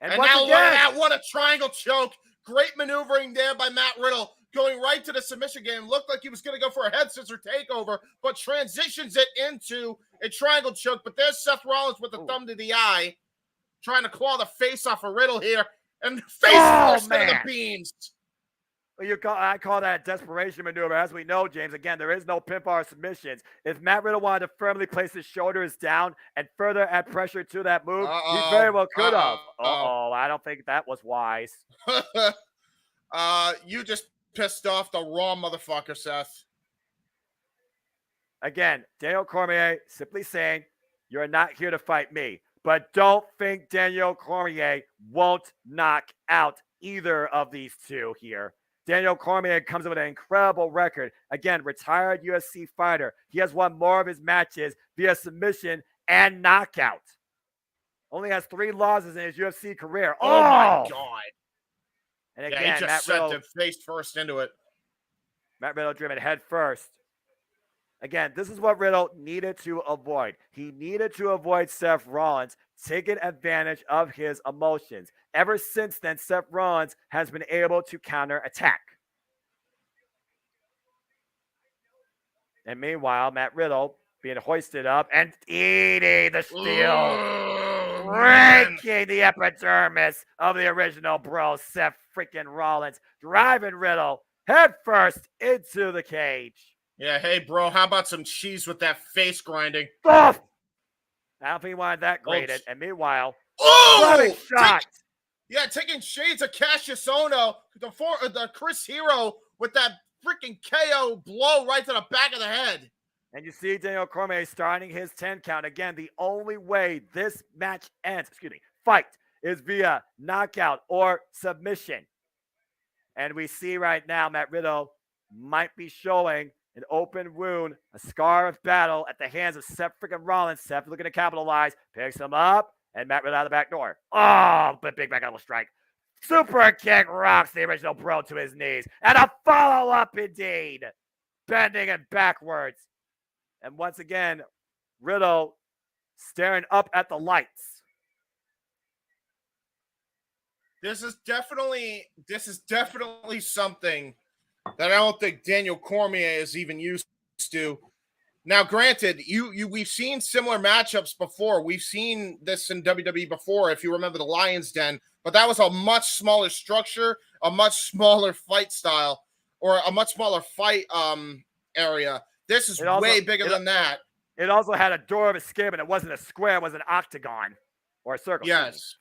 And now again, look at that. What a triangle choke. Great maneuvering there by Matt Riddle. Going right to the submission game. Looked like he was going to go for a head scissor takeover, but transitions it into a triangle choke. But there's Seth Rollins with the thumb to the eye. Trying to claw the face off of Riddle here. And face first into the beams. I call that a desperation maneuver. As we know, James, again, there is no pinfall submissions. If Matt Riddle wanted to firmly place his shoulders down and further add pressure to that move, he very well could have. I don't think that was wise. You just pissed off the raw motherfucker, Seth. Again, Daniel Cormier simply saying, you're not here to fight me. But don't think Daniel Cormier won't knock out either of these two here. Daniel Cormier comes in with an incredible record. Again, retired UFC fighter. He has won more of his matches via submission and knockout. Only has 3 losses in his UFC career. Oh my God. And again, he just Matt sent Riddle, him face first into it. Matt Riddle driven head first. Again, this is what Riddle needed to avoid. He needed to avoid Seth Rollins taking advantage of his emotions. Ever since then, Seth Rollins has been able to counterattack. And meanwhile, Matt Riddle being hoisted up and eating the steel, breaking the epidermis of the original bro, Seth freaking Rollins, driving Riddle head first into the cage. Yeah, hey, bro, how about some cheese with that face grinding? I don't think he wanted that graded. And meanwhile, shot. Taking shades of Cassius Ohno, the Chris Hero with that freaking KO blow right to the back of the head. And you see Daniel Cormier starting his 10 count. Again, the only way this match ends, fight, is via knockout or submission. And we see right now Matt Riddle might be showing an open wound, a scar of battle at the hands of Seth freaking Rollins. Seth looking to capitalize, picks him up, and Matt Riddle out of the back door. Oh, but big back elbow strike. Super kick rocks the original bro to his knees. And a follow-up indeed. Bending and backwards. And once again, Riddle staring up at the lights. This is definitely something that I don't think Daniel Cormier is even used to. Now, granted, we've seen similar matchups before. We've seen this in WWE before, if you remember the Lion's Den, but that was a much smaller structure, a much smaller fight style, or a much smaller fight area. This is way bigger than that. It also had a door of escape, and it wasn't a square, it was an octagon or a circle. Yes.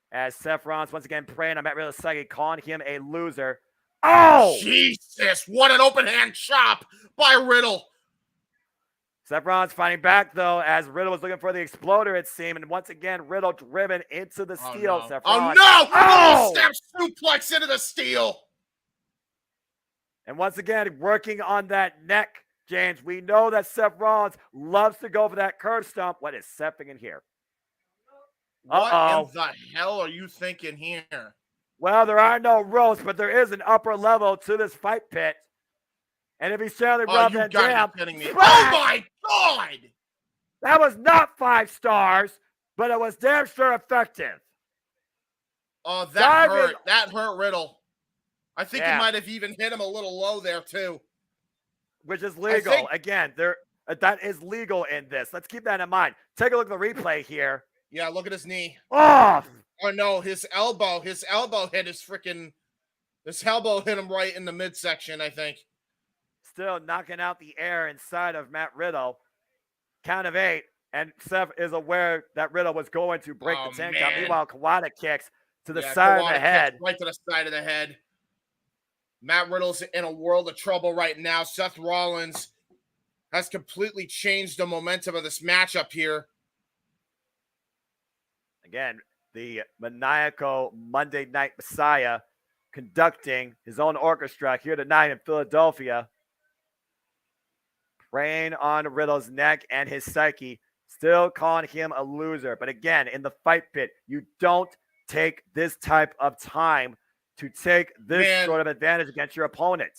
As Seth Rollins once again praying on Matt Riddle's psyche, calling him a loser. Oh! Jesus, what an open hand chop by Riddle. Seth Rollins fighting back, though, as Riddle was looking for the exploder, it seemed. And once again, Riddle driven into the steel. No. Seth Oh, Rollins. no! Oh! Snap suplex into the steel. And once again, working on that neck, James. We know that Seth Rollins loves to go for that curb stomp. What is Seth thinking here? What in the hell are you thinking here? Well, there are no ropes, but there is an upper level to this fight pit. And if he's channeling Rob Van Dam, kidding me. splash! Oh my God! That was not 5 stars, but it was damn sure effective. Oh, that hurt. That hurt Riddle. I think he might have even hit him a little low there too. Which is legal. Again, that is legal in this. Let's keep that in mind. Take a look at the replay here. Yeah, look at his knee. Off! Oh no, his elbow hit his elbow hit him right in the midsection, I think. Still knocking out the air inside of Matt Riddle. Count of 8. And Seth is aware that Riddle was going to break the 10 count. Meanwhile, Kawada kicks to the side of the head. Right to the side of the head. Matt Riddle's in a world of trouble right now. Seth Rollins has completely changed the momentum of this matchup here. Again, the maniacal Monday Night Messiah conducting his own orchestra here tonight in Philadelphia. Preying on Riddle's neck and his psyche, still calling him a loser. But again, in the fight pit, you don't take this type of time to take this sort of advantage against your opponent.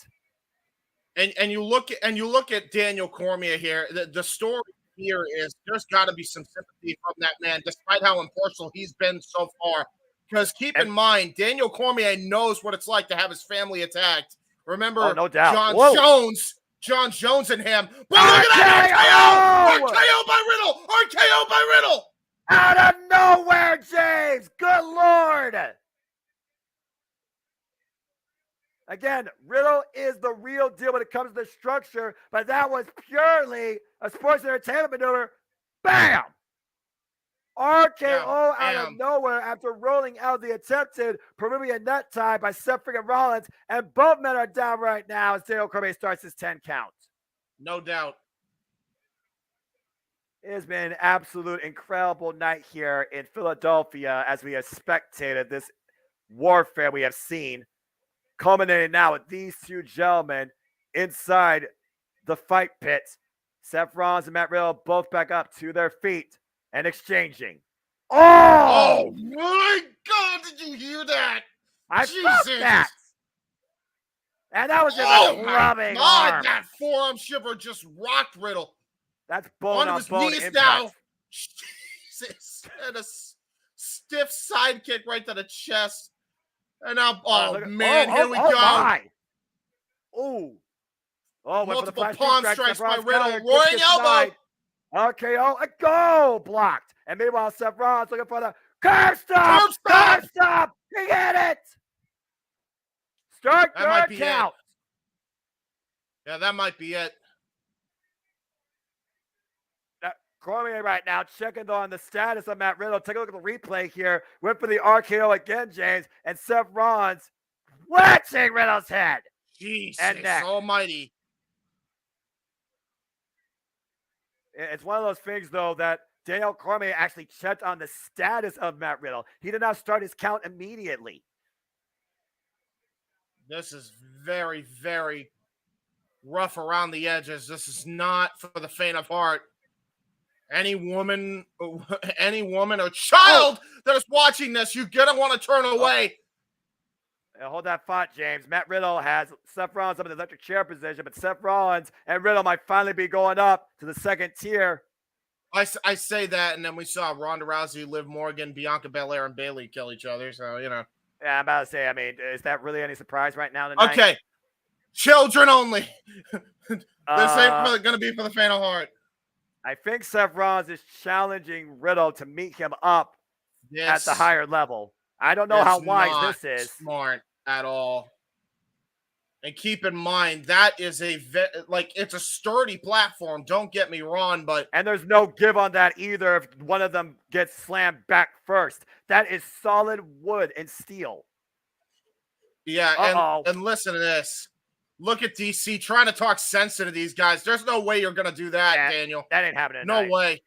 And you look at Daniel Cormier here. The story here is there's got to be some sympathy from that man, despite how impartial he's been so far. Because keep in mind, Daniel Cormier knows what it's like to have his family attacked. Remember, no doubt. John Jones and him. But look at that! RKO by Riddle! RKO by Riddle! Out of nowhere, James! Good Lord! Again, Riddle is the real deal when it comes to the structure, but that was purely a sports entertainment maneuver. Bam! RKO out of nowhere after rolling out the attempted Peruvian nut tie by Seth freaking Rollins, and both men are down right now as Daniel Cormier starts his 10 count. No doubt. It has been an absolute incredible night here in Philadelphia as we have spectated this warfare we have seen, culminating now with these two gentlemen inside the fight pit. Seth Rollins and Matt Riddle both back up to their feet and exchanging. Oh my God! Did you hear that? I felt that. And that was just a rubbing arm. That forearm shiver just rocked Riddle. That's bone on bone knees impact. now. Jesus. And a stiff sidekick right to the chest. And now, here we go. My. Oh, multiple palm strikes by Riddle. Roaring elbow. RKO, a goal blocked. And meanwhile, Seth Rollins looking for the curb stop. Curb stop. He hit it. Start third count. Yeah, that might be it. Cormier right now checking on the status of Matt Riddle. Take a look at the replay here. Went for the RKO again, James. And Seth Rollins wrenching Riddle's head. Jesus and neck. almighty. It's one of those things, though, that Daniel Cormier actually checked on the status of Matt Riddle. He did not start his count immediately. This is very, very rough around the edges. This is not for the faint of heart. Any woman or child that is watching this, you're going to want to turn away. Hold that thought, James. Matt Riddle has Seth Rollins up in the electric chair position, but Seth Rollins and Riddle might finally be going up to the second tier. I say that, and then we saw Ronda Rousey, Liv Morgan, Bianca Belair, and Bayley kill each other. So, Yeah, I'm about to say, I mean, is that really any surprise right now tonight? Okay. Children only. This ain't going to be for the faint of heart. I think Seth Rollins is challenging Riddle to meet him up at the higher level. I don't know how wise this is. Smart at all. And keep in mind, that is it's a sturdy platform. Don't get me wrong, but and there's no give on that either if one of them gets slammed back first. That is solid wood and steel. Yeah, and listen to this. Look at DC trying to talk sense into these guys. There's no way you're going to do that, Daniel. That ain't happening No tonight. way.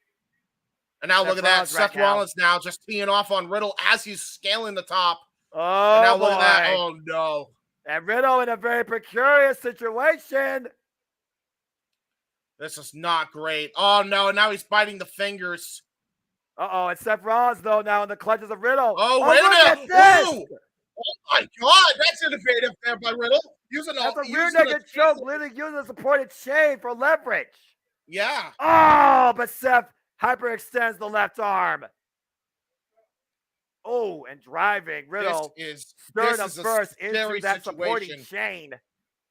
And now look at that. Seth right Rollins now just teeing off on Riddle as he's scaling the top. Oh, and now boy. look at that. Oh, no. And Riddle in a very precarious situation. This is not great. Oh, no. And now he's biting the fingers. Uh-oh. And Seth Rollins, though, now in the clutches of Riddle. Oh, wait a minute. This. Oh, my God. That's innovative there by Riddle. That's a rear naked choke, literally using the supported chain for leverage. Yeah. Oh, but Seth hyperextends the left arm. Oh, and driving Riddle sternum first into that supporting chain.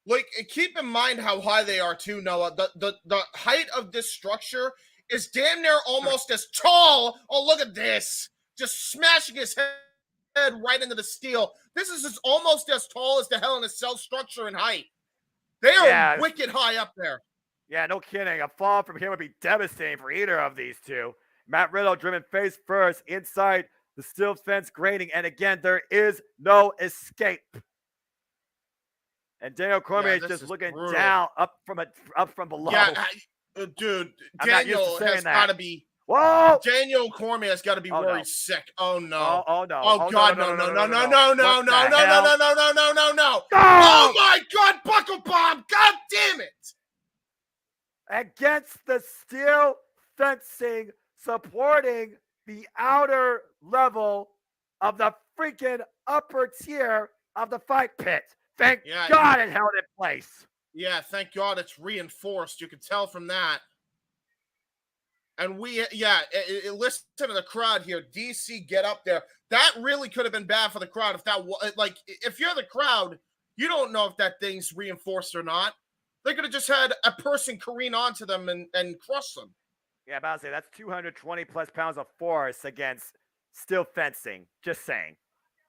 Like, keep in mind how high they are too, Noah. The height of this structure is damn near almost as tall. Oh, look at this. Just smashing his head right into the steel. This is almost as tall as the Hell in a Cell structure in height. They are wicked high up there. Yeah, no kidding. A fall from here would be devastating for either of these two. Matt Riddle driven face first inside the steel fence grating. And again, there is no escape. And Daniel Cormier is just looking brutal. Down, up from below. Yeah, dude, Daniel has got to be. Whoa! Daniel Cormier has got to be worried sick. Oh no! Oh no! Oh God! No! Oh my God! Buckle bomb! God damn it! Against the steel fencing, supporting the outer level of the freaking upper tier of the fight pit. Thank God it held in place. Yeah, thank God it's reinforced. You can tell from that. And listen to the crowd here. DC, get up there. That really could have been bad for the crowd. If you're the crowd, you don't know if that thing's reinforced or not. They could have just had a person careen onto them and crush them. Yeah, about to say that's 220 plus pounds of force against steel fencing. Just saying.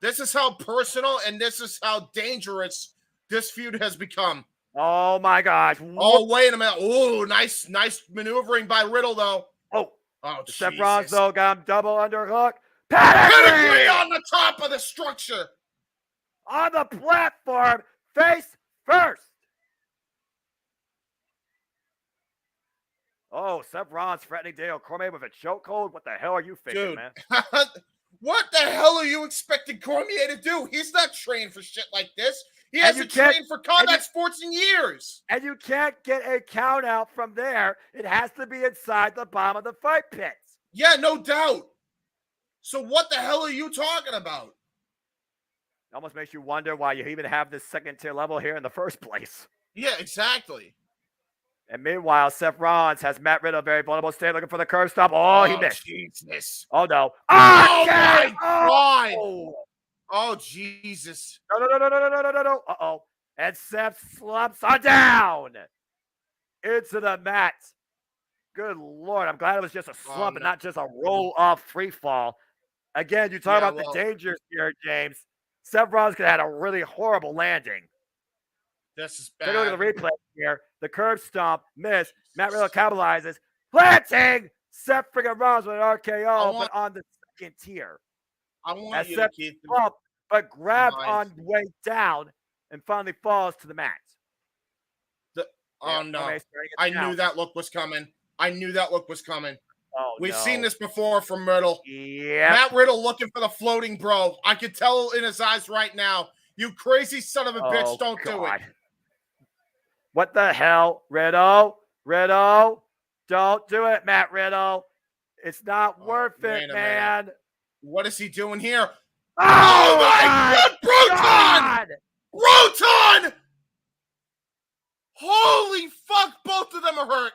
This is how personal and this is how dangerous this feud has become. Oh my gosh. Oh, wait a minute. Oh, nice maneuvering by Riddle, though. Oh, Seth Rollins, though, got him double underhook. Pedigree on the top of the structure. On the platform, face first. Oh, Seth Rollins threatening Daniel Cormier with a chokehold. What the hell are you thinking, man? What the hell are you expecting Cormier to do? He's not trained for shit like this. He hasn't trained for combat sports in years. And you can't get a count out from there. It has to be inside the bottom of the fight pit. Yeah, no doubt. So what the hell are you talking about? It almost makes you wonder why you even have this second tier level here in the first place. Yeah, exactly. And meanwhile, Seth Rollins has Matt Riddle very vulnerable state looking for the curve stop. Oh, he missed. Jesus. Oh, no. Oh, my God. Oh, Jesus. No. Uh-oh. And Seth slumps on down into the mat. Good Lord. I'm glad it was just a slump and not just a roll-off free fall. Again, you talk about the dangers here, James. Seth Rollins could have had a really horrible landing. This is bad. Take a look at the replay here. The curb stomp, miss. Matt Riddle capitalizes. Planting! Seth freaking Rollins with an RKO, but on the second tier. I want you to keep up, but grabbed on the way down and finally falls to the mat. Oh, no. I knew that look was coming. Oh, We've seen this before from Riddle. Yeah. Matt Riddle looking for the floating bro. I can tell in his eyes right now. You crazy son of a bitch, don't do it. What the hell? Riddle, don't do it, Matt Riddle. It's not worth it, man. What is he doing here? Oh my God! Broton! Holy fuck, both of them are hurt.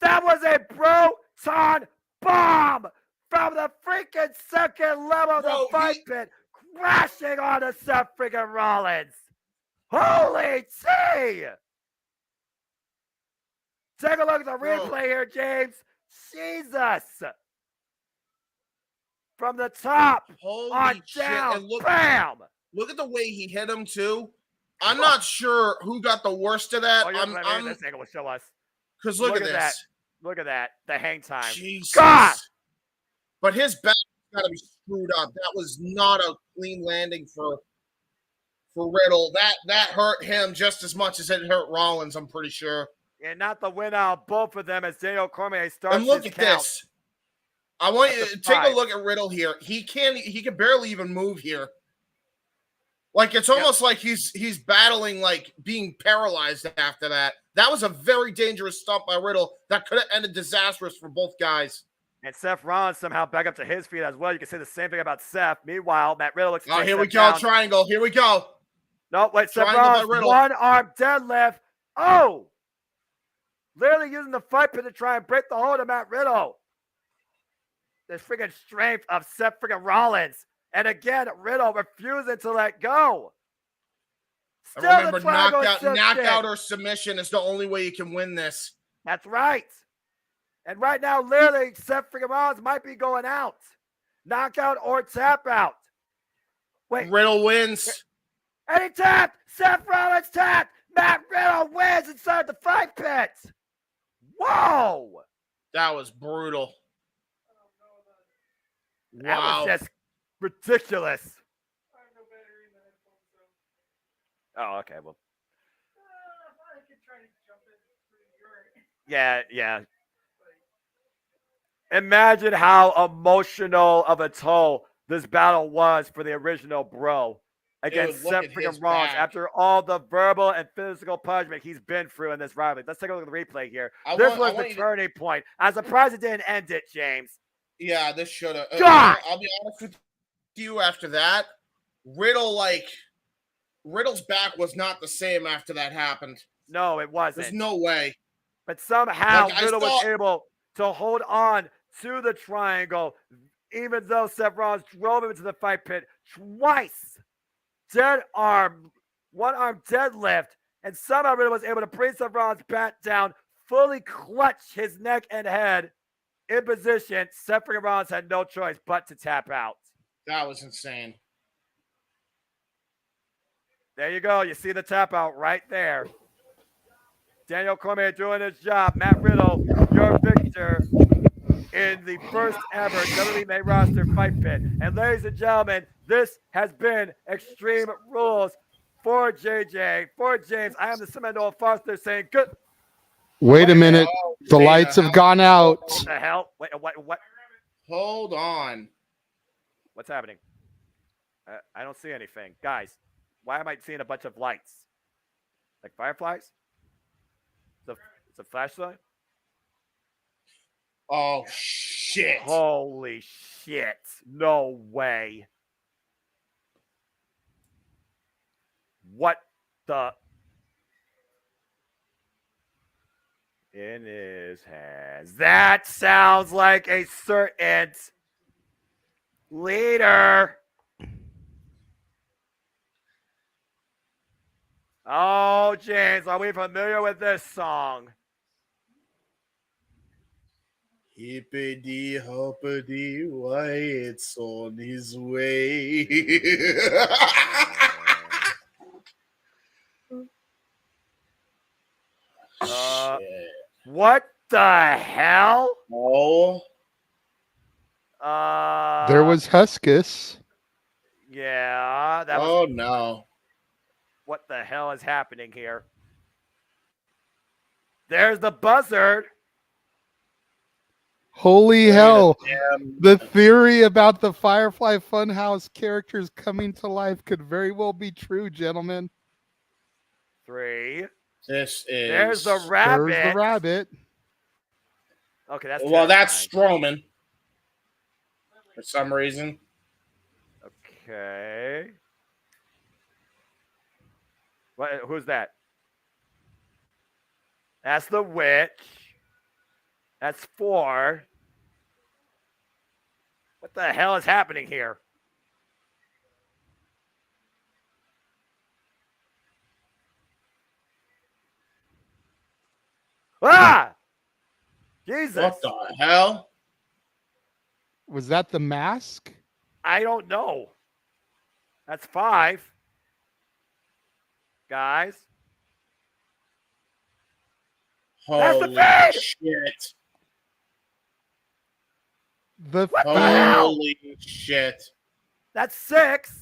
That was a Broton bomb from the freaking second level of the fight pit, crashing onto Seth freaking Rollins. Holy tea! Take a look at the replay here, James. Jesus. From the top on down. And look, bam! Look at the way he hit him, too. I'm not sure who got the worst of that. This angle will show us. Because look at this. That. Look at that. The hang time. Jesus. God! But his back got to be screwed up. That was not a clean landing for Riddle. That hurt him just as much as it hurt Rollins, I'm pretty sure. And not the win out both of them as Daniel Cormier starts And look his at count. this. I want you That's to a take a 5. look at Riddle here. He can barely even move here. Like it's almost like he's battling like being paralyzed after that. That was a very dangerous stump by Riddle that could have ended disastrous for both guys. And Seth Rollins somehow back up to his feet as well. You can say the same thing about Seth. Meanwhile, Matt Riddle looks. Oh, here Seth we go. down. Triangle. Here we go. No, wait. Seth Triangle by Rollins, Riddle. one arm deadlift. Oh, literally using the fight pin to try and break the hold of Matt Riddle. The freaking strength of Seth freaking Rollins. And again, Riddle refusing to let go. And Still remember, the triangle knockout or submission is the only way you can win this. That's right. And right now, literally, Seth freaking Rollins might be going out. Knockout or tap out. Wait. Riddle wins. And he tapped. Seth Rollins tapped. Matt Riddle wins inside the fight pit. Whoa. That was brutal. That Wow. was just ridiculous. Oh, okay. Well. Yeah. Imagine how emotional of a toll this battle was for the original bro against Seth freaking Rollins after all the verbal and physical punishment he's been through in this rivalry. Let's take a look at the replay here. This was the turning point. I'm surprised it didn't end it, James. Yeah, this should have. God! I'll be honest with you. After that, Riddle's back was not the same after that happened. No, it wasn't. There's no way. But somehow Riddle was able to hold on to the triangle, even though Seth Rollins drove him into the fight pit twice. Dead arm, one arm deadlift, and somehow Riddle was able to bring Seth Rollins back down, fully clutch his neck and head in position. Seth Rollins had no choice but to tap out. That was insane. There you go. You see the tap out right there. Daniel Cormier doing his job. Matt Riddle, your victor in the first ever WWE main roster fight pit. And ladies and gentlemen, this has been Extreme Rules for JJ, for James. I am the Seminole Foster saying good. Wait a minute. The lights have gone out. What the hell? Wait, what? Hold on. What's happening? I don't see anything. Guys, why am I seeing a bunch of lights? Like fireflies? It's a flashlight? Oh, shit. Holy shit. No way. What the? In his hands. That sounds like a certain leader. Oh, James, are we familiar with this song? Hippity hoppity, why it's on his way. What the hell? Oh. There was Huskus. Yeah. That was, oh, no. what the hell is happening here? There's the buzzard. Holy hell. The theory about the Firefly Funhouse characters coming to life could very well be true, gentlemen. 3. This is. There's the rabbit. There's the rabbit. Okay, that's well, that's terrifying. Strowman. For some reason. Okay. What? Who's that? That's the witch. That's 4. What the hell is happening here? Ah! Jesus. What the hell? Was that the mask? I don't know. That's 5. Guys. Holy That's the shit. The Holy shit. That's 6.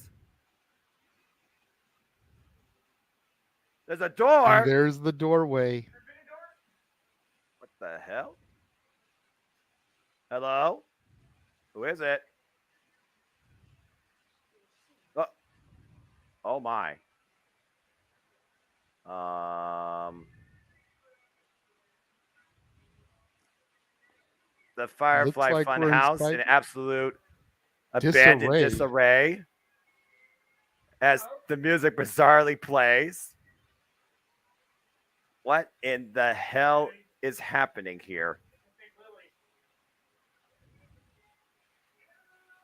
There's a door. And there's the doorway. What the hell? Hello? Who is it? Oh my. The Firefly like we're in Funhouse in absolute abandoned disarray. disarray as the music bizarrely plays. What in the hell is happening here?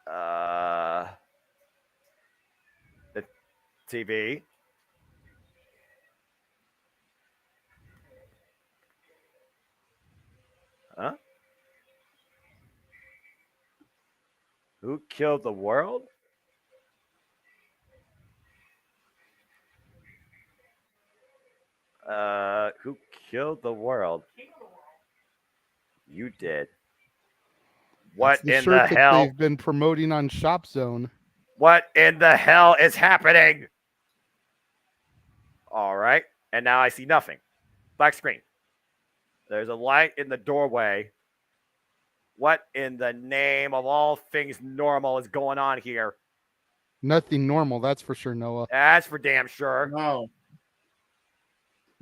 The TV. Huh? Who killed the world? Who killed the world? You did. What the in shirt the that hell? They've been promoting on Shop Zone. What in the hell is happening? All right. And now I see nothing. Black screen. There's a light in the doorway. What in the name of all things normal is going on here? Nothing normal, that's for sure, Noah. That's for damn sure. No.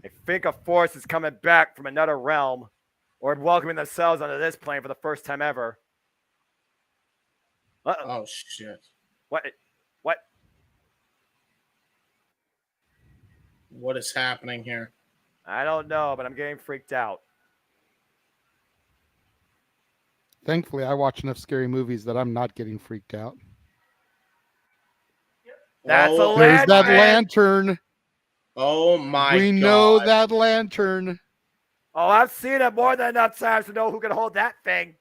I think a force is coming back from another realm or welcoming themselves onto this plane for the first time ever. Uh-oh. Oh, shit. What? What is happening here? I don't know, but I'm getting freaked out. Thankfully, I watch enough scary movies that I'm not getting freaked out. That's a lantern. There's that lantern. Oh my God. We know that lantern. Oh, I've seen it more than enough times to know who can hold that thing.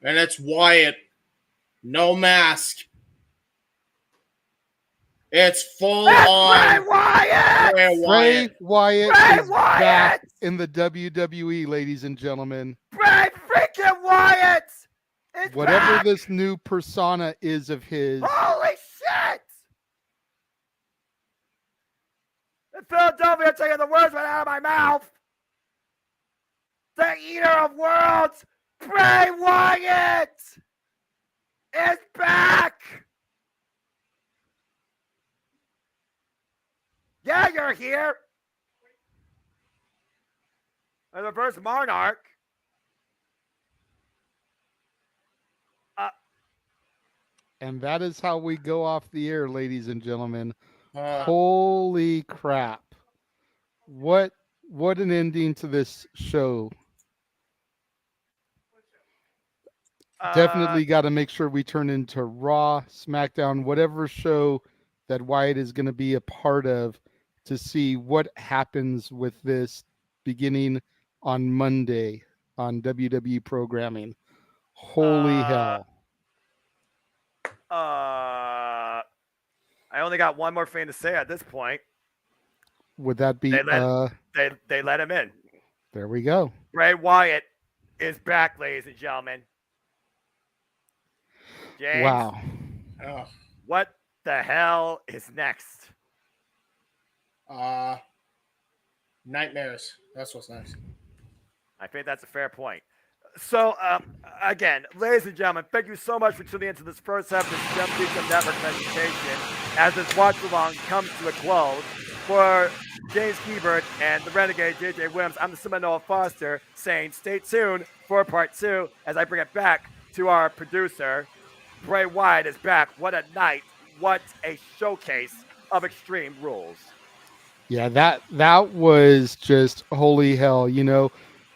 And it's Wyatt. No mask. It's full on. Bray Wyatt! Bray Wyatt Bray is Wyatt! back in the WWE, ladies and gentlemen. Bray freaking Wyatt! It's Whatever back! this new persona is of his. Holy shit! In Philadelphia, taking the words right out of my mouth. The Eater of Worlds, Bray Wyatt, is back. Yeah, you're here. The reverse monarch. And that is how we go off the air, ladies and gentlemen. Uh, Holy crap. What an ending to this show. Definitely got to make sure we turn into Raw, SmackDown, whatever show that Wyatt is going to be a part of to see what happens with this beginning on Monday on WWE programming. Holy hell. I only got one more thing to say at this point. Would that be they let him in. There we go. Bray Wyatt is back, ladies and gentlemen. James, Wow. oh, what the hell is next? nightmares. That's what's next. I think that's a fair point. So, again, ladies and gentlemen, thank you so much for tuning into this first episode of Jump Kingdom Network presentation as this watch-along comes to a close. For James Hebert and the Renegade JJ Williams, I'm the Seminole Foster saying stay tuned for part 2 as I bring it back to our producer. Bray Wyatt is back. What a night. What a showcase of Extreme Rules. Yeah, that was just holy hell. You know,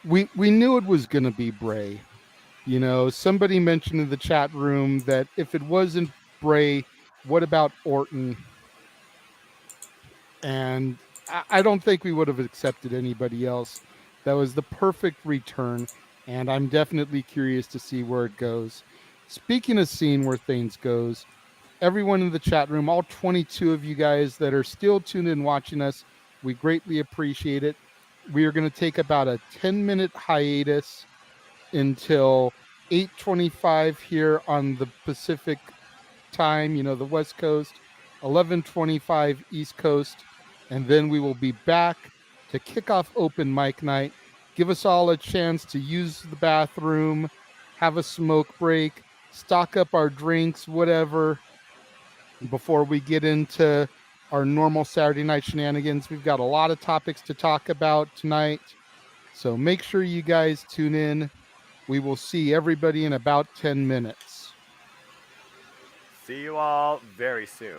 we knew it was going to be Bray. You know, somebody mentioned in the chat room that if it wasn't Bray, what about Orton? And I don't think we would have accepted anybody else. That was the perfect return, and I'm definitely curious to see where it goes. Speaking of seeing where things goes, everyone in the chat room, all 22 of you guys that are still tuned in watching us, we greatly appreciate it. We are going to take about a 10-minute hiatus until 8:25 here on the Pacific time, you know, the West Coast. 11:25 East Coast, and then we will be back to kick off open mic night. Give us all a chance to use the bathroom, have a smoke break, stock up our drinks, whatever, before we get into our normal Saturday night shenanigans. We've got a lot of topics to talk about tonight, so make sure you guys tune in. We will see everybody in about 10 minutes. See you all very soon.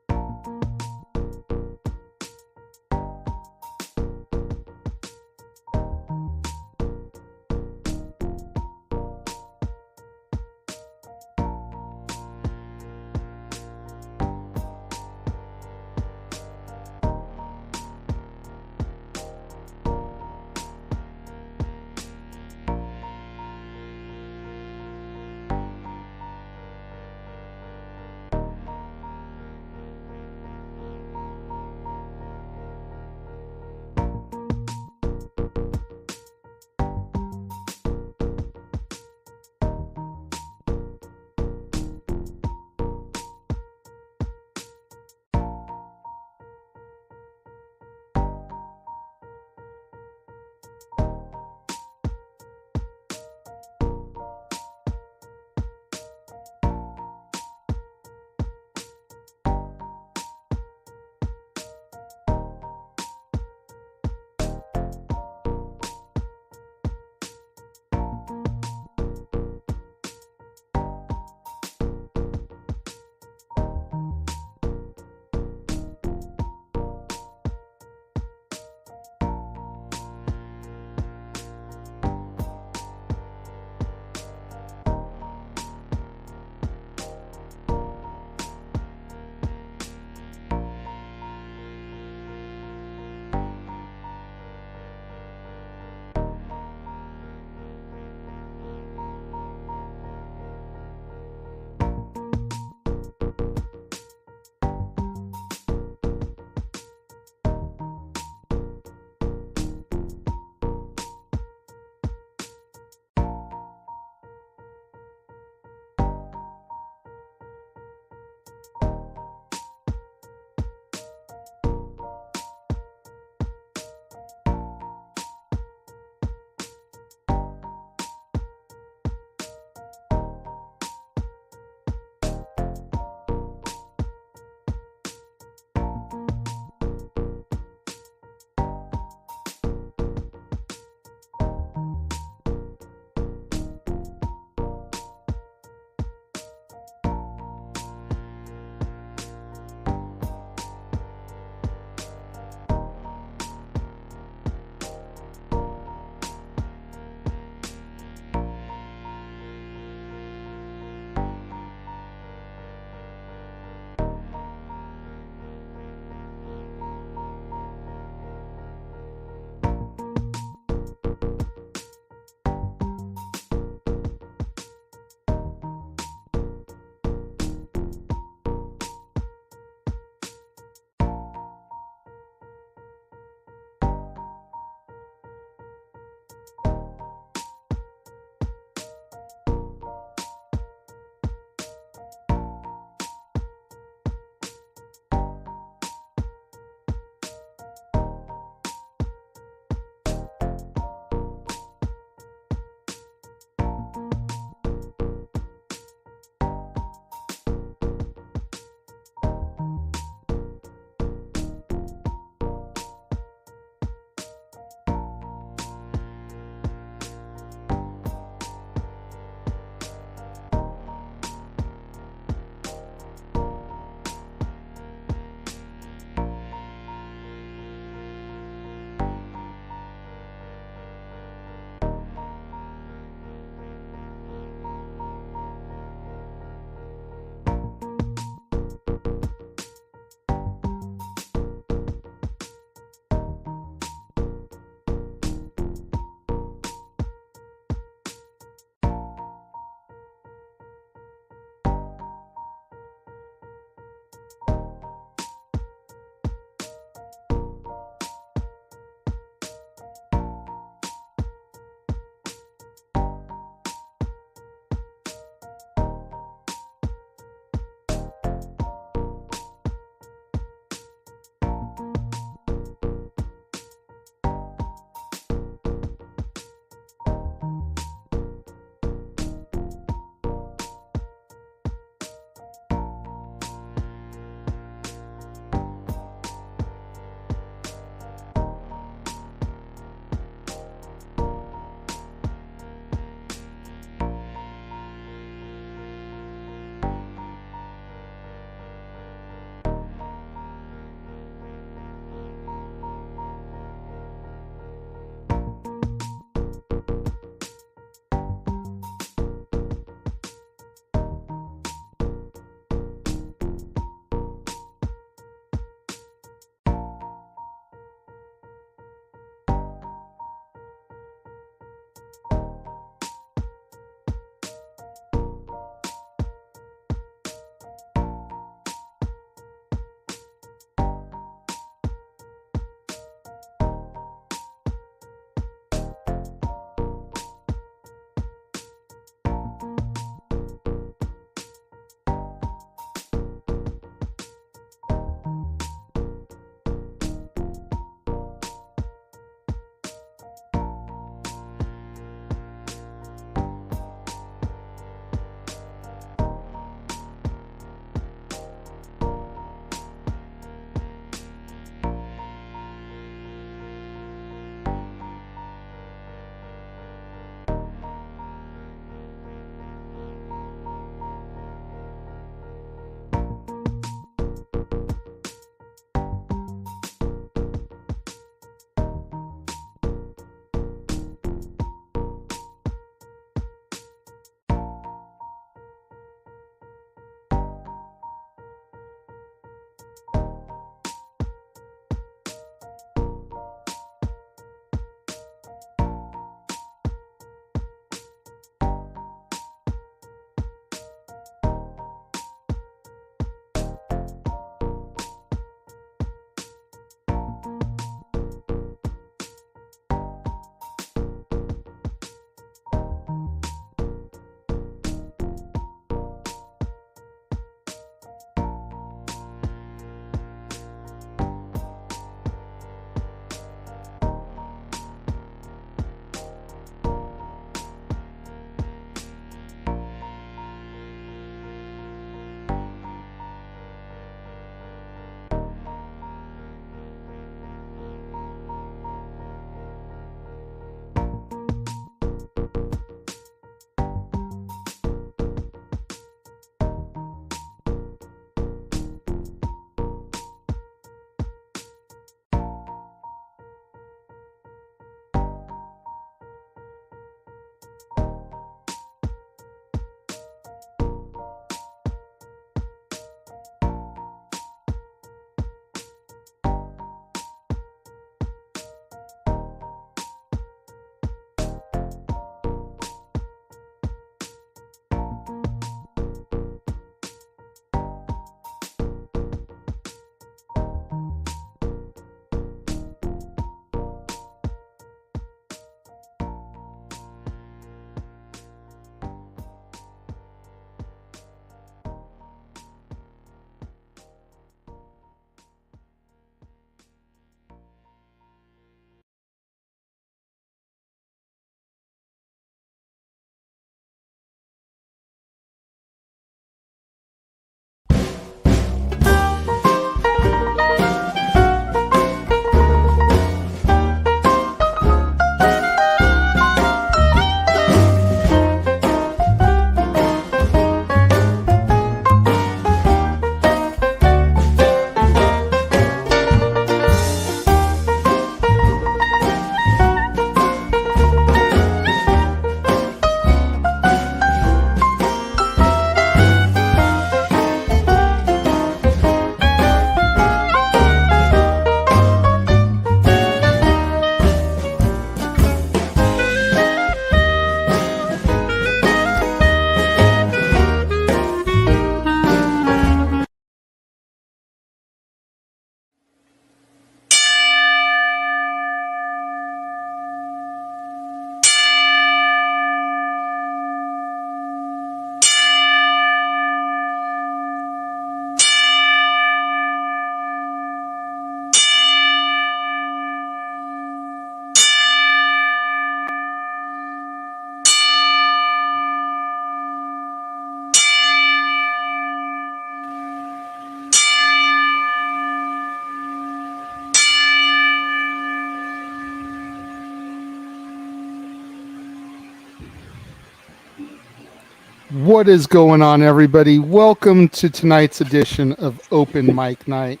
What is going on, everybody? Welcome to tonight's edition of Open Mic Night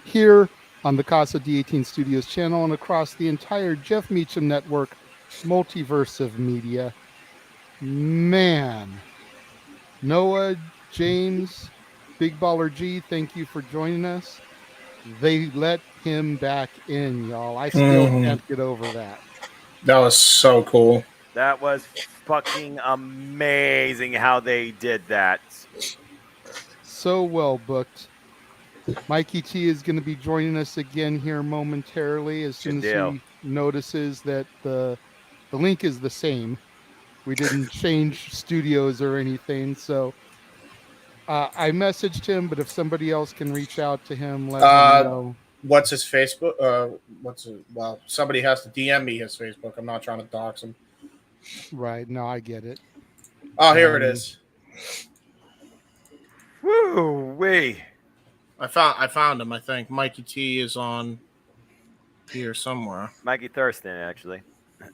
here on the Casa D18 Studios channel and across the entire Jeff Meacham Network multiverse of media. Man, Noah, James, Big Baller G, thank you for joining us. They let him back in, y'all. I still can't get over that. That was so cool. That was fucking amazing how they did that. So well booked. Mikey T is going to be joining us again here momentarily as soon as he notices that the link is the same. We didn't change studios or anything. So I messaged him, but if somebody else can reach out to him, let him know. What's his Facebook? Well, somebody has to DM me his Facebook. I'm not trying to dox him. Right. No, I get it. Oh, here it is. Woo wee. I found him, I think. Mikey T is on here somewhere. Mikey Thurston, actually.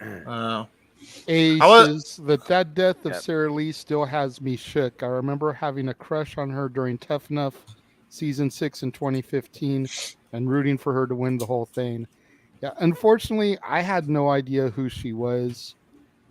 A says that death of Sarah Lee still has me shook. I remember having a crush on her during Tough Enough season 6 in 2015 and rooting for her to win the whole thing. Yeah, unfortunately, I had no idea who she was.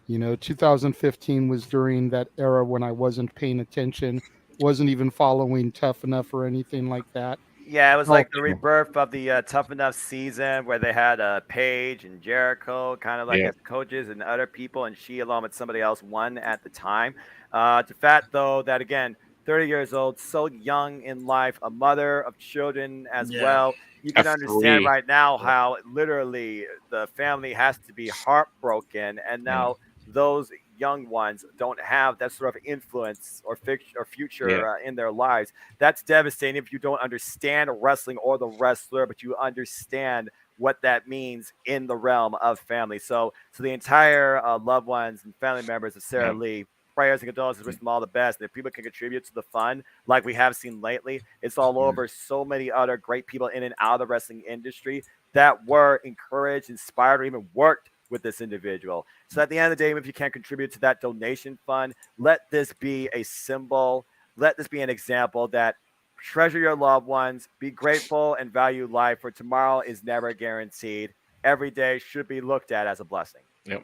2015 was during that era when I wasn't paying attention, wasn't even following Tough Enough or anything like that. Yeah, it was like the rebirth of the Tough Enough season where they had Paige and Jericho kind of like as coaches and other people, and she, along with somebody else, won at the time. The fact, though, that again, 30 years old, so young in life, a mother of children as well. You can understand right now how literally the family has to be heartbroken, and now those young ones don't have that sort of influence or future in their lives. That's devastating if you don't understand wrestling or the wrestler, but you understand what that means in the realm of family. So the entire loved ones and family members of Sarah Lee, prayers and condolences, wish them all the best. And if people can contribute to the fun, like we have seen lately, it's all over so many other great people in and out of the wrestling industry that were encouraged, inspired, or even worked with this individual. So at the end of the day, if you can't contribute to that donation fund, let this be a symbol. Let this be an example that treasure your loved ones, be grateful, and value life, for tomorrow is never guaranteed. Every day should be looked at as a blessing. Yep.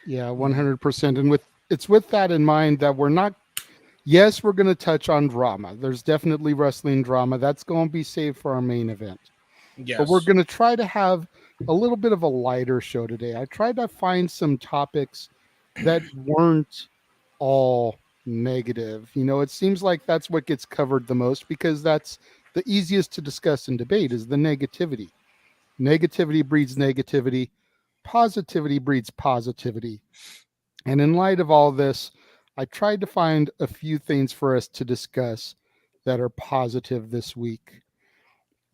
Yeah, 100%. And with that in mind that we're not, yes, we're going to touch on drama. There's definitely wrestling drama. That's going to be saved for our main event. Yes. But we're going to try to have a little bit of a lighter show today. I tried to find some topics that weren't all negative. It seems like that's what gets covered the most because that's the easiest to discuss and debate is the negativity. Negativity breeds negativity. Positivity breeds positivity. And in light of all this, I tried to find a few things for us to discuss that are positive this week.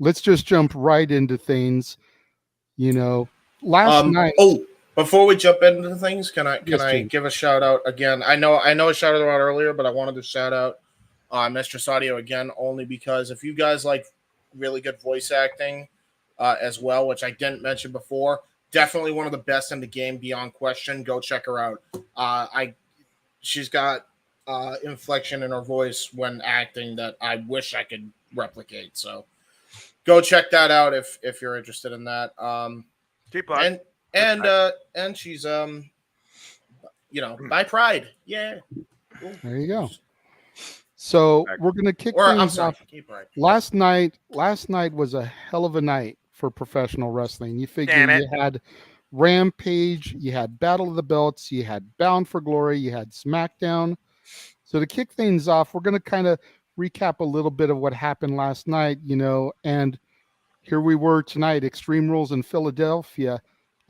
Let's just jump right into things. Last night. Oh, before we jump into things, can I give a shout out again? I know I shouted out earlier, but I wanted to shout out Mistress Audio again, only because if you guys like really good voice acting as well, which I didn't mention before, definitely one of the best in the game, beyond question. Go check her out. She's got inflection in her voice when acting that I wish I could replicate. So go check that out if you're interested in that. Keep on. And she's by pride. Yeah. There you go. So we're gonna kick things off. Last night was a hell of a night for professional wrestling. You figure you had Rampage, you had Battle of the Belts, you had Bound for Glory, you had SmackDown. So to kick things off, we're gonna kind of recap a little bit of what happened last night, and here we were tonight, Extreme Rules in Philadelphia.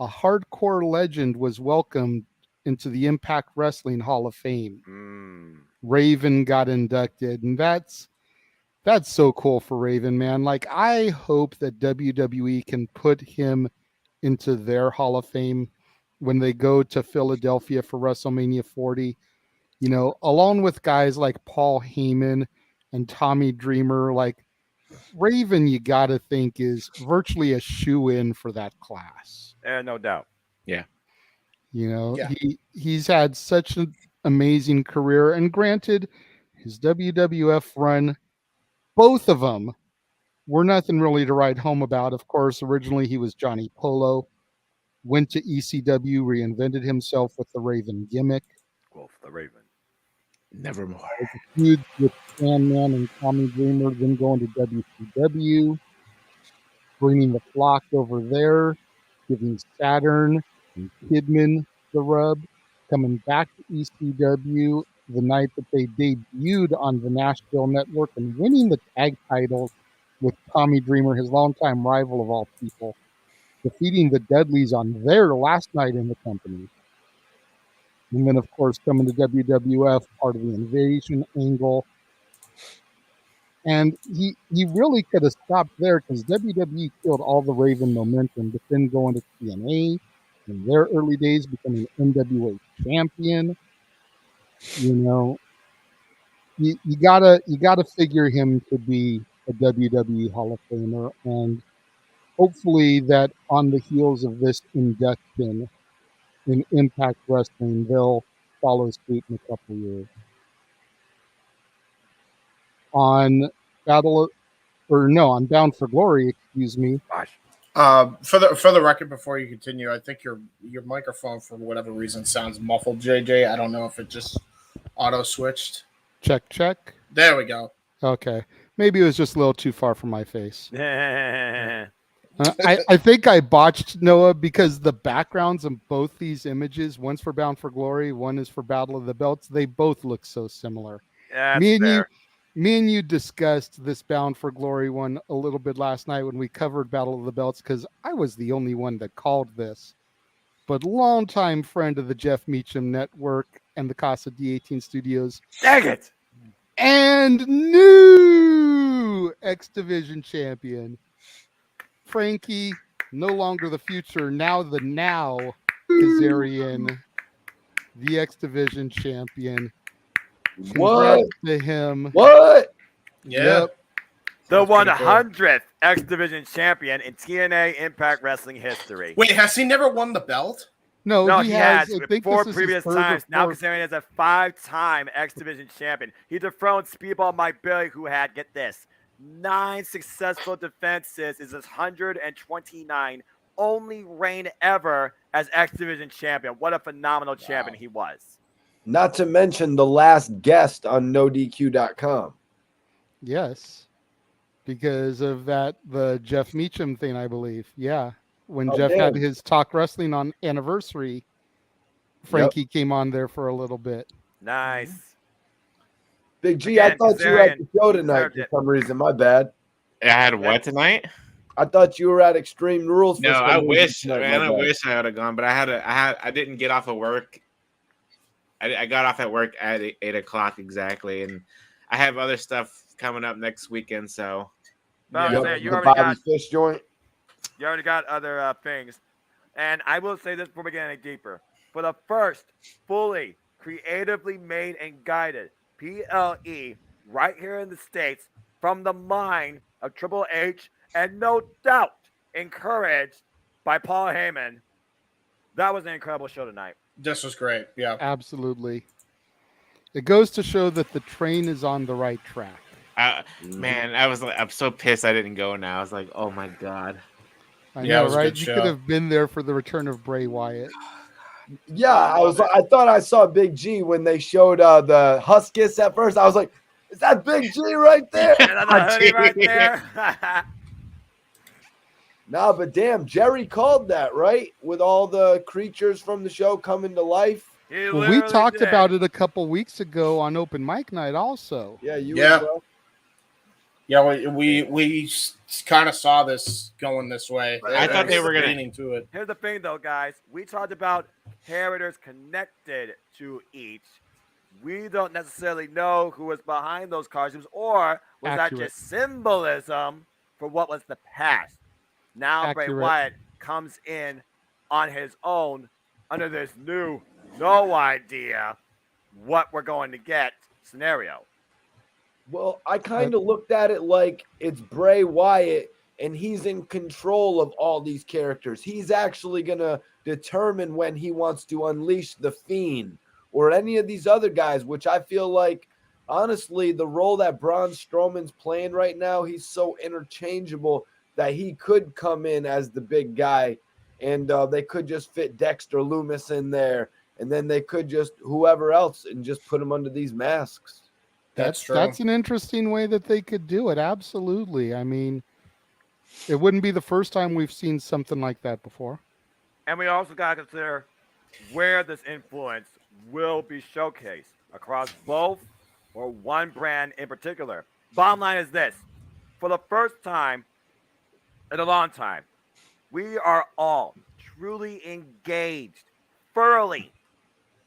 A hardcore legend was welcomed into the Impact Wrestling Hall of Fame. Raven got inducted, and that's so cool for Raven, man. Like, I hope that WWE can put him into their Hall of Fame when they go to Philadelphia for WrestleMania 40. Along with guys like Paul Heyman and Tommy Dreamer, like Raven, you got to think is virtually a shoe-in for that class. No doubt. Yeah. He's had such amazing career. And granted, his WWF run, both of them were nothing really to write home about. Of course, originally he was Johnny Polo, went to ECW, reinvented himself with the Raven gimmick. Wolf the Raven. Nevermore. Feuds with Sandman and Tommy Dreamer, then going to WCW, bringing the Flock over there, giving Saturn and Kidman the rub, coming back to ECW the night that they debuted on the Nashville Network and winning the tag titles with Tommy Dreamer, his longtime rival of all people, defeating the Dudleys on their last night in the company. And then, of course, coming to WWF, part of the Invasion angle. And he really could have stopped there because WWE killed all the Raven momentum, but then going to TNA in their early days, becoming NWA champion. You know, you gotta figure him to be a WWE Hall of Famer, and hopefully that on the heels of this induction in Impact Wrestling, they'll follow suit in a couple years. On on Bound for Glory, excuse me. Gosh. For the record, before you continue, I think your microphone for whatever reason sounds muffled, JJ. I don't know if it just auto switched. Check. There we go. Okay, maybe it was just a little too far from my face. Yeah. I think I botched, Noah, because the backgrounds of both these images, one's for Bound for Glory, one is for Battle of the Belts, they both look so similar. Me and you discussed this Bound for Glory one a little bit last night when we covered Battle of the Belts, because I was the only one that called this. But longtime friend of the Jeff Meacham Network and the Casa D18 Studios. Dang it! And new X Division champion. Frankie, no longer the future, now the Kazarian, the X Division champion. Congrats to him. What? Yeah. Yep. The 100th X Division champion in TNA Impact Wrestling history. Wait, has he never won the belt? No, he he has. I think Four this is previous his third times. or Now fourth. Kazarian is a 5-time X Division champion. He dethroned Speedball Mike Bailey, who had, get this, 9 successful defenses, is his 129 only reign ever as X Division champion. What a phenomenal champion he was. Not to mention the last guest on NoDQ.com. Yes. Because of the Jeff Meacham thing, I believe. Yeah. When Jeff had his Talk Wrestling on anniversary, Frankie came on there for a little bit. Nice. Big G, Again, I thought you were at the show tonight for some reason. My bad. I had what tonight? I thought you were at Extreme Rules. No, I wish, man. I wish I would have gone, but I didn't get off of work. I got off at work at 8 o'clock exactly, and I have other stuff coming up next weekend. So, You already fish joint. You already got other things. And I will say this before we get any deeper. For the first fully creatively made and guided PLE right here in the States from the mind of Triple H and no doubt encouraged by Paul Heyman, that was an incredible show tonight. This was great. Yeah. Absolutely. It goes to show that the train is on the right track. Man, I'm so pissed I didn't go now. I was like, oh my God. I know, right? You could have been there for the return of Bray Wyatt. Yeah, I thought I saw Big G when they showed the Huskus at first. I was like, is that Big G right there? Right there. Nah, but damn, Jerry called that, right? With all the creatures from the show coming to life. Well, we talked about it a couple weeks ago on Open Mic Night also. Yeah, as well. Yeah, we kind of saw this going this way. I thought they were leaning to it. Here's the thing, though, guys. We talked about characters connected to each. We don't necessarily know who was behind those costumes, or was that just symbolism for what was the past? Now Bray Wyatt comes in on his own under this new, no idea what we're going to get scenario. Well, I kind of looked at it like it's Bray Wyatt and he's in control of all these characters. He's actually going to determine when he wants to unleash the Fiend or any of these other guys, which I feel like, honestly, the role that Braun Strowman's playing right now, he's so interchangeable that he could come in as the big guy, and they could just fit Dexter Loomis in there, and then they could just whoever else and just put him under these masks. That's true. That's an interesting way that they could do it. Absolutely. I mean, it wouldn't be the first time we've seen something like that before. And we also got to consider where this influence will be showcased across both or one brand in particular. Bottom line is this. For the first time in a long time, we are all truly engaged thoroughly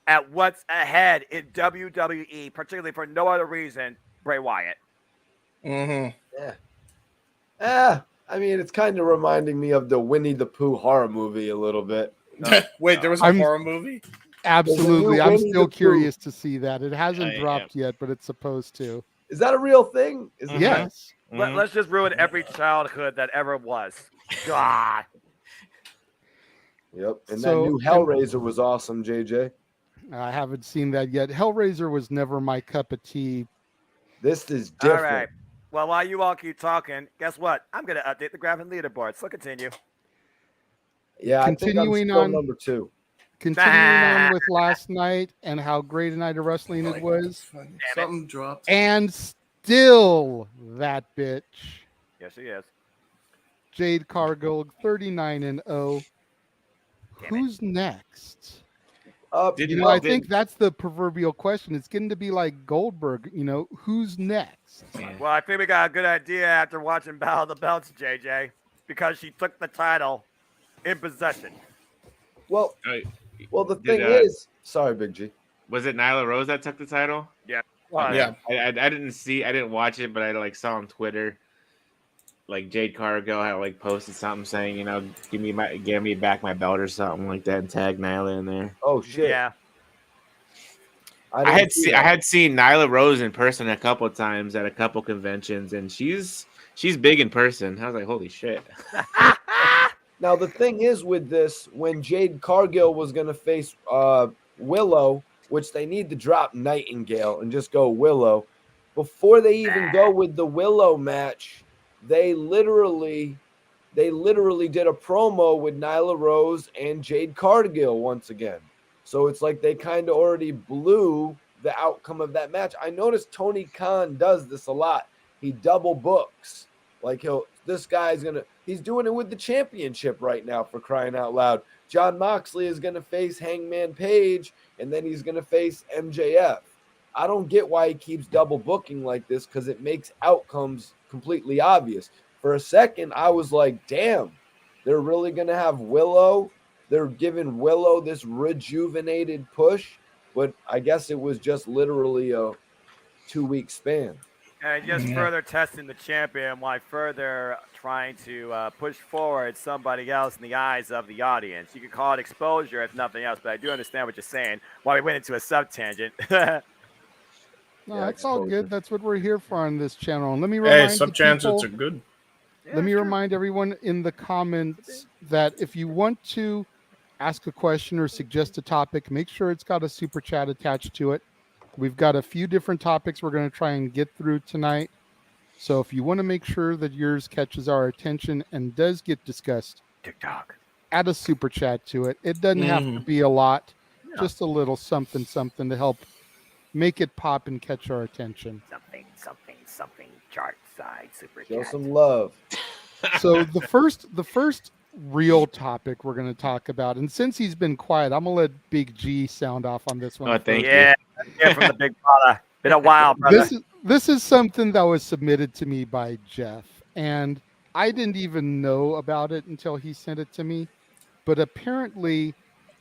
at what's ahead in WWE, particularly for no other reason, Bray Wyatt. Yeah. I mean, it's kind of reminding me of the Winnie the Pooh horror movie a little bit. Wait, there was a horror movie? Absolutely. I'm Winnie still the Pooh. curious to see that. It hasn't dropped yet, but it's supposed to. Is that a real thing? Is it Yes. Let's just ruin every childhood that ever was. God. Yep. And So- that new Hellraiser was awesome, JJ. I haven't seen that yet. Hellraiser was never my cup of tea. This is All different. right. Well, while you all keep talking, guess what? I'm going to update the graph and leaderboard. So continue. Yeah, I think I'm Continuing still on- number 2. Continuing on with last night and how great a night of wrestling it was. Something dropped. And still that bitch. Yes, she is. Jade Cargill, 39-0. Damn it. Who's next? Didn't- I didn't- think that's the proverbial question. It's getting to be like Goldberg. Who's next? Well, I think we got a good idea after watching Battle of the Belts, JJ, because she took the title in possession. Well, the Did, thing is, sorry, Big G. Was it Nyla Rose that took the title? Well, Yeah. I didn't watch it, but I saw on Twitter, Jade Cargill had posted something saying, give me back my belt or something like that, and tag Nyla in there. Oh shit! Yeah. I had seen Nyla Rose in person a couple times at a couple conventions, and she's big in person. I was like, holy shit. Now the thing is with this, when Jade Cargill was gonna face Willow, which they need to drop Nightingale and just go Willow, before they even go with the Willow match, they literally did a promo with Nyla Rose and Jade Cargill once again. So it's like they kind of already blew the outcome of that match. I noticed Tony Khan does this a lot. He double books. He's doing it with the championship right now, for crying out loud. Jon Moxley is going to face Hangman Page, and then he's going to face MJF. I don't get why he keeps double booking like this, because it makes outcomes completely obvious. For a second, I was like, damn, they're really going to have Willow. They're giving Willow this rejuvenated push, but I guess it was just literally a 2-week span. And just further testing the champion while further trying to push forward somebody else in the eyes of the audience. You could call it exposure if nothing else, but I do understand what you're saying. Why we went into a sub-tangent. No, that's all good. That's what we're here for on this channel. And let me remind sub-tangents are good. Let me remind everyone in the comments that if you want to ask a question or suggest a topic, make sure it's got a super chat attached to it. We've got a few different topics we're going to try and get through tonight. So if you want to make sure that yours catches our attention and does get discussed, TikTok, add a super chat to it. It doesn't have to be a lot, just a little something to help make it pop and catch our attention. Something, chart side, super Show chat. some love. So the first real topic we're going to talk about, and since he's been quiet, I'm going to let Big G sound off on this one. Oh, thank you. Yeah, from the big brother. Been a while, brother. This is something that was submitted to me by Jeff, and I didn't even know about it until he sent it to me. But apparently,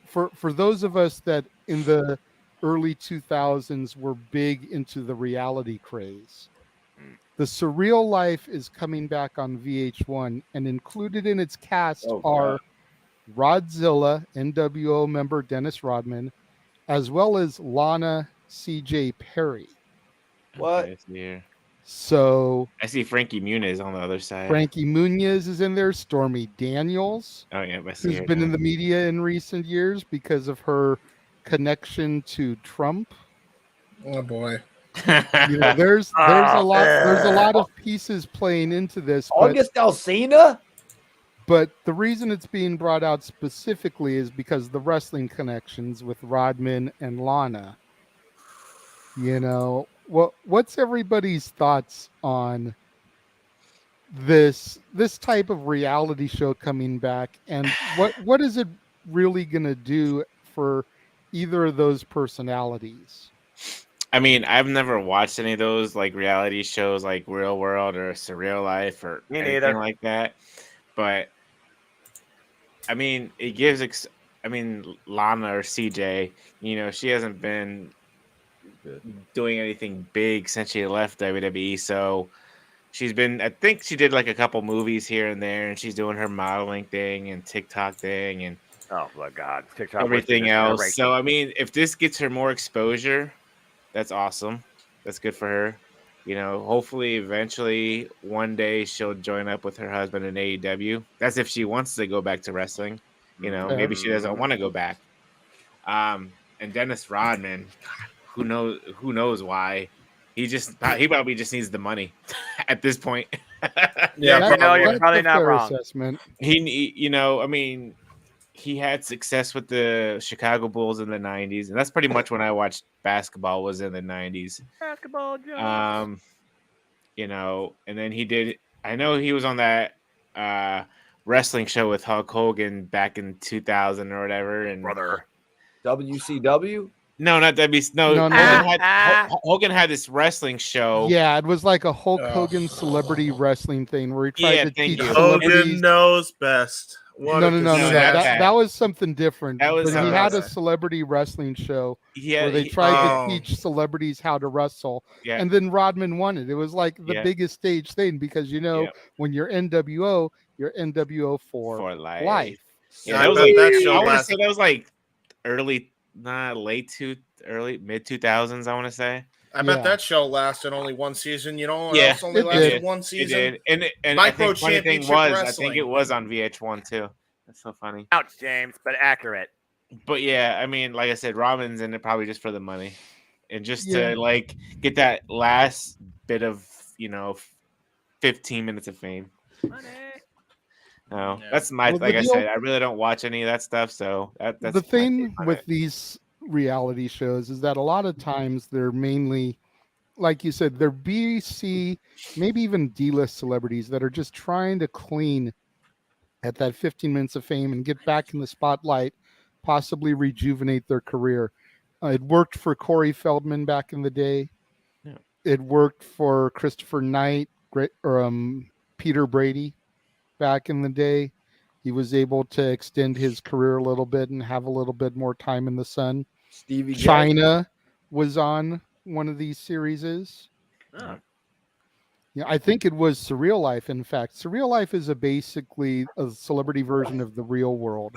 for those of us that in the early 2000s were big into the reality craze, The Surreal Life is coming back on VH1, and included in its cast are Rodzilla, NWO member Dennis Rodman, as well as Lana C.J. Perry. What? Okay, yeah. So I see Frankie Muniz on the other side. Frankie Muniz is in there. Stormy Daniels, Oh yeah, I see who's her been now. in the media in recent years because of her connection to Trump. Oh boy. You know, there's a lot of pieces playing into this, but August Alsina? the reason it's being brought out specifically is because the wrestling connections with Rodman and Lana. You know, what's everybody's thoughts on this type of reality show coming back, and what is it really going to do for either of those personalities? I mean, I've never watched any of those like reality shows like Real World or Surreal Life or Me anything neither. like that. But I mean, it gives. Lana or CJ, you know, she hasn't been doing anything big since she left WWE. So she's been. I think she did like a couple movies here and there, and she's doing her modeling thing and TikTok thing and Oh my God, TikTok everything else. So I mean, if this gets her more exposure, that's awesome. That's good for her. You know, hopefully, eventually, one day she'll join up with her husband in AEW. That's if she wants to go back to wrestling. You know, maybe she doesn't want to go back. And Dennis Rodman, God, who knows why? He probably just needs the money at this point. Yeah, you're probably not wrong. Assessment. He, you know, I mean, he had success with the Chicago Bulls in the 90s, and that's pretty much when I watched basketball was in the 90s. Basketball jokes. You know, and then I know he was on that wrestling show with Hulk Hogan back in 2000 or whatever, and Brother. WCW? No, not WC. No. Hogan had this wrestling show. Yeah, it was like a Hulk Hogan celebrity wrestling thing where he tried to teach Hogan celebrities. knows best. No. That was something different. That was but he had a celebrity wrestling show where they tried to teach celebrities how to wrestle. Yeah. And then Rodman won it. It was like the biggest stage thing because, you know, when you're NWO, you're NWO for life. Yeah, that was like, I want to say that was like mid 2000s, I want to say. I bet that show lasted only one season. You know, yeah, else only lasted one season. It did. And Micro I think funny thing was, I think it was on VH1 too. That's so funny. Ouch, James, but accurate. But yeah, I mean, like I said, Robin's in it probably just for the money, and just to like get that last bit of 15 minutes of fame. Money. No, that's my. Like I said, I really don't watch any of that stuff. So that's the thing with these reality shows is that a lot of times they're mainly, like you said, they're B, C, maybe even D-list celebrities that are just trying to clean at that 15 minutes of fame and get back in the spotlight, possibly rejuvenate their career. It worked for Corey Feldman back in the day. Yeah. It worked for Christopher Knight, Peter Brady back in the day. He was able to extend his career a little bit and have a little bit more time in the sun. Stevie China was on one of these series. Oh. Yeah, I think it was Surreal Life. In fact, Surreal Life is basically a celebrity version of the real world,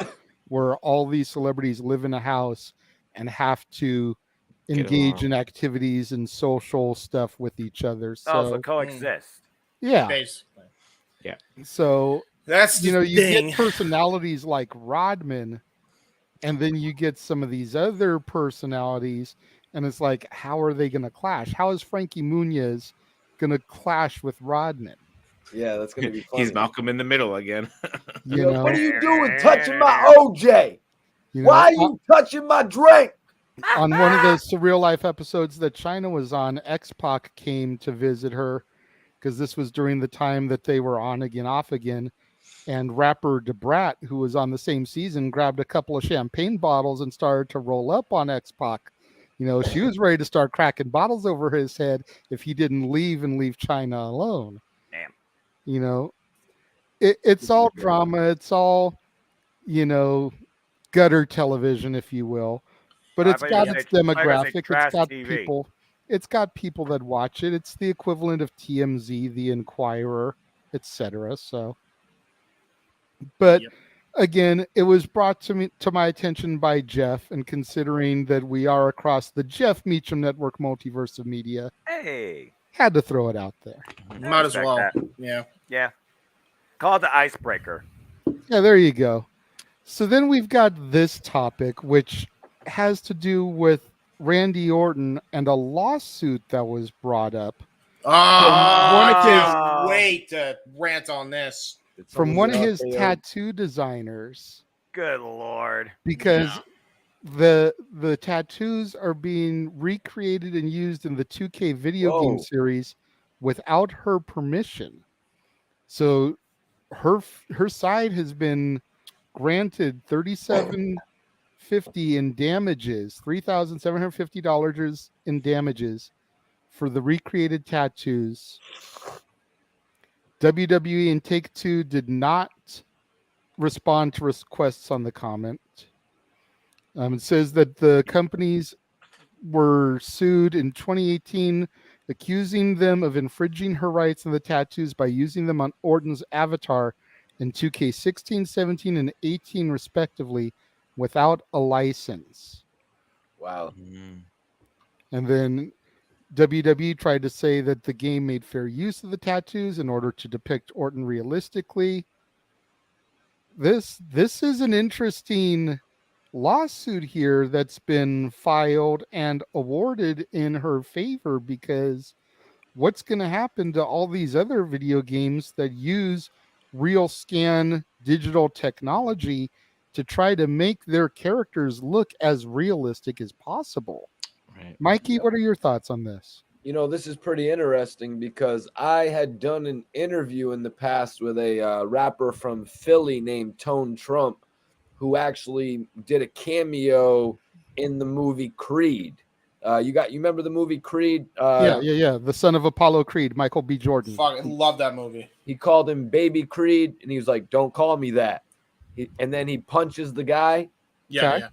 where all these celebrities live in a house and have to engage in activities and social stuff with each other. So coexist. Yeah. Basically. Yeah. So that's you get personalities like Rodman, and then you get some of these other personalities, and it's like, how are they going to clash? How is Frankie Muniz going to clash with Rodman? Yeah, that's going to be funny. He's Malcolm in the Middle again. What are you doing touching my OJ? Why are you touching my drink? On one of the Surreal Life episodes that China was on, X-Pac came to visit her because this was during the time that they were on again, off again. And rapper DeBrat, who was on the same season, grabbed a couple of champagne bottles and started to roll up on X-Pac. She was ready to start cracking bottles over his head if he didn't leave China alone. Damn. It's all drama. It's all, gutter television, if you will. But it's got its demographic. It's got people. It's got people that watch it. It's the equivalent of TMZ, The Inquirer, etc. So. But again, it was brought to my attention by Jeff, and considering that we are across the Jeff Meacham Network multiverse of media, had to throw it out there. Might as well. Yeah. Call it the icebreaker. Yeah, there you go. So then we've got this topic, which has to do with Randy Orton and a lawsuit that was brought up I his- can't wait to rant on this. from one of his tattoo designers. Good Lord. Because the tattoos are being recreated and used in the 2K video game series without her permission. So her side has been granted $37.50 in damages, $3,750 in damages for the recreated tattoos. WWE and Take-Two did not respond to requests on the comment. It says that the companies were sued in 2018, accusing them of infringing her rights in the tattoos by using them on Orton's avatar in 2K16, 17, and 18, respectively, without a license. Wow. And then WWE tried to say that the game made fair use of the tattoos in order to depict Orton realistically. This is an interesting lawsuit here that's been filed and awarded in her favor, because what's going to happen to all these other video games that use real scan digital technology to try to make their characters look as realistic as possible? Right. Mikey, what are your thoughts on this? You know, this is pretty interesting because I had done an interview in the past with a rapper from Philly named Tone Trump, who actually did a cameo in the movie Creed. You remember the movie Creed? Yeah. The son of Apollo Creed, Michael B. Jordan. Fucking love that movie. He called him Baby Creed, and he was like, "Don't call me that." And then he punches the guy. Yeah.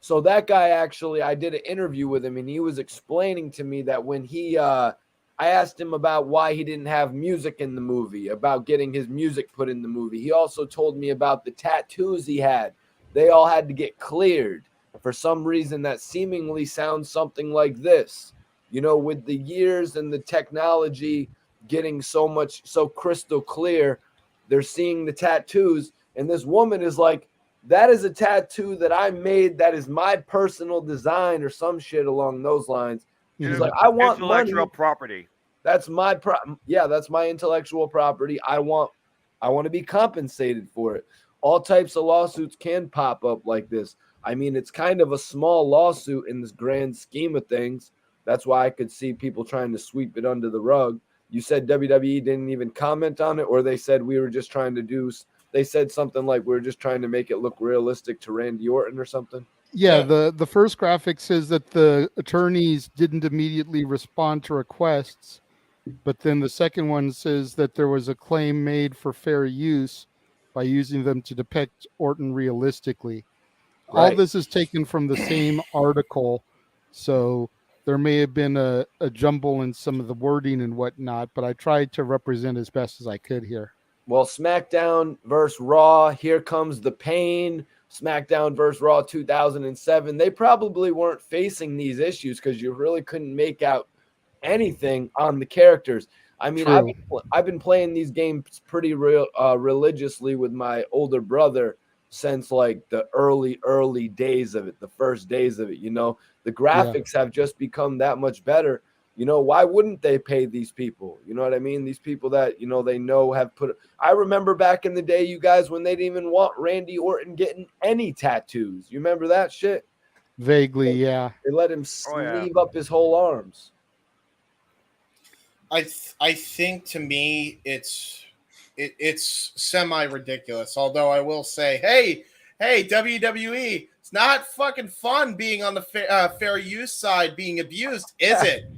So that guy actually, I did an interview with him, and he was explaining to me that when I asked him about why he didn't have music in the movie, about getting his music put in the movie. He also told me about the tattoos he had. They all had to get cleared for some reason that seemingly sounds something like this. You know, with the years and the technology getting so crystal clear, they're seeing the tattoos, and this woman is like, that is a tattoo that I made. That is my personal design or some shit along those lines. She's like, I want intellectual money. property. That's my that's my intellectual property. I want to be compensated for it. All types of lawsuits can pop up like this. I mean, it's kind of a small lawsuit in this grand scheme of things. That's why I could see people trying to sweep it under the rug. You said WWE didn't even comment on it, or they said we were just trying to do. They said something like we're just trying to make it look realistic to Randy Orton or something. Yeah, the first graphic says that the attorneys didn't immediately respond to requests, but then the second one says that there was a claim made for fair use by using them to depict Orton realistically. Right. All this is taken from the same article, so there may have been a jumble in some of the wording and whatnot, but I tried to represent as best as I could here. Well, SmackDown versus Raw, Here Comes the Pain, SmackDown versus Raw 2007. They probably weren't facing these issues because you really couldn't make out anything on the characters. I mean, I've been playing these games pretty religiously with my older brother since like the early days of it, the first days of it. You know, the graphics have just become that much better. You know, why wouldn't they pay these people? You know what I mean? These people that, you know, they know have put – I remember back in the day, you guys, when they didn't even want Randy Orton getting any tattoos. You remember that shit? Vaguely, yeah. They let him sleeve up his whole arms. I think to me it's semi-ridiculous, although I will say, hey, WWE, it's not fucking fun being on the fair use side being abused, is it?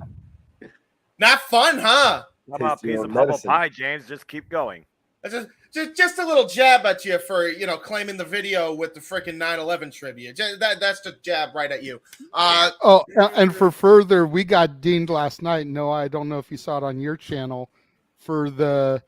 Not fun, huh? How about a piece of humble pie, James? Just keep going. Just a little jab at you for, you know, claiming the video with the freaking 9/11 tribute. That's the jab right at you. And for further, we got dinged last night. No, I don't know if you saw it on your channel for the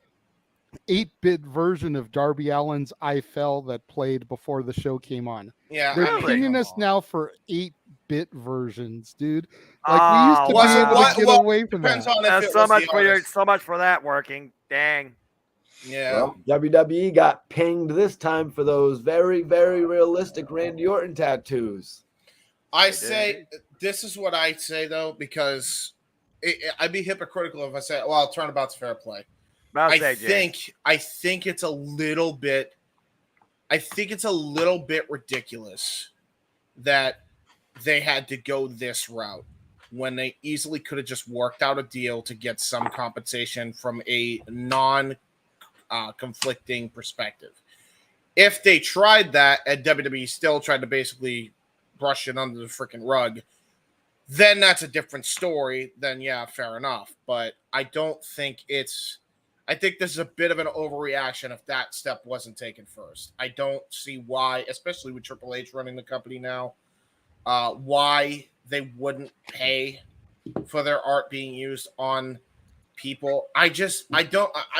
8-bit version of Darby Allin's "I Fell" that played before the show came on. Yeah, they're pinging us now for 8-bit versions, dude. Like we used to be able to get away from that. So much for that working. Dang. Yeah. Well, WWE got pinged this time for those very, very realistic Randy Orton tattoos. I say this is what I say though, because I'd be hypocritical if I said, "Well, turnabout's fair play." I think it's a little bit. I think it's a little bit ridiculous that they had to go this route when they easily could have just worked out a deal to get some compensation from a non-conflicting perspective. If they tried that and WWE still tried to basically brush it under the freaking rug, then that's a different story. Then yeah, fair enough. But I don't think it's. I think this is a bit of an overreaction if that step wasn't taken first. I don't see why, especially with Triple H running the company now, why they wouldn't pay for their art being used on people. I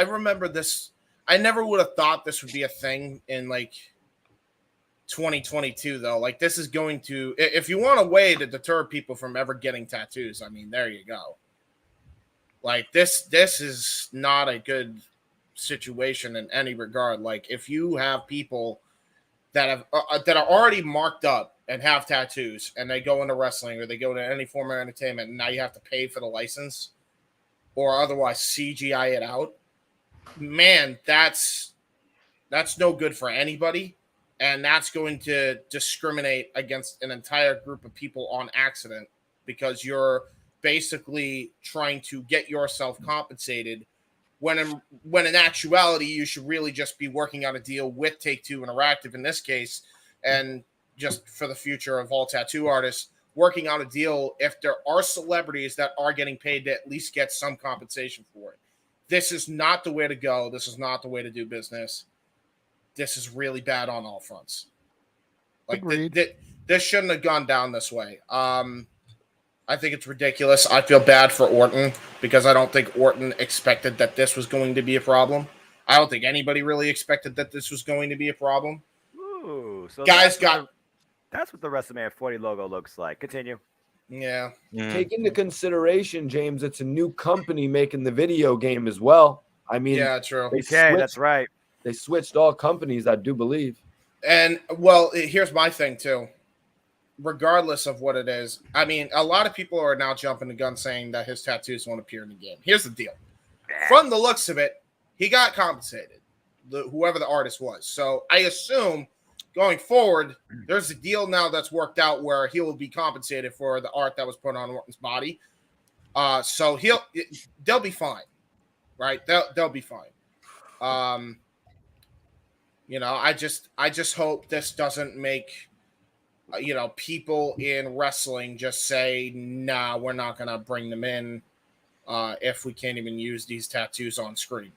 remember this. I never would have thought this would be a thing in like 2022 though. Like this is going to, if you want a way to deter people from ever getting tattoos, I mean, there you go. Like this is not a good situation in any regard. Like if you have people that have that are already marked up and have tattoos, and they go into wrestling or they go to any form of entertainment, and now you have to pay for the license or otherwise CGI it out, man, that's no good for anybody, and that's going to discriminate against an entire group of people on accident because you're basically trying to get yourself compensated when in actuality you should really just be working out a deal with Take-Two Interactive in this case, and just for the future of all tattoo artists, working out a deal if there are celebrities that are getting paid to at least get some compensation for it. This is not the way to go. This is not the way to do business. This is really bad on all fronts. Like this shouldn't have gone down this way. I think it's ridiculous. I feel bad for Orton because I don't think Orton expected that this was going to be a problem. I don't think anybody really expected that this was going to be a problem. Ooh, so that's what the WrestleMania 40 logo looks like. Continue. Yeah. Take into consideration, James, it's a new company making the video game as well. I mean, yeah, true. That's right. They switched all companies, I do believe. And well, here's my thing too. Regardless of what it is, I mean, a lot of people are now jumping the gun saying that his tattoos won't appear in the game. Here's the deal. From the looks of it, he got compensated, whoever the artist was. So I assume going forward, there's a deal now that's worked out where he will be compensated for the art that was put on Orton's body. So they'll be fine, right? They'll be fine. You know, I just hope this doesn't make people in wrestling just say, nah, we're not going to bring them in if we can't even use these tattoos on screen.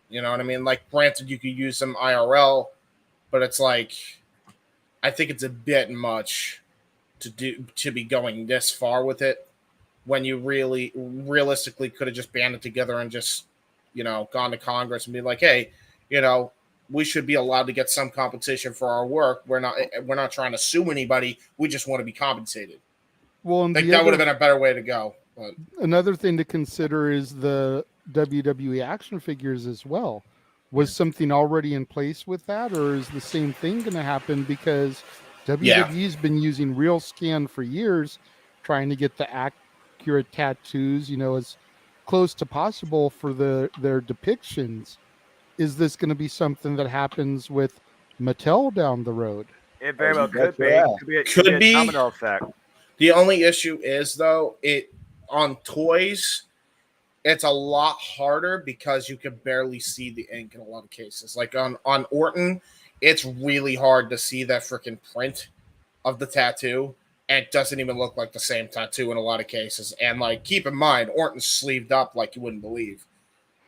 You know what I mean? Like, granted, you could use them IRL, but it's like, I think it's a bit much to be going this far with it when you realistically could have just banded together and just, gone to Congress and be like, hey, we should be allowed to get some compensation for our work. We're not trying to sue anybody. We just want to be compensated. Well, I think that would have been a better way to go. But another thing to consider is the WWE action figures as well. Was something already in place with that, or is the same thing going to happen? Because WWE's been using Real Scan for years, trying to get the accurate tattoos, as close to possible for their depictions. Is this going to be something that happens with Mattel down the road? It very well could be. Yeah. Could be a domino effect. The only issue is, though, on toys, it's a lot harder because you can barely see the ink in a lot of cases. Like on Orton, it's really hard to see that freaking print of the tattoo. And it doesn't even look like the same tattoo in a lot of cases. And, like, keep in mind, Orton's sleeved up like you wouldn't believe.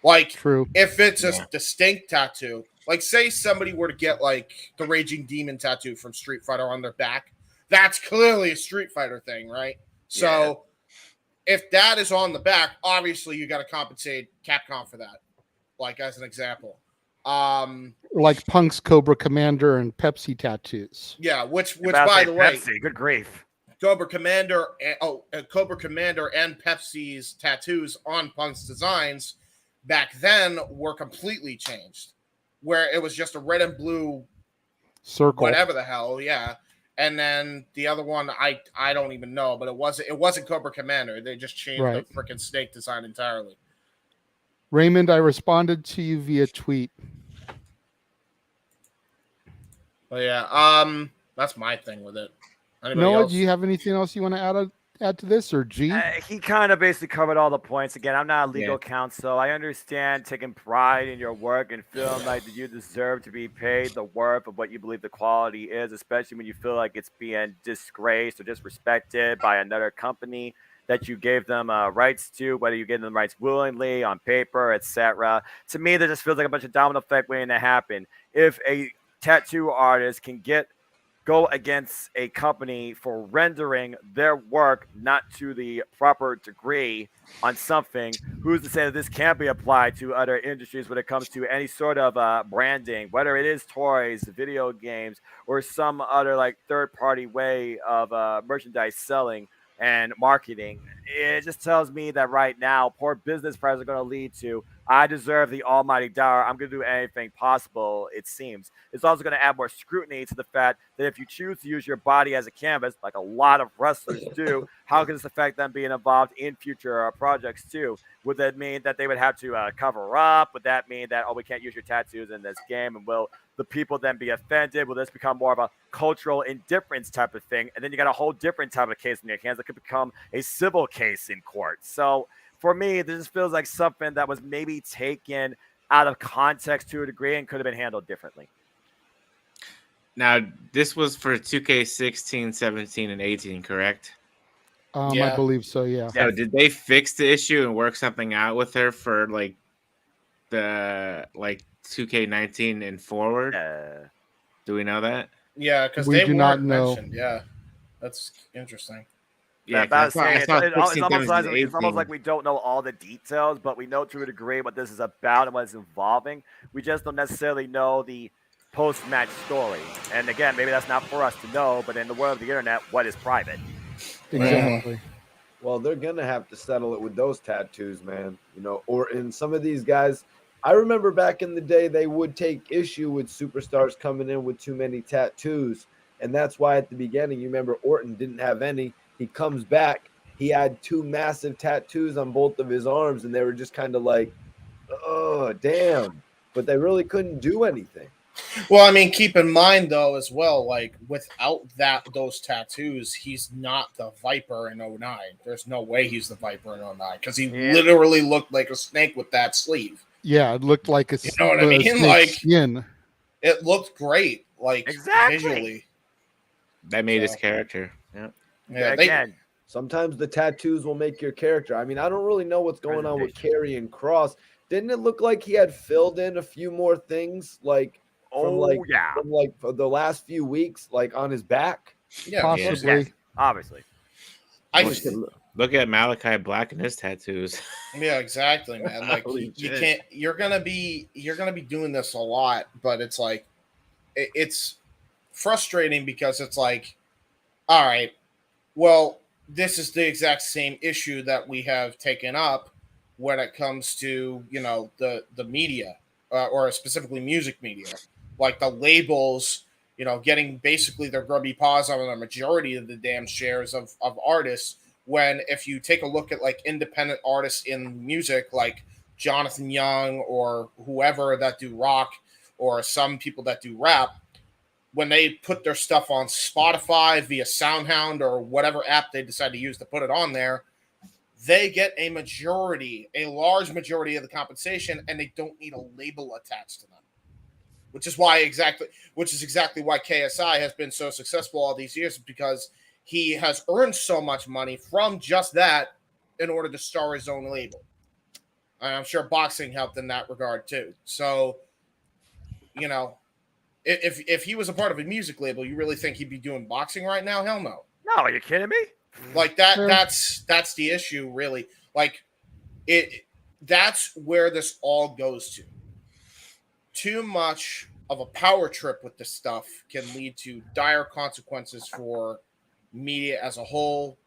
Like, true. If it's a distinct tattoo, like say somebody were to get like the Raging Demon tattoo from Street Fighter on their back, that's clearly a Street Fighter thing, right? So if that is on the back, obviously you got to compensate Capcom for that, like as an example. Like Punk's Cobra Commander and Pepsi tattoos. Yeah, which by the way, Pepsi, good grief. Cobra Commander and Pepsi's tattoos on Punk's designs back then were completely changed, where it was just a red and blue circle, whatever the hell, And then the other one, I don't even know, but it wasn't Cobra Commander. They just changed Right. the freaking snake design entirely. Raymond, I responded to you via tweet. But yeah, that's my thing with it. Anybody Noah, else? do you have anything else you want to add to this, or G? He kind of basically covered all the points. Again, I'm not a legal counsel. I understand taking pride in your work and feeling like that you deserve to be paid the worth of what you believe the quality is, especially when you feel like it's being disgraced or disrespected by another company that you gave them rights to, whether you gave them rights willingly, on paper, etc. To me, that just feels like a bunch of domino effect waiting to happen. If a tattoo artist can go against a company for rendering their work not to the proper degree on something, who's to say that this can't be applied to other industries when it comes to any sort of branding, whether it is toys, video games, or some other like third-party way of merchandise selling and marketing? It just tells me that right now, poor business practices are going to lead to, I deserve the almighty dollar. I'm going to do anything possible, it seems. It's also going to add more scrutiny to the fact that if you choose to use your body as a canvas, like a lot of wrestlers do, how can this affect them being involved in future projects too? Would that mean that they would have to cover up? Would that mean that, oh, we can't use your tattoos in this game? And will the people then be offended? Will this become more of a cultural indifference type of thing? And then you got a whole different type of case in your hands that could become a civil case in court. So for me, this just feels like something that was maybe taken out of context to a degree and could have been handled differently. Now, this was for 2K16, 17, and 18, correct? I believe so, yeah. So did they fix the issue and work something out with her for like the 2K19 and forward? Do we know that? Yeah, because We they do not weren't know. mentioned. Yeah, that's interesting. Yeah, It's 16, almost 17, it's almost like we don't know all the details, but we know to a degree what this is about and what it's involving. We just don't necessarily know the post-match story. And again, maybe that's not for us to know, but in the world of the internet, what is private? Exactly. Well, they're gonna have to settle it with those tattoos, man. You know, or in some of these guys. I remember back in the day, they would take issue with superstars coming in with too many tattoos, and that's why at the beginning, you remember Orton didn't have any. He comes back, he had 2 massive tattoos on both of his arms, and they were just kind of like, oh, damn. But they really couldn't do anything. Well, I mean, keep in mind though as well, like without those tattoos, he's not the Viper in 09. There's no way he's the Viper in 09 because he literally looked like a snake with that sleeve. Yeah, it looked like a, you know what I mean? Like skin. It looked great, like visually. That made his character. Yeah. Again, sometimes the tattoos will make your character. I mean, I don't really know what's going on with Karrion Kross. Didn't it look like he had filled in a few more things, like from the last few weeks, like on his back? Yeah, possibly. Yes, obviously. Look at Malachi Black and his tattoos. Yeah, exactly, man. Like you can't. You're gonna be doing this a lot, but it's like it's frustrating because it's like, all right, well, this is the exact same issue that we have taken up when it comes to the media or specifically music media, like the labels, getting basically their grubby paws on the majority of the damn shares of artists. When if you take a look at like independent artists in music, like Jonathan Young or whoever that do rock, or some people that do rap, when they put their stuff on Spotify via SoundHound or whatever app they decide to use to put it on there, they get a large majority of the compensation, and they don't need a label attached to them. Which is exactly why KSI has been so successful all these years, because he has earned so much money from just that in order to star his own label. And I'm sure boxing helped in that regard too. So, if he was a part of a music label, you really think he'd be doing boxing right now? Hell no. No, are you kidding me? Like that's the issue, really. Like that's where this all goes to. Too much of a power trip with this stuff can lead to dire consequences for media as a whole.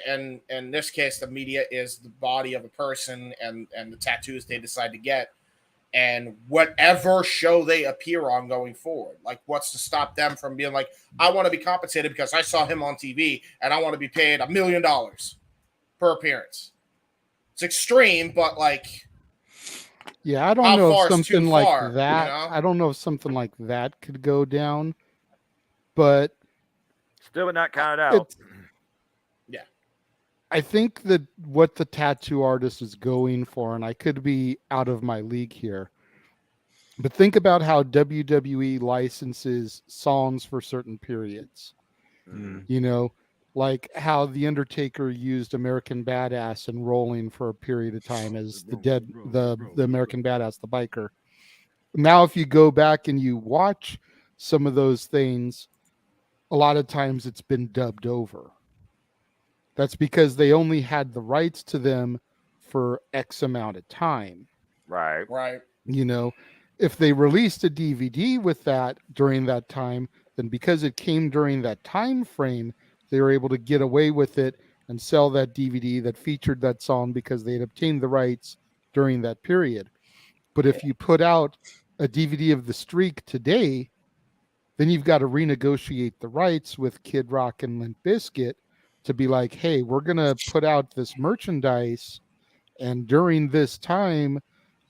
And in this case, the media is the body of a person and the tattoos they decide to get. and whatever show they appear on going forward. Like, what's to stop them from being like, I want to be compensated because I saw him on TV and I want to be paid $1 million per appearance. It's extreme, but like, yeah, I don't how know if far is something too like far, that. you know? I don't know if something like that could go down, but Still would not count it out. it's, I think that what the tattoo artist is going for, and I could be out of my league here, but think about how WWE licenses songs for certain periods. You know, like how The Undertaker used American Badass and Rolling for a period of time as the American Badass, the biker. Now, if you go back and you watch some of those things, a lot of times it's been dubbed over. That's because they only had the rights to them for X amount of time. Right. You know, if they released a DVD with that during that time, then because it came during that time frame, they were able to get away with it and sell that DVD that featured that song because they had obtained the rights during that period. But if you put out a DVD of The Streak today, then you've got to renegotiate the rights with Kid Rock and Limp Bizkit to be like, hey, we're going to put out this merchandise. And during this time,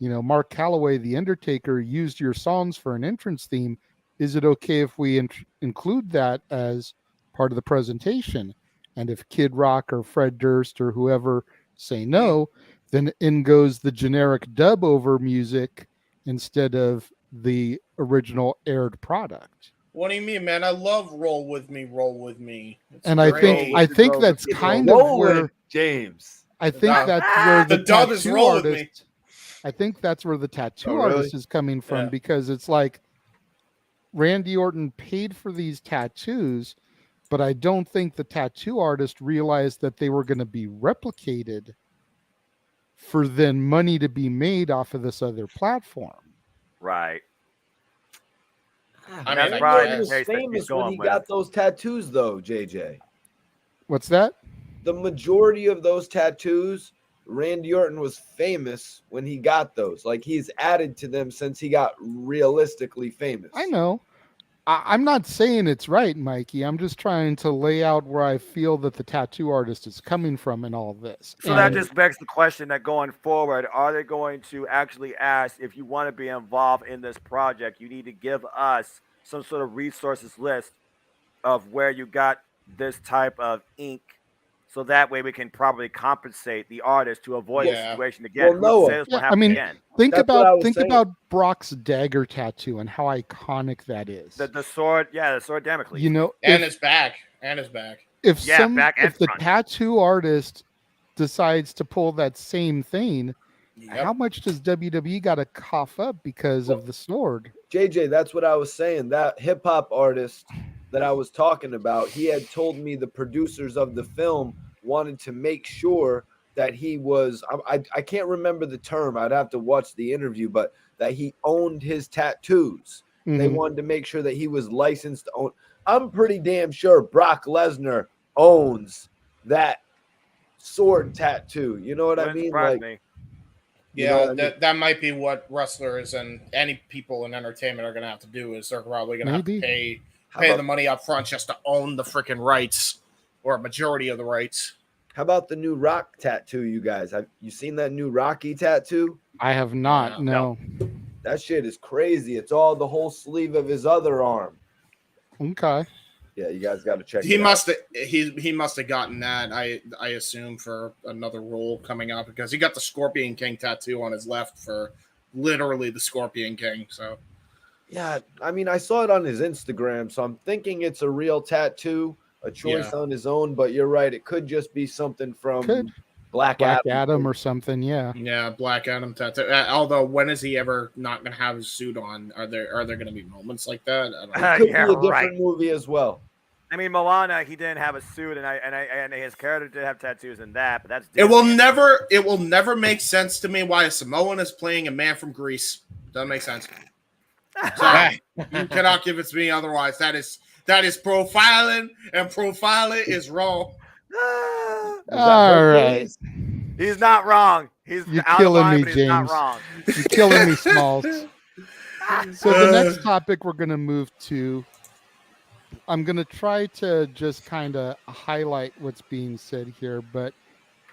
you know, Mark Calloway, The Undertaker, used your songs for an entrance theme. Is it okay if we include that as part of the presentation? And if Kid Rock or Fred Durst or whoever say no, then in goes the generic dub over music instead of the original aired product. What do you mean, man? I love Roll With Me, Roll With Me. It's And great. I think that's kind of where James. I think that's where the dub is tattoo Roll With Me. artist. I think that's where the tattoo really? artist is coming from, because it's like Randy Orton paid for these tattoos, but I don't think the tattoo artist realized that they were going to be replicated for then money to be made off of this other platform. Right. I that's mean, probably he the was case that he's famous when going he with. got those tattoos, though, JJ. What's that? The majority of those tattoos, Randy Orton was famous when he got those. Like, he's added to them since he got realistically famous. I know. I'm not saying it's right, Mikey. I'm just trying to lay out where I feel that the tattoo artist is coming from in all this. So that just begs the question that going forward, are they going to actually ask, if you want to be involved in this project, you need to give us some sort of resources list of where you got this type of ink, so that way we can probably compensate the artist to avoid the situation again. Well, again. Think about Brock's dagger tattoo and how iconic that is. The sword, the sword Damocles. You know, and his back. If back and if the front. tattoo artist decides to pull that same thing, how much does WWE got to cough up because of the sword? JJ, that's what I was saying. That hip hop artist that I was talking about, he had told me the producers of the film wanted to make sure that he was, I can't remember the term, I'd have to watch the interview, but that he owned his tattoos. Mm-hmm. They wanted to make sure that he was licensed to own. I'm pretty damn sure Brock Lesnar owns that sword tattoo. You know what I mean? Like, yeah, that might be what wrestlers and any people in entertainment are going to have to do, is they're probably going to have to pay the money up front just to own the freaking rights, or a majority of the rights. How about the new Rock tattoo, you guys? Have you seen that new Rocky tattoo? I have not, no. That shit is crazy. It's all the whole sleeve of his other arm. Okay. Yeah, you guys got to check He it must have he must have gotten that, I assume, for another role coming up, because he got the Scorpion King tattoo on his left for literally the Scorpion King. So yeah, I mean, I saw it on his Instagram, so I'm thinking it's a real tattoo, a choice on his own, but you're right, it could just be something from Black Adam or something. Yeah, Black Adam tattoo. Although, when is he ever not going to have his suit on? Are there going to be moments like that? I don't know. It could be a different movie as well. I mean, Moana, he didn't have a suit, and his character did have tattoos in that, but that's It will never make sense to me why a Samoan is playing a man from Greece. Doesn't make sense. So, you cannot convince me otherwise. That is profiling, and profiling is wrong. All right. He's not wrong. He's You're out of killing line, me, but he's not James. wrong. You're killing me, Smalls. So the next topic we're going to move to, I'm going to try to just kind of highlight what's being said here, but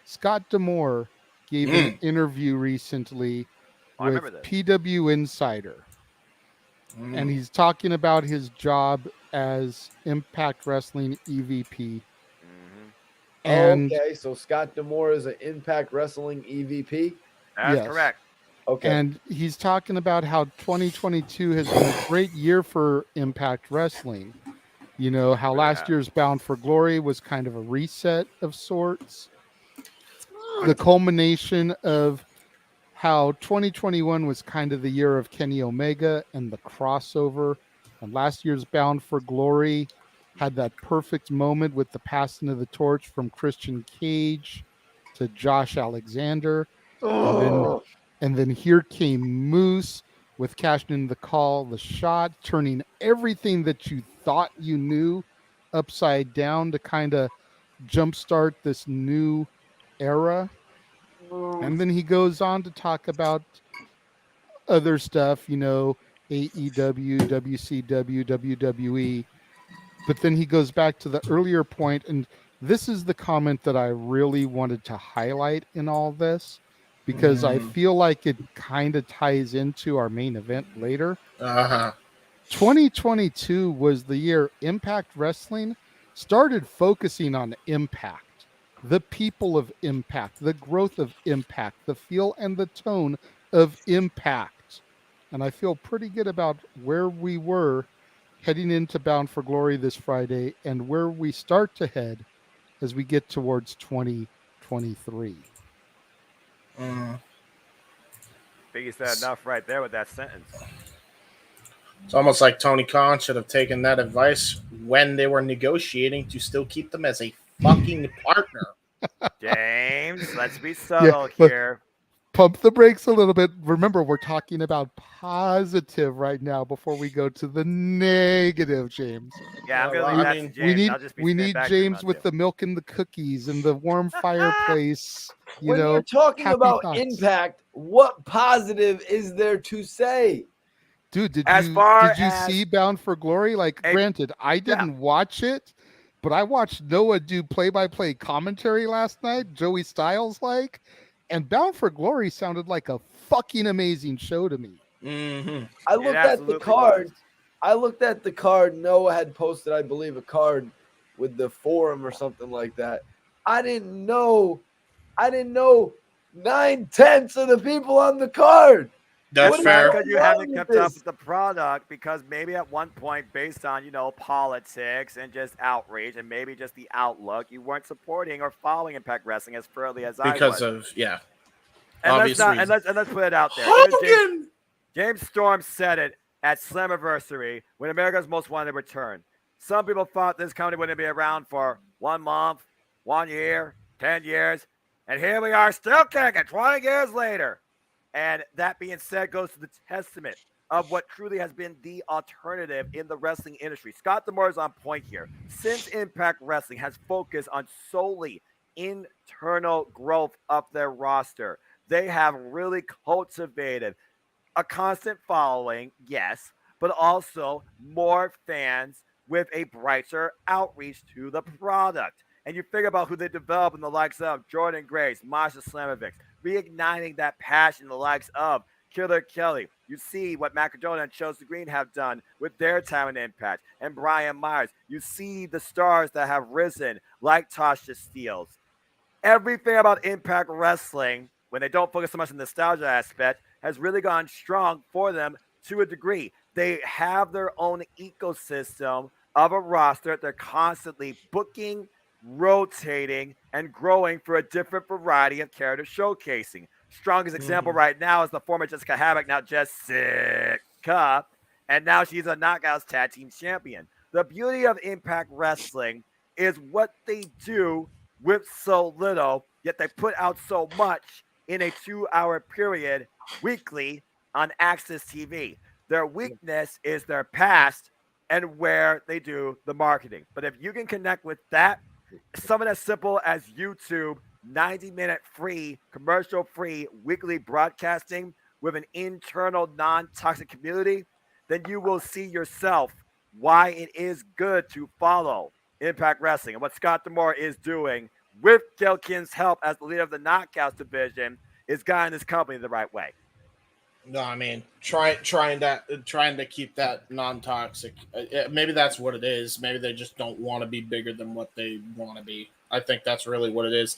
Scott D'Amore gave an interview recently Oh, I with remember this. PW Insider, and he's talking about his job as Impact Wrestling EVP. Mm-hmm. And okay, so Scott D'Amore is an Impact Wrestling EVP. That's yes. correct. Okay, And he's talking about how 2022 has been a great year for Impact Wrestling. You know, how last year's Bound for Glory was kind of a reset of sorts. The culmination of how 2021 was kind of the year of Kenny Omega and the crossover. And last year's Bound for Glory had that perfect moment with the passing of the torch from Christian Cage to Josh Alexander. And then here came Moose with cashing in the call, the shot, turning everything that you thought you knew upside down to kind of jumpstart this new era. And then he goes on to talk about other stuff, you know, AEW, WCW, WWE. But then he goes back to the earlier point, and this is the comment that I really wanted to highlight in all this because I feel like it kind of ties into our main event later. 2022 was the year Impact Wrestling started focusing on Impact, the people of Impact, the growth of Impact, the feel and the tone of Impact. And I feel pretty good about where we were heading into Bound for Glory this Friday and where we start to head as we get towards 2023. think you said enough right there with that sentence. It's almost like Tony Khan should have taken that advice when they were negotiating to still keep them as a fucking partner. James, let's be subtle here. Pump the brakes a little bit. Remember, we're talking about positive right now before we go to the negative, James. Yeah, I'm gonna leave that to James. We need James with the milk and the cookies and the warm fireplace. When you're talking about Impact, what positive is there to say? Dude, did you see Bound for Glory? Like, granted, I didn't watch it, but I watched Noah do play-by-play commentary last night, Joey Styles like, and Bound for Glory sounded like a fucking amazing show to me. I looked at the card. I looked at the card. Noah had posted, I believe, a card with the forum or something like that. I didn't know 9/10 of the people on the card. That's fair. Because you haven't kept up with the product, because maybe at one point, based on, you know, politics and just outrage and maybe just the outlook, you weren't supporting or following Impact Wrestling as thoroughly as I was. Because of, yeah. And let's put it out there. James Storm said it at Slammiversary when America's Most Wanted returned. Some people thought this company wouldn't be around for 1 month, 1 year, 10 years, and here we are still kicking 20 years later. And that being said goes to the testament of what truly has been the alternative in the wrestling industry. Scott D'Amore is on point here. Since Impact Wrestling has focused on solely internal growth of their roster, they have really cultivated a constant following, yes, but also more fans with a brighter outreach to the product. And you figure about who they develop in the likes of Jordan Grace, Masha Slamovic, reigniting that passion in the likes of Killer Kelly. You see what Macadona and Chelsea Green have done with their time and Impact, and Brian Myers. You see the stars that have risen, like Tasha Steelz. Everything about Impact Wrestling, when they don't focus so much on the nostalgia aspect, has really gone strong for them to a degree. They have their own ecosystem of a roster that they're constantly booking, rotating, and growing for a different variety of character showcasing. Strongest example right now is the former Jessica Havoc, now Jessica, and now she's a Knockouts Tag Team Champion. The beauty of Impact Wrestling is what they do with so little, yet they put out so much in a 2-hour period weekly on Access TV. Their weakness is their past and where they do the marketing. But if you can connect with that, something as simple as YouTube 90-minute free, commercial-free weekly broadcasting with an internal non-toxic community, then you will see yourself why it is good to follow Impact Wrestling and what Scott D'Amore is doing with Gilkin's help as the leader of the Knockouts division is guiding this company the right way. No, I mean trying to keep that non-toxic. Maybe that's what it is. Maybe they just don't want to be bigger than what they want to be. I think that's really what it is.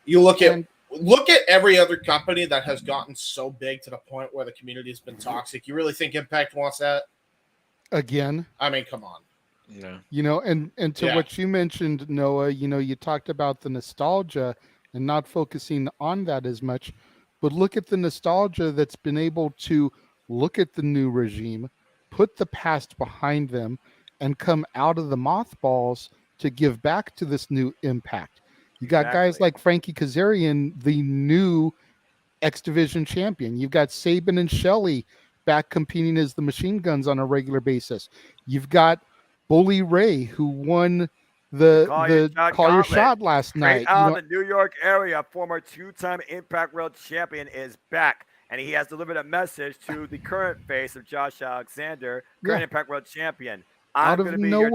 You look at every other company that has gotten so big to the point where the community has been toxic. You really think Impact wants that? Again, I mean, come on. Yeah. And to what you mentioned, Noah, you talked about the nostalgia and not focusing on that as much, but look at the nostalgia that's been able to look at the new regime, put the past behind them, and come out of the mothballs to give back to this new Impact. You got guys like Frankie Kazarian, the new X Division champion. You've got Sabin and Shelley back competing as the Machine Guns on a regular basis. You've got Bully Ray, who won the Call Your Shot last night. Out of the New York area, former two-time Impact World Champion is back, and he has delivered a message to the current face of Josh Alexander, current Impact World Champion. I'm going to be your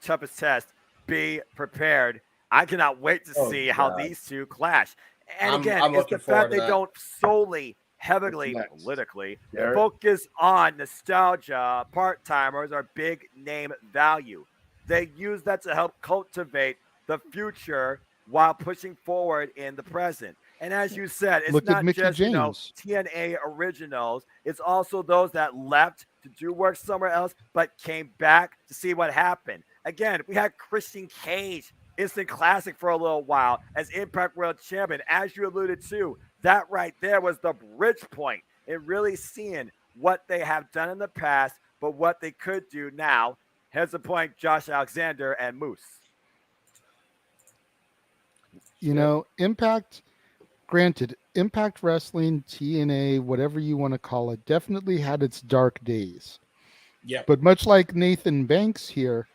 toughest test. Be prepared. I cannot wait to see how these two clash. And again, it's the fact they don't solely heavily politically focus on nostalgia. Part-timers are big name value. They use that to help cultivate the future while pushing forward in the present. And as you said, it's not just TNA originals. It's also those that left to do work somewhere else but came back to see what happened. Again, we had Christian Cage, instant classic for a little while as Impact World Champion. As you alluded to, that right there was the bridge point in really seeing what they have done in the past, but what they could do now. Here's the point, Josh Alexander and Moose. Impact, granted, Impact Wrestling, TNA, whatever you want to call it, definitely had its dark days. Yeah. But much like Nathan Banks here,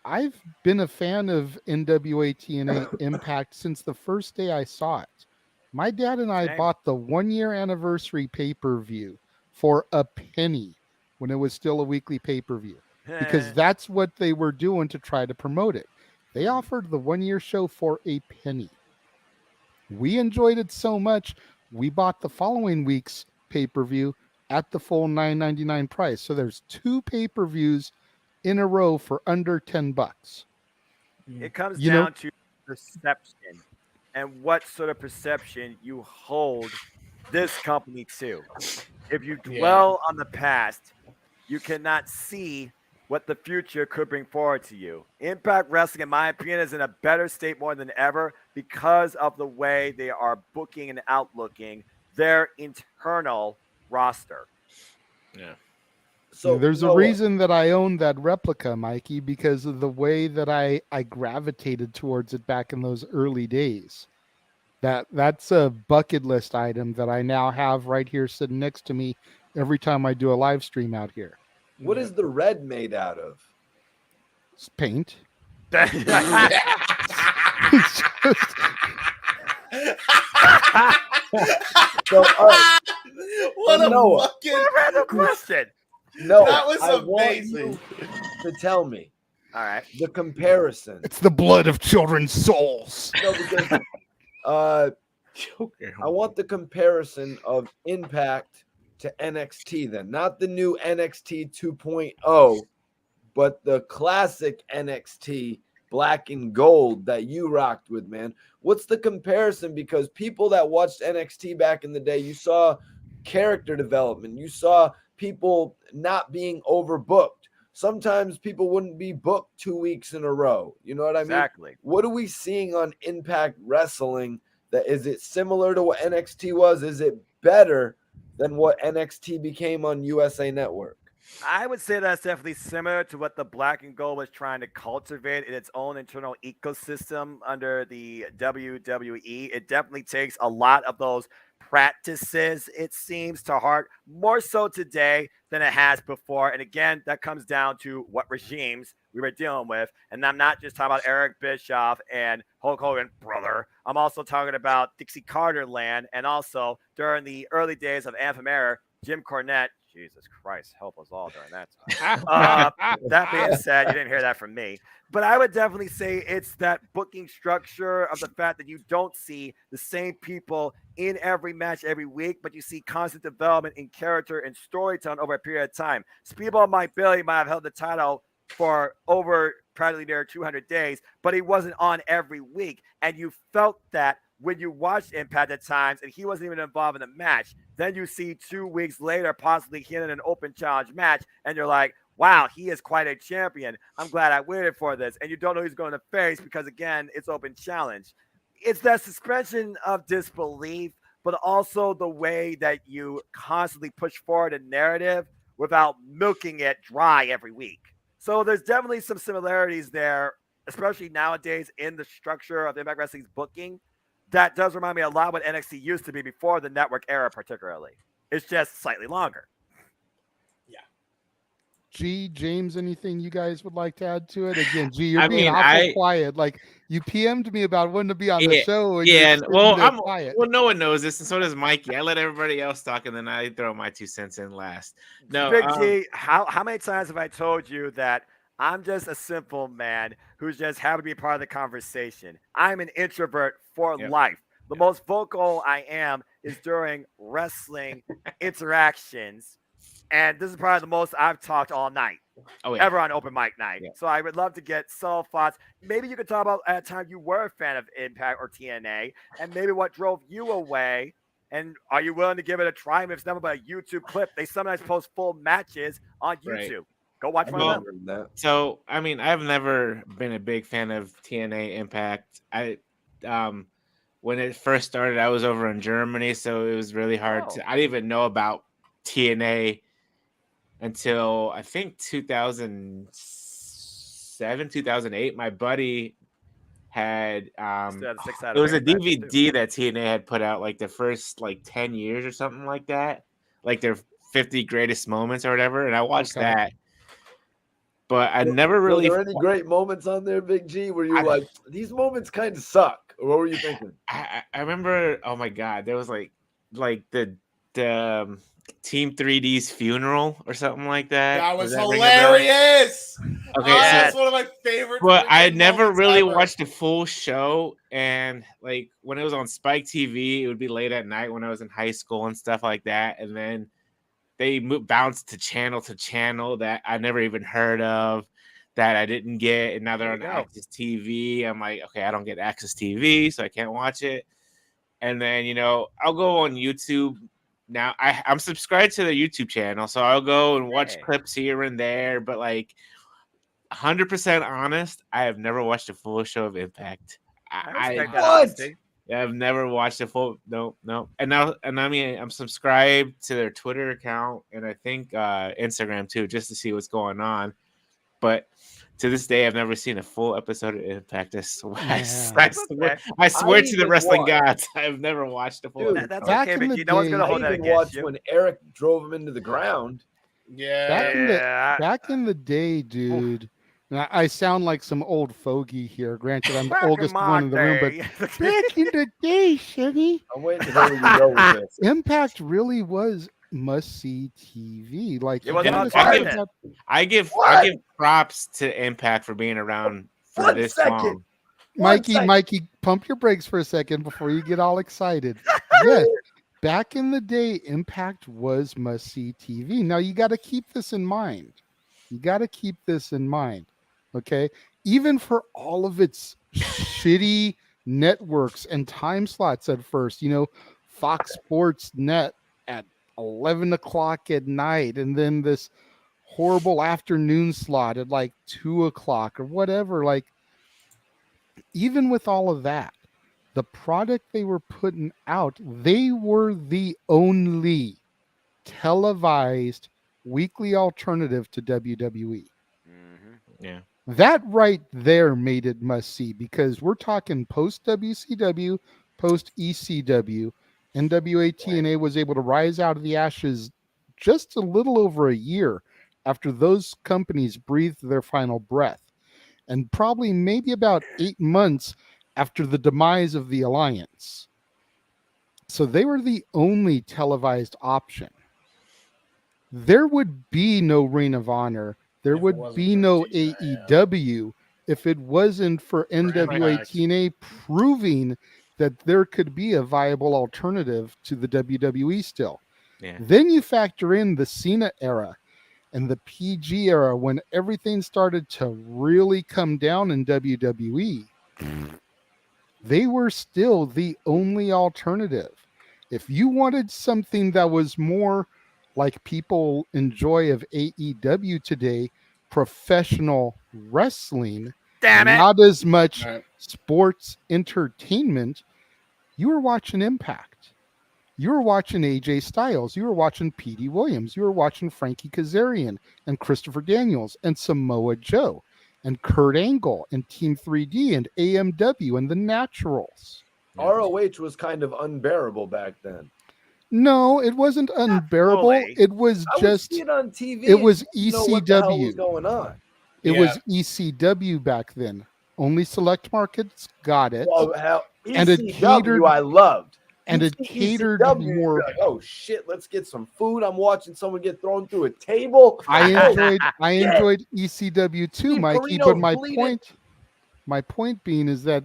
I've been a fan of NWA TNA Impact since the first day I saw it. My dad and I bought the 1-year anniversary pay-per-view for a penny when it was still a weekly pay-per-view, because that's what they were doing to try to promote it. They offered the 1-year show for a penny. We enjoyed it so much, we bought the following week's pay-per-view at the full $9.99 price. So there's 2 pay-per-views in a row for under $10. It comes down to perception and what sort of perception you hold this company to. If you dwell on the past, you cannot see what the future could bring forward to you. Impact Wrestling, in my opinion, is in a better state more than ever because of the way they are booking and outlooking their internal roster. Yeah. So there's a reason that I own that replica, Mikey, because of the way that I gravitated towards it back in those early days. That's a bucket list item that I now have right here sitting next to me every time I do a live stream out here. What is the red made out of? It's paint. What a fucking random question. No, that was I amazing. Want you to tell me. All right. The comparison. It's the blood of children's souls. No, because I want the comparison of Impact to NXT then. Not the new NXT 2.0, but the classic NXT black and gold that you rocked with, man. What's the comparison? Because people that watched NXT back in the day, you saw character development. You saw people not being overbooked. Sometimes people wouldn't be booked 2 weeks in a row. You know what I mean? Exactly. What are we seeing on Impact Wrestling? That is it similar to what NXT was? Is it better than what NXT became on USA Network? I would say that's definitely similar to what the Black and Gold was trying to cultivate in its own internal ecosystem under the WWE. It definitely takes a lot of those practices, it seems, to heart more so today than it has before. And again, that comes down to what regimes we were dealing with. And I'm not just talking about Eric Bischoff and Hulk Hogan, brother. I'm also talking about Dixie Carter land, and also during the early days of Anthem era, Jim Cornette. Jesus Christ, help us all during that time. That being said, you didn't hear that from me. But I would definitely say it's that booking structure of the fact that you don't see the same people in every match every week, but you see constant development in character and storytelling over a period of time. Speedball Mike Bailey might have held the title for over practically near 200 days, but he wasn't on every week. And you felt that when you watched Impact at times and he wasn't even involved in the match. Then you see 2 weeks later, possibly him in an open challenge match, and you're like, wow, he is quite a champion. I'm glad I waited for this. And you don't know who's going to face because, again, it's open challenge. It's that suspension of disbelief, but also the way that you constantly push forward a narrative without milking it dry every week. So there's definitely some similarities there, especially nowadays in the structure of Impact Wrestling's booking. That does remind me a lot of what NXT used to be before the network era, particularly. It's just slightly longer. G, James, anything you guys would like to add to it? Again, G, you're being awful quiet. Like, you PM'd me about wanting to be on the show. And well, no one knows this, and so does Mikey. I let everybody else talk, and then I throw my 2 cents in last. No, Big G, how many times have I told you that I'm just a simple man who's just happy to be part of the conversation? I'm an introvert for life. The most vocal I am is during wrestling interactions. And this is probably the most I've talked all night, ever on open mic night. Yeah. So I would love to get some thoughts. Maybe you could talk about at a time you were a fan of Impact or TNA, and maybe what drove you away. And are you willing to give it a try? If it's nothing but a YouTube clip, they sometimes post full matches on YouTube. Right. Go watch one of them. So, I mean, I've never been a big fan of TNA Impact. When it first started, I was over in Germany, so it was really hard I didn't even know about TNA until I think 2007, 2008. My buddy had it was a DVD that TNA had put out like the first 10 years or something like that, like their 50 greatest moments or whatever, and I watched that. But I never really. Were there any great moments on there, Big G? Where you like these moments kind of suck, or what were you thinking? I remember. Oh my god, there was like the Team 3D's funeral or something like that. That was hilarious. Okay, that's one of my favorite. But I never really watched the full show, and like when it was on Spike TV, it would be late at night when I was in high school and stuff like that, and then they bounced to channel that I never even heard of, that I didn't get, and now they're on Access TV. I'm like, okay, I don't get Access TV, so I can't watch it. And then I'll go on YouTube. Now I'm subscribed to their YouTube channel, so I'll go and watch clips here and there. But 100% honest, I have never watched a full show of Impact. I've never watched a full no. And I mean I'm subscribed to their Twitter account and I think Instagram too, just to see what's going on. But to this day, I've never seen a full episode of Impact. I swear to the wrestling gods, I've never watched a full. That's okay, but no one's gonna hold that against you. When Eric drove him into the ground. Yeah. Back in the day, dude. And I sound like some old fogey here. Granted, I'm the oldest one in the room, but back in the day, Shitty. I'm waiting to know where you go with this. Impact really was must-see TV. Like I give props to Impact for being around for this long. Mikey, pump your brakes for a second before you get all excited. Yes, back in the day, Impact was must-see TV. Now you got to keep this in mind. Okay, even for all of its shitty networks and time slots at first, Fox Sports Net at 11 o'clock at night, and then this horrible afternoon slot at 2 o'clock or whatever. Even with all of that, the product they were putting out, they were the only televised weekly alternative to WWE. Mm-hmm. Yeah. That right there made it must see, because we're talking post WCW, post ECW. NWA TNA was able to rise out of the ashes just a little over a year after those companies breathed their final breath, and probably maybe about 8 months after the demise of the alliance. So they were the only televised option. There would be no Ring of Honor. There If it would wasn't be for no TNA, yeah. AEW if it wasn't for NWA Correct. TNA proving that there could be a viable alternative to the WWE still. Yeah. Then you factor in the Cena era and the PG era when everything started to really come down in WWE. They were still the only alternative. If you wanted something that was more like people enjoy of AEW today, professional wrestling, Damn and it. not as much Right. sports entertainment, you were watching Impact. You were watching AJ Styles. You were watching Petey Williams. You were watching Frankie Kazarian and Christopher Daniels and Samoa Joe and Kurt Angle and Team 3D and AMW and the Naturals. ROH was kind of unbearable back then. No, it wasn't unbearable. fully. It was I would just see it on TV. it was and didn't know what the hell was ECW. going on. It Yeah. was ECW back then. Only select markets got it. Well, hell, And it ECW catered- I loved. and You'd it see catered ECW, you'd be more. like, oh shit, let's get some food. I'm watching someone get thrown through a table. I Oh, enjoyed ECW too, Steve Mikey. Corino But bleeding. my point being is that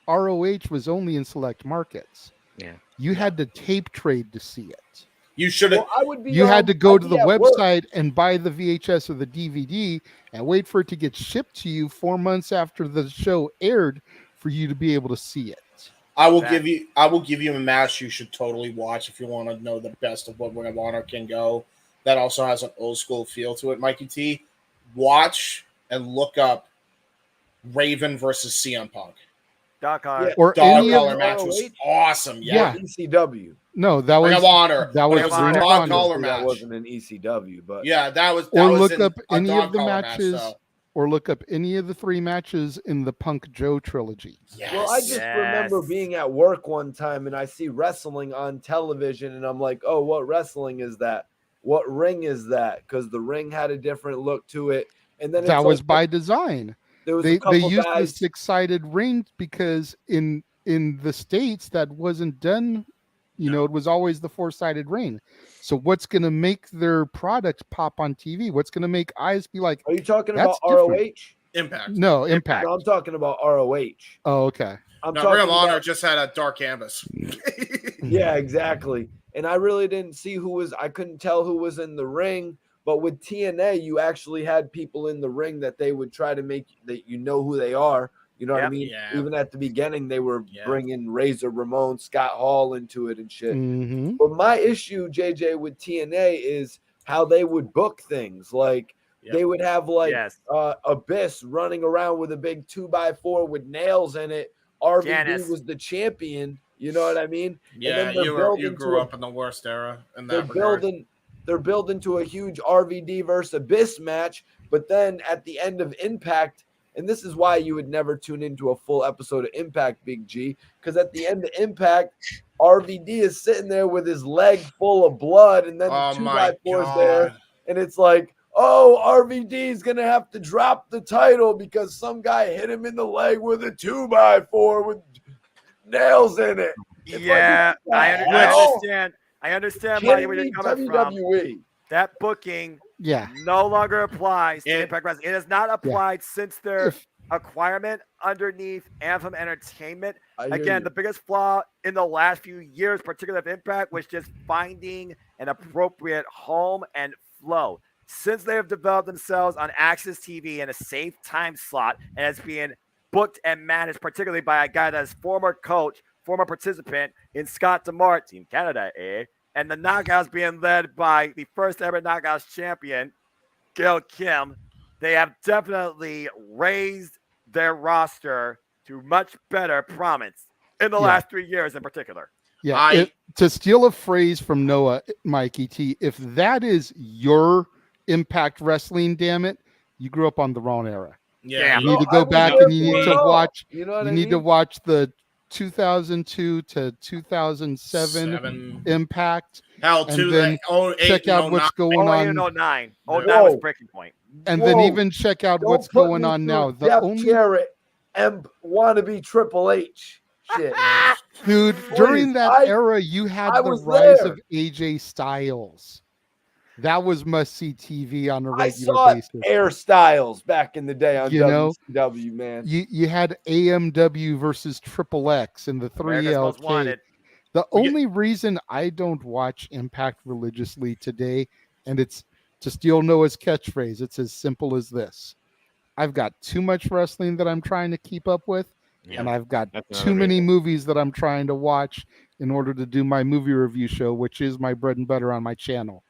ROH was only in select markets. Yeah. You had to tape trade to see it. You should have. Well, I would be. You had to go I'd to be the at work. website and buy the VHS or the DVD and wait for it to get shipped to you 4 months after the show aired for you to be able to see it. I will give you a match you should totally watch if you want to know the best of what Ring of Honor can go. That also has an old school feel to it, Mikey T. Watch and look up Raven versus CM Punk. Doc Hart. Yeah. Or Dog any of collar match was ROH? awesome. Yeah. ECW. no, that Ring was of Honor. that But was it was Ring a of dog Honor. collar That match. wasn't an ECW, but Yeah, that was. Or was look in up a any dog of the collar matches, Match, so. or look up any of the 3 matches in the Punk Joe trilogy. Yes. Well, I just remember Yes. being at work one time and I see wrestling on television, and I'm like, oh, what wrestling is that? What ring is that? Because the ring had a different look to it. And then That it's was like, by design. there was They a couple used the guys. 6-sided ring because in the States that wasn't done. It was always the 4-sided ring. So what's going to make their product pop on TV? What's going to make eyes be like, Are you talking That's about different. ROH? Impact. no, Impact? No, I'm talking about ROH. Oh, okay. I'm No, talking Ring of Honor about, just had a dark canvas. yeah, exactly. And I really didn't see I couldn't tell who was in the ring. But with TNA, you actually had people in the ring that they would try to make that you know who they are. You know what I Yep. mean? Yeah. Even at the beginning, they were Yeah. bringing Razor Ramon, Scott Hall into it and shit. Mhm. But my issue, JJ, with TNA is how they would book things. Like Yep. they would have like Yes. Abyss running around with a big 2x4 with nails in it. RVD Janice. was the champion. You know what I mean? Yeah, then they're you building grew to up in the worst era in They're that regard. building to a huge RVD versus Abyss match, but then at the end of Impact, and this is why you would never tune into a full episode of Impact, Big G, because at the end of Impact, RVD is sitting there with his leg full of blood, and then the Oh 2x4 my is there, god. and it's like, oh, RVD is gonna have to drop the title because some guy hit him in the leg with a 2x4 with nails in it. It's Yeah, like, what I the hell? understand. I understand Kidding where you're me? coming from. WWE. That booking Yeah. no longer applies to It- Impact Wrestling. It has not applied since their If- acquirement underneath Anthem Entertainment. I hear Again, you. the biggest flaw in the last few years, particularly of Impact, was just finding an appropriate home and flow. Since they have developed themselves on Access TV in a safe time slot and as being booked and managed, particularly by a guy that is former coach, former participant in Scott DeMart, Team Canada, and the Knockouts being led by the first ever Knockouts champion, Gail Kim, they have definitely raised their roster to much better prominence in the Yeah. last 3 years in particular. Yeah. To steal a phrase from Noah, Mikey T, if that is your Impact Wrestling, damn it, you grew up on the wrong era. Yeah. You need to I go was back there and you for need it to all. watch. You know what You I need to mean? watch the 2002 to 2007 Impact. Hell, And then check out what's going 08 on. and 09. 09 Whoa. was breaking point. And then even check out Don't what's put going me on through now. The Jeff only Jarrett and wannabe Triple H shit. dude Please, during that era, you had I the was rise there. of AJ Styles. That was must see TV on a I regular saw basis. Air Styles back in the day on You know, WCW, man. You had AMW versus Triple X and the America's Most 3LK. Wanted. The only reason I don't watch Impact religiously today, and it's to steal Noah's catchphrase, it's as simple as this. I've got too much wrestling that I'm trying to keep up with, and I've got too many movies that I'm trying to watch in order to do my movie review show, which is my bread and butter on my channel.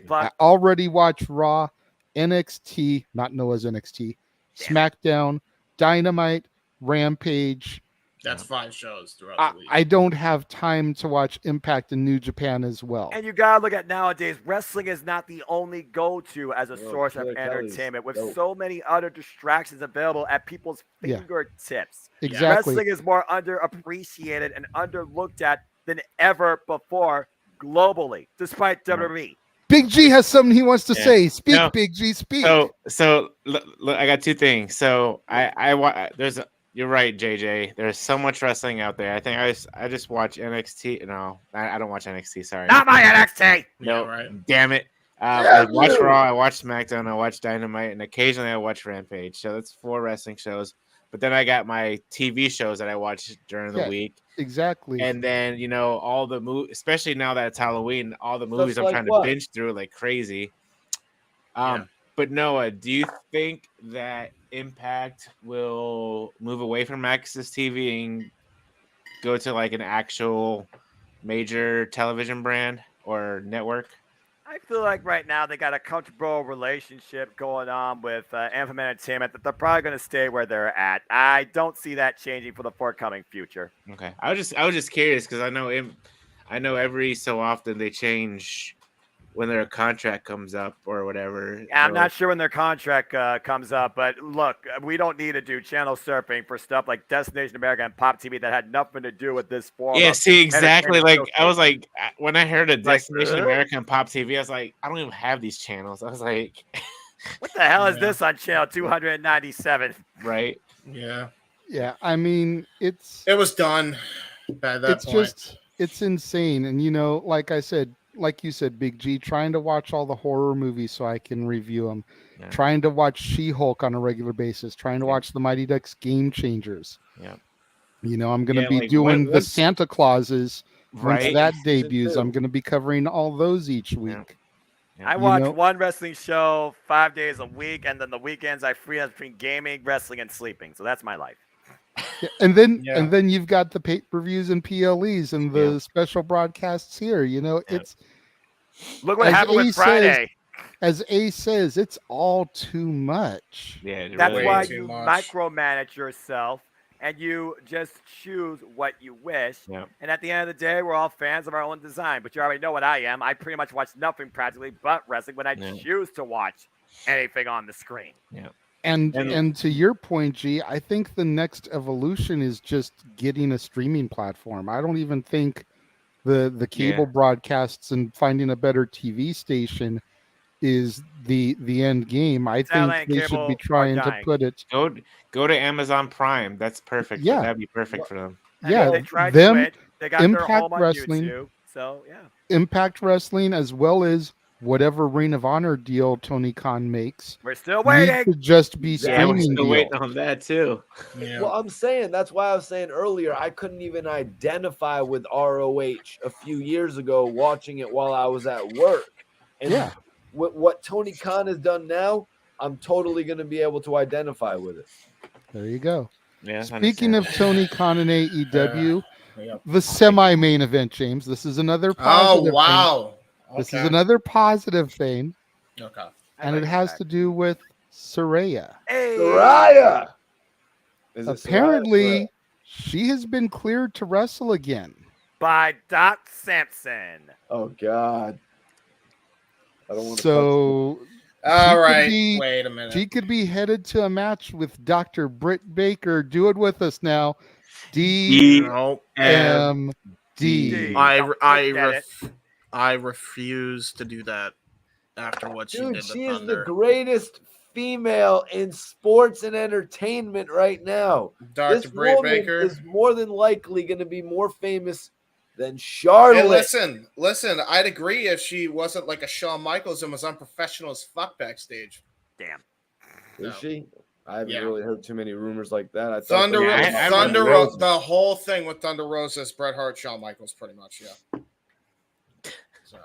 I already watched Raw, NXT, not Noah's NXT, SmackDown, Dynamite, Rampage. That's 5 shows throughout the week. I don't have time to watch Impact in New Japan as well. And you gotta look at nowadays, wrestling is not the only go-to as a source of entertainment, with so many other distractions available at people's fingertips. Exactly. Wrestling is more underappreciated and underlooked at than ever before globally, despite WWE. Big G has something he wants to say. Speak, Big G, speak. So look, I got two things. So you're right, JJ. There's so much wrestling out there. I think I just watch NXT. No, I don't watch NXT. Sorry, not my NXT. No, right. Damn it. I watch Raw. I watch SmackDown. I watch Dynamite, and occasionally I watch Rampage. So that's 4 wrestling shows. But then I got my TV shows that I watch during the week. Exactly. And then all the movies, especially now that it's Halloween, all the movies I'm trying to binge through like crazy. But Noah, do you think that Impact will move away from Access TV and go to like an actual major television brand or network? I feel like right now they got a comfortable relationship going on with Anthem Entertainment that they're probably going to stay where they're at. I don't see that changing for the forthcoming future. Okay, I was just curious because I know every so often they change when their contract comes up or whatever. Yeah, I'm not sure when their contract comes up, but look, we don't need to do channel surfing for stuff like Destination America and Pop TV that had nothing to do with this form. Yeah, see, exactly. Like I was like, when I heard of Destination America and Pop TV, I was like, I don't even have these channels. I was like, what the hell is this on channel 297? Right? Yeah. Yeah, I mean, it was done by that point. It's insane. And like you said, Big G, trying to watch all the horror movies so I can review them, trying to watch She-Hulk on a regular basis, trying to watch the Mighty Ducks Game Changers. Yeah. I'm going to be doing the Santa Clauses once that debuts. I'm going to be covering all those each week. I watch one wrestling show 5 days a week, and then the weekends I free between gaming, wrestling, and sleeping. So that's my life. Yeah, and then you've got the pay-per-views and PLEs and the special broadcasts here. It's look what happened with Friday. As Ace says, it's all too much. Yeah, that's why you micromanage yourself and you just choose what you wish. Yeah. And at the end of the day, we're all fans of our own design. But you already know what I am. I pretty much watch nothing practically but wrestling when I choose to watch anything on the screen. Yeah. And to your point, G, I think the next evolution is just getting a streaming platform. I don't even think the cable broadcasts and finding a better TV station is the end game. I think they should be trying to put it. Go to Amazon Prime. That's perfect. Yeah, that'd be perfect for them. Yeah, they tried to quit. They got Impact their home on Wrestling, YouTube. So yeah, Impact Wrestling, as well as whatever Ring of Honor deal Tony Khan makes. We're still waiting. To just be streaming. We're still waiting on that too. Yeah. Well, I'm saying that's why I was saying earlier I couldn't even identify with ROH a few years ago watching it while I was at work. And what Tony Khan has done now, I'm totally going to be able to identify with it. There you go. Yeah. Speaking of Tony Khan and AEW, the semi-main event, James. This is another positive. Oh wow. Okay. This is another positive thing. Okay. And it has to do with Saraya. Hey. Saraya! Apparently, she has been cleared to wrestle again. By Doc Sampson. Oh, God. I don't want to. So, all right. Wait a minute. She could be headed to a match with Dr. Britt Baker. Do it with us now. D No, M D. D. I refuse to do that after what she Dude, did to she is the Thunder. greatest female in sports and entertainment right now. Dr. This Britt woman Baker. is more than likely going to be more famous than Hey, Charlotte. listen. I'd agree if she wasn't like a Shawn Michaels and was unprofessional as fuck backstage. Damn. Is she? I haven't Yeah. really heard too many rumors like that. I thought Thunder, they were Yeah, talking about Thunder, Rosa. the whole thing with Thunder Rosa is Bret Hart, Shawn Michaels, pretty much. Yeah. So,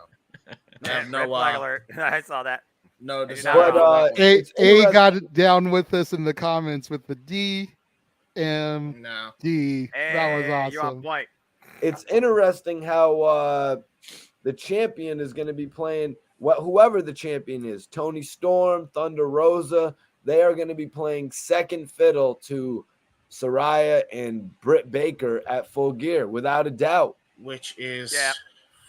Red no, flag alert. I saw that. no But, design. But it's A got interesting. it down with us in the comments with the D M No. D. That was Hey, you're on awesome. point. It's interesting how the champion is going to be playing whoever the champion is. Tony Storm, Thunder Rosa, they are going to be playing second fiddle to Saraya and Britt Baker at Full Gear, without a doubt. Which is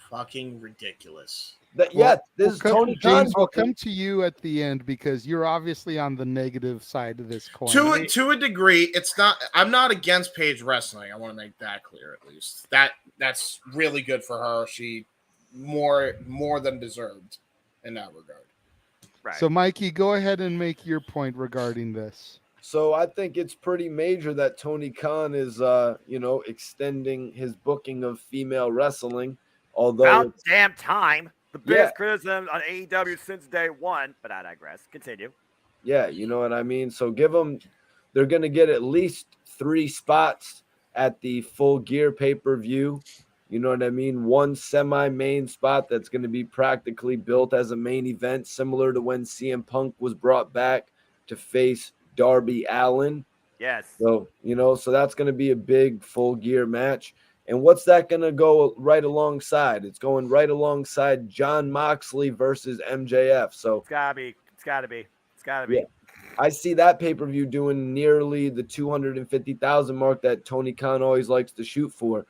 fucking ridiculous. This is Tony James. Khan. We'll come to you at the end because you're obviously on the negative side of this coin. To a degree, it's not. I'm not against Paige wrestling. I want to make that clear. At least that's really good for her. She more than deserved in that regard. Right. So, Mikey, go ahead and make your point regarding this. So I think it's pretty major that Tony Khan is, extending his booking of female wrestling. Although about damn time. The biggest criticism on AEW since day one, but I digress. Continue. Yeah, you know what I mean? So they're going to get at least 3 spots at the Full Gear pay-per-view. You know what I mean? 1 semi-main spot that's going to be practically built as a main event, similar to when CM Punk was brought back to face Darby Allin. Yes. So, so that's going to be a big Full Gear match. And what's that going to go right alongside? It's going right alongside Jon Moxley versus MJF. So it's gotta be. Yeah. I see that pay-per-view doing nearly the 250,000 mark that Tony Khan always likes to shoot for.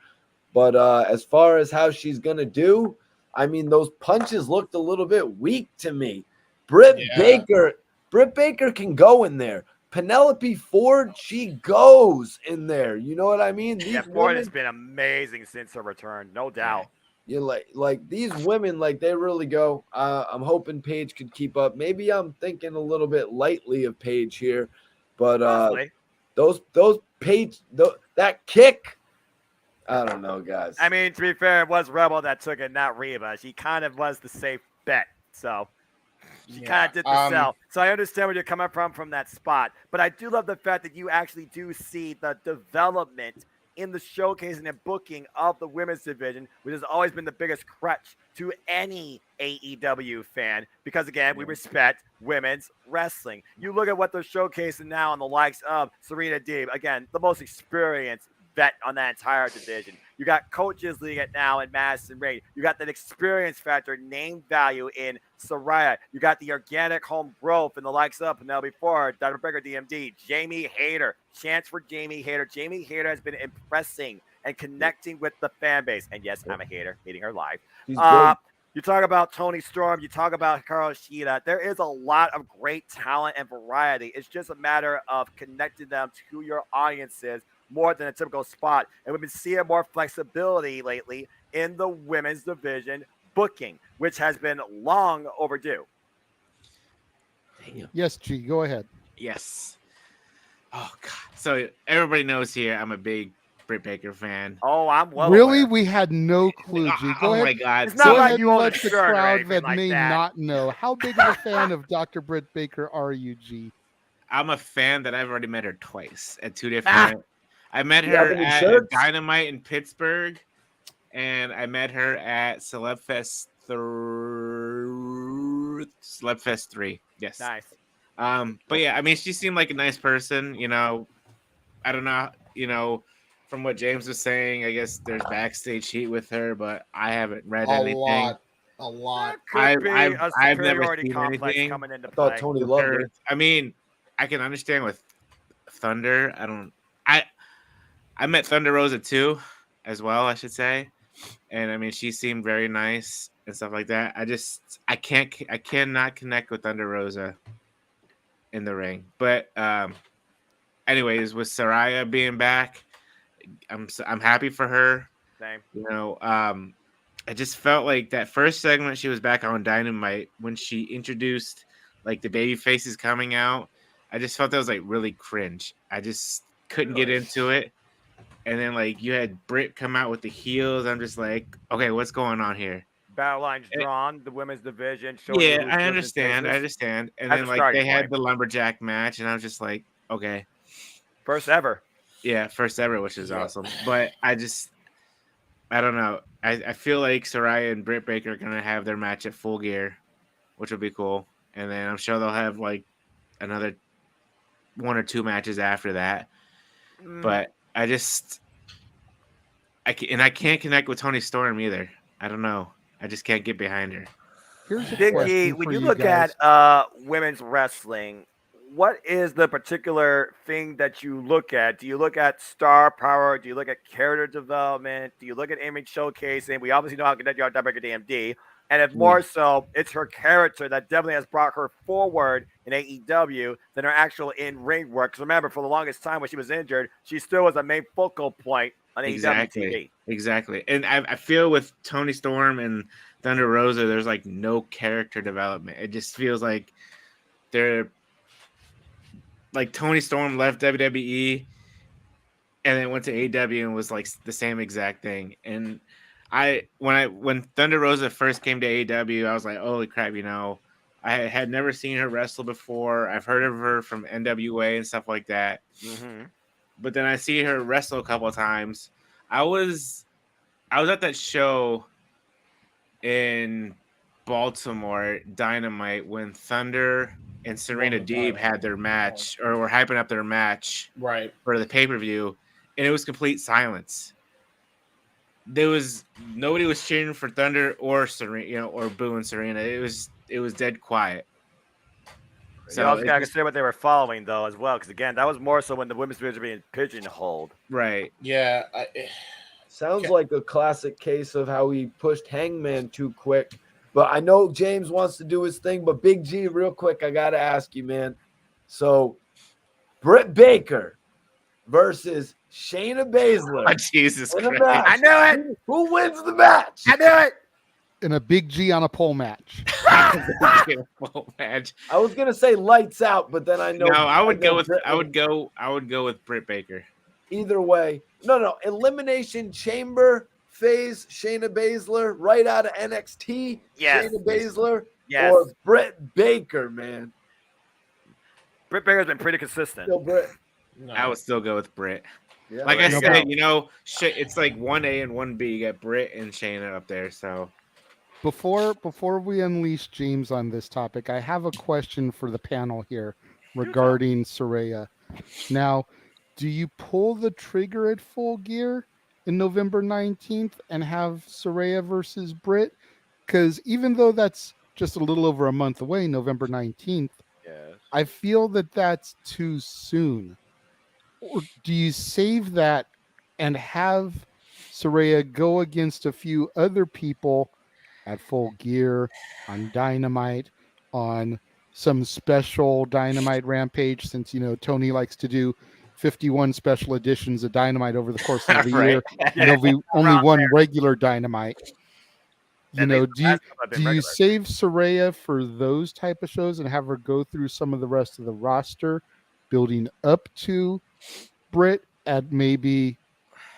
But as far as how she's going to do, I mean, those punches looked a little bit weak to me. Britt Baker can go in there. Penelope Ford, she goes in there. You know what I mean? Ford has been amazing since her return, no doubt. Yeah, like these women, like they really go. I'm hoping Paige could keep up. Maybe I'm thinking a little bit lightly of Paige here, but those Paige, that kick, I don't know, guys. I mean, to be fair, it was Rebel that took it, not Reba. She kind of was the safe bet, so. She kind of did the sell. So I understand where you're coming from that spot. But I do love the fact that you actually do see the development in the showcasing and booking of the women's division, which has always been the biggest crutch to any AEW fan. Because, again, we respect women's wrestling. You look at what they're showcasing now on the likes of Serena Deeb. Again, the most experienced vet on that entire division. You got coaches leading it now in Madison Rayne. You got that experience factor, name value in Saraya. You got the organic home growth in the likes of Penelope Ford, Dr. Baker, DMD, Jamie Hayter. Chance for Jamie Hayter. Jamie Hayter has been impressing and connecting with the fan base. And yes, I'm a hater, hating her live. You talk about Tony Storm. You talk about Hikaru Shida. There is a lot of great talent and variety. It's just a matter of connecting them to your audiences more than a typical spot. And we've been seeing more flexibility lately in the women's division booking, which has been long overdue. Yes, G, go ahead. Yes. Oh, God. So everybody knows here I'm a big Britt Baker fan. Oh, I'm well Really? aware. We had no clue, G. Go ahead. My God. It's not like ahead you and own a let the shirt or crowd anything that like may that. not know. How big of a fan of Dr. Britt Baker are you, G? I'm a fan that I've already met her twice at 2 different. I met her at Dynamite in Pittsburgh, and I met her at Celebfest 3. Yes. Nice. But yeah, I mean, she seemed like a nice person. I don't know. From what James was saying, I guess there's backstage heat with her, but I haven't read anything. A lot. Could be a I've never superiority seen complex anything. coming into I thought play. Tony loved her. I mean, I can understand with Thunder. I met Thunder Rosa too, as well, I should say. And I mean, she seemed very nice and stuff like that. I cannot connect with Thunder Rosa in the ring. But anyways, with Saraya being back, I'm happy for her. Same. You know, I just felt like that first segment she was back on Dynamite when she introduced like the baby faces coming out. I just felt that was like really cringe. I just couldn't get into it. And then like you had Britt come out with the heels. I'm just like, okay, what's going on here? Battle lines drawn, the women's division showing Yeah, who's I good understand. I faces. understand. And That's then a like starting they had point. the lumberjack match, and I was just like, okay, First ever. yeah, first ever, which is Yeah. awesome. But I don't know. I feel like Saraya and Britt Baker are gonna have their match at Full Gear, which will be cool. And then I'm sure they'll have like another 1 or 2 matches after that. But I can't connect with Tony Storm either. I don't know. I just can't get behind her. Here's a Big G, question when for you you look guys. at women's wrestling, what is the particular thing that you look at? Do you look at star power? Do you look at character development? Do you look at image showcasing? We obviously know how good you are, Dr. DMD. And if more so, it's her character that definitely has brought her forward in AEW than her actual in-ring work. Because remember, for the longest time when she was injured, she still was a main focal point on AEW TV. Exactly. And I feel with Tony Storm and Thunder Rosa, there's like no character development. It just feels like they're like Tony Storm left WWE and then went to AEW and was like the same exact thing. And when Thunder Rosa first came to AEW, I was like, holy crap, you know, I had never seen her wrestle before. I've heard of her from NWA and stuff like that. Mm-hmm. But then I see her wrestle a couple of times. I was at that show in Baltimore, Dynamite, when Thunder and Serena Deeb had their match, or were hyping up their match Right. for the pay-per-view, and it was complete silence. There was nobody was cheering for Thunder or Serena, you know, or booing Serena. It was dead quiet. So you also got to consider what they were following, though, as well. Because, again, that was more so when the women's division being pigeonholed. Right. Yeah. Sounds like a classic case of how he pushed Hangman too quick. But I know James wants to do his thing. But Big G, real quick, I got to ask you, man. So, Britt Baker versus Shayna Baszler. Oh, Jesus Christ. I knew it. Who wins the match? I knew it. In a Big G on a pole match. Match. I was gonna say lights out, but then I know. No, I would go with Britt Baker. Either way, no. Elimination Chamber phase Shayna Baszler right out of NXT. Yes. Shayna Baszler Yes. or Britt Baker, man. Britt Baker's been pretty consistent. Still Britt. No. I would still go with Britt. Yeah, Like I no said, problem. you know, it's like 1A and 1B. You got Britt and Shayna up there, so. Before we unleash James on this topic, I have a question for the panel here regarding Saraya. Now, do you pull the trigger at Full Gear in November 19th and have Saraya versus Britt? Because even though that's just a little over a month away, November 19th, Yes. I feel that that's too soon. Or do you save that and have Saraya go against a few other people at Full Gear, on Dynamite, on some special Dynamite Rampage, since, you know, Tony likes to do 51 special editions of Dynamite over the course of the Right. year. There'll be only one regular Dynamite. You And know, the do you last couple have been regular. save Saraya for those type of shows and have her go through some of the rest of the roster, building up to Britt at maybe,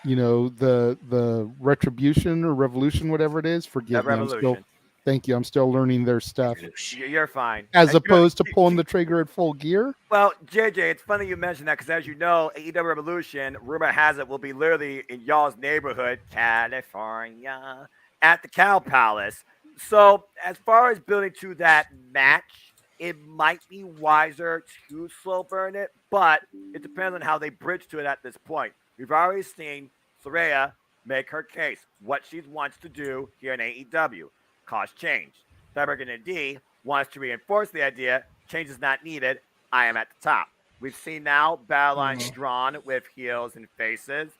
you know, the Retribution or Revolution, whatever it is? Forgive me, Revolution. thank you. I'm still learning their stuff. You're fine. As And opposed to pulling the trigger at Full Gear. Well, JJ, it's funny you mentioned that because, as you know, AEW Revolution, rumor has it, will be literally in y'all's neighborhood, California, at the Cow Palace. So, as far as building to that match, it might be wiser to slow burn it, but it depends on how they bridge to it at this point. We've already seen Saraya make her case, what she wants to do here in AEW. Cause change. Cyborg and D wants to reinforce the idea, change is not needed, I am at the top. We've seen now battle lines drawn with heels and faces.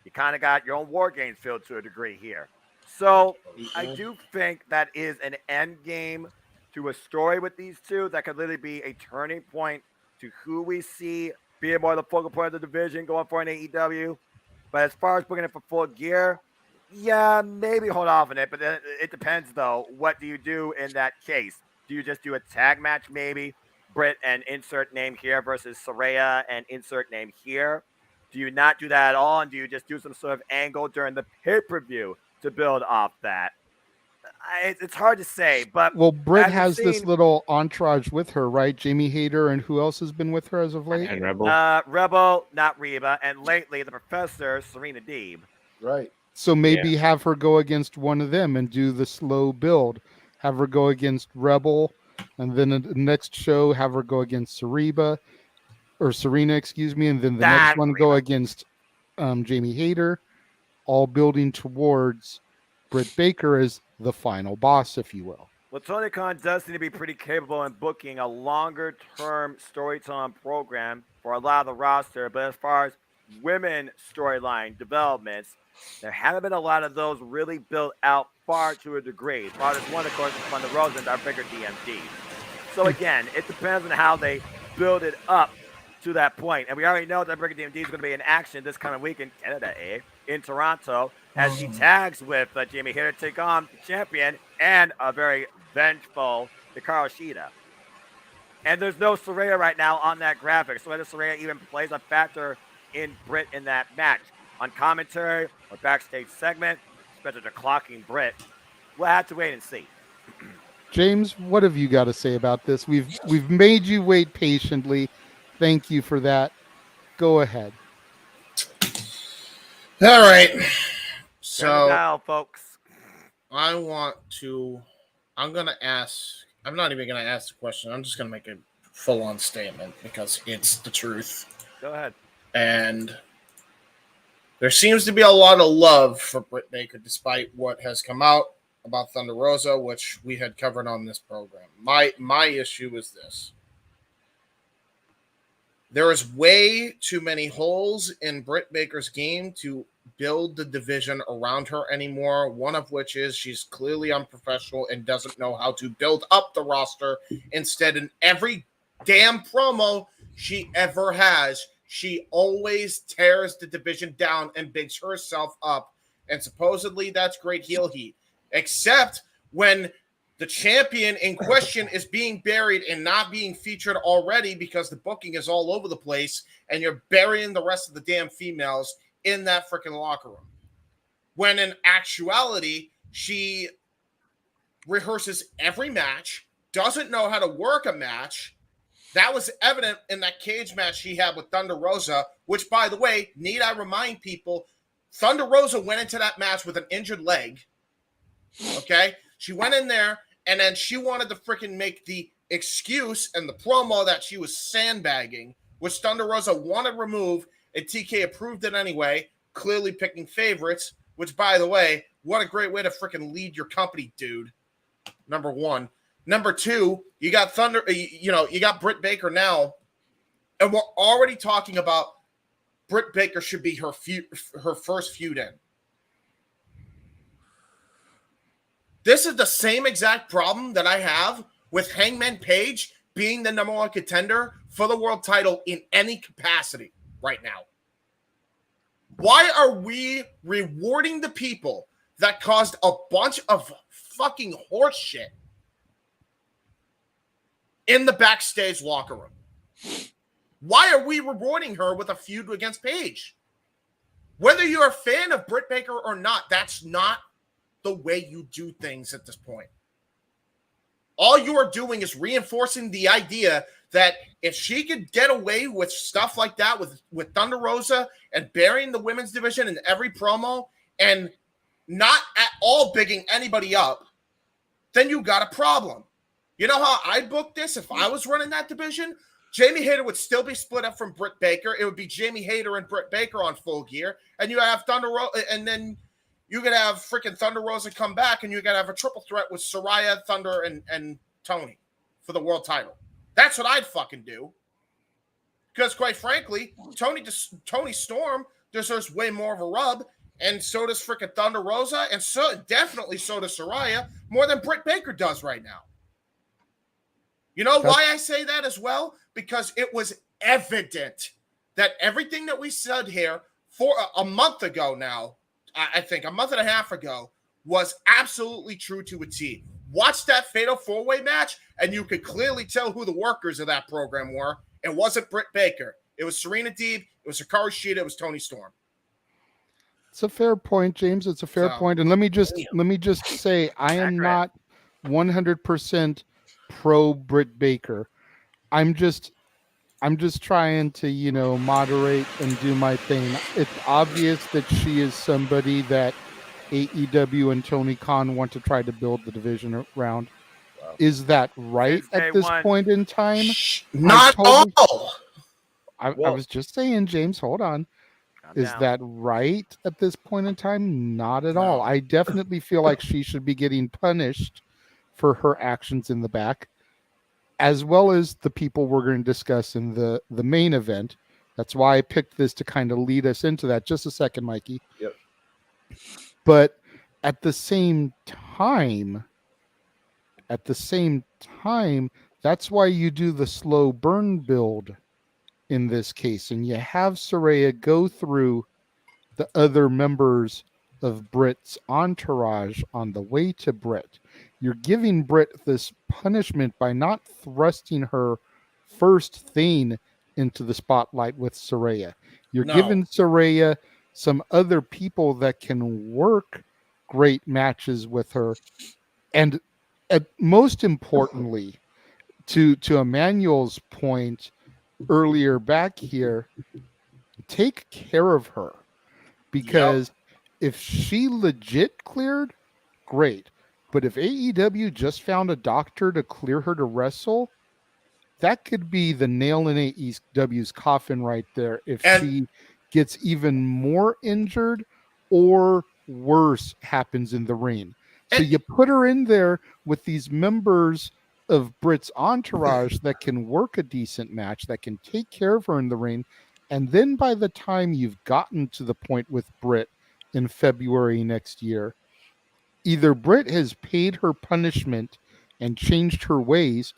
You kind of got your own war games filled to a degree here. So I do think that is an end game to a story with these two that could literally be a turning point to who we see being more the focal point of the division going for an AEW. But as far as booking it for Full Gear, yeah, maybe hold off on it. But then it depends, though. What do you do in that case? Do you just do a tag match, maybe? Britt and insert name here versus Saraya and insert name here? Do you not do that at all? And do you just do some sort of angle during the pay per view to build off that? It's hard to say, but Well, Britt as we've has this seen, little entourage with her, right? Jamie Hayter, and who else has been with her as of late? And Rebel. Rebel, not Reba, and lately the Professor, Serena Deeb. Right. So maybe have her go against one of them and do the slow build. Have her go against Rebel, and then the next show have her go against Serena, excuse me, and then the next one go against Jamie Hayter, all building towards Britt Baker as the final boss, if you will. Well, Tony Khan does seem to be pretty capable in booking a longer-term storytelling program for a lot of the roster, but as far as women storyline developments, there haven't been a lot of those really built out far to a degree. Farthest one, of course, is Thunder Rosa and our bigger DMD. So again, it depends on how they build it up to that point. And we already know that Bigger DMD is going to be in action this coming week in Canada, in Toronto, as he tags with Jamie Hayter to take on the champion and a very vengeful Hikaru Shida. And there's no Saraya right now on that graphic, so whether Saraya even plays a factor in Britt in that match. On commentary or backstage segment, especially the clocking Britt, we'll have to wait and see. James, what have you got to say about this? We've made you wait patiently. Thank you for that. Go ahead. All right. Turn the So dial, folks. I'm not even gonna ask the question. I'm just gonna make a full-on statement because it's the truth. Go ahead. And there seems to be a lot of love for Britt Baker, despite what has come out about Thunder Rosa, which we had covered on this program. My issue is this. There is way too many holes in Britt Baker's game to build the division around her anymore, one of which is she's clearly unprofessional and doesn't know how to build up the roster. Instead, in every damn promo she ever has, she always tears the division down and bigs herself up. And supposedly that's great heel heat. Except when the champion in question is being buried and not being featured already because the booking is all over the place and you're burying the rest of the damn females in that freaking locker room. When in actuality, she rehearses every match, doesn't know how to work a match. That was evident in that cage match she had with Thunder Rosa, which, by the way, need I remind people, Thunder Rosa went into that match with an injured leg. Okay? She went in there, and then she wanted to freaking make the excuse and the promo that she was sandbagging, which Thunder Rosa wanted removed, and TK approved it anyway, clearly picking favorites, which, by the way, what a great way to freaking lead your company, dude. Number one. Number two, you got you got Britt Baker now, and we're already talking about Britt Baker should be her first feud in. This is the same exact problem that I have with Hangman Page being the number one contender for the world title in any capacity right now. Why are we rewarding the people that caused a bunch of fucking horse shit in the backstage locker room? Why are we rewarding her with a feud against Paige? Whether you're a fan of Britt Baker or not, that's not the way you do things at this point. All you are doing is reinforcing the idea that if she could get away with stuff like that with Thunder Rosa and burying the women's division in every promo and not at all bigging anybody up, then you got a problem. You know how I booked this if I was running that division? Jamie Hayter would still be split up from Britt Baker. It would be Jamie Hayter and Britt Baker on Full Gear. And you have Thunder Rosa, and then you could have freaking Thunder Rosa come back, and you got to have a triple threat with Saraya, Thunder, and Tony for the world title. That's what I'd fucking do. Because quite frankly, Tony Storm deserves way more of a rub, and so does freaking Thunder Rosa, and so definitely so does Saraya, more than Britt Baker does right now. You know why I say that as well? Because it was evident that everything that we said here for a month ago now, I think a month and a half ago, was absolutely true to a T. Watch that Fatal 4-Way match, and you could clearly tell who the workers of that program were. It wasn't Britt Baker. It was Serena Deeb. It was Hikaru Shida. It was Toni Storm. It's a fair point, James. It's a fair point. And let me just say, I am not 100% pro Britt Baker. I'm just trying to, moderate and do my thing. It's obvious that she is somebody that AEW and Tony Khan want to try to build the division around. Wow. Is that right at this point in time? Not all. I was just saying, James, hold on. Is that right at this point in time? Not at all. I definitely feel like she should be getting punished for her actions in the back, as well as the people we're going to discuss in the main event. That's why I picked this to kind of lead us into that. Just a second, Mikey. Yep. But at the same time, that's why you do the slow burn build in this case, and you have Saraya go through the other members of Britt's entourage on the way to Britt. You're giving Britt this punishment by not thrusting her first thing into the spotlight with Saraya. You're giving Saraya some other people that can work great matches with her. And most importantly, to Emmanuel's point earlier back here, take care of her, because if she legit cleared, great. But if AEW just found a doctor to clear her to wrestle, that could be the nail in AEW's coffin right there. If she gets even more injured or worse happens in the ring. So you put her in there with these members of Britt's entourage that can work a decent match, that can take care of her in the ring. And then by the time you've gotten to the point with Britt in February next year, either Britt has paid her punishment and changed her ways,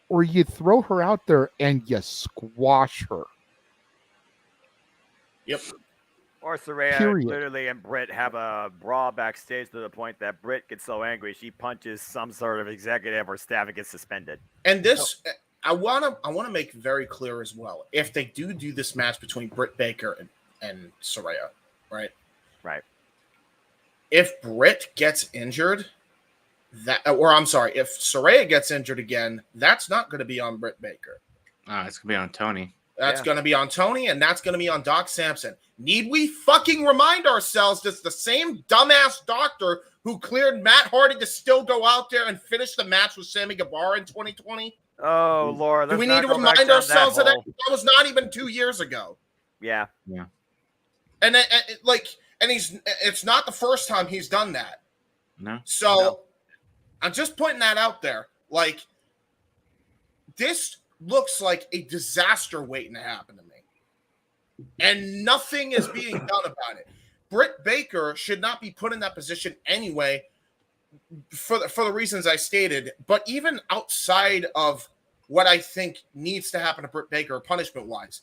or you throw her out there and you squash her. Yep. Or Saraya literally and Britt have a brawl backstage to the point that Britt gets so angry she punches some sort of executive or staff and gets suspended. And this, I want to make very clear as well. If they do this match between Britt Baker and Saraya, right? Right. If Britt gets injured, if Saraya gets injured again, that's not going to be on Britt Baker. It's going to be on Tony. That's going to be on Tony, and that's going to be on Doc Sampson. Need we fucking remind ourselves that's the same dumbass doctor who cleared Matt Hardy to still go out there and finish the match with Sammy Guevara in 2020? Oh, Lord. Do we need to remind ourselves of that? That was not even 2 years ago. Yeah. Yeah. And it's not the first time he's done that. No. So I'm just pointing that out there. Like, this looks like a disaster waiting to happen to me. And nothing is being done about it. Britt Baker should not be put in that position anyway for the reasons I stated. But even outside of what I think needs to happen to Britt Baker punishment-wise,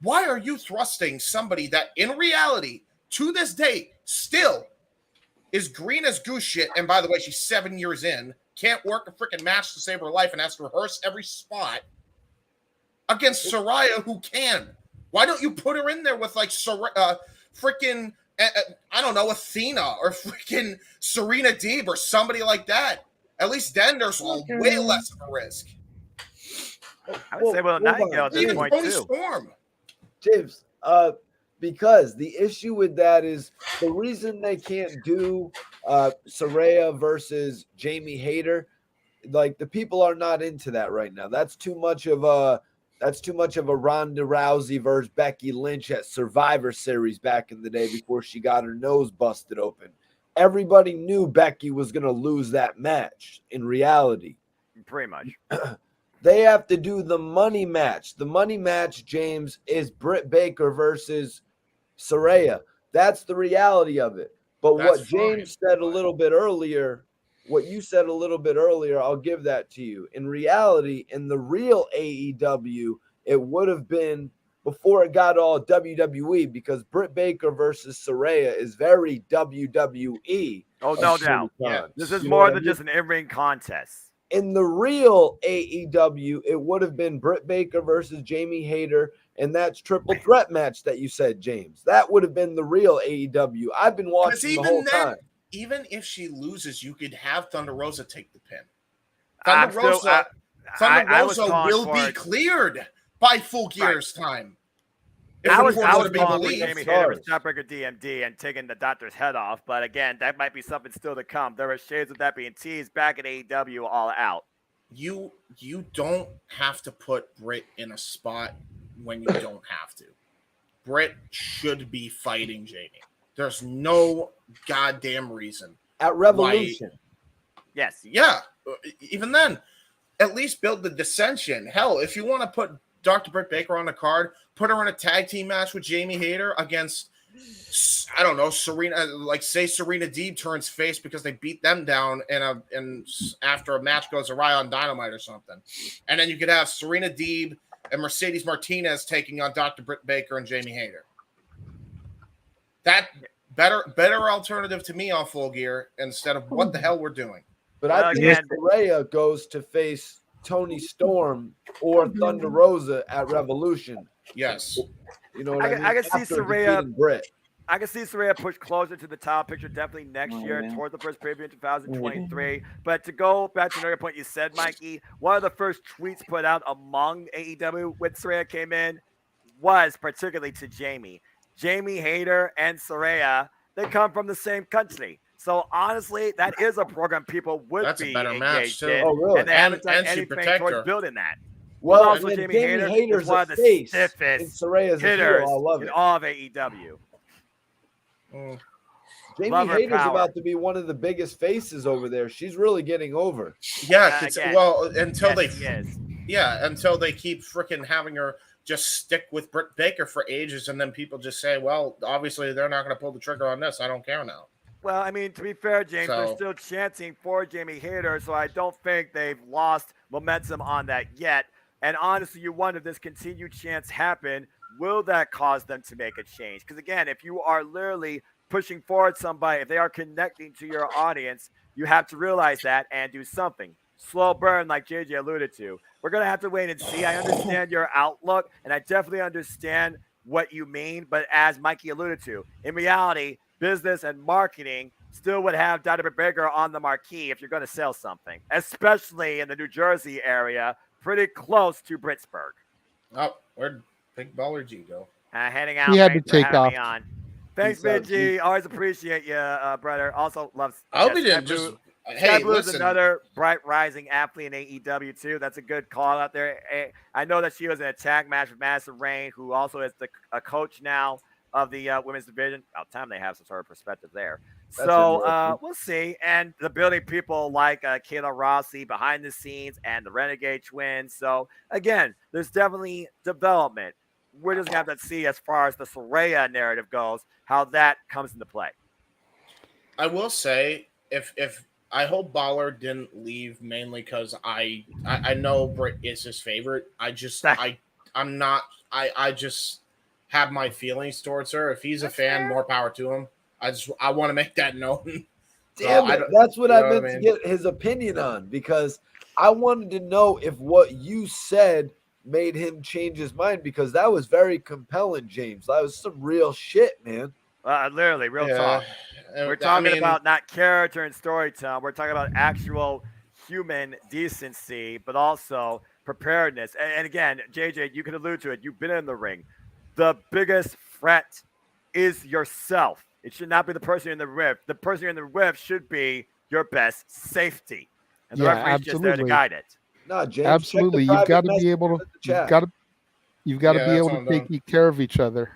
why are you thrusting somebody that in reality, to this day, still is green as goose shit? And by the way, she's 7 years in, can't work a freaking match to save her life and has to rehearse every spot against Saraya, who can. Why don't you put her in there with like freaking I don't know, Athena or freaking Serena Deeb or somebody like that? At least then there's way less of a risk. I would say, Nightingale at this point too. Storm. James, because the issue with that is the reason they can't do Saraya versus Jamie Hayter. Like, the people are not into that right now. That's too much of a Ronda Rousey versus Becky Lynch at Survivor Series back in the day before she got her nose busted open. Everybody knew Becky was going to lose that match in reality. Pretty much. They have to do the money match. The money match, James, is Britt Baker versus Saraya. That's the reality of it. But what James said a little bit earlier, what you said a little bit earlier, I'll give that to you. In reality, in the real AEW, it would have been before it got all WWE, because Britt Baker versus Saraya is very WWE. Oh, of no certain doubt. Yeah. times. This is You know more what I than mean? just an in-ring contest. In the real AEW, it would have been Britt Baker versus Jamie Hayter, and that's triple threat match that you said, James. That would have been the real AEW. I've been Because watching the whole time. even if she loses, you could have Thunder Rosa take the pin. I'm Thunder still, Rosa, I was calling will for be it. cleared by Full Gear's time. If I was reports are to be calling for believed. Jamie Hayter with Stopbreaker DMD and taking the doctor's head off, but again, that might be something still to come. There were shades of that being teased back at AEW All Out. You don't have to put Britt in a spot when you don't have to. Britt should be fighting Jamie. There's no goddamn reason. At Revolution. Yes. Yeah. Even then, at least build the dissension. Hell, if you want to put Dr. Britt Baker on the card, put her in a tag team match with Jamie Hayter against, I don't know, Serena. Like, say Serena Deeb turns face because they beat them down and after a match goes awry on Dynamite or something. And then you could have Serena Deeb and Mercedes Martinez taking on Dr. Britt Baker and Jamie Hayter. That better alternative to me on Full Gear instead of what the hell we're doing. But I think Saraya goes to face Tony Storm or Thunder Rosa at Revolution. Yes. You know what I mean? I can see After Saraya. defeating Britt. I can see Saraya push closer to the top picture definitely next year towards the first preview in 2023. But to go back to another point you said, Mikey, one of the first tweets put out among AEW when Saraya came in was particularly to Jamie. Jamie Hayter and Saraya, they come from the same country. So honestly, that is a program people would be engaged in. Oh, really? And they haven't done anything towards building that. Well, also and Jamie Hayter Hayter's is one a of the face, stiffest and Saraya's a heel. hitters I love it. in all of AEW. Jamie Love her Hayter's power. about to be one of the biggest faces over there. She's really getting over. Yeah, until until they keep freaking having her just stick with Britt Baker for ages, and then people just say, well, obviously they're not going to pull the trigger on this. I don't care now. Well, I mean, to be fair, James, they're still chanting for Jamie Hayter, so I don't think they've lost momentum on that yet. And honestly, you wonder if this continued chance happen, will that cause them to make a change? Because again, if you are literally pushing forward somebody, if they are connecting to your audience, you have to realize that and do something. Slow burn, like JJ alluded to. We're going to have to wait and see. I understand your outlook, and I definitely understand what you mean. But as Mikey alluded to, in reality, business and marketing still would have Dr. Britt Baker on the marquee if you're going to sell something, especially in the New Jersey area, pretty close to Pittsburgh. Oh, where'd Big Baller G go? Heading out. He had to Thanks for take having off. me on. Thanks, Big G. Always appreciate you, brother. Also loves. I hope he didn't just. Hey, Blue's listen. another bright rising athlete in AEW too. That's a good call out there. I know that she was in a tag match with Madison Rayne, who also is a coach now of the women's division. About time they have some sort of perspective there. So we'll see. And the building people like Kayla Rossi behind the scenes and the Renegade twins. So again, there's definitely development. We're just gonna have to see as far as the Saraya narrative goes, how that comes into play. I will say, if I hope Baller didn't leave mainly because I know Britt is his favorite. I just have my feelings towards her. If he's a fan, more power to him. I want to make that known. Damn it, that's what I meant to get his opinion on, because I wanted to know if what you said made him change his mind, because that was very compelling, James. That was some real shit, man. Literally, real talk. We're talking about not character and storytelling. We're talking about actual human decency, but also preparedness. And again, JJ, you can allude to it. You've been in the ring. The biggest threat is yourself. It should not be the person you're in the with. The person you're in the with should be your best safety. And the referee's just there to guide it. No, James, absolutely. You've got to be able to. You've got to be able to take care of each other.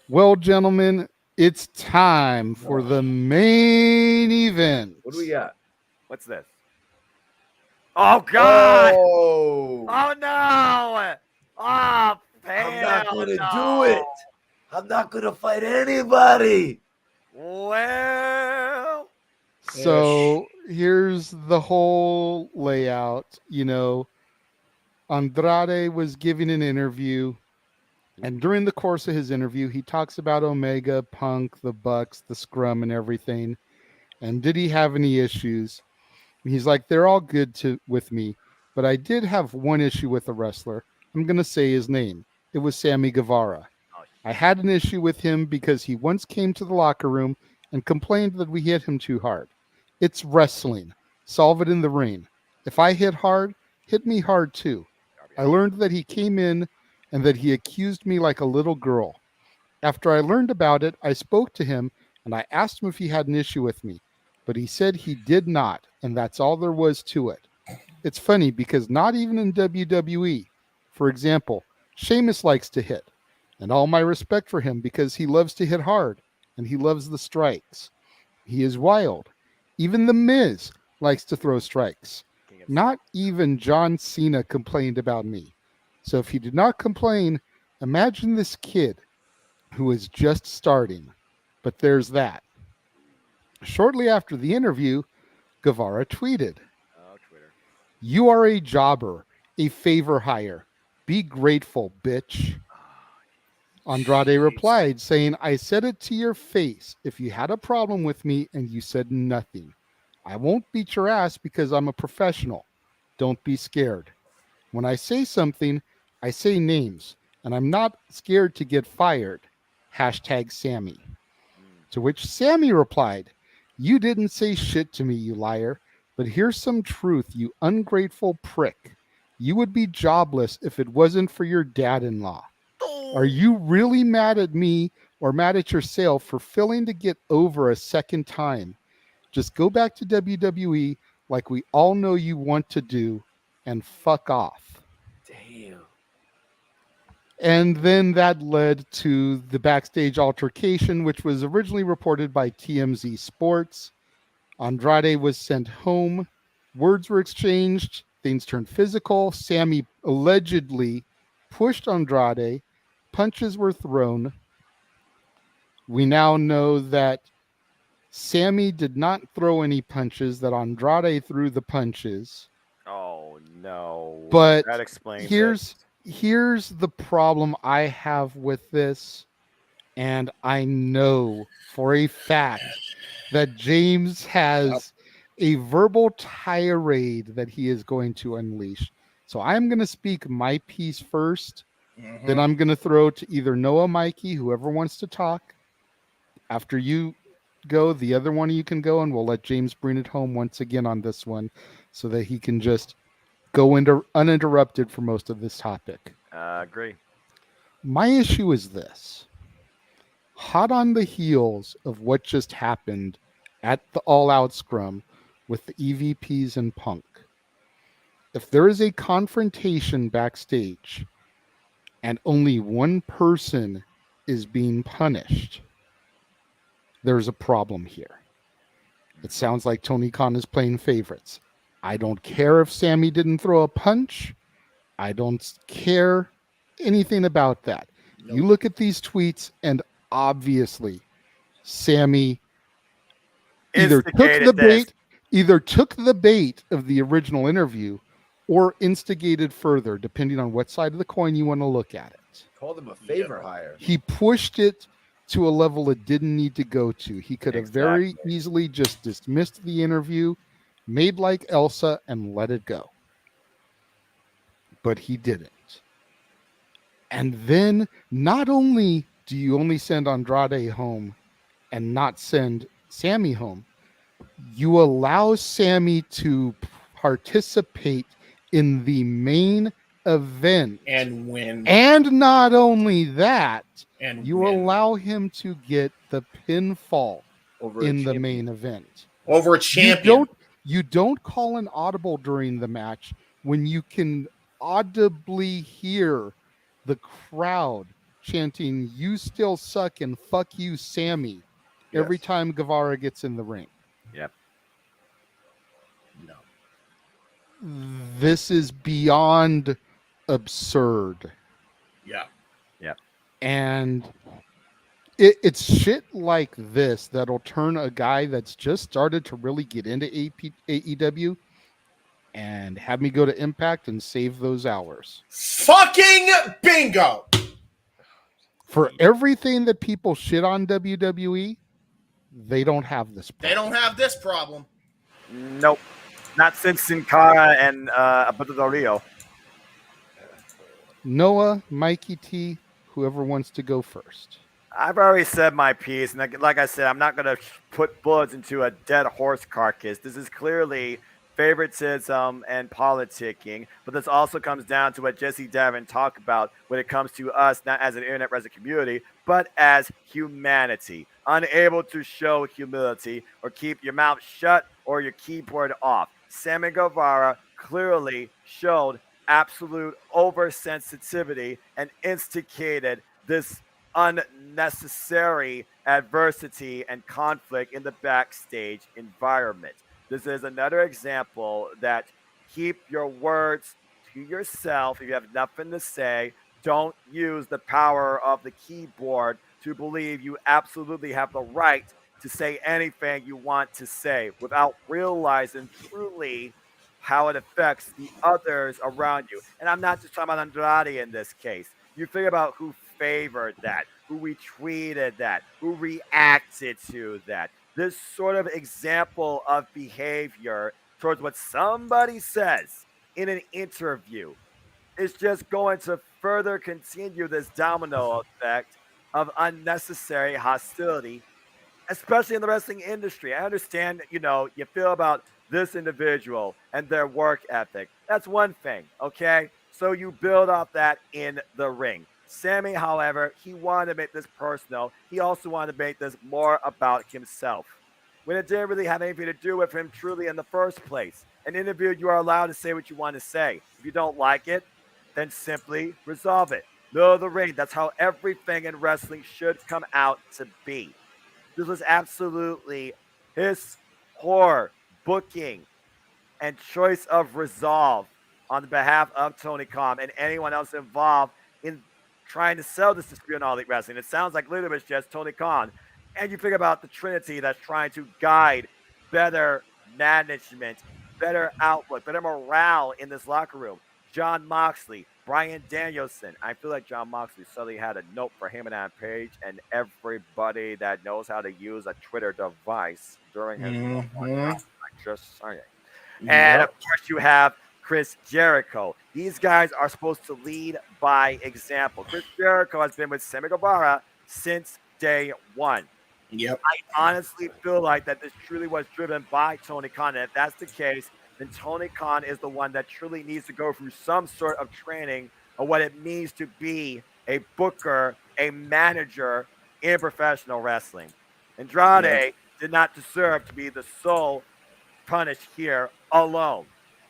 Well, gentlemen, it's time for the main event. What do we got? What's this? Oh, God! Oh, no! Oh, I'm not going to do it. I'm not going to fight anybody. Well. So here's the whole layout. You know, Andrade was giving an interview, and during the course of his interview, he talks about Omega, Punk, the Bucks, the Scrum, and everything. And did he have any issues? And he's like, they're all good with me, but I did have one issue with a wrestler. I'm going to say his name. It was Sammy Guevara. I had an issue with him because he once came to the locker room and complained that we hit him too hard. It's wrestling. Solve it in the ring. If I hit hard, hit me hard too. I learned that he came in and that he accused me like a little girl. After I learned about it, I spoke to him and I asked him if he had an issue with me, but he said he did not, and that's all there was to it. It's funny because not even in WWE, for example, Sheamus likes to hit, and all my respect for him because he loves to hit hard and he loves the strikes. He is wild. Even The Miz likes to throw strikes. Not even John Cena complained about me. So if he did not complain, imagine this kid who is just starting. But there's that. Shortly after the interview, Guevara tweeted, "You are a jobber, a favor hire. Be grateful, bitch." Andrade replied, saying, "I said it to your face if you had a problem with me and you said nothing. I won't beat your ass because I'm a professional. Don't be scared. When I say something, I say names, and I'm not scared to get fired. Hashtag Sammy." To which Sammy replied, "You didn't say shit to me, you liar. But here's some truth, you ungrateful prick. You would be jobless if it wasn't for your dad-in-law. Are you really mad at me or mad at yourself for failing to get over a second time? Just go back to WWE like we all know you want to do and fuck off." Damn. And then that led to the backstage altercation, which was originally reported by TMZ Sports. Andrade was sent home. Words were exchanged. Things turned physical. Sammy allegedly pushed Andrade. Punches were thrown. We now know that Sammy did not throw any punches, that Andrade threw the punches. Oh, no. But that explains here's the problem I have with this, and I know for a fact that James has a verbal tirade that he is going to unleash. So I'm going to speak my piece first. Then I'm going to throw to either Noah, Mikey, whoever wants to talk. After you go, the other one of you can go, and we'll let James bring it home once again on this one so that he can just go into uninterrupted for most of this topic. Agree. My issue is this. Hot on the heels of what just happened at the all-out scrum with the EVPs and Punk, if there is a confrontation backstage and only one person is being punished, there's a problem here. It sounds like Tony Khan is playing favorites. I don't care if Sammy didn't throw a punch. I don't care anything about that. Nope. You look at these tweets, and obviously Sammy either took the bait of the original interview or instigated further, depending on what side of the coin you want to look at it. Called him a favor hire. He pushed it to a level it didn't need to go to. He could have very easily just dismissed the interview, made like Elsa, and let it go. But he didn't. And then not only do you only send Andrade home and not send Sammy home, you allow Sammy to participate in the main event and win. And not only that, you allow him to get the pinfall in the main event. Over a champion. You don't call an audible during the match when you can audibly hear the crowd chanting, "You still suck" and "fuck you, Sammy," every time Guevara gets in the ring. Yep. No. This is beyond absurd. Yeah. Yep. And it's shit like this that'll turn a guy that's just started to really get into AEW and have me go to Impact and save those hours. Fucking bingo. For everything that people shit on WWE, they don't have this problem. They don't have this problem. Nope. Not since Sin Cara and Alberto Del Rio. Noah, Mikey T, whoever wants to go first. I've already said my piece, and like I said, I'm not going to put bullets into a dead horse carcass. This is clearly favoritism and politicking, but this also comes down to what Jesse Davin talked about when it comes to us, not as an internet wrestling community, but as humanity. Unable to show humility or keep your mouth shut or your keyboard off. Sammy Guevara clearly showed absolute oversensitivity and instigated this unnecessary adversity and conflict in the backstage environment. This is another example that keep your words to yourself. If you have nothing to say, don't use the power of the keyboard to believe you absolutely have the right to say anything you want to say without realizing truly how it affects the others around you. And I'm not just talking about Andrade in this case. You think about who favored that, who retweeted that, who reacted to that. This sort of example of behavior towards what somebody says in an interview is just going to further continue this domino effect of unnecessary hostility, especially in the wrestling industry. I understand, you feel about this individual and their work ethic. That's one thing, okay? So you build off that in the ring. Sammy, however, he wanted to make this personal. He also wanted to make this more about himself, when it didn't really have anything to do with him truly in the first place. An interview, you are allowed to say what you want to say. If you don't like it, then simply resolve it. Middle of the ring. That's how everything in wrestling should come out to be. This was absolutely his poor booking and choice of resolve on the behalf of Tony Khan and anyone else involved in trying to sell this dispute on All Elite Wrestling. It sounds like literally it's just Tony Khan. And you think about the Trinity that's trying to guide better management, better outlook, better morale in this locker room. John Moxley, Bryan Danielson. I feel like John Moxley suddenly had a note for him and Adam Page and everybody that knows how to use a Twitter device during his I'm just saying. And of course, you have Chris Jericho. These guys are supposed to lead by example. Chris Jericho has been with Sammy Guevara since day one. Yep. I honestly feel like that this truly was driven by Tony Khan. And if that's the case, then Tony Khan is the one that truly needs to go through some sort of training of what it means to be a booker, a manager in professional wrestling. Andrade did not deserve to be the sole punished here alone.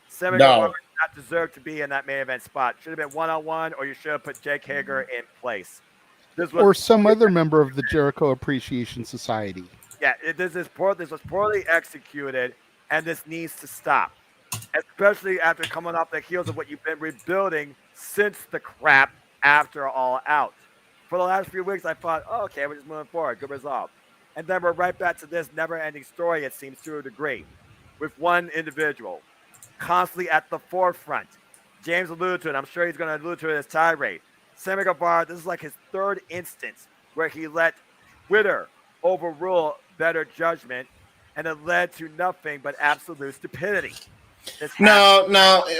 Sammy Guevara did not deserve to be in that main event spot. Should have been one-on-one, or you should have put Jake Hager in place. Or some other member of the Jericho Appreciation Society. Yeah, this was poorly executed, and this needs to stop. Especially after coming off the heels of what you've been rebuilding since the crap after All Out. For the last few weeks, I thought, okay, we're just moving forward. Good resolve. And then we're right back to this never-ending story, it seems, to a degree, with one individual constantly at the forefront. James alluded to it. I'm sure he's going to allude to it as tirade. Sammy Guevara, this is like his third instance where he let Twitter overrule better judgment, and it led to nothing but absolute stupidity. No.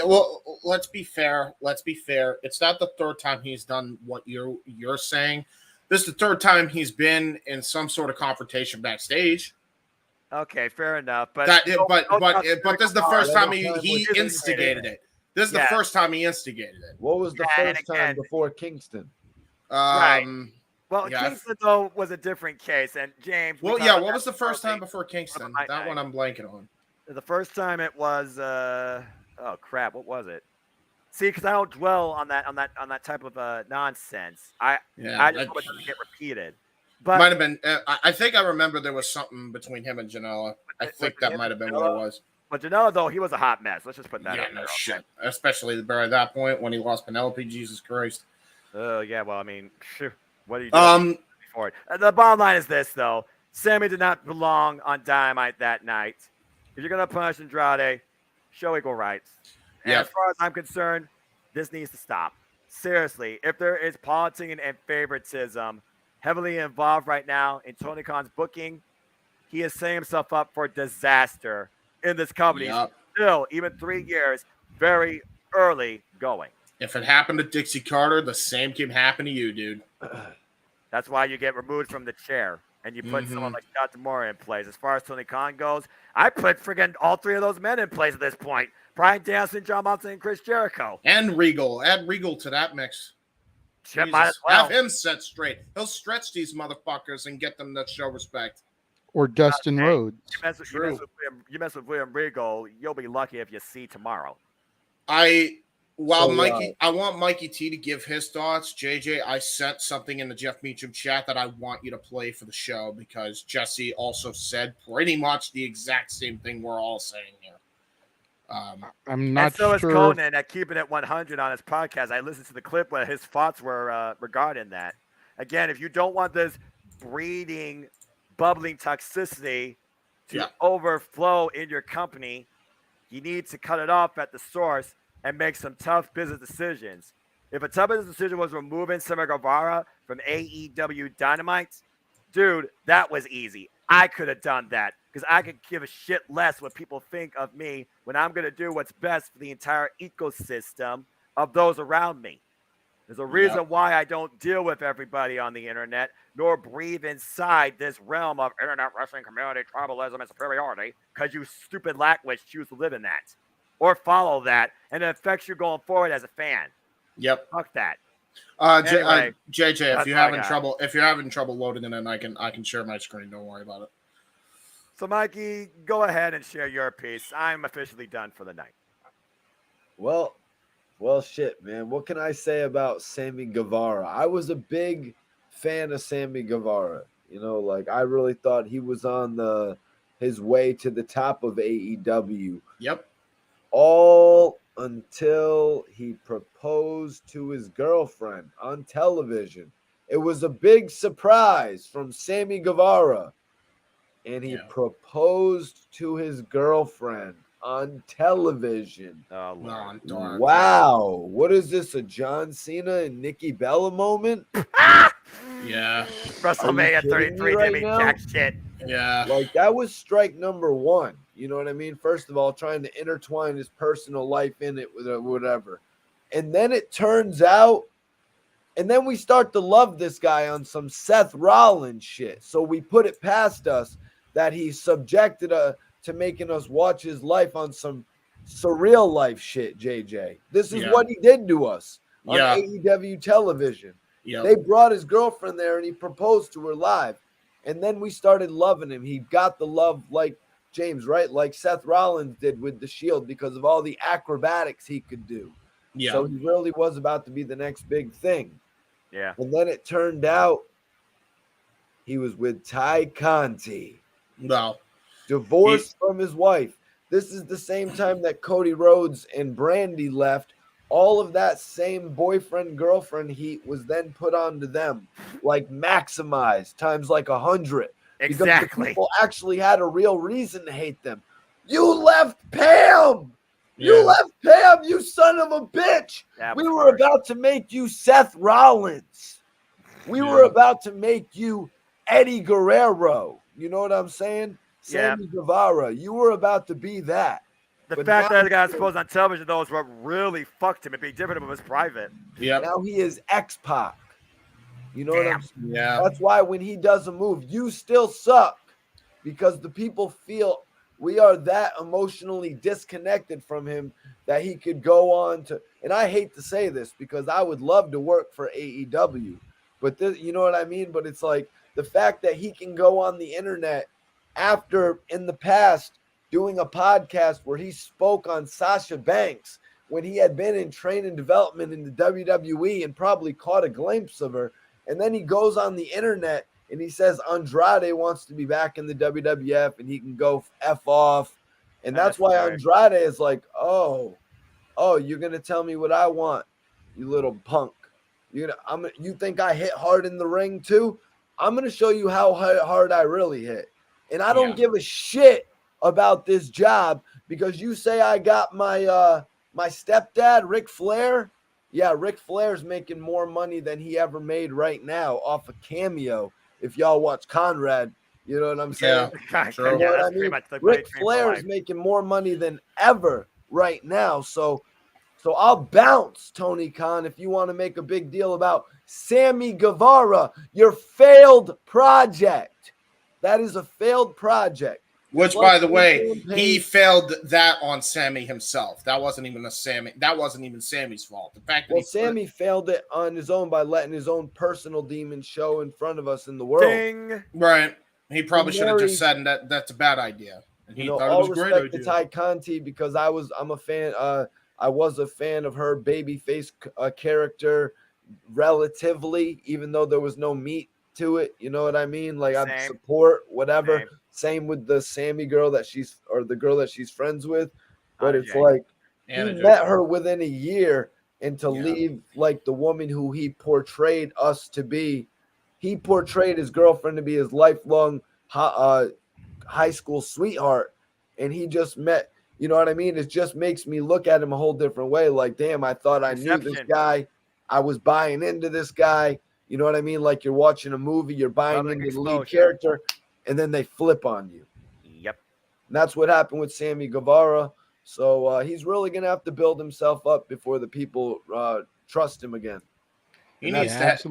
Well, let's be fair. It's not the third time he's done what you're saying. This is the third time he's been in some sort of confrontation backstage. Okay, fair enough. But this is the first time he instigated it. This is the first time he instigated it. What was the first time before Kingston? Right. Well, Kingston, though, was a different case. And James... Well, yeah, what was the first time before Kingston? That one I'm blanking on. The first time it was... oh, crap. What was it? See, because I don't dwell on that type of nonsense. I just hope it doesn't get repeated. But might have been... I think I remember there was something between him and Janela. I think that might have been what it was. But Janela, though, he was a hot mess. Let's just put that out there. Shit. Especially by that point when he lost Penelope. Jesus Christ. Oh, yeah. Well, I mean, what are you doing before it? The bottom line is this, though. Sammy did not belong on Dynamite that night. If you're going to punish Andrade, show equal rights. And Yep. as far as I'm concerned, this needs to stop. Seriously, if there is politicking and favoritism heavily involved right now in Tony Khan's booking, he is setting himself up for disaster in this company. Yep. Still, even 3 years, very early going. If it happened to Dixie Carter, the same can happen to you, dude. That's why you get removed from the chair and you put someone like Scott Demore in place. As far as Tony Khan goes, I put friggin' all 3 of those men in place at this point. Bryan Danielson, John Moxley, and Chris Jericho. And Regal. Add Regal to that mix. Shit, might as well. Have him set straight. He'll stretch these motherfuckers and get them to show respect. Or Dustin Rhodes. You mess with William Regal, you'll be lucky if you see tomorrow. I want Mikey T to give his thoughts. JJ, I sent something in the Jeff Meacham chat that I want you to play for the show because Jesse also said pretty much the exact same thing we're all saying here. I'm not sure. sure. Is Conan at Keeping It 100 on his podcast. I listened to the clip where his thoughts were regarding that. Again, if you don't want this breeding, bubbling toxicity to overflow in your company, you need to cut it off at the source and make some tough business decisions. If a tough business decision was removing Sammy Guevara from AEW Dynamite, dude, that was easy. I could have done that because I could give a shit less what people think of me when I'm going to do what's best for the entire ecosystem of those around me. There's a reason why I don't deal with everybody on the internet, nor breathe inside this realm of internet wrestling community, tribalism, and superiority, because you stupid lackwits choose to live in that or follow that, and it affects you going forward as a fan. Yep. Fuck that. Anyway, JJ, if you're having trouble loading it in, I can share my screen. Don't worry about it. So, Mikey, go ahead and share your piece. I'm officially done for the night. Well, shit, man. What can I say about Sammy Guevara? I was a big fan of Sammy Guevara. You know, like I really thought he was on his way to the top of AEW. Yep. All until he proposed to his girlfriend on television. It was a big surprise from Sammy Guevara. And he proposed to his girlfriend on television. Oh, wow. What is this, a John Cena and Nikki Bella moment? Yeah. WrestleMania 33 right Jimmy Jack shit. Yeah. Like, that was strike number 1. You know what I mean? First of all, trying to intertwine his personal life in it with whatever. And then it turns out, and then we start to love this guy on some Seth Rollins shit. So we put it past us that he subjected to making us watch his life on some surreal life shit, JJ. This is what he did to us on AEW television. Yep. They brought his girlfriend there and he proposed to her live. And then we started loving him. He got the love like James, right? Like Seth Rollins did with the Shield because of all the acrobatics he could do. Yeah. So he really was about to be the next big thing. Yeah. And then it turned out he was with Ty Conti. No. Divorced from his wife. This is the same time that Cody Rhodes and Brandy left. All of that same boyfriend-girlfriend heat was then put onto them. Like maximized times like 100. Exactly. Because the people actually had a real reason to hate them. You left Pam! You left Pam, you son of a bitch! We were about to make you Seth Rollins. We were about to make you Eddie Guerrero. You know what I'm saying? Sammy Guevara. You were about to be that. The fact that the guy exposed on television, though, is what really fucked him. It'd be different if it was private. Yeah. Now he is X-Pac. You know what I'm saying? Yeah. That's why when he does a move, you still suck. Because the people feel we are that emotionally disconnected from him that he could go on to, and I hate to say this because I would love to work for AEW, but this, you know what I mean? But it's like the fact that he can go on the internet after in the past doing a podcast where he spoke on Sasha Banks when he had been in training development in the WWE and probably caught a glimpse of her. And then he goes on the internet and he says Andrade wants to be back in the WWF and he can go F off. And that's why Andrade is like, oh, you're going to tell me what I want, you little punk. You think I hit hard in the ring too? I'm going to show you how hard I really hit. And I don't give a shit about this job because you say I got my my stepdad, Ric Flair. Yeah, Ric Flair's making more money than he ever made right now off a cameo. If y'all watch Conrad, you know what I'm saying? Yeah, true. You know Yeah, what that's I pretty mean? much the Ric money train for Flair's life. making more money than ever right now. So I'll bounce, Tony Khan, if you want to make a big deal about Sammy Guevara, your failed project. That is a failed project. Which, Plus by the way, Rampage- he failed that on Sammy himself. That wasn't even Sammy's fault. The fact that Well, Sammy failed it on his own by letting his own personal demon show in front of us in the world. Ding. right, he probably should have Mary- just said that's a bad idea, and he You know, thought it all was a great respect to idea. Ty Conti because I'm a fan. I was a fan of her babyface character, relatively, even though there was no meat to it. You know what I mean? Like I Same. support whatever. Same. Same with the Sammy girl the girl that she's friends with. But Anna it's Jay. like Anna he Jay. met her within a year, and to Yeah. leave like the woman who he portrayed us to be, he portrayed his girlfriend to be his lifelong high school sweetheart, and he just met. You know what I mean? It just makes me look at him a whole different way. Like, damn, I thought I knew this Inception. guy. I was buying into this guy. You know what I mean? Like you're watching a movie, you're buying Public into the lead exposure. character, and then they flip on you. Yep. And that's what happened with Sammy Guevara. So he's really gonna have to build himself up before the people trust him again. He And needs that's- to.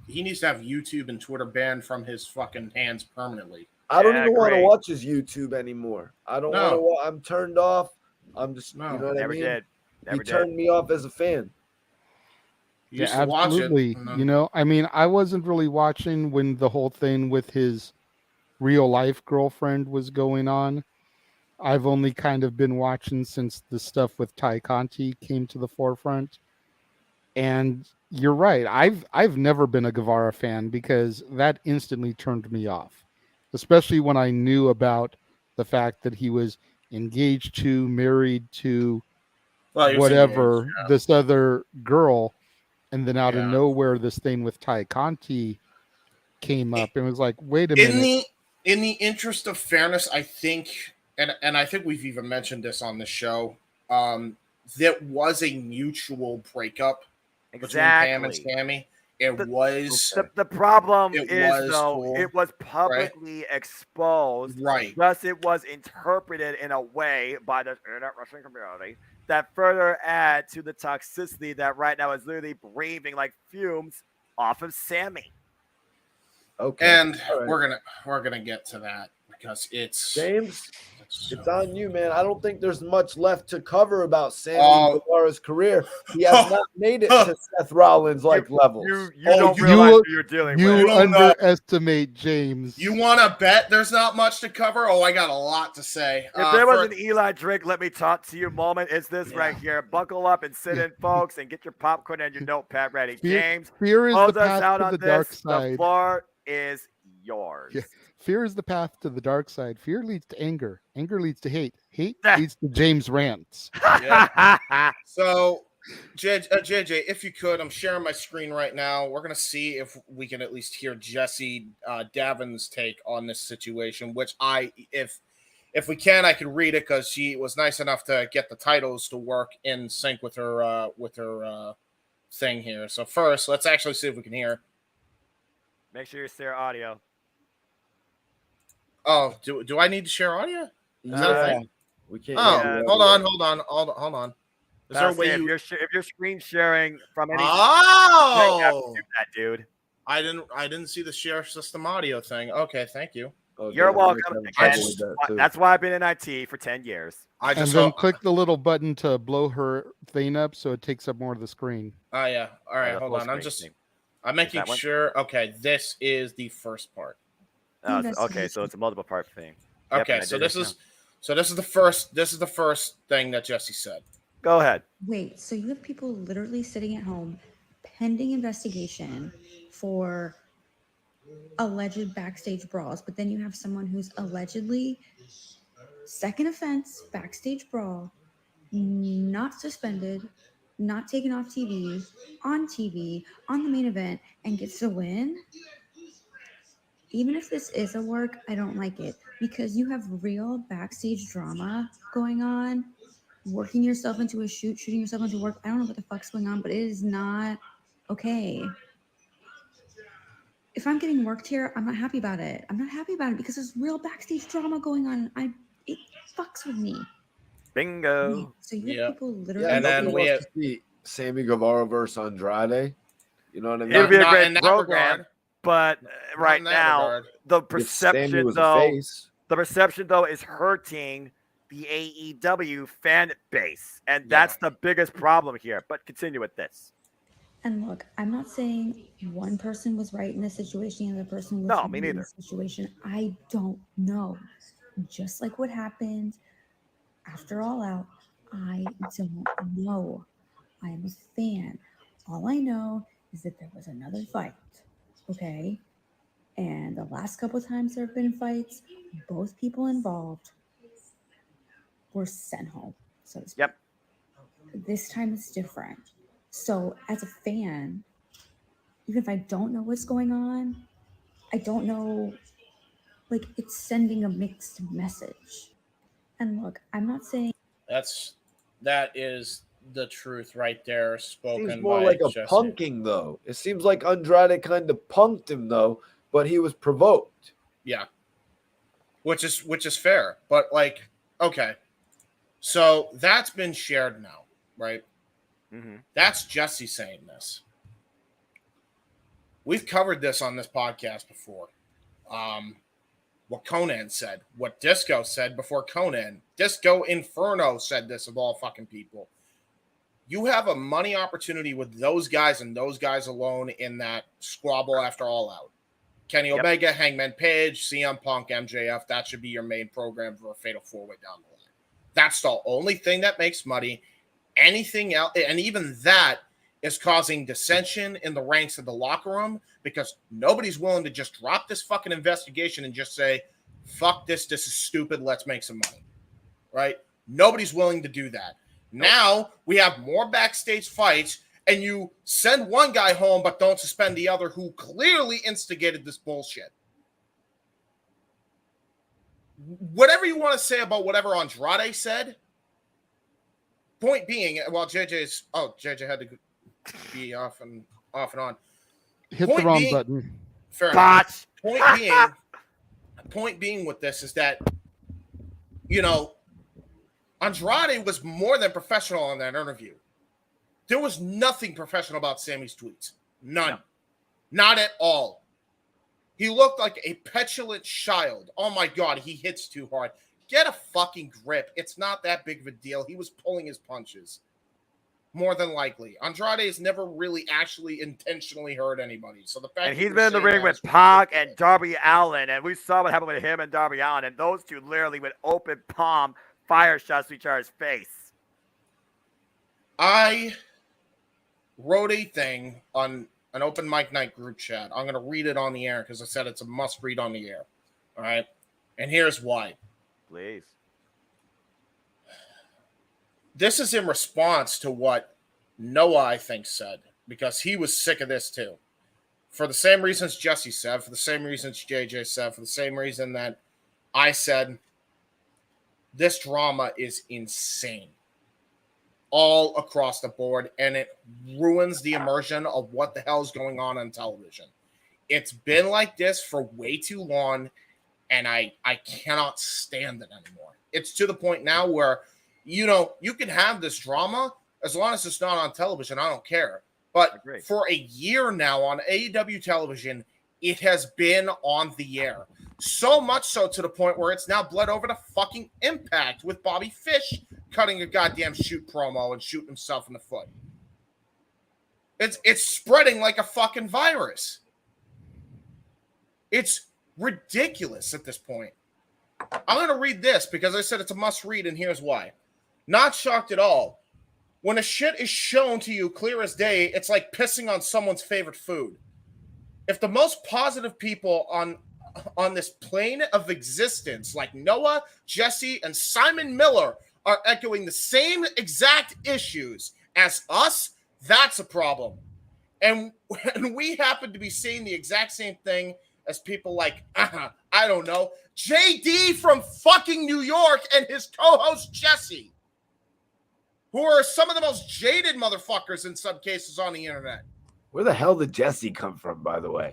He needs to have YouTube and Twitter banned from his fucking hands permanently. I don't Yeah, even want to great. watch his YouTube anymore. I don't No. want to. I'm turned off. I'm just, No. you know what Never I mean? did. Never He did. turned me off as a fan. You used to watch it. absolutely. and then- You know, I mean, I wasn't really watching when the whole thing with his real life girlfriend was going on. I've only kind of been watching since the stuff with Ty Conti came to the forefront. And you're right. I've never been a Guevara fan because that instantly turned me off, especially when I knew about the fact that he was engaged to, married to Well, he was whatever engaged, this other girl, and then out of Yeah. nowhere this thing with Ty Conti came up and was like, wait a in minute. the interest of fairness, I think, and I think we've even mentioned this on the show. There was a mutual breakup between Pam and Exactly. Sammy. It was The problem It is, was though, cool, it was publicly exposed. right. Thus, it was interpreted in a way by the internet wrestling community that further add to the toxicity that right now is literally breathing like fumes off of Sammy. Okay. And All right. we're gonna get to that because it's James, so- it's on you, man. I don't think there's much left to cover about Sammy Oh. Guevara's career. He has not made it to Seth Rollins like levels. You Oh, don't you- realize who you're dealing You with. don't know. underestimate James. You want to bet there's not much to cover? Oh, I got a lot to say. If there was an Eli Drake, let me talk to you moment, it's this Yeah. right here. Buckle up and sit in, folks, and get your popcorn and your notepad ready. Fear- James, Fear is close the us path out to on the this. dark The side. floor is yours. Yeah. Fear is the path to the dark side. Fear leads to anger. Anger leads to hate. Hate Ah. leads to James rants. So, JJ, if you could, I'm sharing my screen right now. We're gonna see if we can at least hear Jesse Davin's take on this situation. Which if we can, I can read it because she was nice enough to get the titles to work in sync with her thing here. So first, let's actually see if we can hear. Make sure you share audio. Oh, do I need to share audio? Is that a Yeah. thing? We can't. Oh, Yeah. hold on. Is there a way if you? you're screen sharing from any Oh, do that, dude. I didn't see the share system audio thing. Okay, thank you. Okay, You're we welcome. might have Again, trouble with that, too. that's why I've been in IT for 10 years. I And just then hope. click the little button to blow her thing up so it takes up more of the screen. Oh yeah. All right, the hold full on. screen thing. I'm making that one? sure. Okay, this is the first part. Oh, okay, so it's a multiple part thing. Yep, Okay, and I so did this it is this is the first thing that Jesse said. Go ahead. Wait, so you have people literally sitting at home pending investigation for alleged backstage brawls, but then you have someone who's allegedly second offense, backstage brawl, not suspended, not taken off TV, on the main event, and gets the win? even if this is a work, I don't like it because you have real backstage drama going on, working yourself into a shoot, shooting yourself into work. I don't know what the fuck's going on, but it is not okay. If I'm getting worked here, I'm not happy about it. I'm not happy about it because there's real backstage drama going on. It fucks with me. Bingo. So you have people literally. Yeah, And then nobody wants to see Sammy Guevara versus Andrade. You know what I mean? It would be a Not great in that program, regard. but right in that now regard. the If Sammy perception was a though, face, the perception though is hurting the AEW fan base, and that's the biggest problem here. But continue with this. And look, I'm not saying one person was right in this situation and the other person was No, wrong me in neither. this situation. I don't know. Just like what happened after All Out, I don't know. I am a fan. All I know is that there was another fight. Okay. And the last couple of times there have been fights, both people involved were sent home. So to speak. Yep. This time it's different. So as a fan, even if I don't know what's going on, I don't know, like, it's sending a mixed message. And look, I'm not saying That is the truth right there, spoken seems more by like a Jesse. punking though. It seems like Andrade kind of punked him though, but he was provoked. Yeah, which is fair, but like, okay, so that's been shared now, right? Mm-hmm. That's Jesse saying this. We've covered this on this podcast before. What Conan said, what Disco said before Conan. Disco Inferno said this of all fucking people. You have a money opportunity with those guys and those guys alone in that squabble after All Out. Kenny Omega, Hangman Page, CM Punk, MJF, that should be your main program for a fatal four-way down the line. That's the only thing that makes money. Anything else, and even that is causing dissension in the ranks of the locker room because nobody's willing to just drop this fucking investigation and just say, fuck this is stupid, let's make some money, right? Nobody's willing to do that. Now we have more backstage fights and you send one guy home but don't suspend the other who clearly instigated this bullshit. Whatever you want to say about whatever Andrade said, point being, well, JJ had to be off and on. Hit the wrong button. Fair enough. Point being with this is that, you know, Andrade was more than professional in that interview. There was nothing professional about Sammy's tweets. None. No. Not at all. He looked like a petulant child. Oh my God, he hits too hard. Get a fucking grip. It's not that big of a deal. He was pulling his punches. More than likely. Andrade has never really actually intentionally hurt anybody. So the fact and he's been in the ring with Pac and Darby Allin, and we saw what happened with him and Darby Allin, and those two literally with open palm fire shots to each other's face. I wrote a thing on an open mic night group chat. I'm going to read it on the air because I said it's a must read on the air. All right. And here's why. Please. This is in response to what Noah, I think, said, because he was sick of this too. For the same reasons Jesse said, for the same reasons JJ said, for the same reason that I said, this drama is insane. All across the board, and it ruins the immersion of what the hell is going on television. It's been like this for way too long, and I cannot stand it anymore. It's to the point now where, you know, you can have this drama as long as it's not on television. I don't care. But for a year now on AEW television, it has been on the air. So much so to the point where it's now bled over to fucking Impact with Bobby Fish cutting a goddamn shoot promo and shooting himself in the foot. It's spreading like a fucking virus. It's ridiculous at this point. I'm going to read this because I said it's a must read, and here's why. Not shocked at all. When a shit is shown to you clear as day, it's like pissing on someone's favorite food. If the most positive people on this plane of existence, like Noah, Jesse, and Simon Miller, are echoing the same exact issues as us, that's a problem. And we happen to be saying the exact same thing as people like, I don't know, JD from fucking New York and his co-host Jesse, who are some of the most jaded motherfuckers in some cases on the internet. Where the hell did Jesse come from, by the way?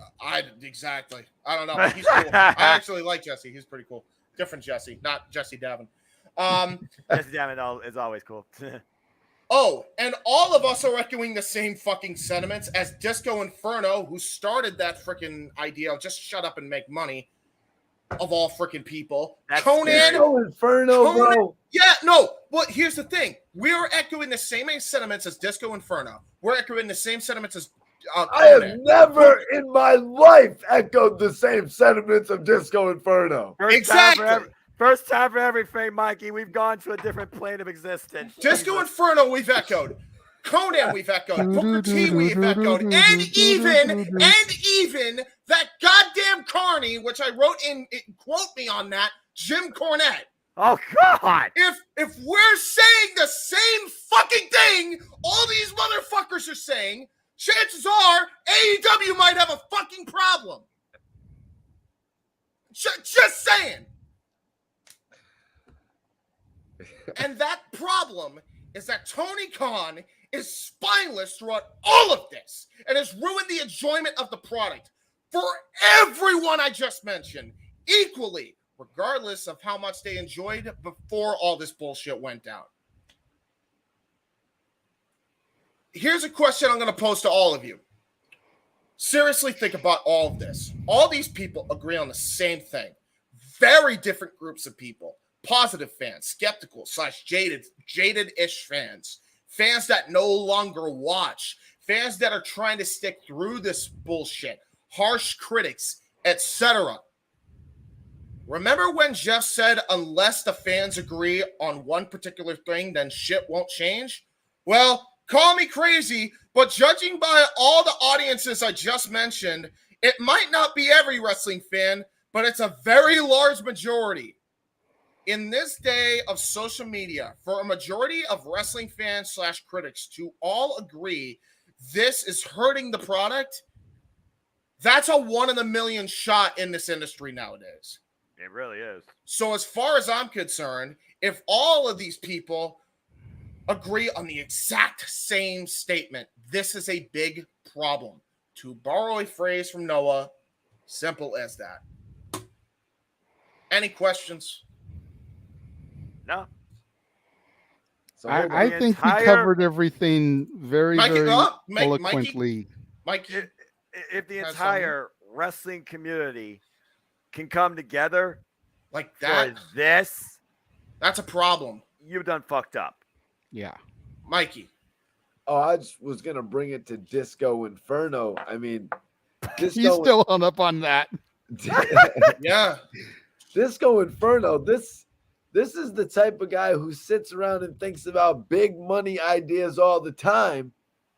Exactly. I don't know, but he's cool. I actually like Jesse. He's pretty cool. Different Jesse, not Jesse Davin. Jesse Davin is always cool. Oh, and all of us are echoing the same fucking sentiments as Disco Inferno, who started that freaking idea of just shut up and make money, of all freaking people. Conan. Disco Inferno, bro. Yeah, no. Well, here's the thing. We're echoing the same sentiments as Disco Inferno. We're echoing the same sentiments as I have never in my life echoed the same sentiments of Disco Inferno. First time for everything, Mikey. We've gone to a different plane of existence. Disco Inferno, we've echoed. Conan, we've echoed. Booker T, we've echoed. And even that goddamn Carney, which I wrote in, quote me on that, Jim Cornette. Oh, God. If we're saying the same fucking thing all these motherfuckers are saying, chances are AEW might have a fucking problem. Just saying. And that problem is that Tony Khan is spineless throughout all of this and has ruined the enjoyment of the product for everyone I just mentioned equally, regardless of how much they enjoyed before all this bullshit went down. Here's a question I'm going to pose to all of you. Seriously, think about all of this. All these people agree on the same thing. Very different groups of people. Positive fans, skeptical / jaded-ish fans, fans that no longer watch, fans that are trying to stick through this bullshit, harsh critics, etc. Remember when Jeff said, unless the fans agree on one particular thing, then shit won't change? Well, call me crazy, but judging by all the audiences I just mentioned, it might not be every wrestling fan, but it's a very large majority. In this day of social media, for a majority of wrestling fans / critics to all agree this is hurting the product, that's a 1 in a million shot in this industry nowadays. It really is. So as far as I'm concerned, if all of these people agree on the exact same statement, this is a big problem. To borrow a phrase from Noah, simple as that. Any questions? No. So I think we covered everything very eloquently. Mikey, if the entire wrestling community can come together like that, for this, that's a problem. You've done fucked up. Yeah. Mikey. Oh, I just was going to bring it to Disco Inferno. I mean, He's still hung up on that. Yeah. Disco Inferno, this is the type of guy who sits around and thinks about big money ideas all the time.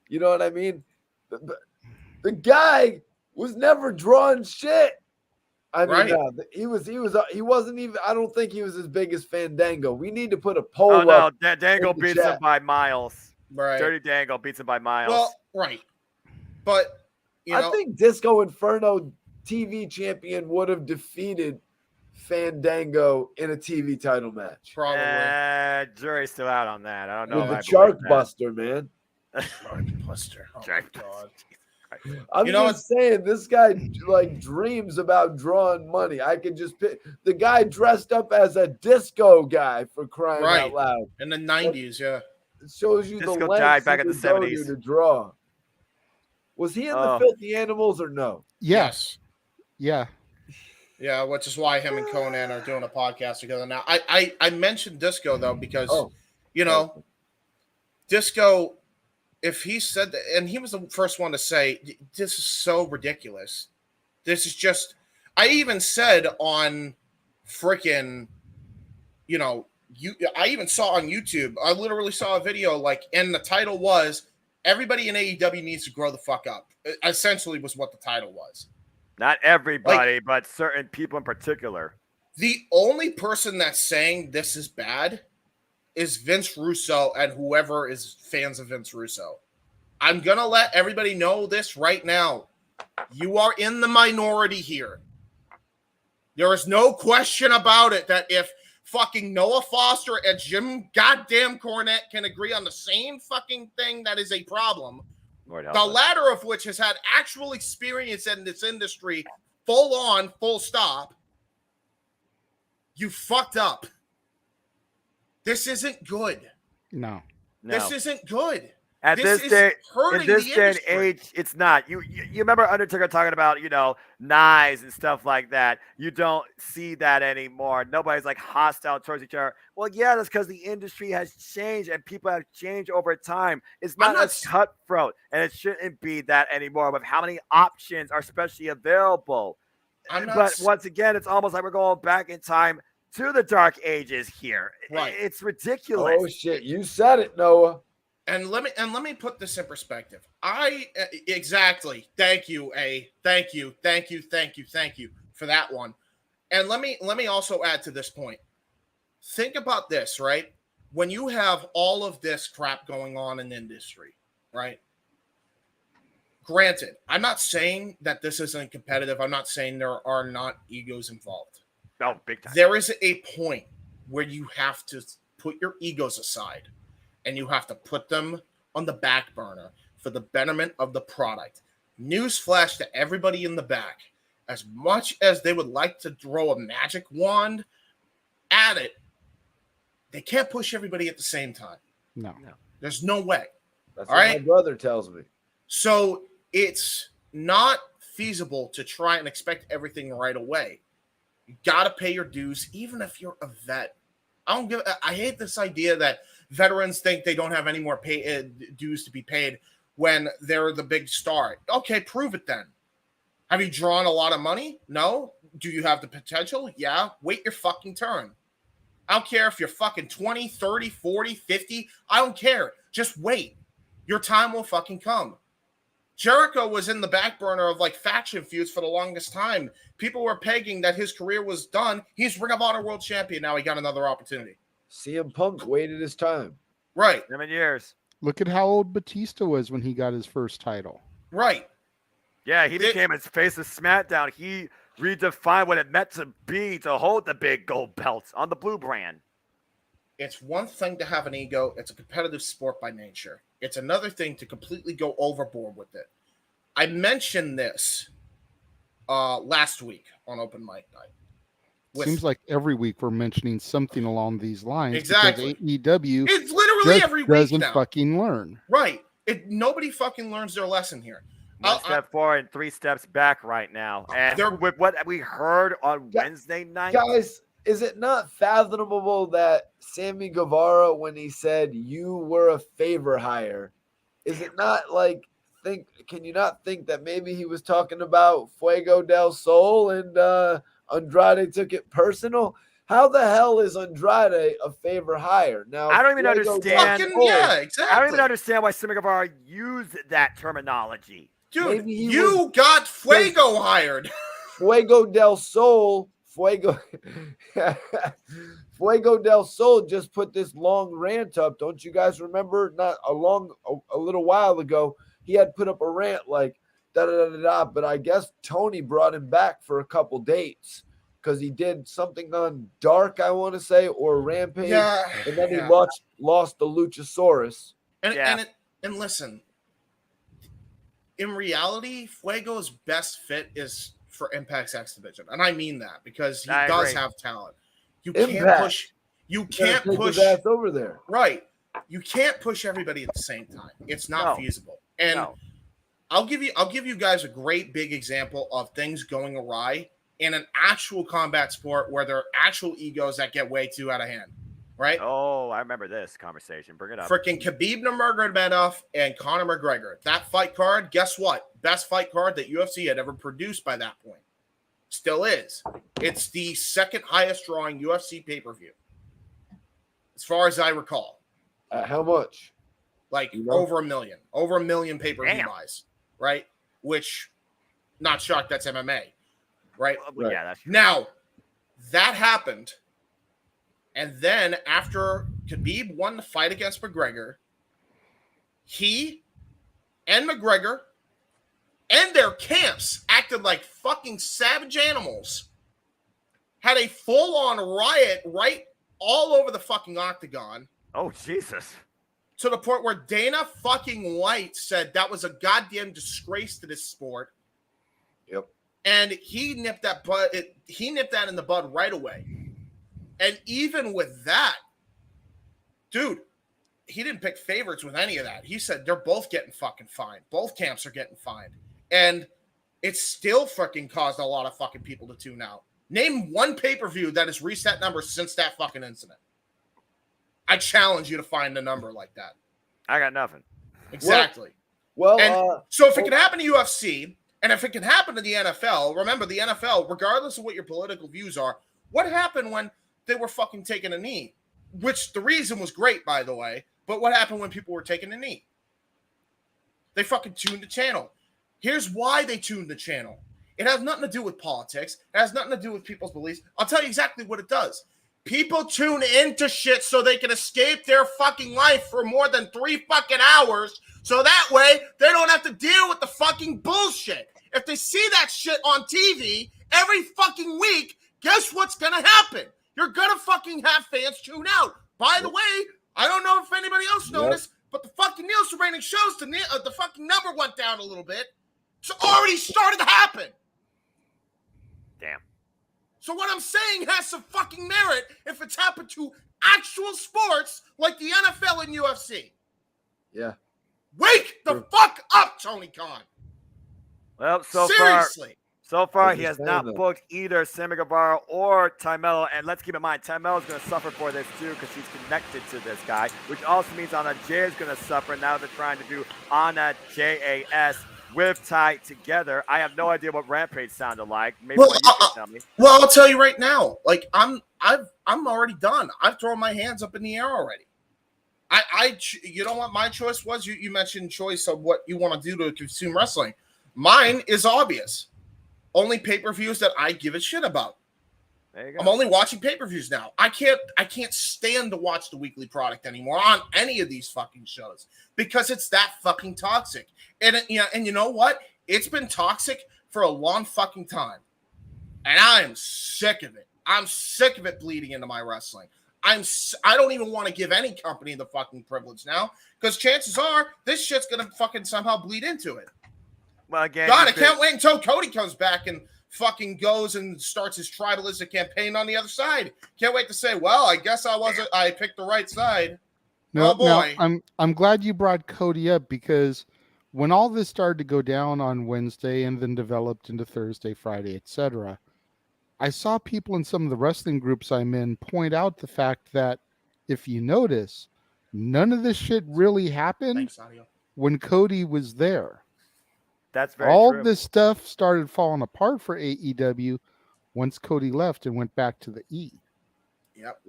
You know what I mean? The guy was never drawing shit. I mean, he wasn't even. I don't think he was as big as Fandango. We need to put a poll. Oh no, Dango beats him by miles. Right, Dirty Dango beats him by miles. Well, right, but I think Disco Inferno TV champion would have defeated Fandango in a TV title match. Probably. Jury's still out on that. I don't know. With the Shark Buster, man. Shark Buster. Oh my God. I'm just saying, this guy like dreams about drawing money. I could just pick the guy dressed up as a disco guy, for crying out loud. In the 90s, yeah. It shows you Disco the lengths died back in the 70s to draw. Was he in the Filthy Animals or no? Yes. Yeah. Yeah, which is why him and Conan are doing a podcast together now. I mentioned Disco though because Disco, if he said that, and he was the first one to say, this is so ridiculous. This is just, I even said on freaking, I even saw on YouTube, I literally saw a video and the title was, everybody in AEW needs to grow the fuck up. It essentially was what the title was. Not everybody, but certain people in particular. The only person that's saying this is bad is Vince Russo and whoever is fans of Vince Russo. I'm going to let everybody know this right now. You are in the minority here. There is no question about it that if fucking Noah Foster and Jim goddamn Cornette can agree on the same fucking thing, that is a problem. The latter of which has had actual experience in this industry, full on, full stop. You fucked up. This isn't good. No. This isn't good. At this day, in this day and age, it's not. You remember Undertaker talking about, knives and stuff like that. You don't see that anymore. Nobody's like hostile towards each other. Well, yeah, that's because the industry has changed and people have changed over time. It's not as cutthroat, and it shouldn't be that anymore with how many options are especially available. But once again, it's almost like we're going back in time to the dark ages here. Right. It's ridiculous. Oh shit, you said it, Noah. And let me put this in perspective. Exactly. Thank you, A. Thank you for that one. And let me also add to this point. Think about this, right? When you have all of this crap going on in the industry, right? Granted, I'm not saying that this isn't competitive. I'm not saying there are not egos involved. No, big time. There is a point where you have to put your egos aside. And you have to put them on the back burner for the betterment of the product. Newsflash to everybody in the back. As much as they would like to throw a magic wand at it, they can't push everybody at the same time. No. There's no way. That's what my brother tells me. So it's not feasible to try and expect everything right away. You got to pay your dues, even if you're a vet. I hate this idea that veterans think they don't have any more dues to be paid when they're the big star. Okay, prove it then. Have you drawn a lot of money? No. Do you have the potential? Yeah. Wait your fucking turn. I don't care if you're fucking 20, 30, 40, 50. I don't care. Just wait. Your time will fucking come. Jericho was in the back burner of like faction feuds for the longest time. People were pegging that his career was done. He's Ring of Honor World Champion. Now he got another opportunity. CM Punk waited his time. Right. 7 years. Look at how old Batista was when he got his first title. Right. Yeah, he became his face of SmackDown. He redefined what it meant to be to hold the big gold belts on the blue brand. It's one thing to have an ego. It's a competitive sport by nature. It's another thing to completely go overboard with it. I mentioned this last week on Open Mic Night. Seems like every week we're mentioning something along these lines. Exactly. Because AEW it's literally every week doesn't now. fucking learn. Right. Nobody fucking learns their lesson here. 1 step forward and 3 steps back right now. And with what we heard on Wednesday night. Guys, is it not fathomable that Sammy Guevara, when he said you were a favor hire, is it not like can you not think that maybe he was talking about Fuego del Sol and Andrade took it personal? How the hell is Andrade a favor hire? Now I don't even understand. Exactly. I don't even understand why Sammy Guevara used that terminology. Dude, you got Fuego hired. Fuego del Sol. Fuego del Sol just put this long rant up. Don't you guys remember? Not a little while ago, he had put up a rant like da da da da da. But I guess Tony brought him back for a couple dates because he did something on Dark, I want to say, or Rampage, and then he lost the Luchasaurus. And listen, in reality, Fuego's best fit is for Impact's X Division, and I mean that because he does have talent. You can't push. You can't push his ass over there. Right. You can't push everybody at the same time. It's not feasible. And I'll give you guys a great big example of things going awry in an actual combat sport where there are actual egos that get way too out of hand. Right? Oh, I remember this conversation. Bring it up. Freaking Khabib Nurmagomedov and Conor McGregor. That fight card, guess what? Best fight card that UFC had ever produced by that point. Still is. It's the second highest drawing UFC pay-per-view. As far as I recall. How much? Like over 1 million. Over 1 million pay-per-view buys. Right? Which, not shocked, that's MMA. Right? Well, yeah, that's true. Now, that happened. And then after Khabib won the fight against McGregor, he and McGregor and their camps acted like fucking savage animals. Had a full-on riot right all over the fucking octagon. Oh, Jesus. To the point where Dana fucking White said that was a goddamn disgrace to this sport. Yep. And he nipped that in the bud right away. And even with that, dude, he didn't pick favorites with any of that. He said they're both getting fucking fined. Both camps are getting fined. And it still fucking caused a lot of fucking people to tune out. Name one pay-per-view that has reset numbers since that fucking incident. I challenge you to find a number like that. I got nothing. Exactly. Well, so if it can happen to UFC, and if it can happen to the NFL, remember the NFL, regardless of what your political views are, what happened when they were fucking taking a knee? Which the reason was great, by the way, but what happened when people were taking a knee? They fucking tuned the channel. Here's why they tuned the channel. It has nothing to do with politics. It has nothing to do with people's beliefs. I'll tell you exactly what it does. People tune into shit so they can escape their fucking life for more than 3 fucking hours, so that way they don't have to deal with the fucking bullshit. If they see that shit on TV every fucking week, guess what's gonna happen? You're gonna fucking have fans tune out. By the way, I don't know if anybody else noticed, but the fucking Nielsen rating shows the fucking number went down a little bit. It's already started to happen. Damn. So what I'm saying has some fucking merit if it's happened to actual sports like the NFL and UFC. Yeah. Wake the fuck up, Tony Khan. Well, Seriously. So far, he has not booked either Sammy Guevara or Tymelo. And let's keep in mind, Tymelo is going to suffer for this too because he's connected to this guy, which also means Anna J is going to suffer. Now they're trying to do Anna JAS with Ty together. I have no idea what Rampage sounded like. Maybe you can tell me. Well, I'll tell you right now. Like I'm already done. I've thrown my hands up in the air already. You know what my choice was? You mentioned choice of what you want to do to consume wrestling. Mine is obvious. Only pay-per-views that I give a shit about. There you go. I'm only watching pay-per-views now. I can't stand to watch the weekly product anymore on any of these fucking shows because it's that fucking toxic. And you know what? It's been toxic for a long fucking time. And I am sick of it. I'm sick of it bleeding into my wrestling. I don't even want to give any company the fucking privilege now because chances are this shit's gonna fucking somehow bleed into it. Well, again, God, I can't wait until Cody comes back and fucking goes and starts his tribalistic campaign on the other side. Can't wait to say, well, I guess I picked the right side. No, oh boy. No, I'm glad you brought Cody up because when all this started to go down on Wednesday and then developed into Thursday, Friday, etc., I saw people in some of the wrestling groups I'm in point out the fact that if you notice, none of this shit really happened when Cody was there. That's very all true. this stuff started falling apart for AEW once Cody left and went back to the E. Yep.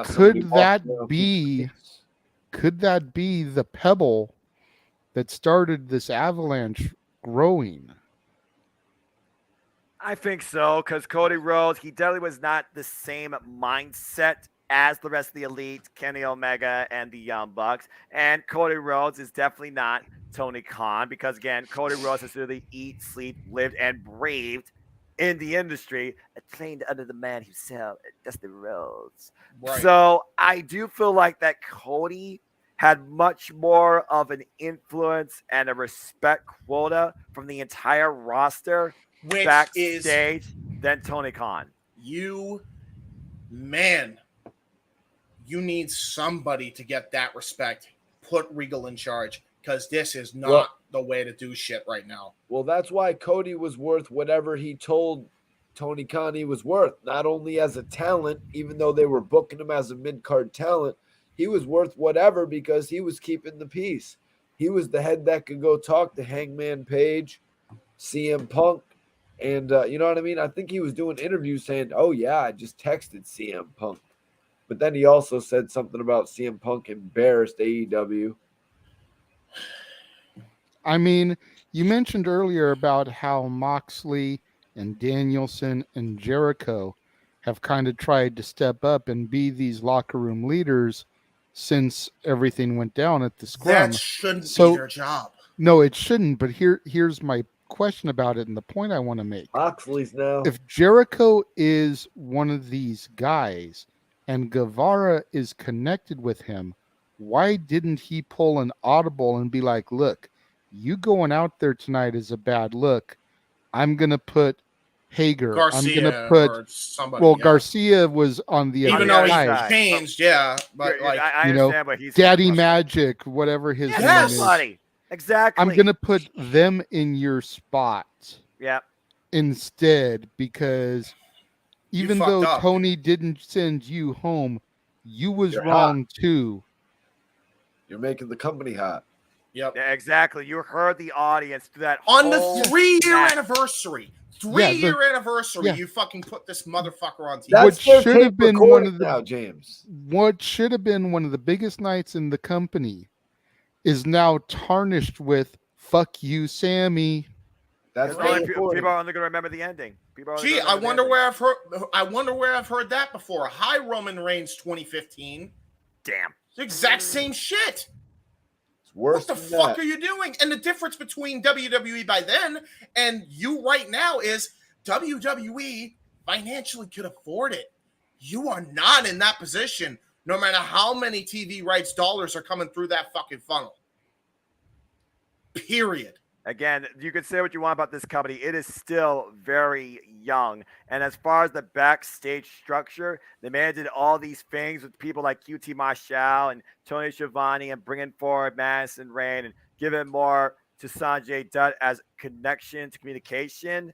Could that be the pebble that started this avalanche growing? I think so, because Cody Rhodes, he definitely was not the same mindset as the rest of the Elite, Kenny Omega, and the Young Bucks. And Cody Rhodes is definitely not Tony Khan because, again, Cody Rhodes has really eat, sleep, lived, and breathed in the industry, trained under the man himself, Dusty Rhodes. Right. So I do feel like that Cody had much more of an influence and a respect quota from the entire roster backstage than Tony Khan. You need somebody to get that respect. Put Regal in charge because this is not the way to do shit right now. Well, that's why Cody was worth whatever he told Tony Khan he was worth. Not only as a talent, even though they were booking him as a mid-card talent, he was worth whatever because he was keeping the peace. He was the head that could go talk to Hangman Page, CM Punk, and you know what I mean? I think he was doing interviews saying, oh, yeah, I just texted CM Punk. But then he also said something about CM Punk embarrassed AEW. I mean, you mentioned earlier about how Moxley and Danielson and Jericho have kind of tried to step up and be these locker room leaders since everything went down at the Scrum. That shouldn't be their job. No, it shouldn't. But here's my question about it, and the point I want to make. Moxley's now. If Jericho is one of these guys, and Guevara is connected with him, why didn't he pull an audible and be like, "Look, you going out there tonight is a bad look. I'm gonna put Hager. Garcia I'm gonna put or somebody. well, yeah. Garcia was on the Even other though side. he changed, yeah, but like I you know, understand what he's Daddy saying. Magic, whatever his name Yes. is. Somebody. Exactly. I'm gonna put them in your spot Yeah. instead, because even fucked though up. Tony didn't send you home, you was You're wrong too. You're making the company hot. Yep. Yeah, exactly. You heard the audience through that On the whole 3-year match. anniversary. Yeah, 3-year anniversary, yeah. you fucking put this motherfucker on TV. That's What their should have tape been one of recording the now, James. what should have been one of the biggest nights in the company is now tarnished with "fuck you, Sammy." That's People their recording. are only going to remember the ending. People are only Gee, gonna I remember the wonder ending. where I've heard that before. Hi, Roman Reigns 2015. Damn. The exact same shit. It's worse What the than fuck that. are you doing? And the difference between WWE by then and you right now is WWE financially could afford it. You are not in that position, no matter how many TV rights dollars are coming through that fucking funnel. Period. Again, you can say what you want about this company. It is still very young. And as far as the backstage structure, the man did all these things with people like QT Marshall and Tony Schiavone and bringing forward Madison Rayne and giving more to Sanjay Dutt as connection to communication.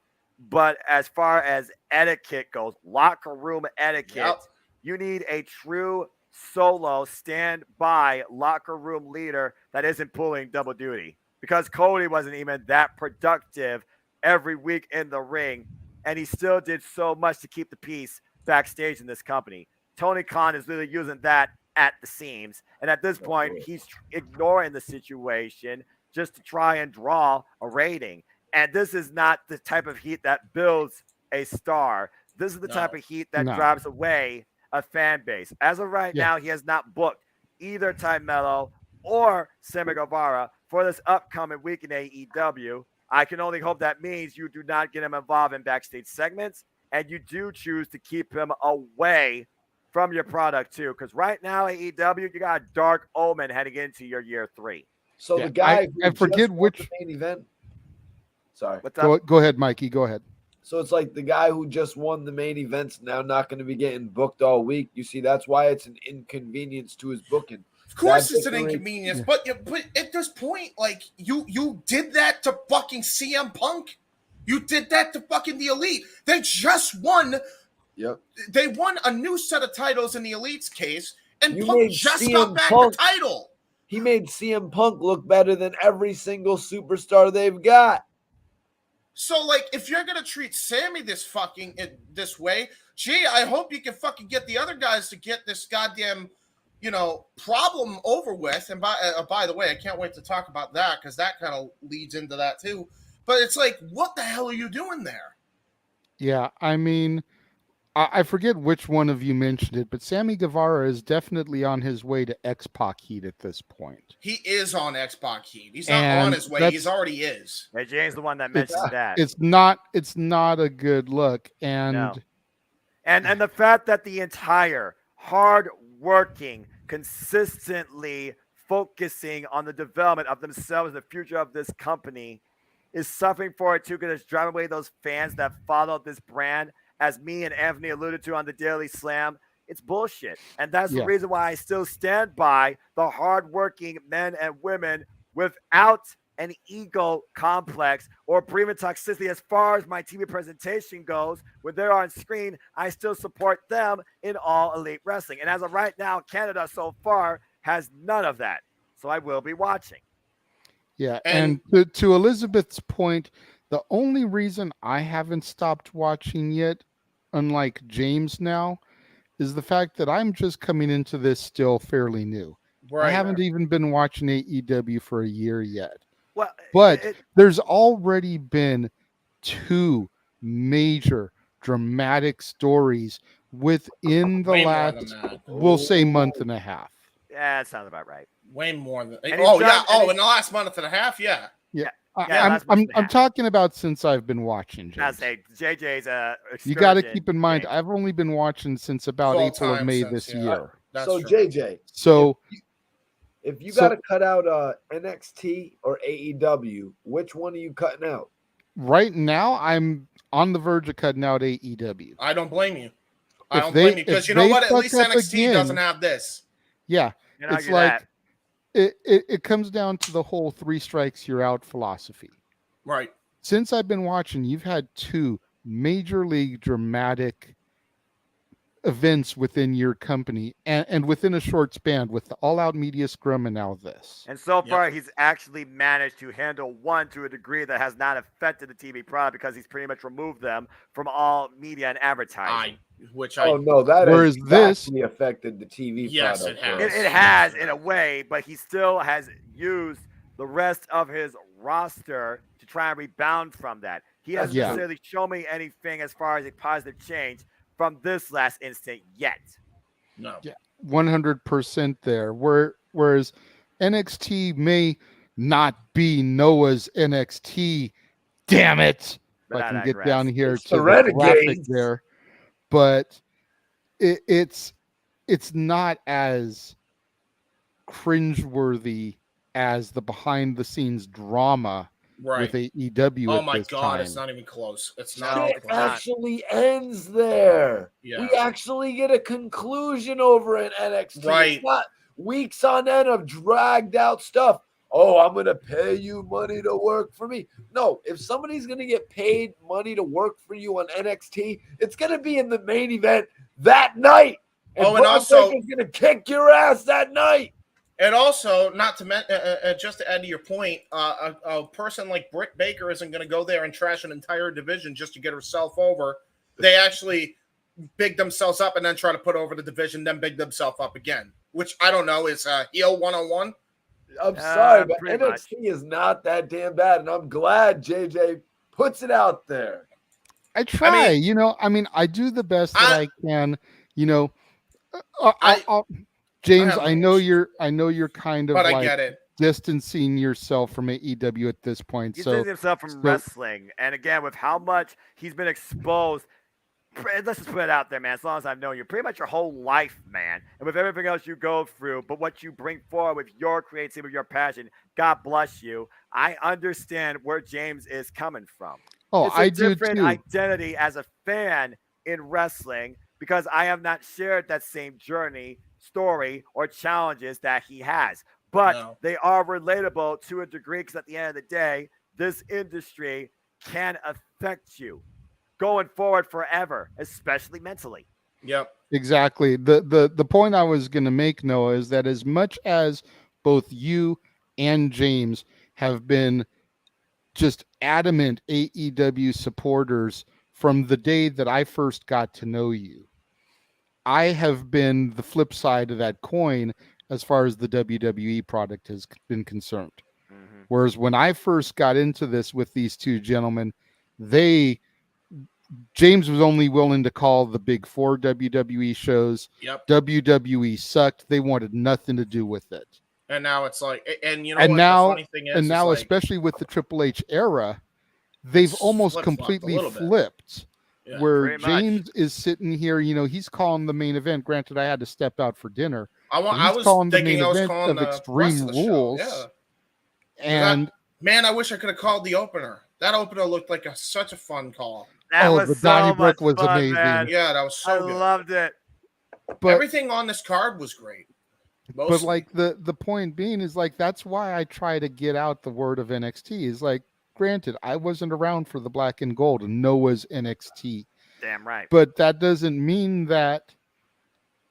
But as far as etiquette goes, locker room etiquette, Yep. you need a true solo stand-by locker room leader that isn't pulling double duty. Because Cody wasn't even that productive every week in the ring, and he still did so much to keep the peace backstage in this company. Tony Khan is really using that at the seams, and at this point, he's ignoring the situation just to try and draw a rating. And this is not the type of heat that builds a star. This is the type of heat that drives away a fan base. As of right now, he has not booked either Ty Mello or Sammy Guevara for this upcoming week in AEW. I can only hope that means you do not get him involved in backstage segments, and you do choose to keep him away from your product too. Because right now, AEW, you got a dark omen heading into your year 3. So the guy I forget which the main event. Sorry. What's up? go ahead, Mikey. Go ahead. So it's like the guy who just won the main event's now not going to be getting booked all week. You see, that's why it's an inconvenience to his booking. Of course, it's an inconvenience, but at this point, like you did that to fucking CM Punk, you did that to fucking the Elite. They just won. Yep. They won a new set of titles in the Elite's case, and You Punk made just CM got back Punk- the title. He made CM Punk look better than every single superstar they've got. So, like, if you're gonna treat Sammy this way, gee, I hope you can fucking get the other guys to get this goddamn, problem over with. And by the way, I can't wait to talk about that because that kind of leads into that too. But it's like, what the hell are you doing there? Yeah, I mean, I forget which one of you mentioned it, but Sammy Guevara is definitely on his way to X-Pac heat at this point. He is on X-Pac heat. He's not on his way. He's already is. Hey, James, the one that mentioned that. It's not a good look. And no. And the fact that the entire hard-working, consistently focusing on the development of themselves, the future of this company, is suffering for it too, because it's driving away those fans that follow this brand. As me and Anthony alluded to on the Daily Slam, it's bullshit. And that's the reason why I still stand by the hardworking men and women without an ego complex or breathing toxicity. As far as my TV presentation goes, when they're on screen, I still support them in All Elite Wrestling. And as of right now, Canada so far has none of that. So I will be watching. Yeah, and to Elizabeth's point, the only reason I haven't stopped watching yet, unlike James now, is the fact that I'm just coming into this still fairly new. Right. I haven't even been watching AEW for a year yet. Well, but there's already been 2 major dramatic stories within the last, we'll say, month and a half. Yeah, that sounds about right. Way more than. In in the last month and a half, yeah. Yeah. Yeah, I'm talking about since I've been watching. I James. say JJ's You got to keep in mind, I've only been watching since about Full April or time May since, this yeah. year. That's so true. JJ, So if you got to cut out NXT or AEW, which one are you cutting out? Right now, I'm on the verge of cutting out AEW. I don't blame you. I don't blame you because you know what? At least NXT doesn't have this. Yeah, it's like it comes down to the whole 3 strikes you're out philosophy. Right. Since I've been watching, you've had 2 major league dramatic events within your company and within a short span with the All Out Media Scrum and now this. And so far, he's actually managed to handle one to a degree that has not affected the TV product because he's pretty much removed them from all media and advertising. That whereas has this affected the TV yes, product. It has in a way, but he still has used the rest of his roster to try and rebound from that. He hasn't necessarily shown me anything as far as a positive change from this last instant yet. No. Yeah, 100% there. Whereas NXT may not be Noah's NXT. Damn it! If I can get down here to the graphic there, but it's not as cringeworthy as the behind the scenes drama with AEW. Oh my this God, time. it's not even close. It's It actually ends there. Yeah. We actually get a conclusion over in NXT. Right. It's not weeks on end of dragged out stuff. Oh, I'm going to pay you money to work for me. No, if somebody's going to get paid money to work for you on NXT, it's going to be in the main event that night. And also is going to kick your ass that night. And also, not to just to add to your point, a person like Britt Baker isn't going to go there and trash an entire division just to get herself over. They actually big themselves up and then try to put over the division, then big themselves up again, which I don't know is heel 101. I'm sorry, but NXT is not that damn bad, and I'm glad JJ puts it out there. I try, I do the best that I can, James, I know you're kind of but like I get it. distancing yourself from AEW at this point. He's distancing himself from wrestling. And again, with how much he's been exposed, let's just put it out there, man. As long as I've known you, pretty much your whole life, man. And with everything else you go through, but what you bring forward with your creativity, with your passion, God bless you. I understand where James is coming from. Oh, it's a different identity as a fan in wrestling because I have not shared that same journey, story, or challenges that he has. But they are relatable to a degree because at the end of the day, this industry can affect you going forward forever, especially mentally. Yep. Exactly. The point I was going to make, Noah, is that as much as both you and James have been just adamant AEW supporters from the day that I first got to know you, I have been the flip side of that coin as far as the WWE product has been concerned. Mm-hmm. Whereas when I first got into this with these two gentlemen, James was only willing to call the big 4 WWE shows. Yep. WWE sucked. They wanted nothing to do with it. And now it's like, and you know what the funny thing is? And now, like, especially with the Triple H era, they've almost completely flipped. Yeah, where James is sitting here, he's calling the main event. Granted, I had to step out for dinner. I was calling the main event of Extreme Rules. Yeah. And man, I wish I could have called the opener. That opener looked like such a fun call. That was the so Donnybrook was fun, amazing. Man. Yeah, that was so good. I loved it. But everything on this card was great. Mostly. But like the point being is like that's why I try to get out the word of NXT is like, granted, I wasn't around for the black and gold and Noah's NXT. Damn right. But that doesn't mean that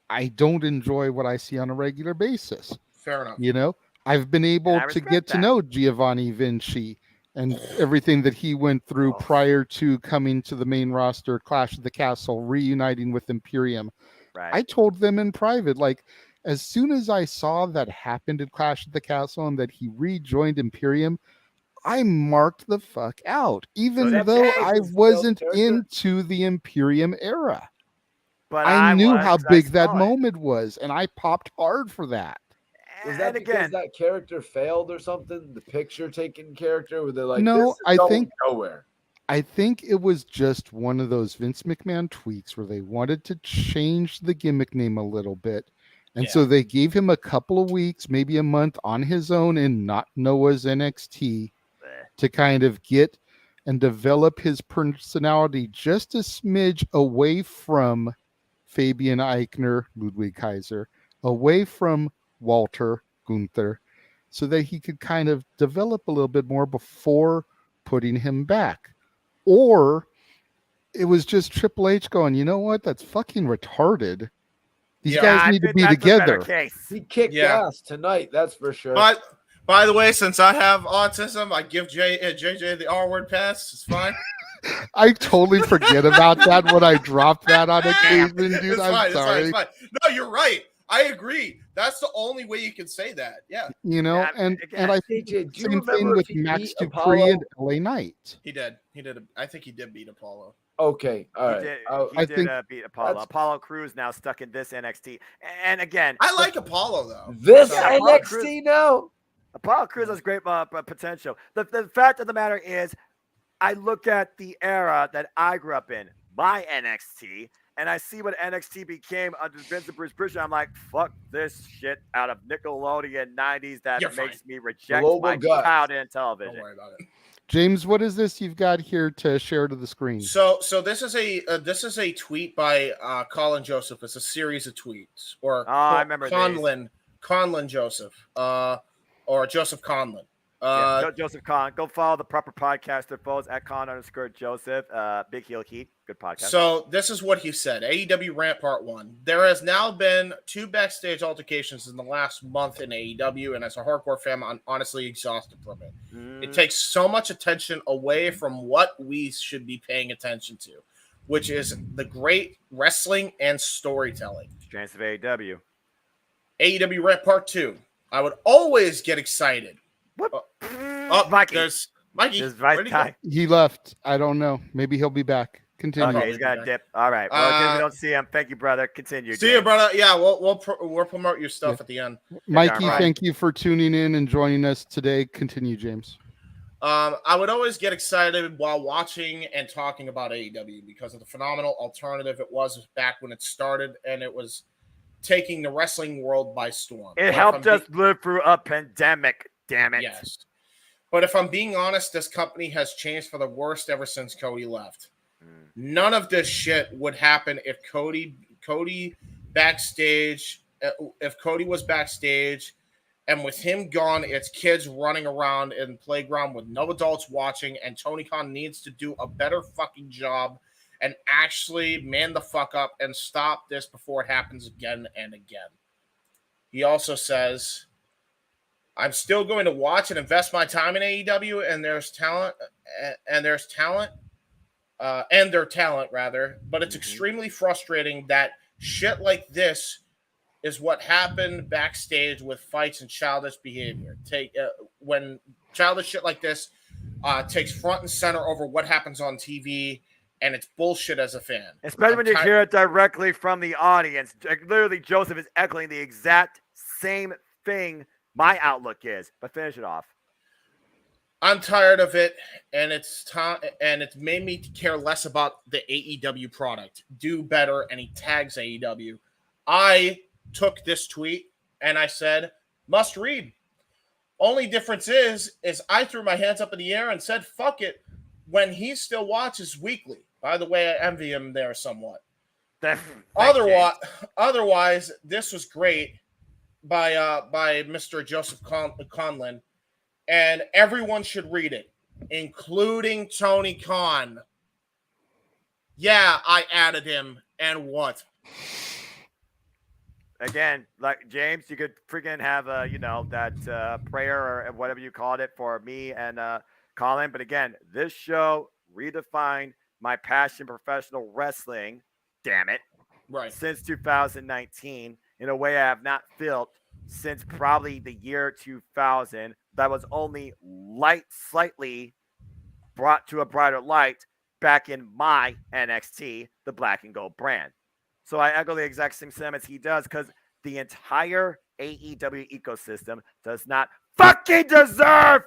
I don't enjoy what I see on a regular basis. Fair enough. I've been able to get to know Giovanni Vinci and everything that he went through prior to coming to the main roster, Clash of the Castle, reuniting with Imperium. Right. I told them in private, like, as soon as I saw that happened at Clash of the Castle and that he rejoined Imperium, I marked the fuck out, even though I wasn't into the Imperium era. But I knew how big that moment was, and I popped hard for that. Was that because that character failed or something? The picture taking character, where they're like, No, this is I going think nowhere. I think it was just one of those Vince McMahon tweaks where they wanted to change the gimmick name a little bit. And so they gave him a couple of weeks, maybe a month on his own in Not Noah's NXT to kind of get and develop his personality just a smidge away from Fabian Eichner, Ludwig Kaiser, away from Walter Gunther, so that he could kind of develop a little bit more before putting him back. Or it was just Triple H going, you know what? That's fucking retarded. These guys need to be together. He kicked ass tonight, that's for sure. But by the way, since I have autism, I give JJ the R word pass. It's fine. I totally forget about that when I drop that on occasion, dude. I'm sorry. It's fine. No, you're right. I agree. That's the only way you can say that. Yeah. You know, and I think JJ, do you same thing remember with if he Max beat Dupree Apollo? and LA Knight. He did. I think he did beat Apollo. Okay, all right. He did beat Apollo. Apollo Crews now stuck in this NXT. And again, I like Apollo though. This NXT now. Apollo Crews has great potential. The fact of the matter is, I look at the era that I grew up in, my NXT, and I see what NXT became under Vince and Bruce Prichard. I'm like, fuck this shit out of Nickelodeon 90s that makes me reject my child in television. Don't worry about it. James, what is this you've got here to share to the screen? So this is a tweet by Colin Joseph. It's a series of tweets, or I remember Conlon Joseph, or Joseph Conlon. Joseph Con. Go follow the proper podcaster, folks, at Con_Joseph. Big Heel Heat. Good podcast. So this is what he said. AEW Rant Part 1. There has now been 2 backstage altercations in the last month in AEW, and as a hardcore fan, I'm honestly exhausted from it. It takes so much attention away from what we should be paying attention to, which is the great wrestling and storytelling. Strengths of AEW. AEW Rant Part 2. I would always get excited. Mikey. There's Mikey. He left. I don't know. Maybe he'll be back. Continue. Okay, he's got a dip. All right. Well, we don't see him. Thank you, brother. Continue. See you, brother. Yeah, we'll promote your stuff at the end. Mikey, thank you for tuning in and joining us today. Continue, James. I would always get excited while watching and talking about AEW because of the phenomenal alternative it was back when it started, and it was taking the wrestling world by storm. It helped us live through a pandemic. Damn it. Yes. But if I'm being honest, this company has changed for the worst ever since Cody left. None of this shit would happen if Cody backstage, if Cody was backstage, and with him gone, it's kids running around in the playground with no adults watching, and Tony Khan needs to do a better fucking job and actually man the fuck up and stop this before it happens again and again. He also says, I'm still going to watch and invest my time in AEW, and their talent, but it's extremely frustrating that shit like this is what happened backstage with fights and childish behavior. When childish shit like this takes front and center over what happens on TV, and it's bullshit as a fan. Especially when you hear it directly from the audience. Literally, Joseph is echoing the exact same thing my outlook is. But finish it off. I'm tired of it, and it's time, and it's made me care less about the AEW product. Do better, and he tags AEW. I took this tweet and I said, must read. Only difference is I threw my hands up in the air and said, fuck it, when he still watches weekly. By the way, I envy him there somewhat. Otherwise, this was great by Mr. Joseph Conlon, and everyone should read it, including Tony Khan. Yeah, I added him, and what? Again, like James, you could freaking have that prayer or whatever you called it for me and Colin. But again, this show redefined my passion professional wrestling. Damn it. Right. Since 2019 in a way I have not felt since probably the year 2000. That was only slightly brought to a brighter light back in my NXT, the Black and Gold brand. So I echo the exact same sentiments he does, because the entire AEW ecosystem does not fucking deserve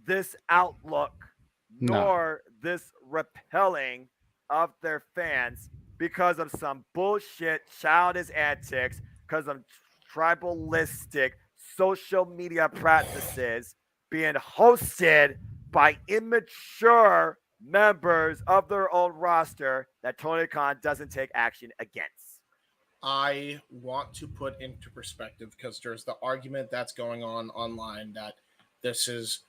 this outlook, nor this repelling of their fans because of some bullshit childish antics, because of tribalistic social media practices being hosted by immature members of their own roster that Tony Khan doesn't take action against. I want to put into perspective, because there's the argument that's going on online that this is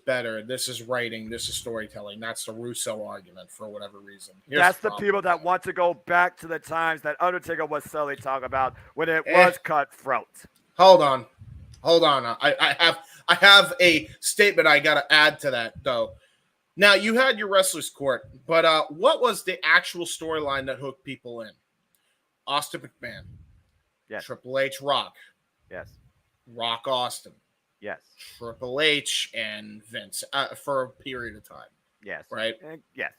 better, this is writing, this is storytelling. That's the Russo argument for whatever reason. That's the people that want to go back to the times that Undertaker was silly talking about when it was cutthroat. Hold on. I have a statement I got to add to that, though. Now, you had your Wrestlers Court, but what was the actual storyline that hooked people in? Austin McMahon. Yes. Triple H, Rock. Yes. Rock, Austin. Yes. Triple H and Vince for a period of time. Yes. Right? Yes.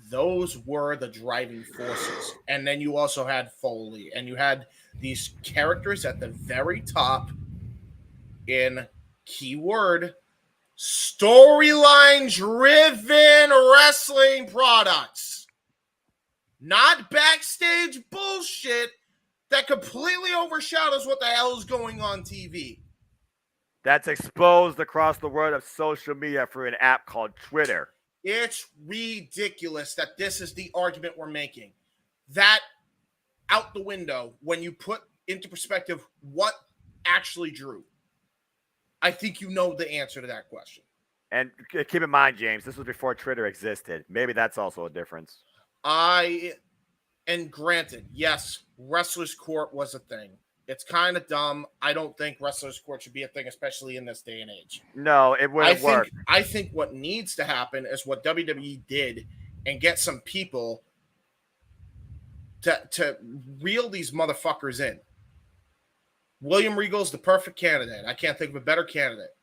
Those were the driving forces. And then you also had Foley, and you had these characters at the very top in keyword storyline driven wrestling products, not backstage bullshit that completely overshadows what the hell is going on TV. That's exposed across the world of social media through an app called Twitter. It's ridiculous that this is the argument we're making. That out the window when you put into perspective what actually drew. I think you know the answer to that question. And keep in mind, James, this was before Twitter existed. Maybe that's also a difference. And granted, yes, Wrestlers Court was a thing. It's kind of dumb. I don't think Wrestlers Court should be a thing, especially in this day and age. No, it wouldn't work. I think what needs to happen is what WWE did and get some people to reel these motherfuckers in. William Regal's the perfect candidate. I can't think of a better candidate.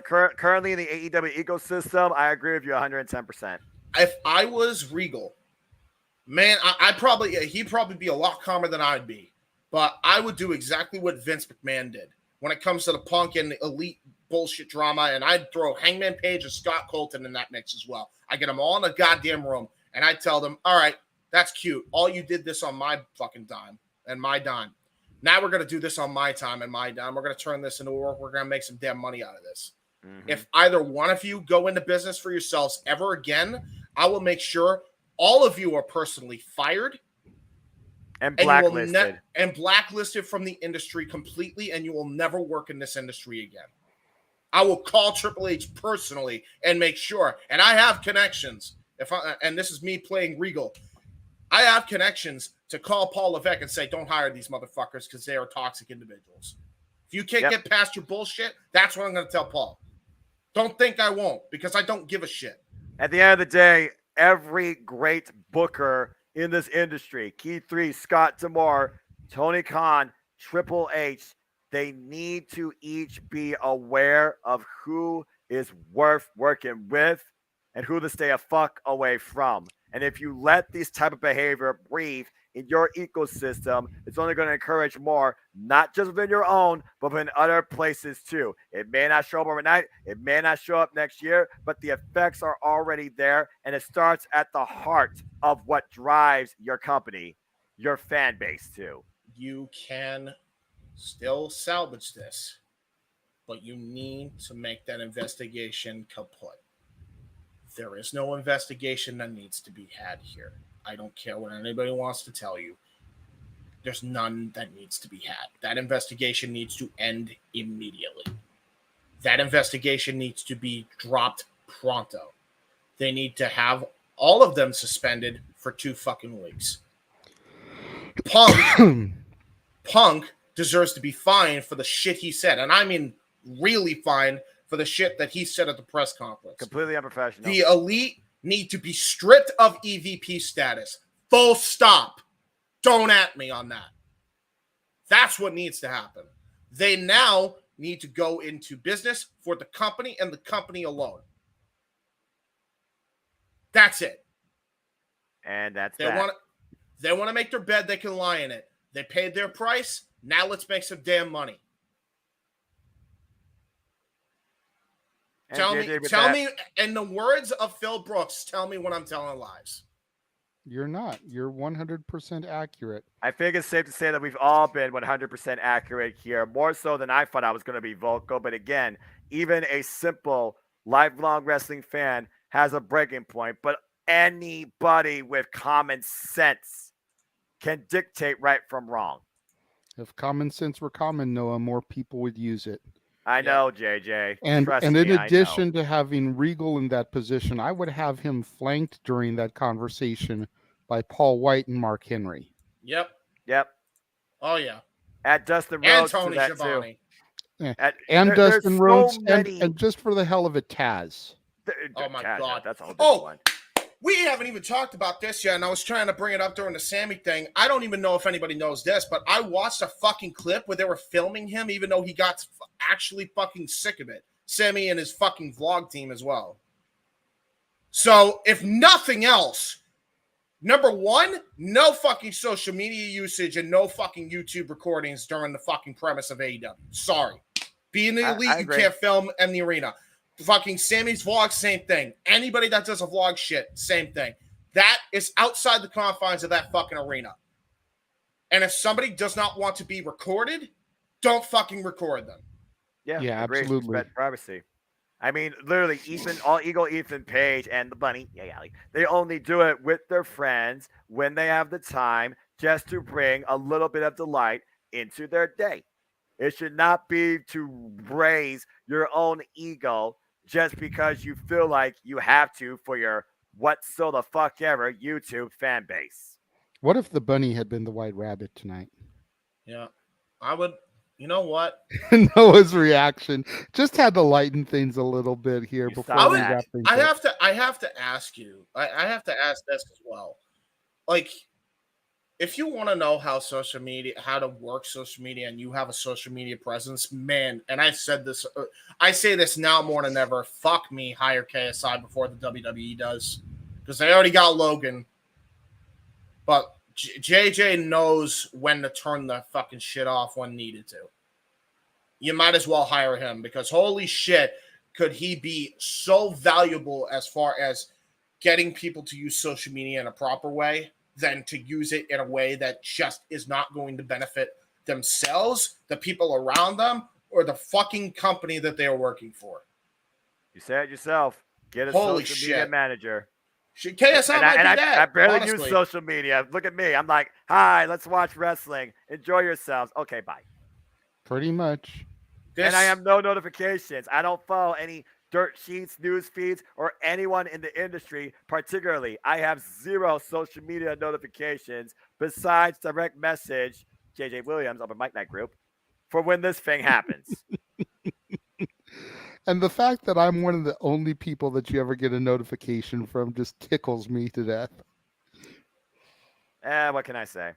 Currently in the AEW ecosystem, I agree with you 110%. If I was Regal, man, he'd probably be a lot calmer than I'd be. But I would do exactly what Vince McMahon did when it comes to the Punk and the Elite bullshit drama, and I'd throw Hangman Page and Scott Colton in that mix as well. I get them all in a goddamn room, and I tell them, all right, that's cute. All you did this on my fucking dime and my dime. Now we're going to do this on my time and my dime. We're going to turn this into work. We're going to make some damn money out of this. Mm-hmm. If either one of you go into business for yourselves ever again, I will make sure all of you are personally fired and blacklisted. And blacklisted from the industry completely, and you will never work in this industry again. I will call Triple H personally and make sure. And I have connections. And this is me playing Regal. I have connections to call Paul Levesque and say, don't hire these motherfuckers because they are toxic individuals. If you can't get past your bullshit, that's what I'm going to tell Paul. Don't think I won't, because I don't give a shit. At the end of the day, every great booker in this industry, Keith Lee, Scott D'Amore, Tony Khan, Triple H, they need to each be aware of who is worth working with and who to stay a fuck away from. And if you let this type of behavior breathe in your ecosystem, it's only going to encourage more, not just within your own, but within other places too. It may not show up overnight. It may not show up next year, but the effects are already there. And it starts at the heart of what drives your company, your fan base too. You can still salvage this, but you need to make that investigation kaput. There is no investigation that needs to be had here. I don't care what anybody wants to tell you. There's none that needs to be had. That investigation needs to end immediately. That investigation needs to be dropped pronto. They need to have all of them suspended for 2 fucking weeks. Punk deserves to be fined for the shit he said. And I mean really fined for the shit that he said at the press conference. Completely unprofessional. The Elite need to be stripped of EVP status. Full stop. Don't at me on that. That's what needs to happen. They now need to go into business for the company and the company alone. That's it. And that's They want to make their bed, they can lie in it. They paid their price. Now let's make some damn money. And Tell me, in the words of Phil Brooks, tell me when I'm telling lies. You're not. You're 100% accurate. I think it's safe to say that we've all been 100% accurate here, more so than I thought I was going to be vocal. But again, even a simple lifelong wrestling fan has a breaking point. But anybody with common sense can dictate right from wrong. If common sense were common, Noah, more people would use it. I know, JJ. And Trust in me, addition to having Regal in that position, I would have him flanked during that conversation by Paul White and Mark Henry. Yep. Oh yeah. At Dustin Rhodes and Tony to that Schiavone. too. And Dustin Rhodes, so many... and just for the hell of it, Taz. Oh my God. That's a whole different one. We haven't even talked about this yet, and I was trying to bring it up during the Sammy thing. I don't even know if anybody knows this, but I watched a fucking clip where they were filming him, even though he got actually fucking sick of it. Sammy and his fucking vlog team as well. So, if nothing else, number one, no fucking social media usage and no fucking YouTube recordings during the fucking premise of AEW. Sorry. Being the elite, you can't film in the arena. Fucking Sammy's vlog, same thing. Anybody that does a vlog shit, same thing. That is outside the confines of that fucking arena. And if somebody does not want to be recorded, don't fucking record them. Yeah, absolutely. Respect privacy. I mean, literally, Ethan Page, and the Bunny, they only do it with their friends when they have the time, just to bring a little bit of delight into their day. It should not be to raise your own ego just because you feel like you have to for your what so the fuck ever YouTube fan base. What if the Bunny had been the White Rabbit tonight? Yeah, I would. You know what? Noah's reaction just had to lighten things a little bit here before we wrap things up. I have to ask you. I have to ask this as well. Like, if you want to know how to work social media, and you have a social media presence, man, and I say this now more than ever, fuck me, hire KSI before the WWE does, because they already got Logan, but JJ knows when to turn the fucking shit off when needed to. You might as well hire him, because holy shit, could he be so valuable as far as getting people to use social media in a proper way than to use it in a way that just is not going to benefit themselves, the people around them, or the fucking company that they are working for. You say it yourself. Get a social media manager. KSI might do that. I barely use social media. Look at me. I'm like, hi, let's watch wrestling. Enjoy yourselves. Okay, bye. Pretty much. And I have no notifications. I don't follow any dirt sheets, news feeds, or anyone in the industry particularly. I have 0 social media notifications besides direct message JJ Williams of a Mike Night group for when this thing happens. And the fact that I'm one of the only people that you ever get a notification from just tickles me to death. What can I say?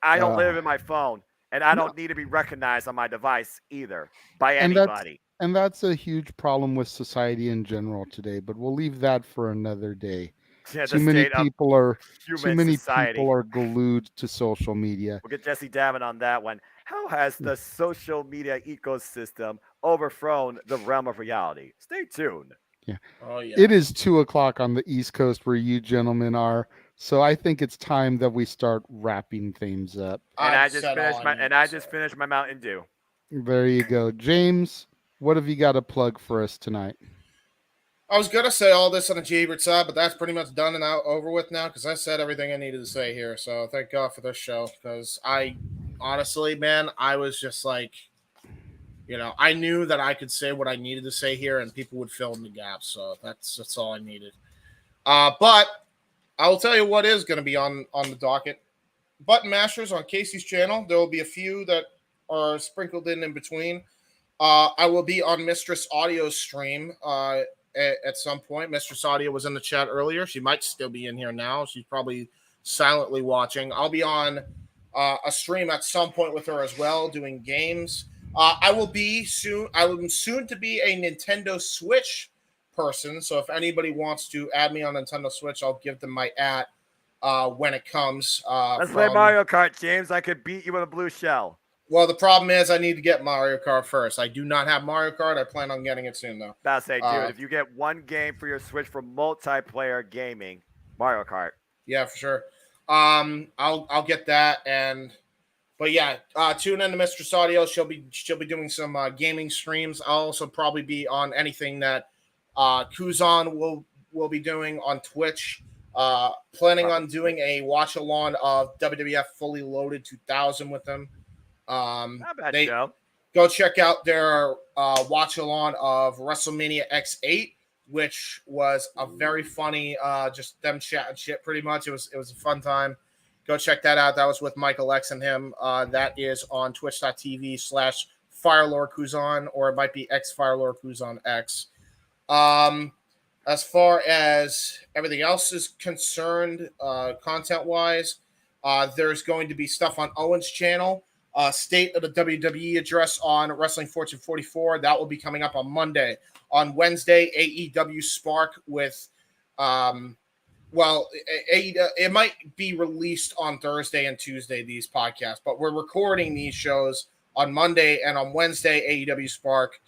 I don't live in my phone, and I don't need to be recognized on my device either by anybody. And that's a huge problem with society in general today, but we'll leave that for another day. Yeah, too many people are society. Glued to social media. We'll get Jesse Davin on that one. How has the social media ecosystem overthrown the realm of reality? Stay tuned. Yeah. Oh, yeah. It is 2:00 on the East Coast where you gentlemen are. So I think it's time that we start wrapping things up. And I just finished my Mountain Dew. There you go. James, what have you got to plug for us tonight? I was going to say all this on the Hebert side, but that's pretty much done and over with now, because I said everything I needed to say here. So thank God for this show, because honestly, man, I was just like, I knew that I could say what I needed to say here and people would fill in the gaps. So that's all I needed. But I will tell you what is going to be on the docket. Button Mashers on Casey's channel. There will be a few that are sprinkled in between. I will be on Mistress Audio's stream at some point. Mistress Audio was in the chat earlier. She might still be in here now. She's probably silently watching. I'll be on a stream at some point with her as well, doing games. I will soon to be a Nintendo Switch person. So if anybody wants to add me on Nintendo Switch, I'll give them my @ when it comes. Let's play Mario Kart, James. I could beat you with a blue shell. Well, the problem is I need to get Mario Kart first. I do not have Mario Kart. I plan on getting it soon, though. About to say, dude, if you get one game for your Switch for multiplayer gaming, Mario Kart. Yeah, for sure. I'll get that, but yeah, tune in to Mistress Audio. She'll be doing some gaming streams. I'll also probably be on anything that Kuzan will be doing on Twitch. Planning on doing a watch along of WWF Fully Loaded 2000 with them. Not bad show. Go check out their watch along of WrestleMania X8, which was a very funny, just them chatting shit. Pretty much, it was a fun time. Go check that out. That was with Michael X and him. That is on twitch.tv/Firelord Kuzan, or it might be X Firelord Kuzan X. As far as everything else is concerned, content-wise, there's going to be stuff on Owen's channel. State of the WWE address on Wrestling Fortune 44. That will be coming up on Monday. On Wednesday, AEW Spark with, it might be released on Thursday and Tuesday, these podcasts, but we're recording these shows on Monday, and on Wednesday, AEW Spark,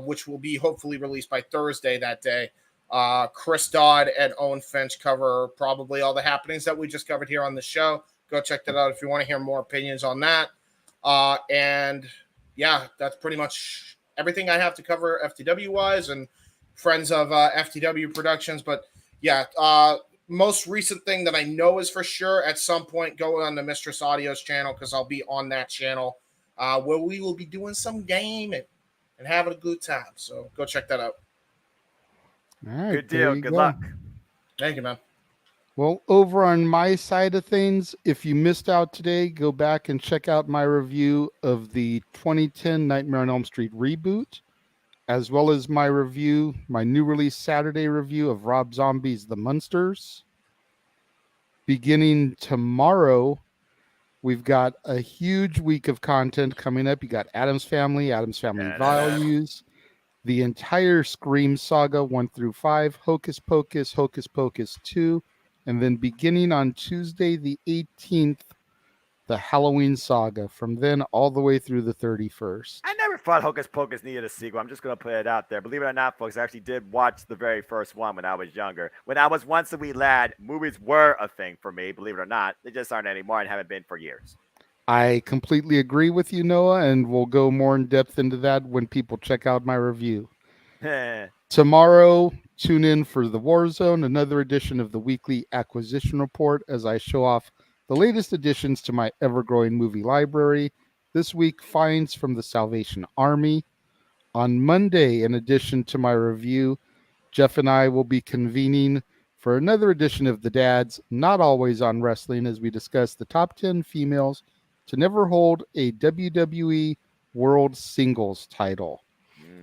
which will be hopefully released by Thursday that day. Chris Dodd and Owen Finch cover probably all the happenings that we just covered here on the show. Go check that out if you want to hear more opinions on that. And yeah, that's pretty much everything I have to cover FTW wise and friends of FTW Productions. But yeah, most recent thing that I know is for sure at some point going on the Mistress Audio's channel, because I'll be on that channel where we will be doing some gaming and having a good time. So go check that out. All right, good deal. Good luck. Thank you, man. Well, over on my side of things, if you missed out today, go back and check out my review of the 2010 Nightmare on Elm Street reboot, as well as my new release Saturday review of Rob Zombie's The Munsters. Beginning tomorrow, we've got a huge week of content coming up. You got Addams Family Values, the entire Scream saga 1 through 5, Hocus Pocus, Hocus Pocus 2, and then beginning on Tuesday the 18th, the Halloween saga, from then all the way through the 31st. I never thought Hocus Pocus needed a sequel. I'm just going to put it out there. Believe it or not, folks, I actually did watch the very first one when I was younger. When I was once a wee lad, movies were a thing for me, believe it or not. They just aren't anymore and haven't been for years. I completely agree with you, Noah, and we'll go more in depth into that when people check out my review. Tomorrow, tune in for the War Zone, another edition of the weekly acquisition report, as I show off the latest additions to my ever-growing movie library. This week, finds from the Salvation Army. On Monday, in addition to my review, Jeff and I will be convening for another edition of The Dads, Not Always on Wrestling, as we discuss the top 10 females to never hold a WWE World Singles title.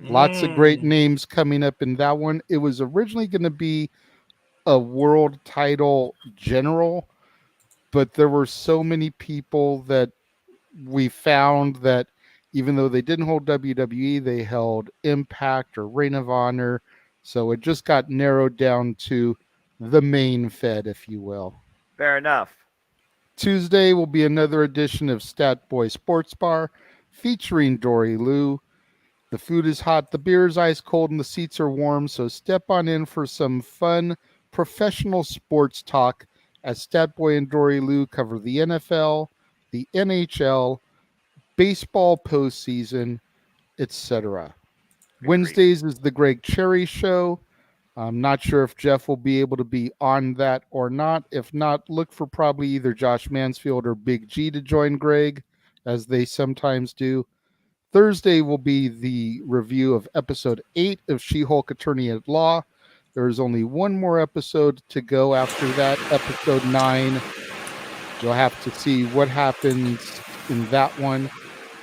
Lots of great names coming up in that one. It was originally going to be a world title general, but there were so many people that we found that even though they didn't hold WWE, they held Impact or Reign of Honor. So it just got narrowed down to the main Fed, if you will. Fair enough. Tuesday will be another edition of Stat Boy Sports Bar featuring Dory Lou. The food is hot, the beer is ice cold, and the seats are warm, so step on in for some fun professional sports talk as Statboy and Dory Lou cover the NFL, the NHL, baseball postseason, etc. Wednesdays is the Greg Cherry Show. I'm not sure if Jeff will be able to be on that or not. If not, look for probably either Josh Mansfield or Big G to join Greg, as they sometimes do. Thursday will be the review of episode 8 of She-Hulk Attorney at Law. There is only one more episode to go after that, episode 9. You'll have to see what happens in that one.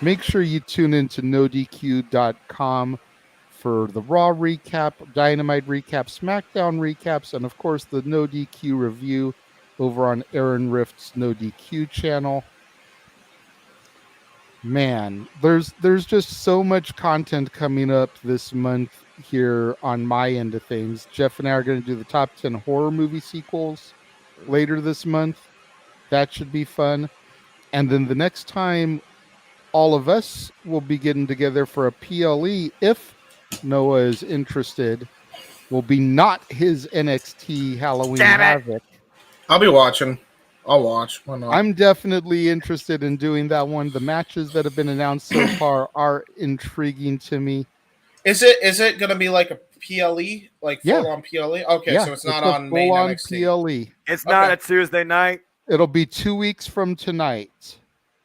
Make sure you tune into NoDQ.com for the Raw recap, Dynamite recap, SmackDown recaps, and of course the No DQ review over on Aaron Rift's No DQ channel. Man, there's just so much content coming up this month here on my end of things. Jeff and I are going to do the top 10 horror movie sequels later this month. That should be fun. And then the next time all of us will be getting together for a PLE if Noah is interested. Will be not his NXT Halloween Damn it. Havoc. I'll be watching. I'll watch. Why not? I'm definitely interested in doing that one. The matches that have been announced so far are intriguing to me. Is it gonna be like a PLE, like Yeah. full on PLE? Okay, Yeah, so it's not a on main full-on NXT. PLE. It's not Okay. a Tuesday night. It'll be 2 weeks from tonight.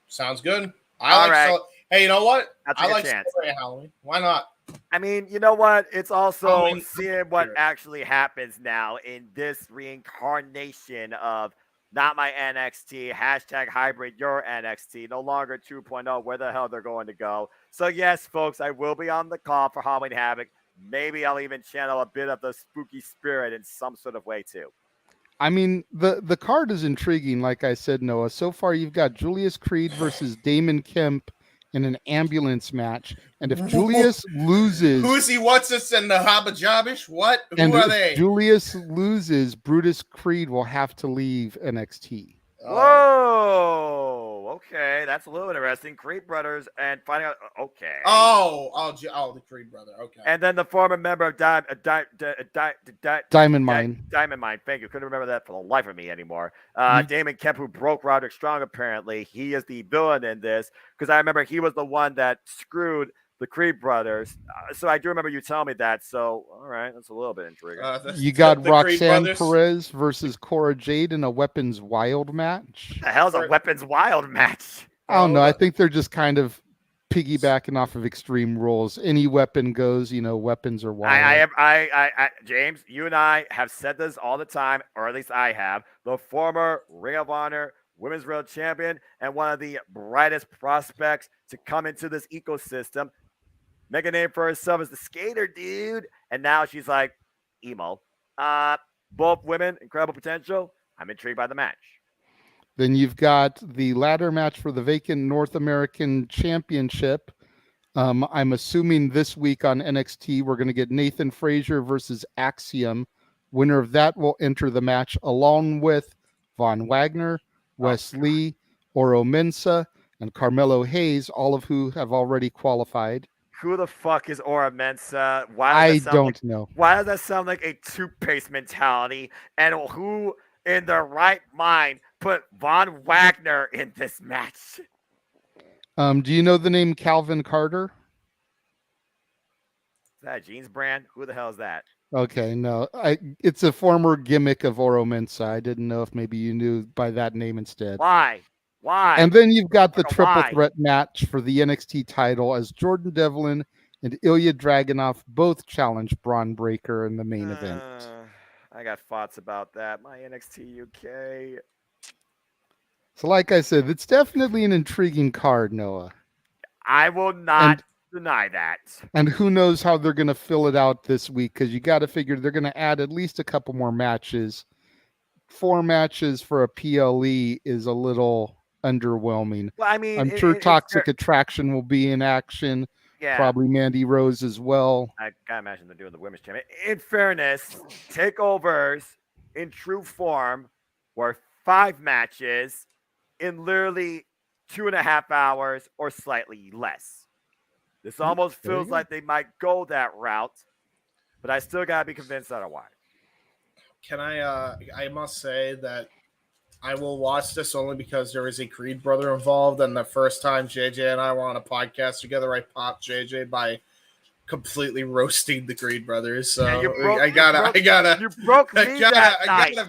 Sounds good. All right. Hey, you know what? I'll take I a like chance. celebrating Halloween. Why not? I mean, you know what? It's also Halloween- seeing what actually happens now in this reincarnation of not my NXT, hashtag hybrid your NXT, no longer 2.0, where the hell they're going to go. So yes, folks, I will be on the call for Halloween Havoc. Maybe I'll even channel a bit of the spooky spirit in some sort of way too. I mean, the card is intriguing, like I said, Noah. So far, you've got Julius Creed versus Damon Kemp in an ambulance match. And if Julius loses... Who's he? What's this and the Habajabish? What? And Who are if they? Julius loses, Brutus Creed will have to leave NXT. Whoa, okay, that's a little interesting. Creed brothers and finding out. Okay. The Creed brother. Okay. And then the former member of Diamond Mine. Diamond Mine. Thank you. Couldn't remember that for the life of me anymore. Damon Kemp, who broke Roderick Strong, apparently. He is the villain in this because I remember he was the one that screwed the Creed brothers. So I do remember you telling me that. So, all right, that's a little bit intriguing. You got Roxanne Perez versus Cora Jade in a Weapons Wild match. The hell's a Weapons Wild match? I don't know. I think they're just kind of piggybacking off of Extreme Rules. Any weapon goes, weapons are wild. James, you and I have said this all the time, or at least I have. The former Ring of Honor Women's World Champion and one of the brightest prospects to come into this ecosystem. Make a name for herself as the skater, dude. And now she's like, emo. Both women, incredible potential. I'm intrigued by the match. Then you've got the ladder match for the vacant North American Championship. I'm assuming this week on NXT, we're going to get Nathan Frazier versus Axiom. Winner of that will enter the match along with Von Wagner, Wes Lee, Oro Mensah, and Carmelo Hayes, all of who have already qualified. Who the fuck is Oro Mensah? I don't know. Why does that sound like a toothpaste mentality? And who in their right mind put Von Wagner in this match? Do you know the name Calvin Carter? Is that a jeans brand? Who the hell is that? Okay, no. It's a former gimmick of Oro Mensah. I didn't know if maybe you knew by that name instead. Why? And then you've got the triple threat match for the NXT title as Jordan Devlin and Ilya Dragunov both challenge Braun Breaker in the main event. I got thoughts about that. My NXT UK. So like I said, it's definitely an intriguing card, Noah. I will not deny that. And who knows how they're going to fill it out this week, because you got to figure they're going to add at least a couple more matches. 4 matches for a PLE is a little underwhelming. Well, I mean, I'm sure Toxic Attraction will be in action. Yeah. Probably Mandy Rose as well. I gotta imagine they're doing the women's champion. In fairness, takeovers in true form were 5 matches in literally 2.5 hours or slightly less. This almost feels like they might go that route, but I still gotta be convinced otherwise. Can I must say that I will watch this only because there is a Creed brother involved, and the first time JJ and I were on a podcast together, I popped JJ by completely roasting the Creed brothers. So I gotta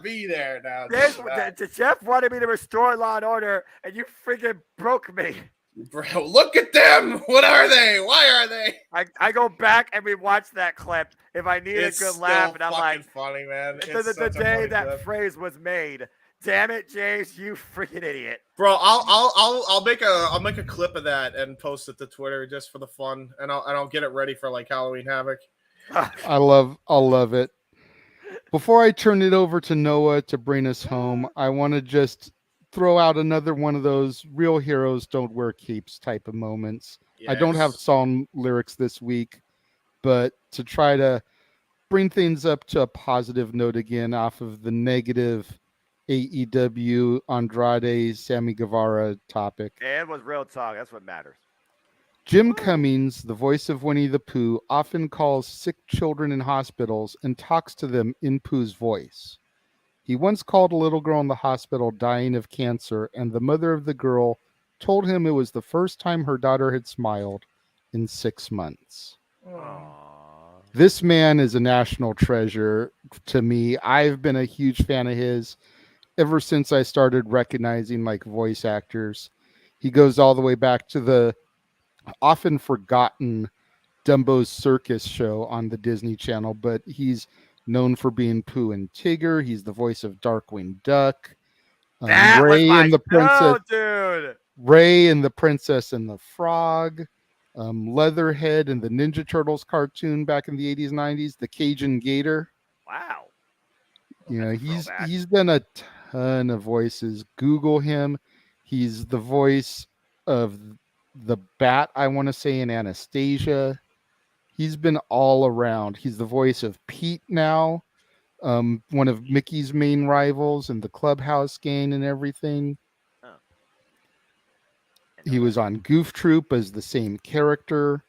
be there now. The Jeff wanted me to restore Law and Order, and you freaking broke me. Bro, look at them. What are they? Why are they? I go back and we watch that clip if I need a good laugh, and I'm like, funny, man. The day that phrase was made. Damn it, James, you freaking idiot. Bro, I'll make a clip of that and post it to Twitter just for the fun, and I'll get it ready for like Halloween Havoc. I'll love it. Before I turn it over to Noah to bring us home, I want to just throw out another one of those real heroes don't wear capes type of moments. Yes. I don't have song lyrics this week, but to try to bring things up to a positive note again off of the negative AEW Andrade Sammy Guevara topic. It was real talk. That's what matters. Jim Cummings, the voice of Winnie the Pooh, often calls sick children in hospitals and talks to them in Pooh's voice. He once called a little girl in the hospital dying of cancer, and the mother of the girl told him it was the first time her daughter had smiled in 6 months. This man is a national treasure to me. I've been a huge fan of his ever since I started recognizing like voice actors. He goes all the way back to the often forgotten Dumbo's Circus show on the Disney Channel, but he's known for being Pooh and Tigger. He's the voice of Darkwing Duck. That Ray was my and the Princess. dude. Ray and the Princess and the Frog. Leatherhead and the Ninja Turtles cartoon back in the 80s, 90s. The Cajun Gator. Wow. You know, he's done a ton of voices. Google him. He's the voice of the Bat, I want to say, in Anastasia. He's been all around. He's the voice of Pete now, one of Mickey's main rivals in the Clubhouse Gang and everything. Oh. He was on Goof Troop as the same character.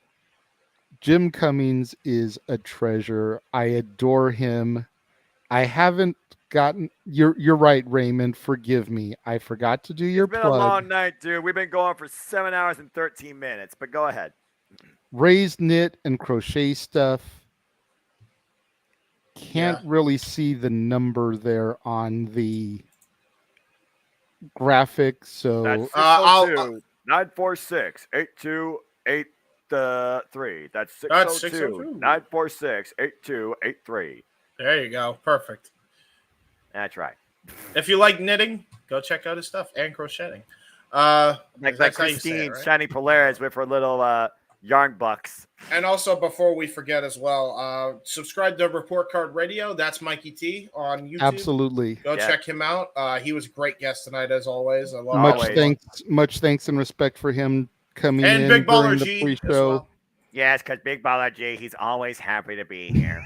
Jim Cummings is a treasure. I adore him. I haven't gotten. You're right, Raymond. Forgive me. I forgot to do your plug. It's been a long night, dude. We've been going for 7 hours and 13 minutes, but go ahead. Ray's knit and crochet stuff. Can't really see the number there on the graphic, so that's 602 946 8283. That's 602 946 8283. There you go. Perfect. That's right. If you like knitting, go check out his stuff and crocheting. Like Christine Shiny Polaris with her little yarn bucks. And also, before we forget as well, subscribe to Report Card Radio. That's Mikey T on YouTube. Absolutely. Go check him out. He was a great guest tonight, as always. I love much thanks and respect for him coming and in Big Baller during the G pre-show. well. Yes, because Big Baller G, he's always happy to be here.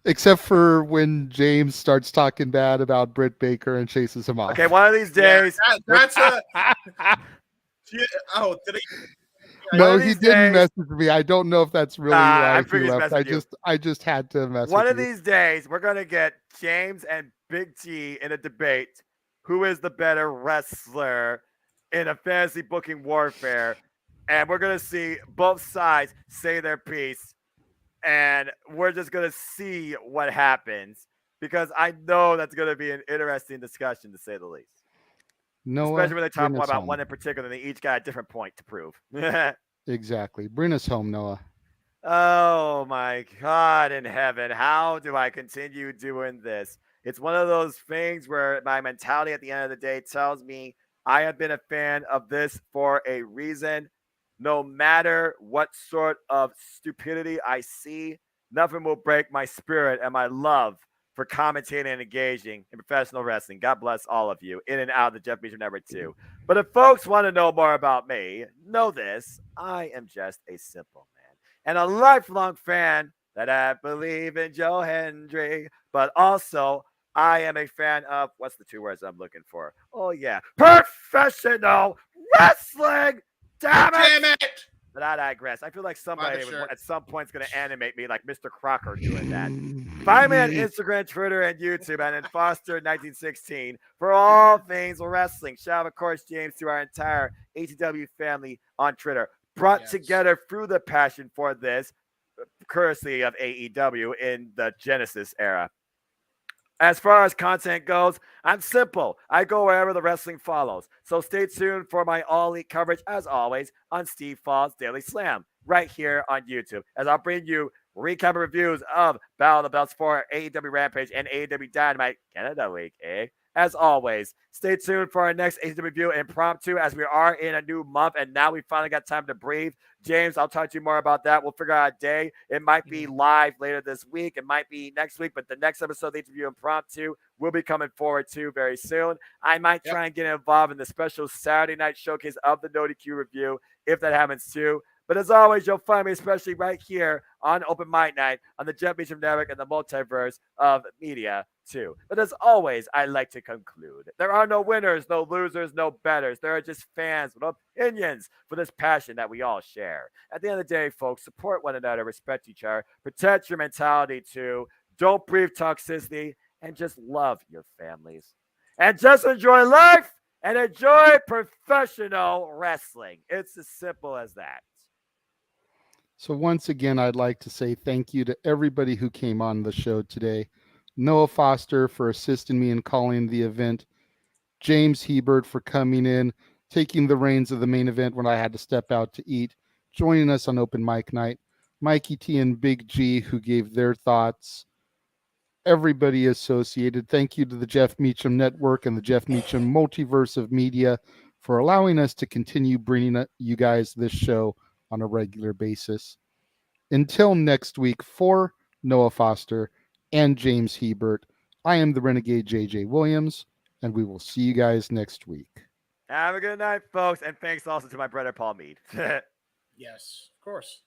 Except for when James starts talking bad about Britt Baker and chases him off. Okay, one of these days. Yeah, that's a. Oh, did he? No, he didn't message me. I don't know if that's really why he left. I just had to message One of these days, we're gonna get James and Big T in a debate. Who is the better wrestler in a fantasy booking warfare? And we're gonna see both sides say their piece, and we're just gonna see what happens because I know that's gonna be an interesting discussion to say the least. Noah, especially when they talk about one in particular, they each got a different point to prove. Exactly. Bring us home, Noah. Oh my God in heaven. How do I continue doing this? It's one of those things where my mentality at the end of the day tells me I have been a fan of this for a reason. No matter what sort of stupidity I see, nothing will break my spirit and my love for commentating and engaging in professional wrestling. God bless all of you in and out of the Jeff Beacher Network too. But if folks want to know more about me, know this. I am just a simple man and a lifelong fan that I believe in Joe Hendry, but also I am a fan of, what's the two words I'm looking for? Oh yeah, professional wrestling. Damn it! But I digress. I feel like somebody at some point is going to animate me like Mr. Crocker doing that. Find me on Instagram, Twitter, and YouTube, and in Foster1916 for all things wrestling. Shout out, of course, James, to our entire ATW family on Twitter. Brought together through the passion for this, courtesy of AEW in the Genesis era. As far as content goes, I'm simple. I go wherever the wrestling follows. So stay tuned for my all-elite coverage, as always, on Steve Fall's Daily Slam, right here on YouTube, as I'll bring you recap and reviews of Battle of the Belts for AEW Rampage and AEW Dynamite Canada Week, As always, stay tuned for our next AEW review impromptu, as we are in a new month, and now we finally got time to breathe. James, I'll talk to you more about that. We'll figure out a day. It might be live later this week. It might be next week, but the next episode of the interview impromptu will be coming forward to very soon. I might try and get involved in the special Saturday night showcase of the No DQ review, if that happens too. But as always, you'll find me especially right here on Open Mic Night on the Jeff Beacher Network and the Multiverse of Media too. But as always, I like to conclude there are no winners, no losers, no betters. There are just fans with opinions for this passion that we all share. At the end of the day, folks, support one another, respect each other, protect your mentality too, don't breathe toxicity, and just love your families. And just enjoy life and enjoy professional wrestling. It's as simple as that. So once again, I'd like to say thank you to everybody who came on the show today. Noah Foster for assisting me in calling the event. James Hebert for coming in, taking the reins of the main event when I had to step out to eat, joining us on open mic night. Mikey T and Big G who gave their thoughts. Everybody associated. Thank you to the Jeff Meacham Network and the Jeff Meacham Multiverse of Media for allowing us to continue bringing you guys this show on a regular basis. Until next week, for Noah Foster and James Hebert, I am the Renegade JJ Williams, and we will see you guys next week. Have a good night, folks, and thanks also to my brother Paul Mead. Yes, of course.